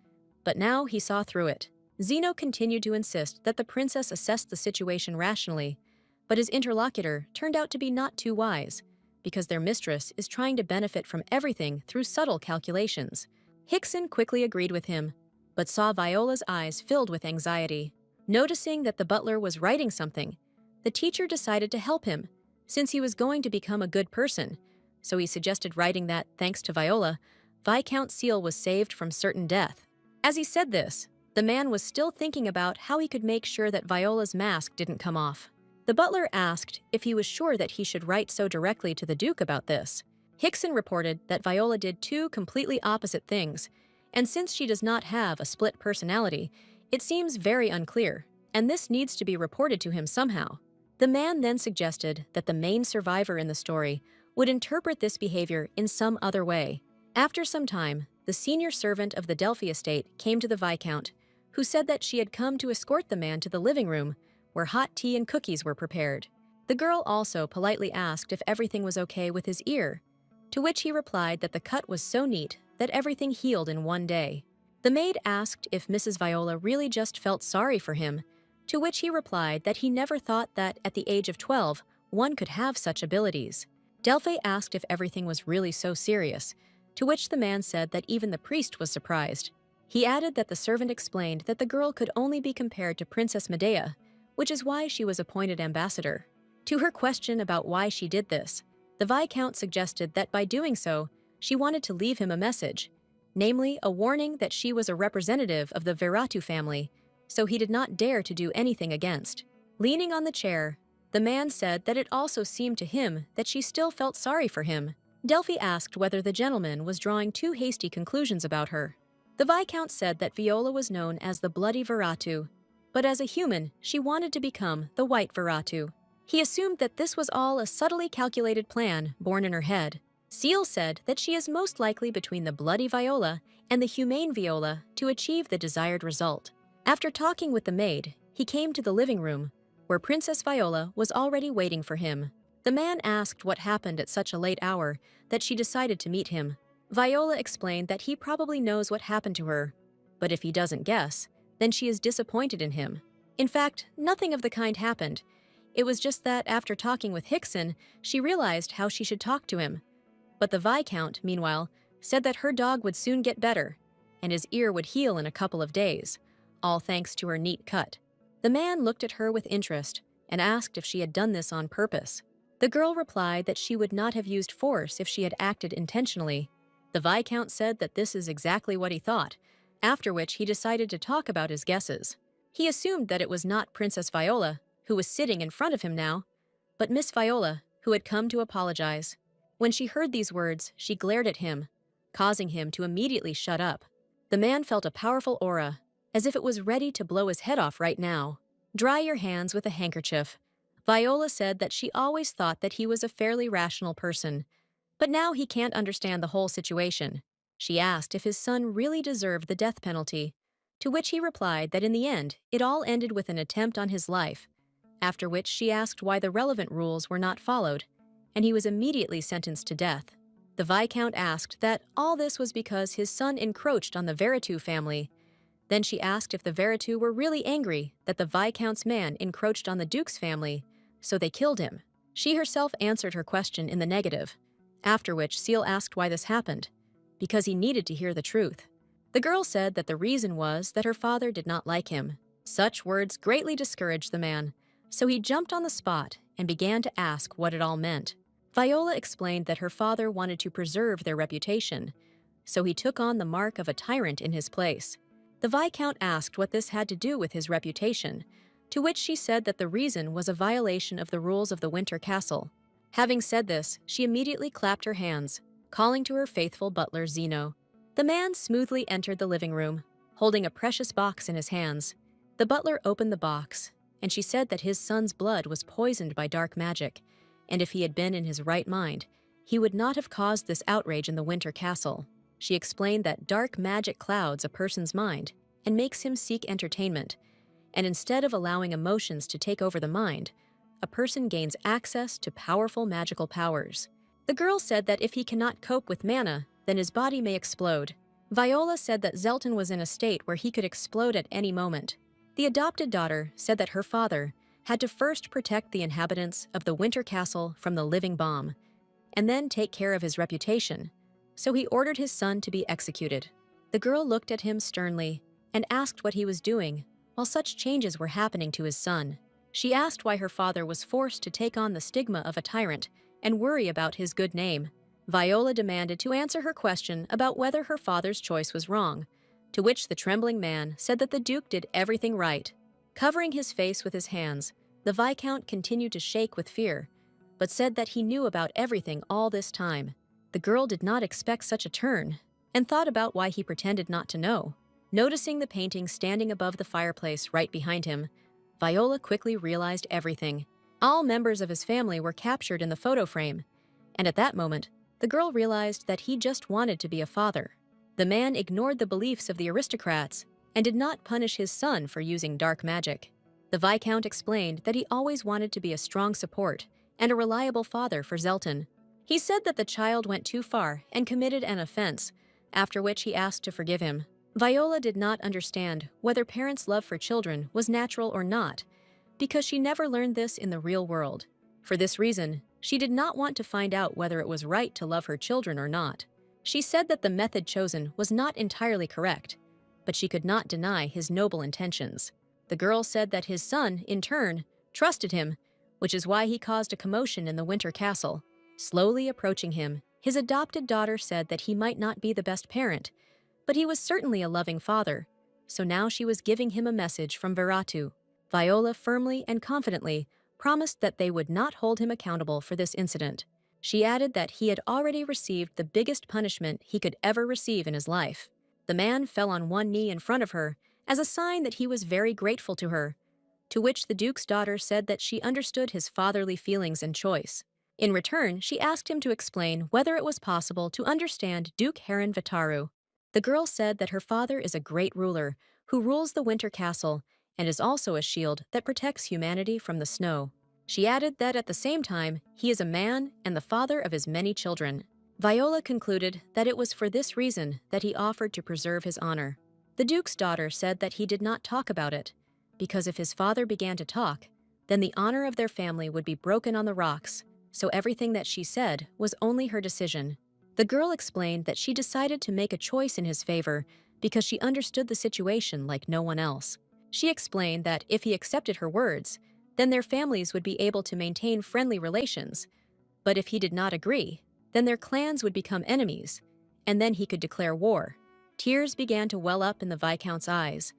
But now he saw through it. Zeno continued to insist that the princess assessed the situation rationally, but his interlocutor turned out to be not too wise, because their mistress is trying to benefit from everything through subtle calculations. Hickson quickly agreed with him, but saw Viola's eyes filled with anxiety. Noticing that the butler was writing something, the teacher decided to help him, since he was going to become a good person, so he suggested writing that, thanks to Viola, Viscount Seal was saved from certain death. As he said this, the man was still thinking about how he could make sure that Viola's mask didn't come off. The butler asked if he was sure that he should write so directly to the Duke about this. Hickson reported that Viola did two completely opposite things, and since she does not have a split personality, it seems very unclear, and this needs to be reported to him somehow. The man then suggested that the main survivor in the story would interpret this behavior in some other way. After some time, the senior servant of the Delphi estate came to the Viscount, who said that she had come to escort the man to the living room, where hot tea and cookies were prepared. The girl also politely asked if everything was okay with his ear, to which he replied that the cut was so neat that everything healed in one day. The maid asked if Mrs. Viola really just felt sorry for him, to which he replied that he never thought that at the age of 12, one could have such abilities. Delphi asked if everything was really so serious, to which the man said that even the priest was surprised. He added that the servant explained that the girl could only be compared to Princess Medea, which is why she was appointed ambassador. To her question about why she did this, the Viscount suggested that by doing so, she wanted to leave him a message, namely a warning that she was a representative of the Viratu family, so he did not dare to do anything against. Leaning on the chair, the man said that it also seemed to him that she still felt sorry for him. Delphi asked whether the gentleman was drawing too hasty conclusions about her. The Viscount said that Viola was known as the Bloody Viratu, but as a human, she wanted to become the White Viratu. He assumed that this was all a subtly calculated plan born in her head. Seal said that she is most likely between the Bloody Viola and the Humane Viola to achieve the desired result. After talking with the maid, he came to the living room, where Princess Viola was already waiting for him. The man asked what happened at such a late hour that she decided to meet him. Viola explained that he probably knows what happened to her, but if he doesn't guess, then she is disappointed in him. In fact, nothing of the kind happened. It was just that after talking with Hickson, she realized how she should talk to him. But the Viscount, meanwhile, said that her dog would soon get better, and his ear would heal in a couple of days, all thanks to her neat cut. The man looked at her with interest and asked if she had done this on purpose. The girl replied that she would not have used force if she had acted intentionally. The Viscount said that this is exactly what he thought, after which he decided to talk about his guesses. He assumed that it was not Princess Viola, who was sitting in front of him now, but Miss Viola, who had come to apologize. When she heard these words, she glared at him, causing him to immediately shut up. The man felt a powerful aura, as if it was ready to blow his head off right now. Dry your hands with a handkerchief. Viola said that she always thought that he was a fairly rational person, But now he can't understand the whole situation. She asked if his son really deserved the death penalty, to which he replied that in the end, it all ended with an attempt on his life, after which she asked why the relevant rules were not followed, and he was immediately sentenced to death. The Viscount asked that all this was because his son encroached on the Veritou family. Then she asked if the Veritou were really angry that the Viscount's man encroached on the Duke's family, so they killed him. She herself answered her question in the negative, after which Seal asked why this happened, because he needed to hear the truth. The girl said that the reason was that her father did not like him. Such words greatly discouraged the man, so he jumped on the spot and began to ask what it all meant. Viola explained that her father wanted to preserve their reputation, so he took on the mark of a tyrant in his place. The Viscount asked what this had to do with his reputation, to which she said that the reason was a violation of the rules of the Winter Castle. Having said this, she immediately clapped her hands, calling to her faithful butler Zeno. The man smoothly entered the living room, holding a precious box in his hands. The butler opened the box, and she said that his son's blood was poisoned by dark magic, and if he had been in his right mind, he would not have caused this outrage in the Winter Castle. She explained that dark magic clouds a person's mind and makes him seek entertainment, and instead of allowing emotions to take over the mind, a person gains access to powerful magical powers. The girl said that if he cannot cope with mana, then his body may explode. Viola said that Zelton was in a state where he could explode at any moment. The adopted daughter said that her father had to first protect the inhabitants of the Winter Castle from the living bomb, and then take care of his reputation, so he ordered his son to be executed. The girl looked at him sternly and asked what he was doing while such changes were happening to his son. She asked why her father was forced to take on the stigma of a tyrant and worry about his good name. Viola demanded to answer her question about whether her father's choice was wrong, to which the trembling man said that the Duke did everything right. Covering his face with his hands, the Viscount continued to shake with fear, but said that he knew about everything all this time. The girl did not expect such a turn, and thought about why he pretended not to know. Noticing the painting standing above the fireplace right behind him, Viola quickly realized everything. All members of his family were captured in the photo frame, and at that moment, the girl realized that he just wanted to be a father. The man ignored the beliefs of the aristocrats and did not punish his son for using dark magic. The Viscount explained that he always wanted to be a strong support and a reliable father for Zelton. He said that the child went too far and committed an offense, after which he asked to forgive him. Viola did not understand whether parents' love for children was natural or not, because she never learned this in the real world. For this reason, she did not want to find out whether it was right to love her children or not. She said that the method chosen was not entirely correct, but she could not deny his noble intentions. The girl said that his son, in turn, trusted him, which is why he caused a commotion in the Winter Castle. Slowly approaching him, his adopted daughter said that he might not be the best parent, but he was certainly a loving father, so now she was giving him a message from Veritou. Viola firmly and confidently promised that they would not hold him accountable for this incident. She added that he had already received the biggest punishment he could ever receive in his life. The man fell on one knee in front of her as a sign that he was very grateful to her, to which the Duke's daughter said that she understood his fatherly feelings and choice. In return, she asked him to explain whether it was possible to understand Duke Heron Vitaru. The girl said that her father is a great ruler who rules the Winter Castle and is also a shield that protects humanity from the snow. She added that at the same time, he is a man and the father of his many children. Viola concluded that it was for this reason that he offered to preserve his honor. The Duke's daughter said that he did not talk about it, because if his father began to talk, then the honor of their family would be broken on the rocks, so everything that she said was only her decision. The girl explained that she decided to make a choice in his favor because she understood the situation like no one else. She explained that if he accepted her words, then their families would be able to maintain friendly relations, but if he did not agree, then their clans would become enemies, and then he could declare war. Tears began to well up in the Viscount's eyes,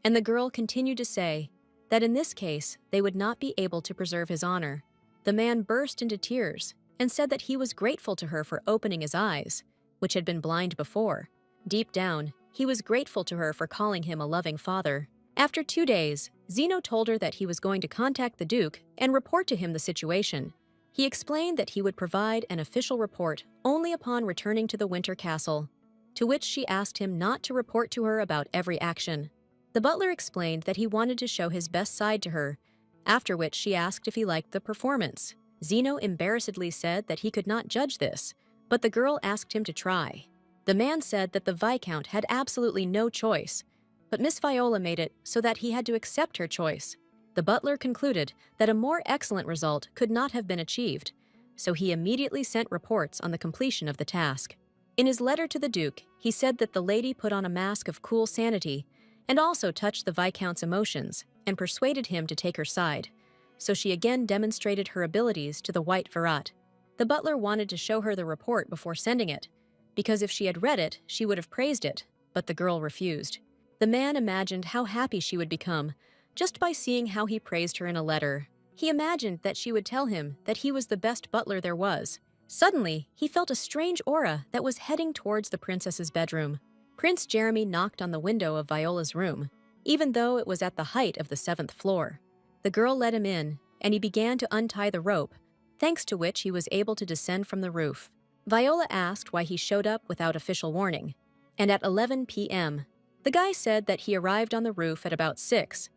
and the girl continued to say that in this case they would not be able to preserve his honor. The man burst into tears and said that he was grateful to her for opening his eyes, which had been blind before. Deep down, he was grateful to her for calling him a loving father. After 2 days, Zeno told her that he was going to contact the Duke and report to him the situation. He explained that he would provide an official report only upon returning to the Winter Castle, to which she asked him not to report to her about every action. The butler explained that he wanted to show his best side to her, after which she asked if he liked the performance. Zeno embarrassedly said that he could not judge this, but the girl asked him to try. The man said that the Viscount had absolutely no choice, but Miss Viola made it so that he had to accept her choice. The butler concluded that a more excellent result could not have been achieved, so he immediately sent reports on the completion of the task. In his letter to the Duke, he said that the lady put on a mask of cool sanity and also touched the Viscount's emotions and persuaded him to take her side, so she again demonstrated her abilities to the White Virat. The butler wanted to show her the report before sending it, because if she had read it, she would have praised it, but the girl refused. The man imagined how happy she would become just by seeing how he praised her in a letter. He imagined that she would tell him that he was the best butler there was. Suddenly, he felt a strange aura that was heading towards the princess's bedroom. Prince Jeremy knocked on the window of Viola's room, even though it was at the height of the 7th floor. The girl let him in, and he began to untie the rope, thanks to which he was able to descend from the roof. Viola asked why he showed up without official warning, and at 11 p.m., the guy said that he arrived on the roof at about 6,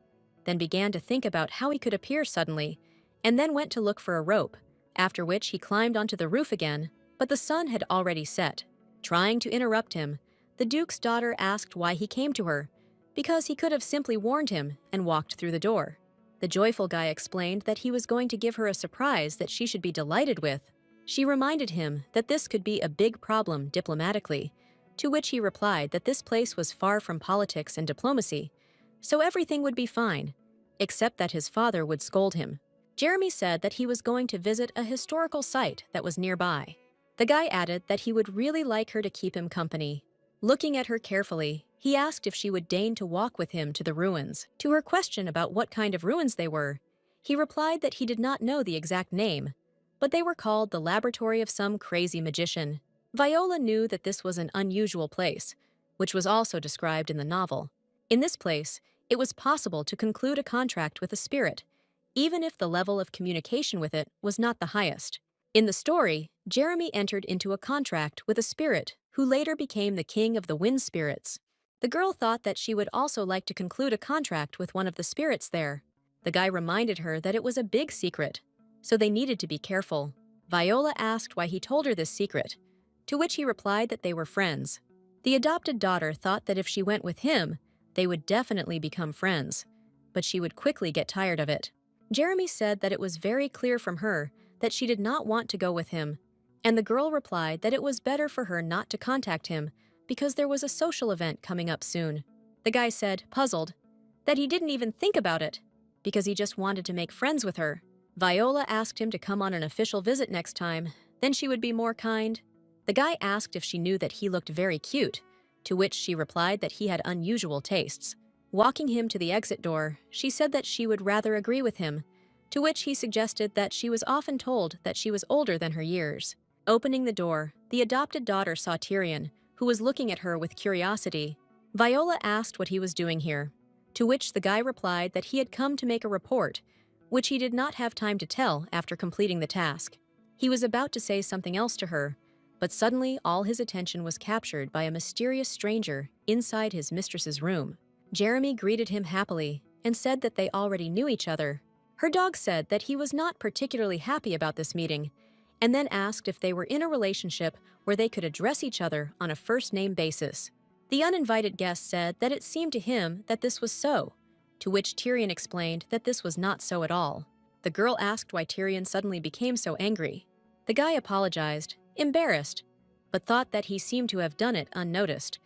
then began to think about how he could appear suddenly, and then went to look for a rope, after which he climbed onto the roof again, but the sun had already set. Trying to interrupt him, the Duke's daughter asked why he came to her, because he could have simply warned him and walked through the door. The joyful guy explained that he was going to give her a surprise that she should be delighted with. She reminded him that this could be a big problem diplomatically, to which he replied that this place was far from politics and diplomacy, so everything would be fine, except that his father would scold him. Jeremy said that he was going to visit a historical site that was nearby. The guy added that he would really like her to keep him company. Looking at her carefully, he asked if she would deign to walk with him to the ruins. To her question about what kind of ruins they were, he replied that he did not know the exact name, but they were called the laboratory of some crazy magician. Viola knew that this was an unusual place, which was also described in the novel. In this place, it was possible to conclude a contract with a spirit, even if the level of communication with it was not the highest. In the story, Jeremy entered into a contract with a spirit who later became the king of the wind spirits. The girl thought that she would also like to conclude a contract with one of the spirits there. The guy reminded her that it was a big secret, so they needed to be careful. Viola asked why he told her this secret, to which he replied that they were friends. The adopted daughter thought that if she went with him, they would definitely become friends, but she would quickly get tired of it. Jeremy said that it was very clear from her that she did not want to go with him, and the girl replied that it was better for her not to contact him because there was a social event coming up soon. The guy said, puzzled, that he didn't even think about it because he just wanted to make friends with her. Viola asked him to come on an official visit next time, then she would be more kind. The guy asked if she knew that he looked very cute, to which she replied that he had unusual tastes. Walking him to the exit door, she said that she would rather agree with him, to which he suggested that she was often told that she was older than her years. Opening the door, the adopted daughter saw Tyrion, who was looking at her with curiosity. Viola asked what he was doing here, to which the guy replied that he had come to make a report, which he did not have time to tell after completing the task. He was about to say something else to her, but suddenly all his attention was captured by a mysterious stranger inside his mistress's room. Jeremy greeted him happily and said that they already knew each other. Her dog said that he was not particularly happy about this meeting, and then asked if they were in a relationship where they could address each other on a first-name basis. The uninvited guest said that it seemed to him that this was so, to which Tyrion explained that this was not so at all. The girl asked why Tyrion suddenly became so angry. The guy apologized, embarrassed, but thought that he seemed to have done it unnoticed,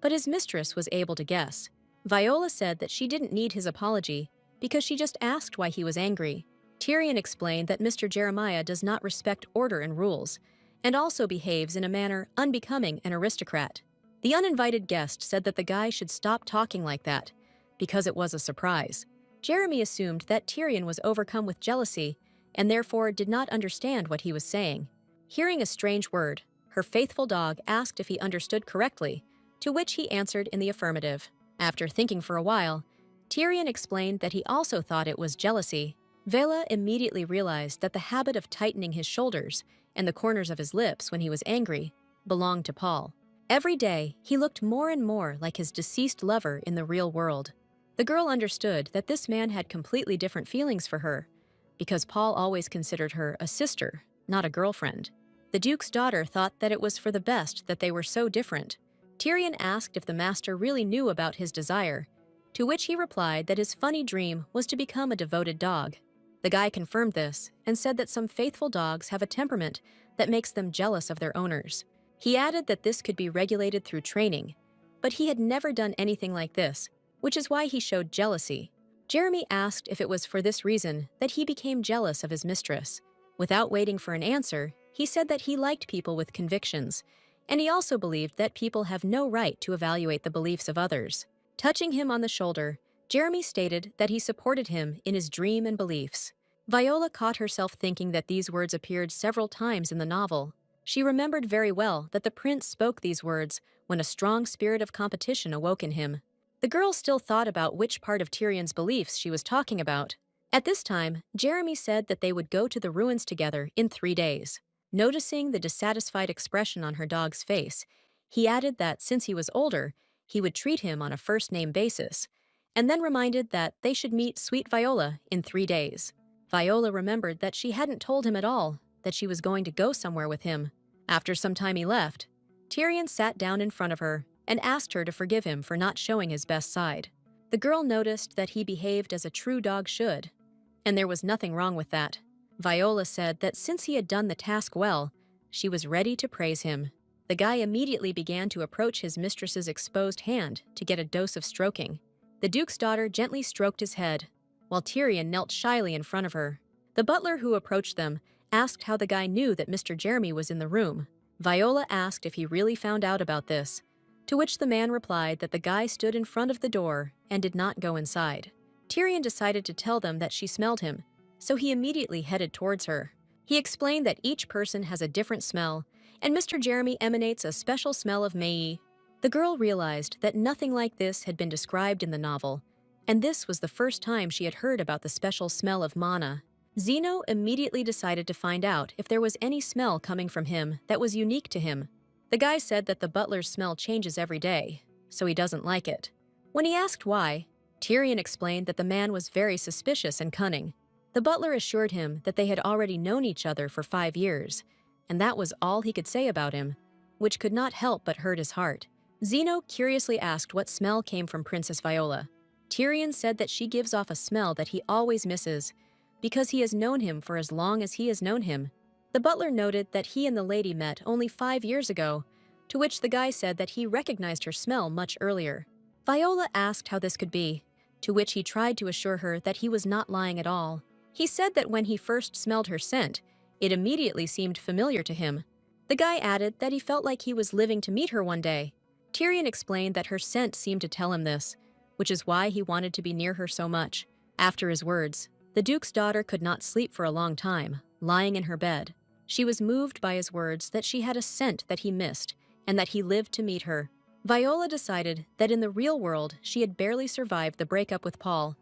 but his mistress was able to guess. Viola said that she didn't need his apology because she just asked why he was angry. Tyrion explained that Mr. Jeremiah does not respect order and rules, and also behaves in a manner unbecoming an aristocrat. The uninvited guest said that the guy should stop talking like that, because it was a surprise. Jeremy assumed that Tyrion was overcome with jealousy, and therefore did not understand what he was saying. Hearing a strange word, her faithful dog asked if he understood correctly, to which he answered in the affirmative. After thinking for a while, Tyrion explained that he also thought it was jealousy. Vela immediately realized that the habit of tightening his shoulders and the corners of his lips when he was angry belonged to Paul. Every day, he looked more and more like his deceased lover in the real world. The girl understood that this man had completely different feelings for her, because Paul always considered her a sister, not a girlfriend. The Duke's daughter thought that it was for the best that they were so different. Tyrion asked if the master really knew about his desire, to which he replied that his funny dream was to become a devoted dog. The guy confirmed this and said that some faithful dogs have a temperament that makes them jealous of their owners. He added that this could be regulated through training, but he had never done anything like this, which is why he showed jealousy. Jeremy asked if it was for this reason that he became jealous of his mistress. Without waiting for an answer, he said that he liked people with convictions, and he also believed that people have no right to evaluate the beliefs of others. Touching him on the shoulder, Jeremy stated that he supported him in his dream and beliefs. Viola caught herself thinking that these words appeared several times in the novel. She remembered very well that the prince spoke these words when a strong spirit of competition awoke in him. The girl still thought about which part of Tyrion's beliefs she was talking about. At this time, Jeremy said that they would go to the ruins together in 3 days. Noticing the dissatisfied expression on her dog's face, he added that since he was older, he would treat him on a first-name basis, and then reminded that they should meet Sweet Viola in 3 days. Viola remembered that she hadn't told him at all that she was going to go somewhere with him. After some time he left, Tyrion sat down in front of her and asked her to forgive him for not showing his best side. The girl noticed that he behaved as a true dog should, and there was nothing wrong with that. Viola said that since he had done the task well, she was ready to praise him. The guy immediately began to approach his mistress's exposed hand to get a dose of stroking. The Duke's daughter gently stroked his head, while Tyrion knelt shyly in front of her. The butler who approached them asked how the guy knew that Mr. Jeremy was in the room. Viola asked if he really found out about this, to which the man replied that the guy stood in front of the door and did not go inside. Tyrion decided to tell them that she smelled him, so he immediately headed towards her. He explained that each person has a different smell, and Mr. Jeremy emanates a special smell of Mei. The girl realized that nothing like this had been described in the novel, and this was the first time she had heard about the special smell of Mana. Zeno immediately decided to find out if there was any smell coming from him that was unique to him. The guy said that the butler's smell changes every day, so he doesn't like it. When he asked why, Tyrion explained that the man was very suspicious and cunning. The butler assured him that they had already known each other for 5 years, and that was all he could say about him, which could not help but hurt his heart. Zeno curiously asked what smell came from Princess Viola. Tyrion said that she gives off a smell that he always misses, because he has known him for as long as he has known him. The butler noted that he and the lady met only 5 years ago, to which the guy said that he recognized her smell much earlier. Viola asked how this could be, to which he tried to assure her that he was not lying at all. He said that when he first smelled her scent, it immediately seemed familiar to him. The guy added that he felt like he was living to meet her one day. Tyrion explained that her scent seemed to tell him this, which is why he wanted to be near her so much. After his words, the Duke's daughter could not sleep for a long time, lying in her bed. She was moved by his words that she had a scent that he missed, and that he lived to meet her. Viola decided that in the real world she had barely survived the breakup with Paul,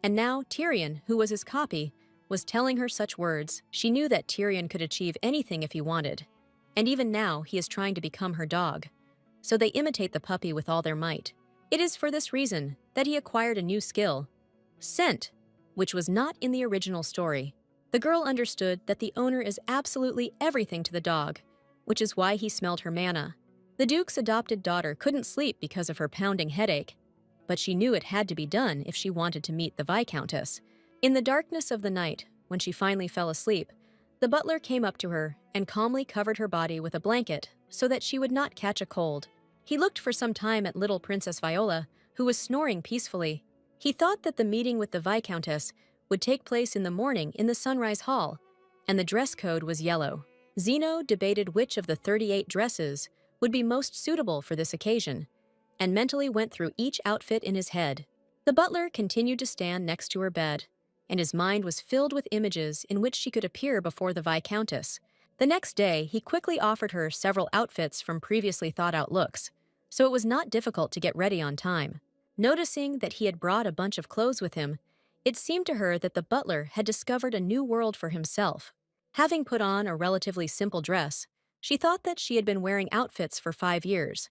and now Tyrion, who was his copy, was telling her such words. She knew that Tyrion could achieve anything if he wanted, and even now he is trying to become her dog. So they imitate the puppy with all their might. It is for this reason that he acquired a new skill, scent, which was not in the original story. The girl understood that the owner is absolutely everything to the dog, which is why he smelled her mana. The Duke's adopted daughter couldn't sleep because of her pounding headache, but she knew it had to be done if she wanted to meet the Viscountess. In the darkness of the night, when she finally fell asleep, the butler came up to her and calmly covered her body with a blanket so that she would not catch a cold. He looked for some time at little Princess Viola, who was snoring peacefully. He thought that the meeting with the Viscountess would take place in the morning in the Sunrise Hall, and the dress code was yellow. Zeno debated which of the 38 dresses would be most suitable for this occasion, and mentally went through each outfit in his head. The butler continued to stand next to her bed, and his mind was filled with images in which she could appear before the Viscountess. The next day, he quickly offered her several outfits from previously thought-out looks, so it was not difficult to get ready on time. Noticing that he had brought a bunch of clothes with him, It seemed to her that the butler had discovered a new world for himself. Having put on a relatively simple dress, she thought that she had been wearing outfits for 5 years,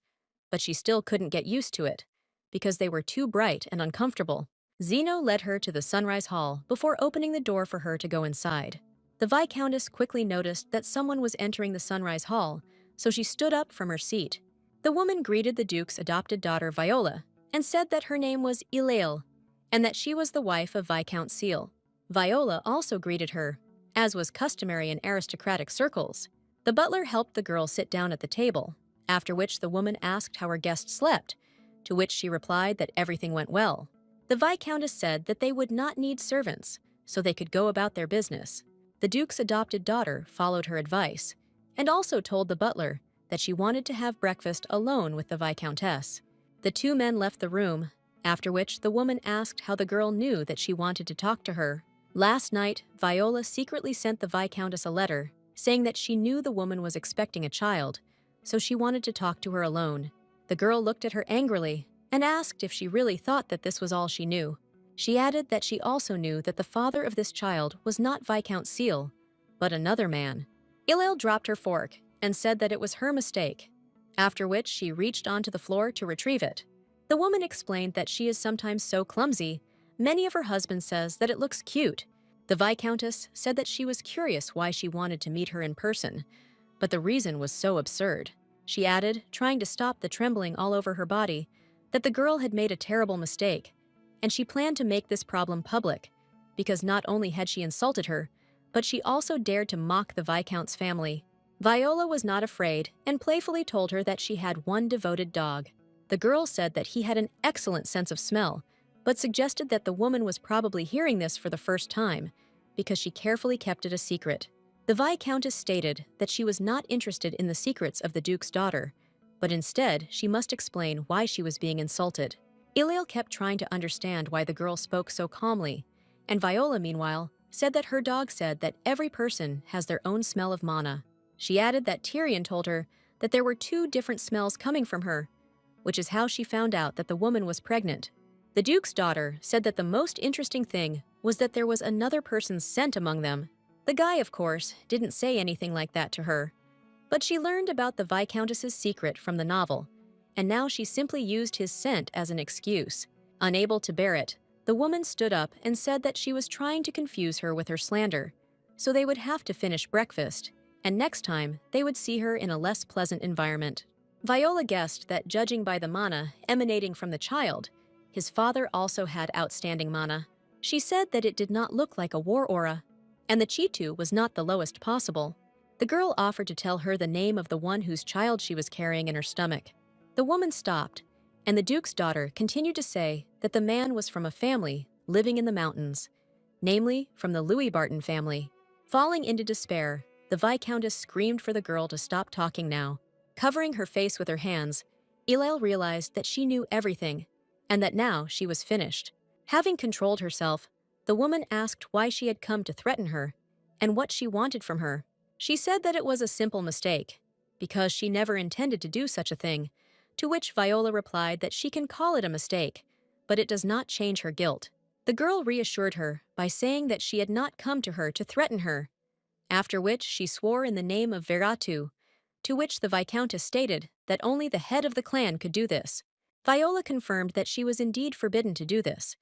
but she still couldn't get used to it, because they were too bright and uncomfortable. Zeno led her to the sunrise hall before opening the door for her to go inside. The Viscountess quickly noticed that someone was entering the sunrise hall, so she stood up from her seat. The woman greeted the Duke's adopted daughter Viola and said that her name was Ilail and that she was the wife of Viscount Seal. Viola also greeted her, as was customary in aristocratic circles. The butler helped the girl sit down at the table, after which the woman asked how her guest slept, to which she replied that everything went well. The Viscountess said that they would not need servants, so they could go about their business. The Duke's adopted daughter followed her advice, and also told the butler that she wanted to have breakfast alone with the Viscountess. The two men left the room, after which the woman asked how the girl knew that she wanted to talk to her. Last night, Viola secretly sent the Viscountess a letter, saying that she knew the woman was expecting a child, so she wanted to talk to her alone. The girl looked at her angrily and asked if she really thought that this was all she knew. She added that she also knew that the father of this child was not Viscount Seal, but another man. Ilail dropped her fork and said that it was her mistake, after which she reached onto the floor to retrieve it. The woman explained that she is sometimes so clumsy, many of her husband says that it looks cute. The Viscountess said that she was curious why she wanted to meet her in person, but the reason was so absurd. She added, trying to stop the trembling all over her body, that the girl had made a terrible mistake, and she planned to make this problem public, because not only had she insulted her, but she also dared to mock the Viscount's family. Viola was not afraid and playfully told her that she had one devoted dog. The girl said that he had an excellent sense of smell, but suggested that the woman was probably hearing this for the first time, because she carefully kept it a secret. The Viscountess stated that she was not interested in the secrets of the Duke's daughter, but instead she must explain why she was being insulted. Ilail kept trying to understand why the girl spoke so calmly, and Viola, meanwhile, said that her dog said that every person has their own smell of mana. She added that Tyrion told her that there were 2 different smells coming from her, which is how she found out that the woman was pregnant. The Duke's daughter said that the most interesting thing was that there was another person's scent among them. The guy, of course, didn't say anything like that to her, but she learned about the Viscountess's secret from the novel, and now she simply used his scent as an excuse. Unable to bear it, the woman stood up and said that she was trying to confuse her with her slander, so they would have to finish breakfast, and next time they would see her in a less pleasant environment. Viola guessed that judging by the mana emanating from the child, his father also had outstanding mana. She said that it did not look like a war aura, and the Chitu was not the lowest possible. The girl offered to tell her the name of the one whose child she was carrying in her stomach. The woman stopped, and the Duke's daughter continued to say that the man was from a family living in the mountains, namely from the Louis Barton family. Falling into despair, the Viscountess screamed for the girl to stop talking now. Covering her face with her hands, Ilail realized that she knew everything, and that now she was finished. Having controlled herself, the woman asked why she had come to threaten her, and what she wanted from her. She said that it was a simple mistake, because she never intended to do such a thing, to which Viola replied that she can call it a mistake, but it does not change her guilt. The girl reassured her by saying that she had not come to her to threaten her, after which she swore in the name of Veratu, to which the Viscountess stated that only the head of the clan could do this. Viola confirmed that she was indeed forbidden to do this,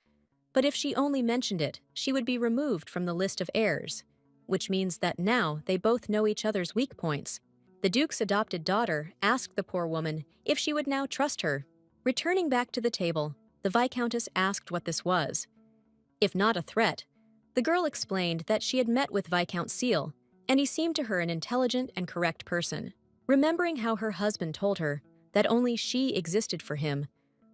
but if she only mentioned it, she would be removed from the list of heirs, which means that now they both know each other's weak points. The Duke's adopted daughter asked the poor woman if she would now trust her. Returning back to the table, the Viscountess asked what this was. If not a threat, the girl explained that she had met with Viscount Seal, and he seemed to her an intelligent and correct person. Remembering how her husband told her that only she existed for him,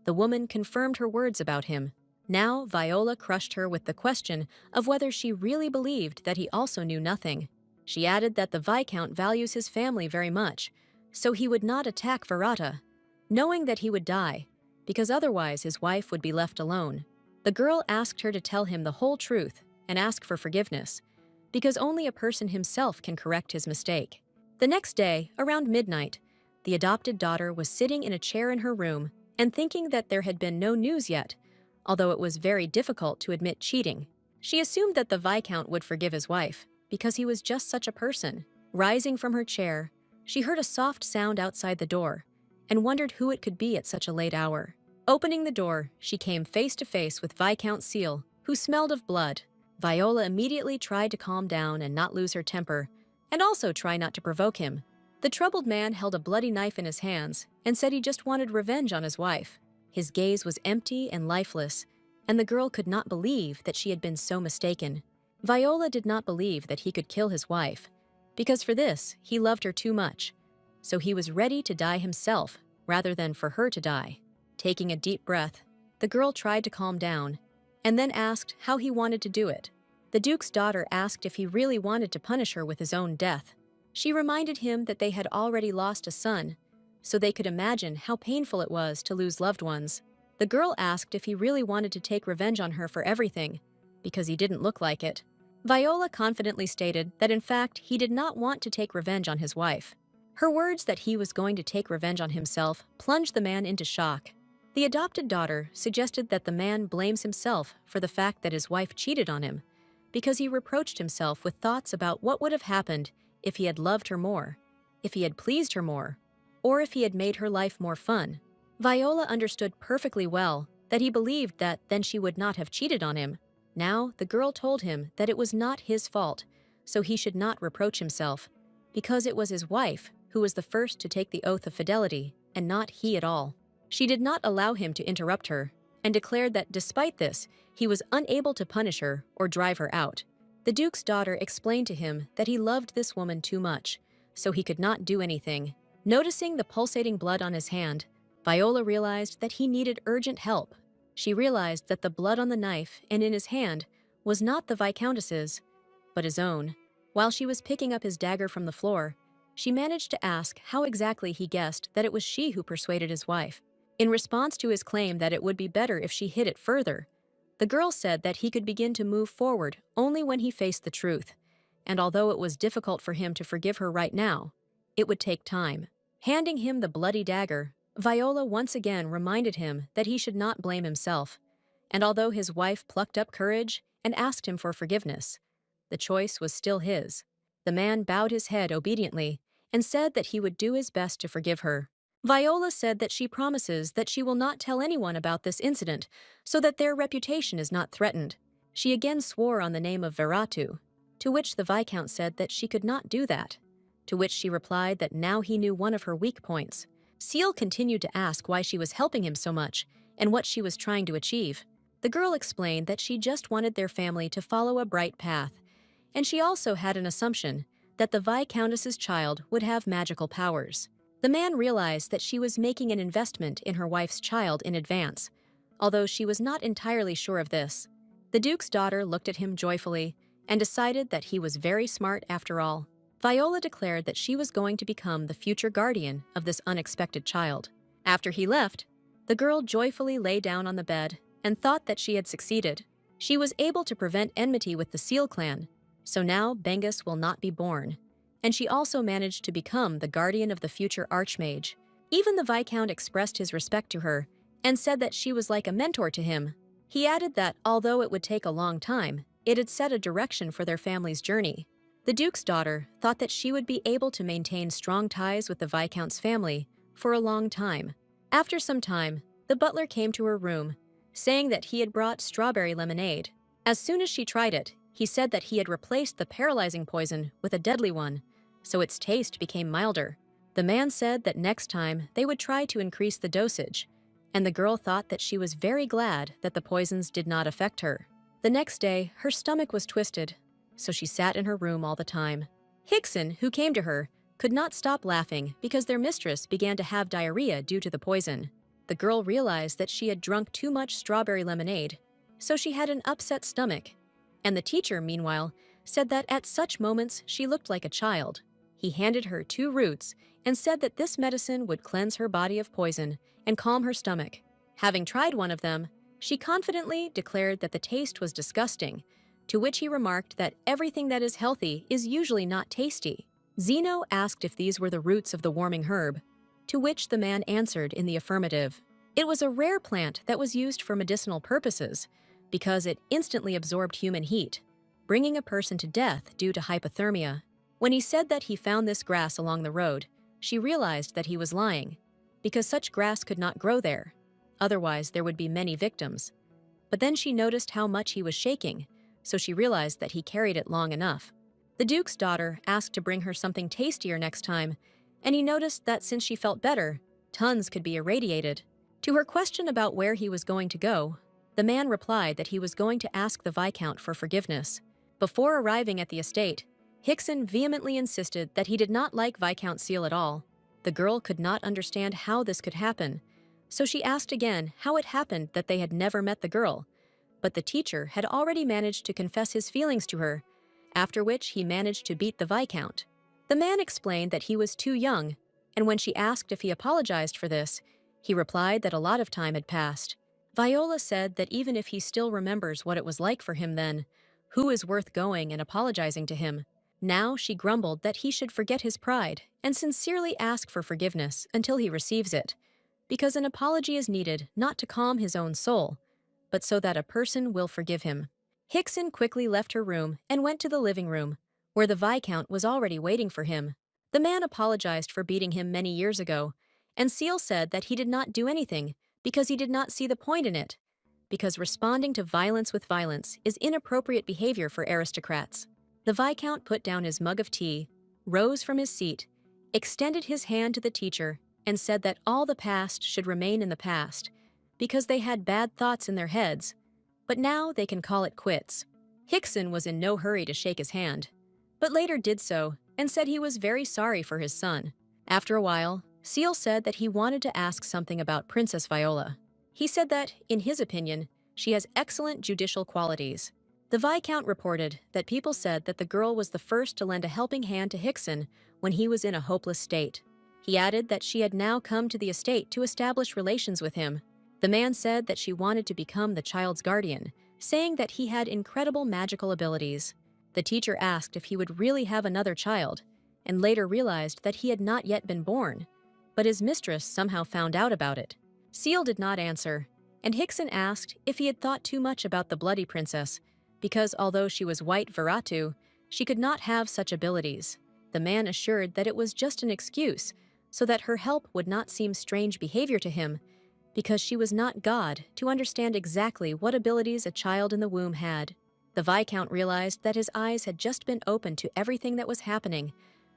the woman confirmed her words about him. Now Viola crushed her with the question of whether she really believed that he also knew nothing. She added that the Viscount values his family very much, so he would not attack Verata, knowing that he would die, because otherwise his wife would be left alone. The girl asked her to tell him the whole truth and ask for forgiveness, because only a person himself can correct his mistake. The next day, around midnight, the adopted daughter was sitting in a chair in her room and thinking that there had been no news yet, although it was very difficult to admit cheating. She assumed that the Viscount would forgive his wife, because he was just such a person. Rising from her chair, she heard a soft sound outside the door, and wondered who it could be at such a late hour. Opening the door, she came face to face with Viscount Seal, who smelled of blood. Viola immediately tried to calm down and not lose her temper, and also try not to provoke him. The troubled man held a bloody knife in his hands and said he just wanted revenge on his wife. His gaze was empty and lifeless, and the girl could not believe that she had been so mistaken. Viola did not believe that he could kill his wife, because for this, he loved her too much, so he was ready to die himself rather than for her to die. Taking a deep breath, the girl tried to calm down, and then asked how he wanted to do it. The Duke's daughter asked if he really wanted to punish her with his own death. She reminded him that they had already lost a son, so they could imagine how painful it was to lose loved ones. The girl asked if he really wanted to take revenge on her for everything, because he didn't look like it. Viola confidently stated that in fact he did not want to take revenge on his wife. Her words that he was going to take revenge on himself plunged the man into shock. The adopted daughter suggested that the man blames himself for the fact that his wife cheated on him, because he reproached himself with thoughts about what would have happened if he had loved her more, if he had pleased her more, or if he had made her life more fun. Viola understood perfectly well that he believed that then she would not have cheated on him. Now the girl told him that it was not his fault, so he should not reproach himself, because it was his wife who was the first to take the oath of fidelity, and not he at all. She did not allow him to interrupt her, and declared that despite this, he was unable to punish her or drive her out. The Duke's daughter explained to him that he loved this woman too much, so he could not do anything. Noticing the pulsating blood on his hand, Viola realized that he needed urgent help. She realized that the blood on the knife and in his hand was not the Viscountess's, but his own. While she was picking up his dagger from the floor, she managed to ask how exactly he guessed that it was she who persuaded his wife. In response to his claim that it would be better if she hid it further, the girl said that he could begin to move forward only when he faced the truth, and although it was difficult for him to forgive her right now, it would take time. Handing him the bloody dagger, Viola once again reminded him that he should not blame himself, and although his wife plucked up courage and asked him for forgiveness, the choice was still his. The man bowed his head obediently and said that he would do his best to forgive her. Viola said that she promises that she will not tell anyone about this incident so that their reputation is not threatened. She again swore on the name of Veratu, to which the Viscount said that she could not do that, to which she replied that now he knew one of her weak points. Seal continued to ask why she was helping him so much and what she was trying to achieve. The girl explained that she just wanted their family to follow a bright path, and she also had an assumption that the Viscountess's child would have magical powers. The man realized that she was making an investment in her wife's child in advance, although she was not entirely sure of this. The Duke's daughter looked at him joyfully and decided that he was very smart after all. Viola declared that she was going to become the future guardian of this unexpected child. After he left, the girl joyfully lay down on the bed and thought that she had succeeded. She was able to prevent enmity with the Seal clan, so now Bengus will not be born. And she also managed to become the guardian of the future Archmage. Even the Viscount expressed his respect to her and said that she was like a mentor to him. He added that although it would take a long time, it had set a direction for their family's journey. The Duke's daughter thought that she would be able to maintain strong ties with the Viscount's family for a long time. After some time, the butler came to her room, saying that he had brought strawberry lemonade. As soon as she tried it, he said that he had replaced the paralyzing poison with a deadly one, so its taste became milder. The man said that next time they would try to increase the dosage, and the girl thought that she was very glad that the poisons did not affect her. The next day, her stomach was twisted, so she sat in her room all the time. Hickson, who came to her, could not stop laughing because their mistress began to have diarrhea due to the poison. The girl realized that she had drunk too much strawberry lemonade, so she had an upset stomach, and the teacher, meanwhile, said that at such moments she looked like a child. He handed her 2 roots and said that this medicine would cleanse her body of poison and calm her stomach. Having tried one of them, she confidently declared that the taste was disgusting, to which he remarked that everything that is healthy is usually not tasty. Zeno asked if these were the roots of the warming herb, to which the man answered in the affirmative. It was a rare plant that was used for medicinal purposes because it instantly absorbed human heat, bringing a person to death due to hypothermia. When he said that he found this grass along the road, she realized that he was lying, because such grass could not grow there. Otherwise, there would be many victims. But then she noticed how much he was shaking, so she realized that he carried it long enough. The Duke's daughter asked to bring her something tastier next time, and he noticed that since she felt better, tons could be irradiated. To her question about where he was going to go, the man replied that he was going to ask the Viscount for forgiveness. Before arriving at the estate, Hickson vehemently insisted that he did not like Viscount Seal at all. The girl could not understand how this could happen, so she asked again how it happened that they had never met the girl. But the teacher had already managed to confess his feelings to her, after which he managed to beat the Viscount. The man explained that he was too young, and when she asked if he apologized for this, he replied that a lot of time had passed. Viola said that even if he still remembers what it was like for him then, who is worth going and apologizing to him? Now she grumbled that he should forget his pride and sincerely ask for forgiveness until he receives it, because an apology is needed not to calm his own soul, but so that a person will forgive him. Hickson quickly left her room and went to the living room, where the Viscount was already waiting for him. The man apologized for beating him many years ago, and Seal said that he did not do anything because he did not see the point in it, because responding to violence with violence is inappropriate behavior for aristocrats. The Viscount put down his mug of tea, rose from his seat, extended his hand to the teacher, and said that all the past should remain in the past, because they had bad thoughts in their heads, but now they can call it quits. Hickson was in no hurry to shake his hand, but later did so and said he was very sorry for his son. After a while, Seal said that he wanted to ask something about Princess Viola. He said that, in his opinion, she has excellent judicial qualities. The Viscount reported that people said that the girl was the first to lend a helping hand to Hickson when he was in a hopeless state. He added that she had now come to the estate to establish relations with him. The man said that she wanted to become the child's guardian, saying that he had incredible magical abilities. The teacher asked if he would really have another child, and later realized that he had not yet been born, but his mistress somehow found out about it. Seal did not answer, and Hickson asked if he had thought too much about the Bloody Princess, because although she was white Veratu, she could not have such abilities. The man assured that it was just an excuse, so that her help would not seem strange behavior to him, because she was not God to understand exactly what abilities a child in the womb had. The Viscount realized that his eyes had just been opened to everything that was happening,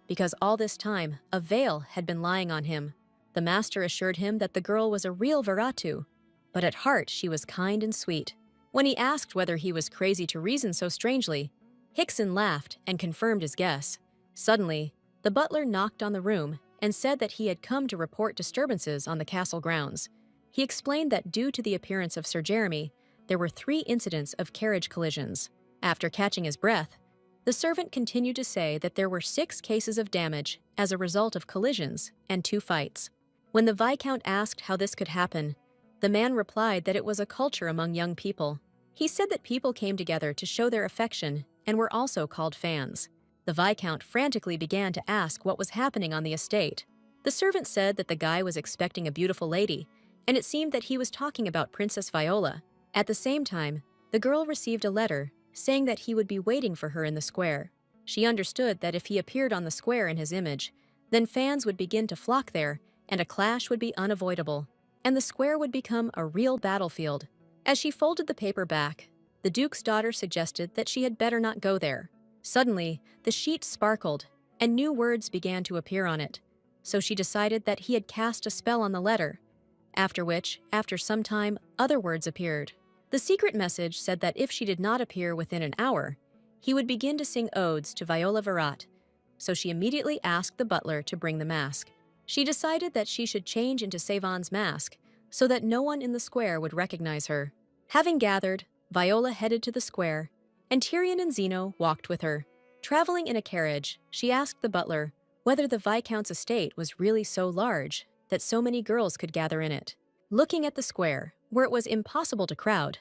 because all this time a veil had been lying on him. The master assured him that the girl was a real Veratu, but at heart she was kind and sweet. When he asked whether he was crazy to reason so strangely, Hickson laughed and confirmed his guess. Suddenly, the butler knocked on the room and said that he had come to report disturbances on the castle grounds. He explained that due to the appearance of Sir Jeremy, there were 3 incidents of carriage collisions. After catching his breath, the servant continued to say that there were 6 cases of damage as a result of collisions and 2 fights. When the Viscount asked how this could happen, the man replied that it was a culture among young people. He said that people came together to show their affection and were also called fans. The Viscount frantically began to ask what was happening on the estate. The servant said that the guy was expecting a beautiful lady, and it seemed that he was talking about Princess Viola. At the same time, the girl received a letter saying that he would be waiting for her in the square. She understood that if he appeared on the square in his image, then fans would begin to flock there, and a clash would be unavoidable, and the square would become a real battlefield. As she folded the paper back, the Duke's daughter suggested that she had better not go there. Suddenly, the sheet sparkled, and new words began to appear on it, so she decided that he had cast a spell on the letter, after which, after some time, other words appeared. The secret message said that if she did not appear within an hour, he would begin to sing odes to Viola Virat, so she immediately asked the butler to bring the mask. She decided that she should change into Savon's mask so that no one in the square would recognize her. Having gathered, Viola headed to the square, and Tyrion and Zeno walked with her. Traveling in a carriage, she asked the butler whether the Viscount's estate was really so large that so many girls could gather in it. Looking at the square, where it was impossible to crowd,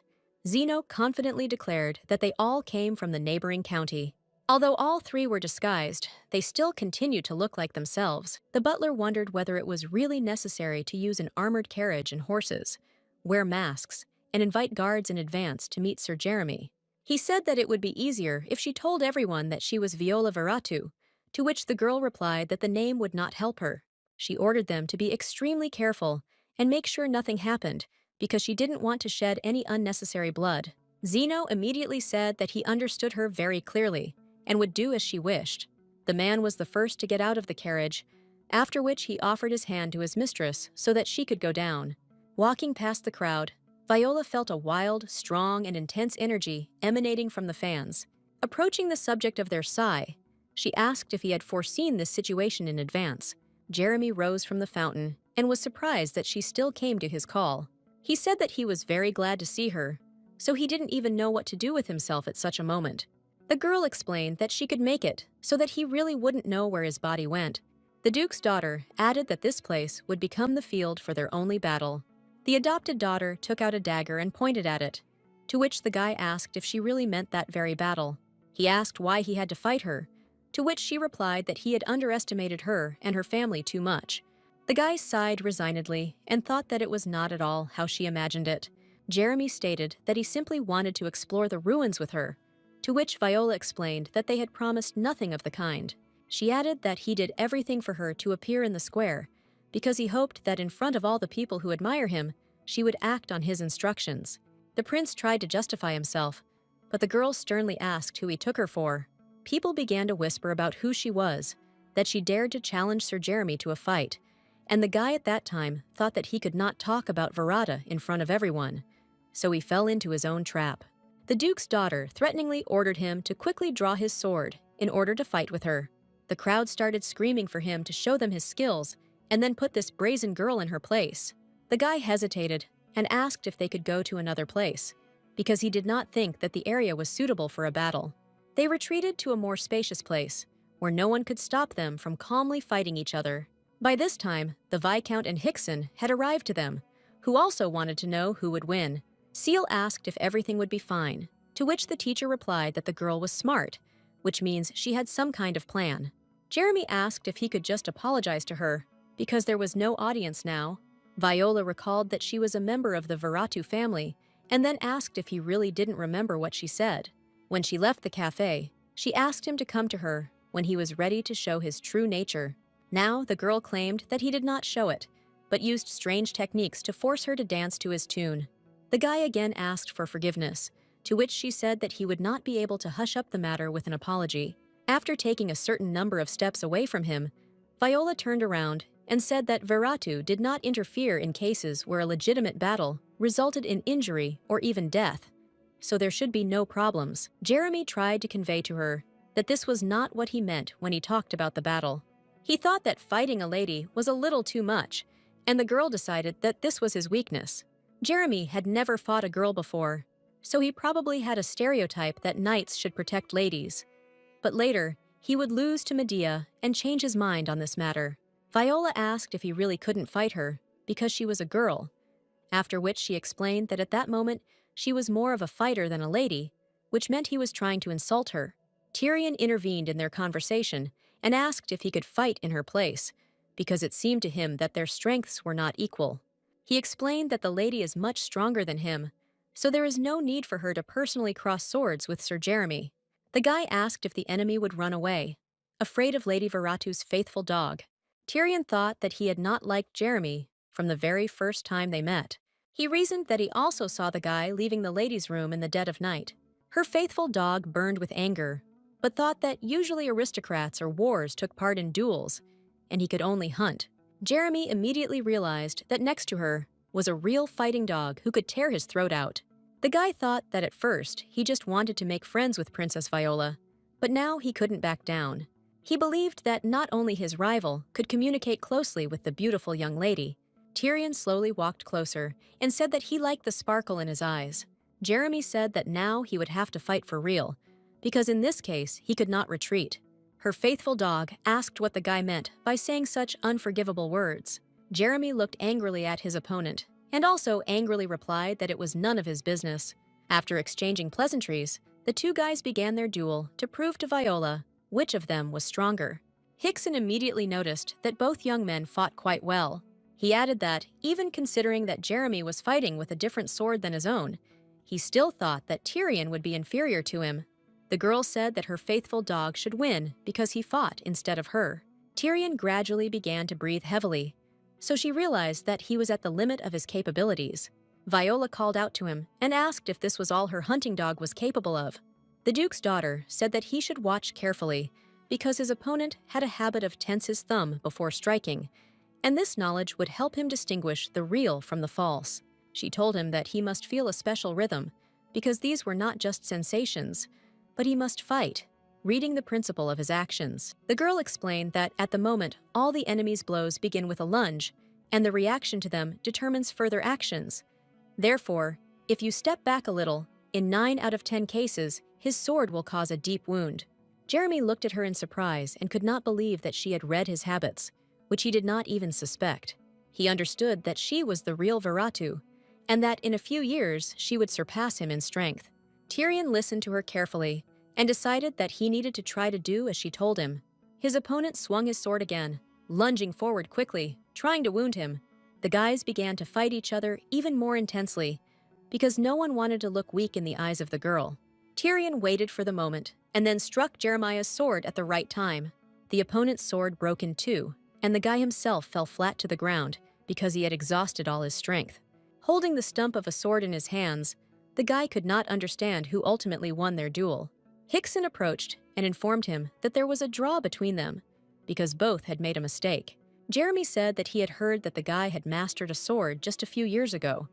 Zeno confidently declared that they all came from the neighboring county. Although all three were disguised, they still continued to look like themselves. The butler wondered whether it was really necessary to use an armored carriage and horses, wear masks, and invite guards in advance to meet Sir Jeremy. He said that it would be easier if she told everyone that she was Viola Veratu, to which the girl replied that the name would not help her. She ordered them to be extremely careful and make sure nothing happened, because she didn't want to shed any unnecessary blood. Zeno immediately said that he understood her very clearly and would do as she wished. The man was the first to get out of the carriage, after which he offered his hand to his mistress so that she could go down. Walking past the crowd, Viola felt a wild, strong, and intense energy emanating from the fans. Approaching the subject of their sigh, she asked if he had foreseen this situation in advance. Jeremy rose from the fountain and was surprised that she still came to his call. He said that he was very glad to see her, so he didn't even know what to do with himself at such a moment. The girl explained that she could make it so that he really wouldn't know where his body went. The Duke's daughter added that this place would become the field for their only battle. The adopted daughter took out a dagger and pointed at it, to which the guy asked if she really meant that very battle. He asked why he had to fight her, to which she replied that he had underestimated her and her family too much. The guy sighed resignedly and thought that it was not at all how she imagined it. Jeremy stated that he simply wanted to explore the ruins with her, to which Viola explained that they had promised nothing of the kind. She added that he did everything for her to appear in the square, because he hoped that in front of all the people who admire him, she would act on his instructions. The prince tried to justify himself, but the girl sternly asked who he took her for. People began to whisper about who she was, that she dared to challenge Sir Jeremy to a fight, and the guy at that time thought that he could not talk about Verada in front of everyone, so he fell into his own trap. The Duke's daughter threateningly ordered him to quickly draw his sword in order to fight with her. The crowd started screaming for him to show them his skills and then put this brazen girl in her place. The guy hesitated and asked if they could go to another place, because he did not think that the area was suitable for a battle. They retreated to a more spacious place, where no one could stop them from calmly fighting each other. By this time, the Viscount and Hickson had arrived to them, who also wanted to know who would win. Seal asked if everything would be fine, to which the teacher replied that the girl was smart, which means she had some kind of plan. Jeremy asked if he could just apologize to her, because there was no audience now. Viola recalled that she was a member of the Veratu family, and then asked if he really didn't remember what she said. When she left the cafe, she asked him to come to her when he was ready to show his true nature. Now the girl claimed that he did not show it, but used strange techniques to force her to dance to his tune. The guy again asked for forgiveness, to which she said that he would not be able to hush up the matter with an apology. After taking a certain number of steps away from him, Viola turned around and said that Veratu did not interfere in cases where a legitimate battle resulted in injury or even death, so there should be no problems. Jeremy tried to convey to her that this was not what he meant when he talked about the battle. He thought that fighting a lady was a little too much, and the girl decided that this was his weakness. Jeremy had never fought a girl before, so he probably had a stereotype that knights should protect ladies. But later, he would lose to Medea and change his mind on this matter. Viola asked if he really couldn't fight her, because she was a girl, after which she explained that at that moment she was more of a fighter than a lady, which meant he was trying to insult her. Tyrion intervened in their conversation and asked if he could fight in her place, because it seemed to him that their strengths were not equal. He explained that the lady is much stronger than him, so there is no need for her to personally cross swords with Sir Jeremy. The guy asked if the enemy would run away, afraid of Lady Veratu's faithful dog. Tyrion thought that he had not liked Jeremy from the very first time they met. He reasoned that he also saw the guy leaving the ladies' room in the dead of night. Her faithful dog burned with anger, but thought that usually aristocrats or wars took part in duels, and he could only hunt. Jeremy immediately realized that next to her was a real fighting dog who could tear his throat out. The guy thought that at first he just wanted to make friends with Princess Viola, but now he couldn't back down. He believed that not only his rival could communicate closely with the beautiful young lady. Tyrion slowly walked closer and said that he liked the sparkle in his eyes. Jeremy said that now he would have to fight for real, because in this case he could not retreat. Her faithful dog asked what the guy meant by saying such unforgivable words. Jeremy looked angrily at his opponent, and also angrily replied that it was none of his business. After exchanging pleasantries, The two guys began their duel to prove to Viola which of them was stronger. Hickson immediately noticed that both young men fought quite well. He added that, even considering that Jeremy was fighting with a different sword than his own, he still thought that Tyrion would be inferior to him. The girl said that her faithful dog should win because he fought instead of her. Tyrion gradually began to breathe heavily, so she realized that he was at the limit of his capabilities. Viola called out to him and asked if this was all her hunting dog was capable of. The Duke's daughter said that he should watch carefully because his opponent had a habit of tense his thumb before striking, and this knowledge would help him distinguish the real from the false. She told him that he must feel a special rhythm because these were not just sensations, but he must fight, reading the principle of his actions. The girl explained that at the moment, all the enemy's blows begin with a lunge, and the reaction to them determines further actions. Therefore, if you step back a little, in 9 out of 10 cases, his sword will cause a deep wound. Jeremy looked at her in surprise and could not believe that she had read his habits, which he did not even suspect. He understood that she was the real Viratu, and that in a few years she would surpass him in strength. Tyrion listened to her carefully and decided that he needed to try to do as she told him. His opponent swung his sword again, lunging forward quickly, trying to wound him. The guys began to fight each other even more intensely because no one wanted to look weak in the eyes of the girl. Tyrion waited for the moment and then struck Jeremiah's sword at the right time. The opponent's sword broke in two, and the guy himself fell flat to the ground because he had exhausted all his strength. Holding the stump of a sword in his hands, the guy could not understand who ultimately won their duel. Hickson approached and informed him that there was a draw between them because both had made a mistake. Jeremy said that he had heard that the guy had mastered a sword just a few years ago,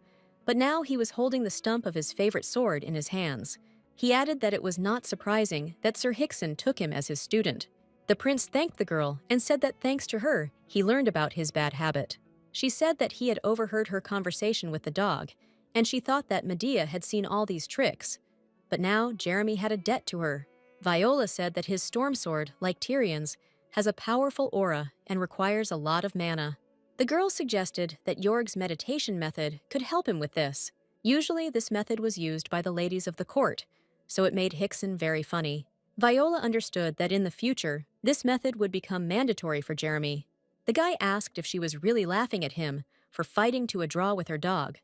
but now he was holding the stump of his favorite sword in his hands. He added that it was not surprising that Sir Hickson took him as his student. The prince thanked the girl and said that thanks to her, he learned about his bad habit. She said that he had overheard her conversation with the dog, and she thought that Medea had seen all these tricks. But now Jeremy had a debt to her. Viola said that his storm sword, like Tyrion's, has a powerful aura and requires a lot of mana. The girl suggested that Jorg's meditation method could help him with this. Usually this method was used by the ladies of the court, so it made Hickson very funny. Viola understood that in the future, this method would become mandatory for Jeremy. The guy asked if she was really laughing at him for fighting to a draw with her dog,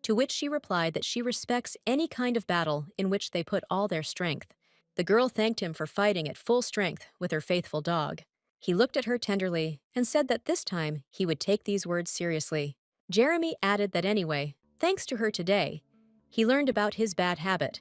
to which she replied that she respects any kind of battle in which they put all their strength. The girl thanked him for fighting at full strength with her faithful dog. He looked at her tenderly and said that this time he would take these words seriously. Jeremy added that anyway, thanks to her today, he learned about his bad habit.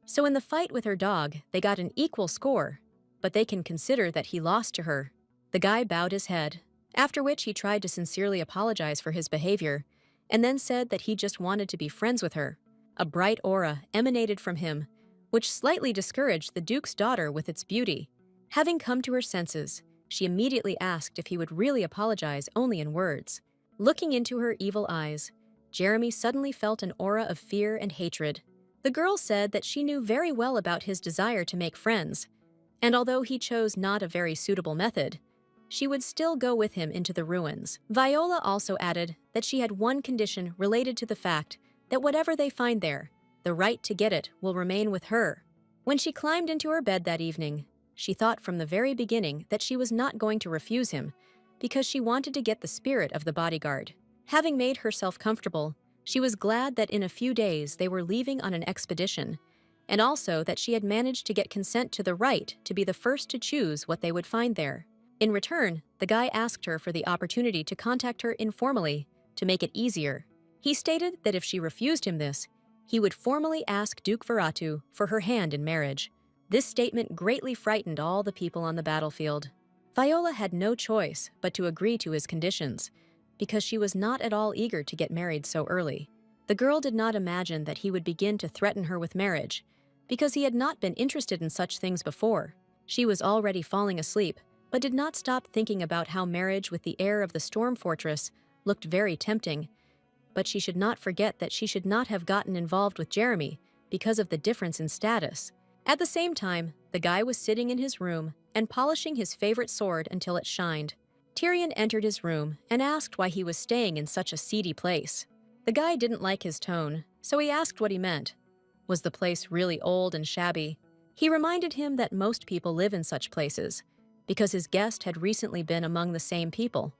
So in the fight with her dog, they got an equal score, but they can consider that he lost to her. The guy bowed his head, after which he tried to sincerely apologize for his behavior, and then said that he just wanted to be friends with her. A bright aura emanated from him, which slightly discouraged the Duke's daughter with its beauty. Having come to her senses, she immediately asked if he would really apologize only in words. Looking into her evil eyes, Jeremy suddenly felt an aura of fear and hatred. The girl said that she knew very well about his desire to make friends, and although he chose not a very suitable method, she would still go with him into the ruins. Viola also added that she had one condition related to the fact that whatever they find there, the right to get it will remain with her. When she climbed into her bed that evening, she thought from the very beginning that she was not going to refuse him because she wanted to get the spirit of the bodyguard. Having made herself comfortable, she was glad that in a few days they were leaving on an expedition, and also that she had managed to get consent to the right to be the first to choose what they would find there. In return, the guy asked her for the opportunity to contact her informally to make it easier. He stated that if she refused him this, he would formally ask Duke Viratu for her hand in marriage. This statement greatly frightened all the people on the battlefield. Viola had no choice but to agree to his conditions, because she was not at all eager to get married so early. The girl did not imagine that he would begin to threaten her with marriage, because he had not been interested in such things before. She was already falling asleep, but did not stop thinking about how marriage with the heir of the Storm Fortress looked very tempting. But she should not forget that she should not have gotten involved with Jeremy because of the difference in status. At the same time, the guy was sitting in his room and polishing his favorite sword until it shined. Tyrion entered his room and asked why he was staying in such a seedy place. The guy didn't like his tone, so he asked what he meant. Was the place really old and shabby, He reminded him that most people live in such places, because his guest had recently been among the same people.